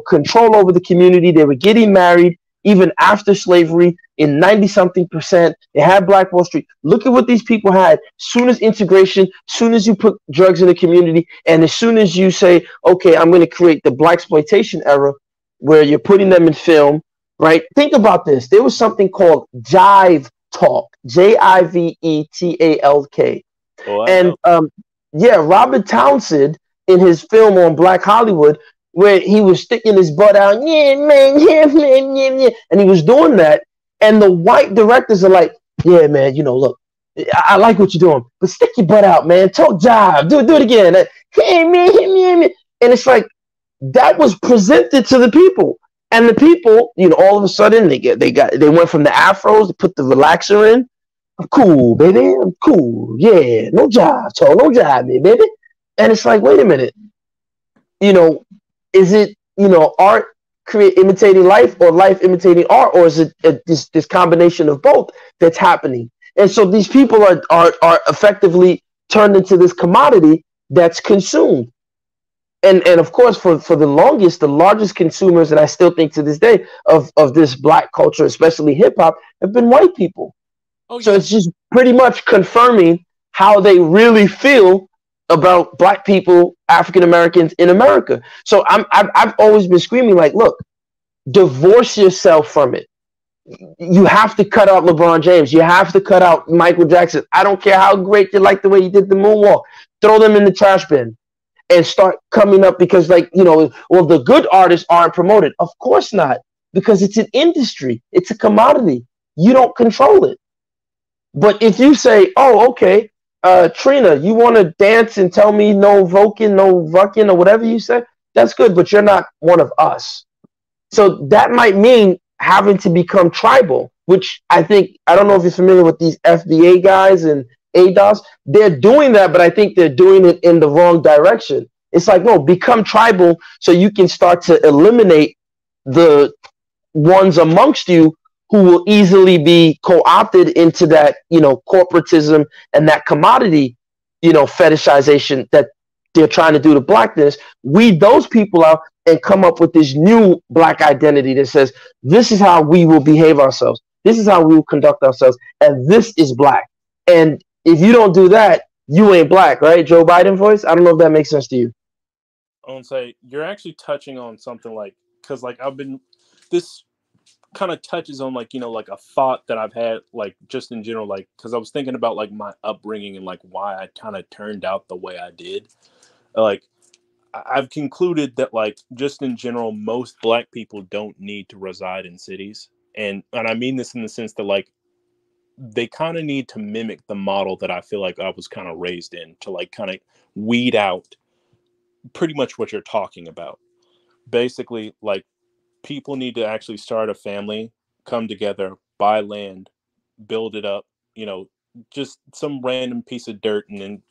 Speaker 8: control over the community. They were getting married even after slavery in 90 something percent. They had Black Wall Street. Look at what these people had. Soon as integration, soon as you put drugs in the community, and as soon as you say, okay, I'm going to create the Black exploitation era, where you're putting them in film, right? Think about this. There was something called Jive Talk, Jivetalk. And yeah, Robert Townsend, in his film on Black Hollywood, where he was sticking his butt out, yeah, man, yeah, man, yeah, yeah, and he was doing that, and the white directors are like, yeah, man, look, I like what you're doing, but stick your butt out, man, talk jive, do it again, hey, man, and it's like, that was presented to the people, and the people, all of a sudden they went from the afros to put the relaxer in. I'm cool, baby. I'm cool. Yeah, no job, so no job, baby. And it's like, wait a minute. Is it art imitating life, or life imitating art, or is it this combination of both that's happening? And so these people are effectively turned into this commodity that's consumed. And of course, for the longest, the largest consumers, and I still think to this day, of this Black culture, especially hip hop, have been white people. Oh, so yeah. It's just pretty much confirming how they really feel about Black people, African Americans in America. So I've always been screaming, like, look, divorce yourself from it. You have to cut out LeBron James. You have to cut out Michael Jackson. I don't care how great you like the way you did the moonwalk. Throw them in the trash bin and start coming up, because, like, well, the good artists aren't promoted. Of course not, because it's an industry. It's a commodity. You don't control it. But if you say, oh, okay, Trina, you want to dance and tell me no voking, no vucking, or whatever you say, that's good, but you're not one of us. So that might mean having to become tribal, which I don't know if you're familiar with these FBA guys and ADOS. They're doing that, but I think they're doing it in the wrong direction. It's like, no, become tribal so you can start to eliminate the ones amongst you who will easily be co-opted into that, corporatism and that commodity, fetishization that they're trying to do to Blackness. Weed those people out and come up with this new Black identity that says, this is how we will behave ourselves. This is how we will conduct ourselves. And this is Black. And if you don't do that, you ain't Black, right? Joe Biden voice? I don't know if that makes sense to you.
Speaker 9: I want to say, you're actually touching on something because this kind of touches on like a thought that I've had, like, just in general, like, because I was thinking about like my upbringing and like why I kind of turned out the way I did. Like, I've concluded that, like, just in general, most Black people don't need to reside in cities, and I mean this in the sense that, like, they kind of need to mimic the model that I feel like I was kind of raised in, to like kind of weed out pretty much what you're talking about. Basically, like, people need to actually start a family, come together, buy land, build it up, just some random piece of dirt, and then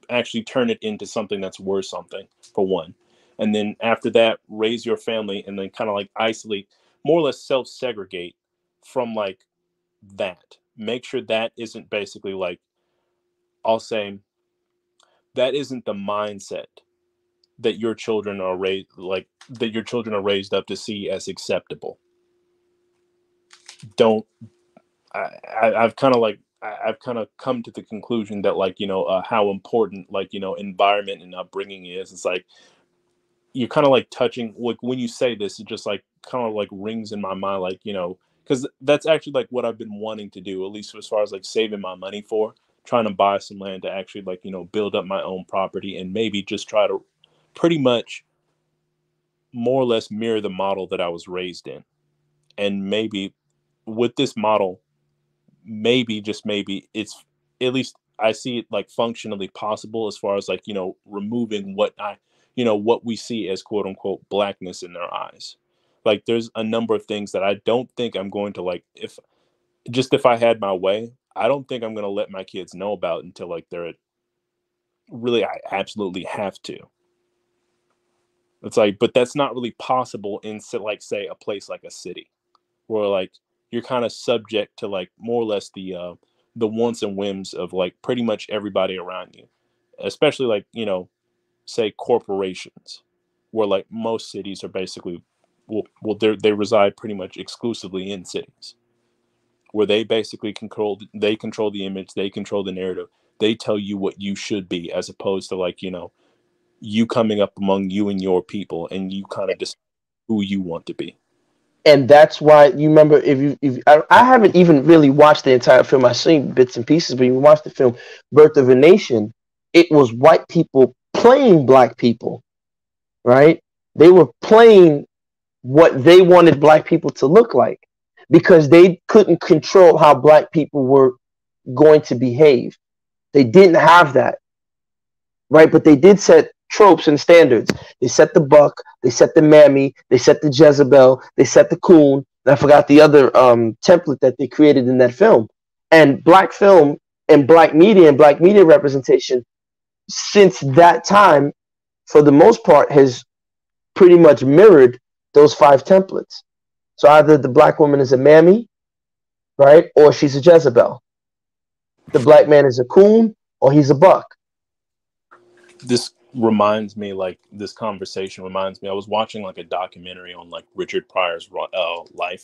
Speaker 9: actually turn it into something that's worth something, for one. And then after that, raise your family, and then kind of like isolate, more or less self-segregate from like that. Make sure that isn't basically like, I'll say, that isn't the mindset that your children are raised up to see as acceptable. I've kind of come to the conclusion that, like, how important, like, environment and upbringing is. It's like, you're kind of like touching, like, when you say this, it just like kind of like rings in my mind, like, because that's actually like what I've been wanting to do, at least as far as like saving my money for, trying to buy some land to actually, like, build up my own property, and maybe just try to pretty much more or less mirror the model that I was raised in. And maybe with this model, maybe, just maybe, it's, at least I see it like functionally possible, as far as like, removing what what we see as quote unquote Blackness in their eyes. Like, there's a number of things that I don't think I'm going to, like, if I had my way, I don't think I'm going to let my kids know about until like they're really, I absolutely have to. It's like, but that's not really possible in like, say, a place like a city, where like you're kind of subject to like more or less the wants and whims of like pretty much everybody around you, especially like, you know, say corporations, where like most cities are basically, well they reside pretty much exclusively in cities, where they basically control the image, they control the narrative, they tell you what you should be, as opposed to like, you know, you coming up among you and your people and you kind of decide who you want to be.
Speaker 8: And that's why you remember, I haven't even really watched the entire film. I've seen bits and pieces, but you watch the film Birth of a Nation, it was white people playing black people, right? They were playing what they wanted black people to look like, because they couldn't control how black people were going to behave. They didn't have that, right? But they did set tropes and standards. They set the buck, they set the mammy, they set the Jezebel, they set the coon. And I forgot the other template that they created in that film. And black film and black media representation since that time, for the most part, has pretty much mirrored those 5 templates. So either the black woman is a mammy, right, or she's a Jezebel. The black man is a coon, or he's a buck.
Speaker 9: This reminds me, like, this conversation reminds me, I was watching like a documentary on like Richard Pryor's life,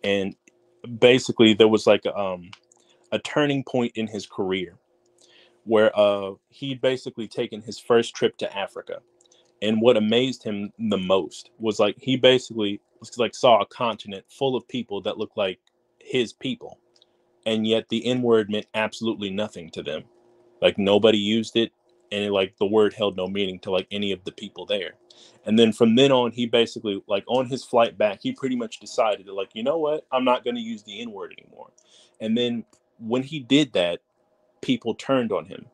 Speaker 9: and basically there was like a turning point in his career where he'd basically taken his first trip to Africa. And what amazed him the most was like he basically like saw a continent full of people that looked like his people, and yet the N-word meant absolutely nothing to them. Like nobody used it, and it, like the word held no meaning to like any of the people there. And then from then on, he basically, like on his flight back, he pretty much decided that, like, you know what, I'm not going to use the N-word anymore. And then when he did that, people turned on him.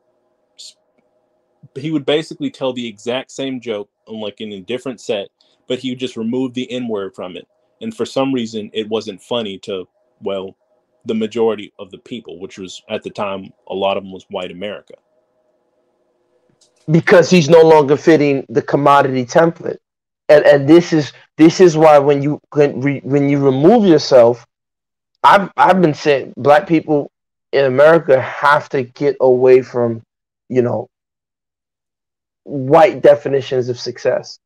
Speaker 9: He would basically tell the exact same joke on like in a different set, but he would just remove the N-word from it. And for some reason, it wasn't funny to, well, the majority of the people, which was at the time, a lot of them was white America.
Speaker 8: Because he's no longer fitting the commodity template. And this is why when you remove yourself, I've been saying black people in America have to get away from, you know, white definitions of success,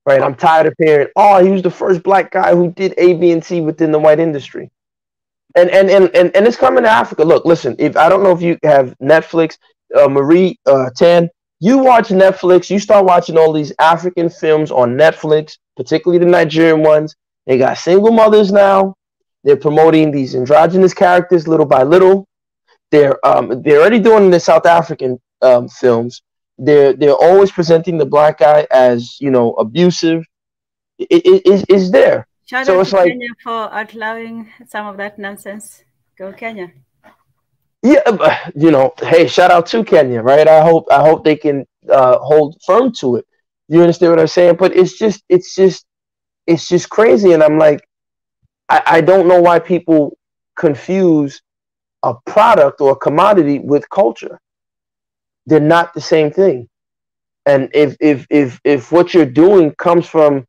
Speaker 8: right? I'm tired of hearing, oh, he was the first black guy who did A, B, and C within the white industry. And it's coming to Africa. Look, listen, if I don't know if you have Netflix, Marie Tan, you watch Netflix, you start watching all these African films on Netflix, particularly the Nigerian ones. They got single mothers now. They're promoting these androgynous characters little by little. They're already doing the South African films. They're always presenting the black guy as, you know, abusive. It's there.
Speaker 1: Shout
Speaker 8: So
Speaker 1: out
Speaker 8: it's
Speaker 1: to
Speaker 8: like,
Speaker 1: Kenya for outlawing some of that nonsense. Go Kenya.
Speaker 8: yeah, you know, hey, shout out to Kenya, right? I hope they can hold firm to it. You understand what I'm saying? But it's just crazy, and I'm like, I don't know why people confuse a product or a commodity with culture. They're not the same thing. And if what you're doing comes from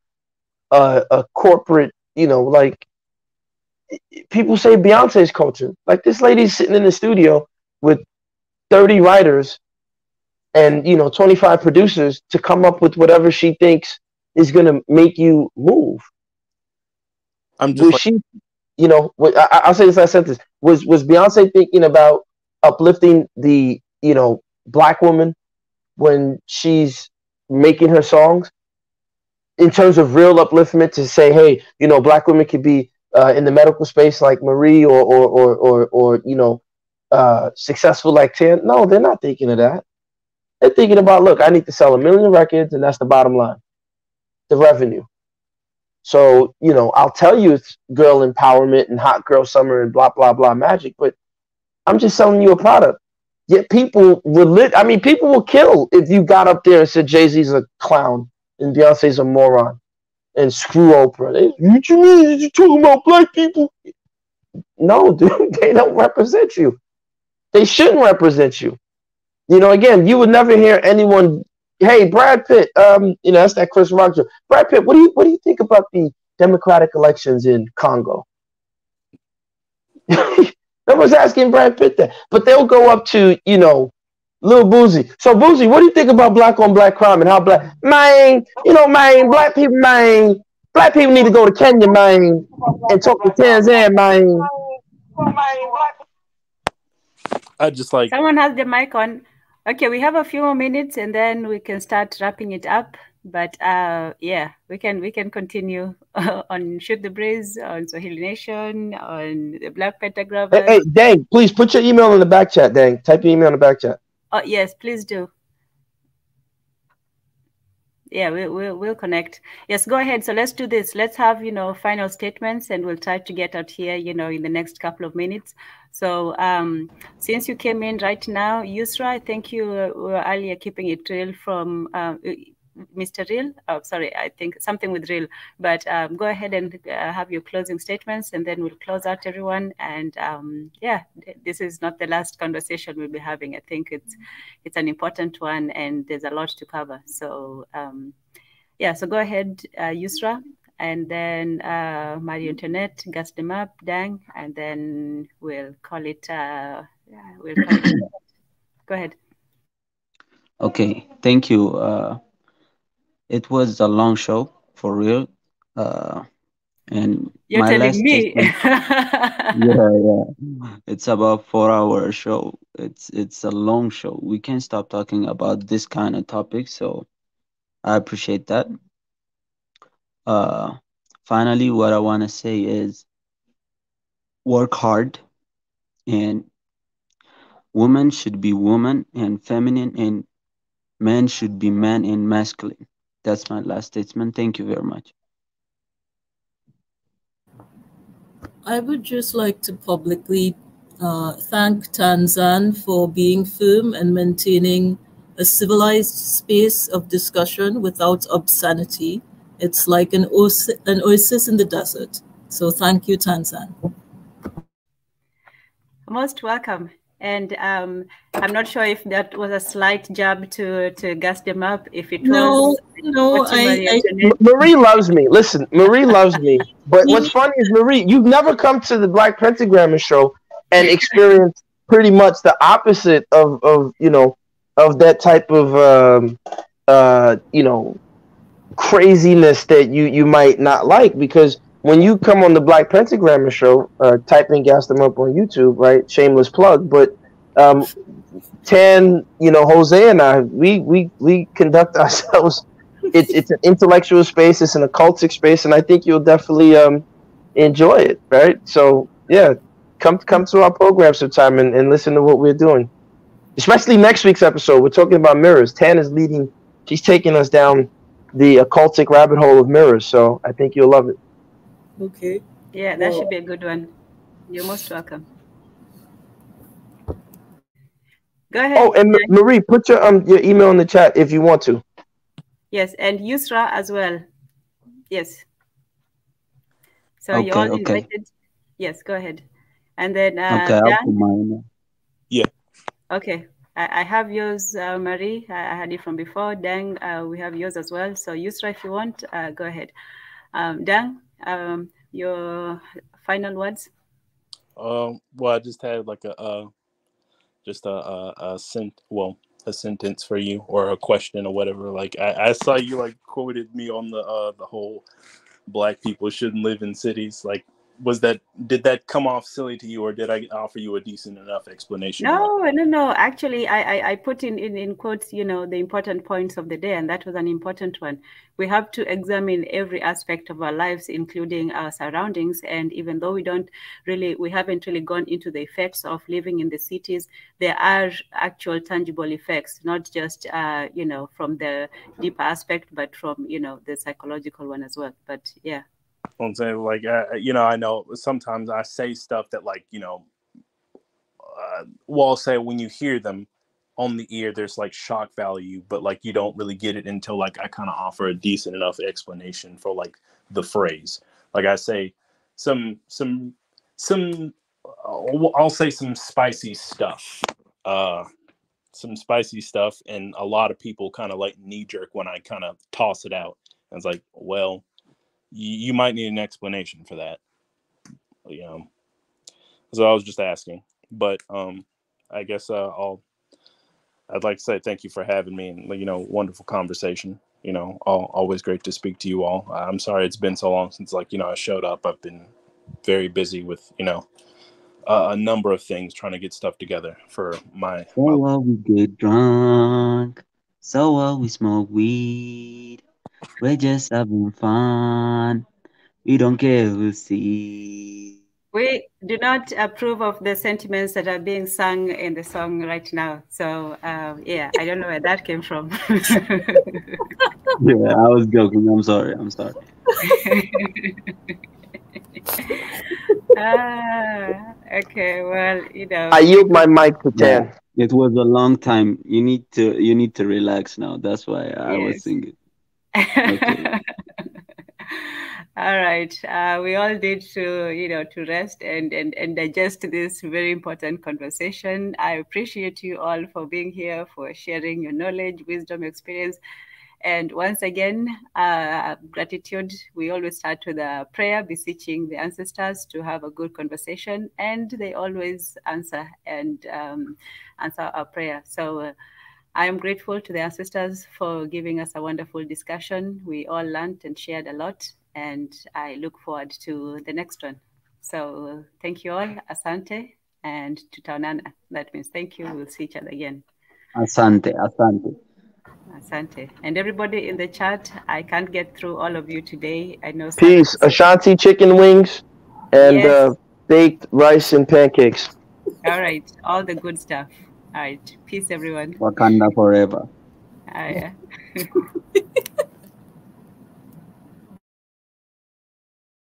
Speaker 8: a corporate, you know, like people say Beyonce's culture. Like this lady's sitting in the studio with 30 writers and, you know, 25 producers to come up with whatever she thinks is going to make you move.
Speaker 9: I'm just like,
Speaker 8: she, you know, I'll say this last sentence. Was Beyonce thinking about uplifting the, you know, black woman when she's making her songs in terms of real upliftment, to say, hey, you know, black women could be in the medical space like Marie or you know, successful like Tan? No, they're not thinking of that. They're thinking about, look, I need to sell 1 million records, and that's the bottom line, the revenue. So, you know, I'll tell you it's girl empowerment and hot girl summer and blah, blah, blah magic, but I'm just selling you a product. Yet people people will kill if you got up there and said Jay-Z's a clown and Beyonce's a moron and screw Oprah. What you mean? You talking about black people? No, dude, they don't represent you. They shouldn't represent you. You know, again, you would never hear anyone hey, Brad Pitt, that's that Chris Rock joke. Brad Pitt, what do you think about the democratic elections in Congo? No one's asking Brad Pitt that, but they'll go up to Lil Boozy. So Boozy, what do you think about black on black crime and how black people need to go to Kenya, man, and talk to Tanzania, man.
Speaker 9: I just like
Speaker 1: someone has the mic on. Okay, we have a few more minutes and then we can start wrapping it up. But yeah, we can continue on Shoot the Breeze, on Swahili Nation, on the Black Pentagram.
Speaker 8: Hey, Dang, please put your email in the back chat, Dang. Type your email in the back chat.
Speaker 1: Oh yes, please do. Yeah, we'll connect. Yes, go ahead. So let's do this. Let's have final statements, and we'll try to get out here in the next couple of minutes. So since you came in right now, Yusra, thank you earlier keeping it real from Mr. Real. Oh, sorry, I think something with Real. But go ahead and have your closing statements, and then we'll close out everyone. And yeah, this is not the last conversation we'll be having. I think it's an important one, and there's a lot to cover. So yeah, so go ahead, Yusra, and then Marie Antoinette, Gas them up, Dang, and then we'll call it. Go ahead.
Speaker 7: Okay, thank you. It was a long show for real. And
Speaker 1: you're
Speaker 7: my
Speaker 1: telling
Speaker 7: last
Speaker 1: me.
Speaker 7: yeah. It's about 4 hour show. It's a long show. We can't stop talking about this kind of topic, so I appreciate that. Finally, what I want to say is work hard, and women should be woman and feminine, and men should be man and masculine. That's my last statement. Thank you very much.
Speaker 3: I would just like to publicly thank Tanzan for being firm and maintaining a civilized space of discussion without obscenity. It's like an oasis in the desert. So thank you, Tanzan.
Speaker 1: Most welcome. And I'm not sure if that was a slight jab to gas them up. If it was,
Speaker 3: no,
Speaker 8: Marie loves me. Listen, Marie loves me. But what's funny is, Marie, you've never come to the Black Pentagram show and experienced pretty much the opposite of that type of craziness that you might not like, because when you come on the Black Pentagram show, type in Gas Them Up on YouTube, right? Shameless plug, but Tan, Jose and I, we conduct ourselves. It's an intellectual space, it's an occultic space, and I think you'll definitely enjoy it, right? So yeah, come to our program sometime and listen to what we're doing. Especially next week's episode, we're talking about mirrors. Tan is leading; she's taking us down the occultic rabbit hole of mirrors. So I think you'll love it.
Speaker 3: Okay.
Speaker 1: Yeah, that should be a good one. You're most welcome. Go ahead.
Speaker 8: Oh, and Marie, put your email in the chat if you want to.
Speaker 1: Yes, and Yusra as well. Yes. So
Speaker 7: okay,
Speaker 1: you're all invited. Yes, go ahead. And then
Speaker 7: okay, I'll put my email.
Speaker 9: Yeah.
Speaker 1: Okay. I have yours, Marie. I had it from before. Dang, we have yours as well. So Yusra, if you want, go ahead. Dang, your final words.
Speaker 9: Well, I just had like a sentence for you, or a question or whatever. Like I saw you like quoted me on the whole Black people shouldn't live in cities. Like, did that come off silly to you, or did I offer you a decent enough explanation?
Speaker 1: No. Actually, I put in quotes, the important points of the day, and that was an important one. We have to examine every aspect of our lives, including our surroundings. And even though we haven't really gone into the effects of living in the cities, there are actual tangible effects, not just from the deeper aspect, but from the psychological one as well. But yeah.
Speaker 9: I'm saying, like, I know sometimes I say stuff that, like, I'll say when you hear them on the ear, there's like shock value, but like you don't really get it until like I kind of offer a decent enough explanation for like the phrase. Like I say some I'll say some spicy stuff. some spicy stuff, and a lot of people kind of like knee jerk when I kind of toss it out. And it's like, well, you might need an explanation for that, you know. So I was just asking, but I guess I'd like to say thank you for having me, and, you know, wonderful conversation. You know, always great to speak to you all. I'm sorry it's been so long since, like, you know, I showed up. I've been very busy with, you know, a number of things, trying to get stuff together for my.
Speaker 7: So while we get drunk, so while we smoke weed, we're just having fun. We don't care who sees.
Speaker 1: We do not approve of the sentiments that are being sung in the song right now. So, yeah, I don't know where that came from.
Speaker 7: Yeah, I was joking. I'm sorry.
Speaker 1: Okay, well, you know.
Speaker 8: I yield my mic to Tan.
Speaker 7: Yeah, it was a long time. You need to relax now. That's why I was singing. Okay.
Speaker 1: All right. We all need to, you know, to rest and digest this very important conversation. I appreciate you all for being here, for sharing your knowledge, wisdom, experience. And once again, gratitude. We always start with a prayer, beseeching the ancestors to have a good conversation, and they always answer and answer our prayer. So I am grateful to the ancestors for giving us a wonderful discussion. We all learned and shared a lot, and I look forward to the next one. So thank you all, Asante, and Tutaonana. That means thank you. We'll see each other again.
Speaker 7: Asante.
Speaker 1: Asante. And everybody in the chat, I can't get through all of you today. I know.
Speaker 8: Peace. Ashanti chicken wings and baked rice and pancakes.
Speaker 1: All right. All the good stuff. All right. Peace, everyone.
Speaker 7: Wakanda forever.
Speaker 1: Yeah.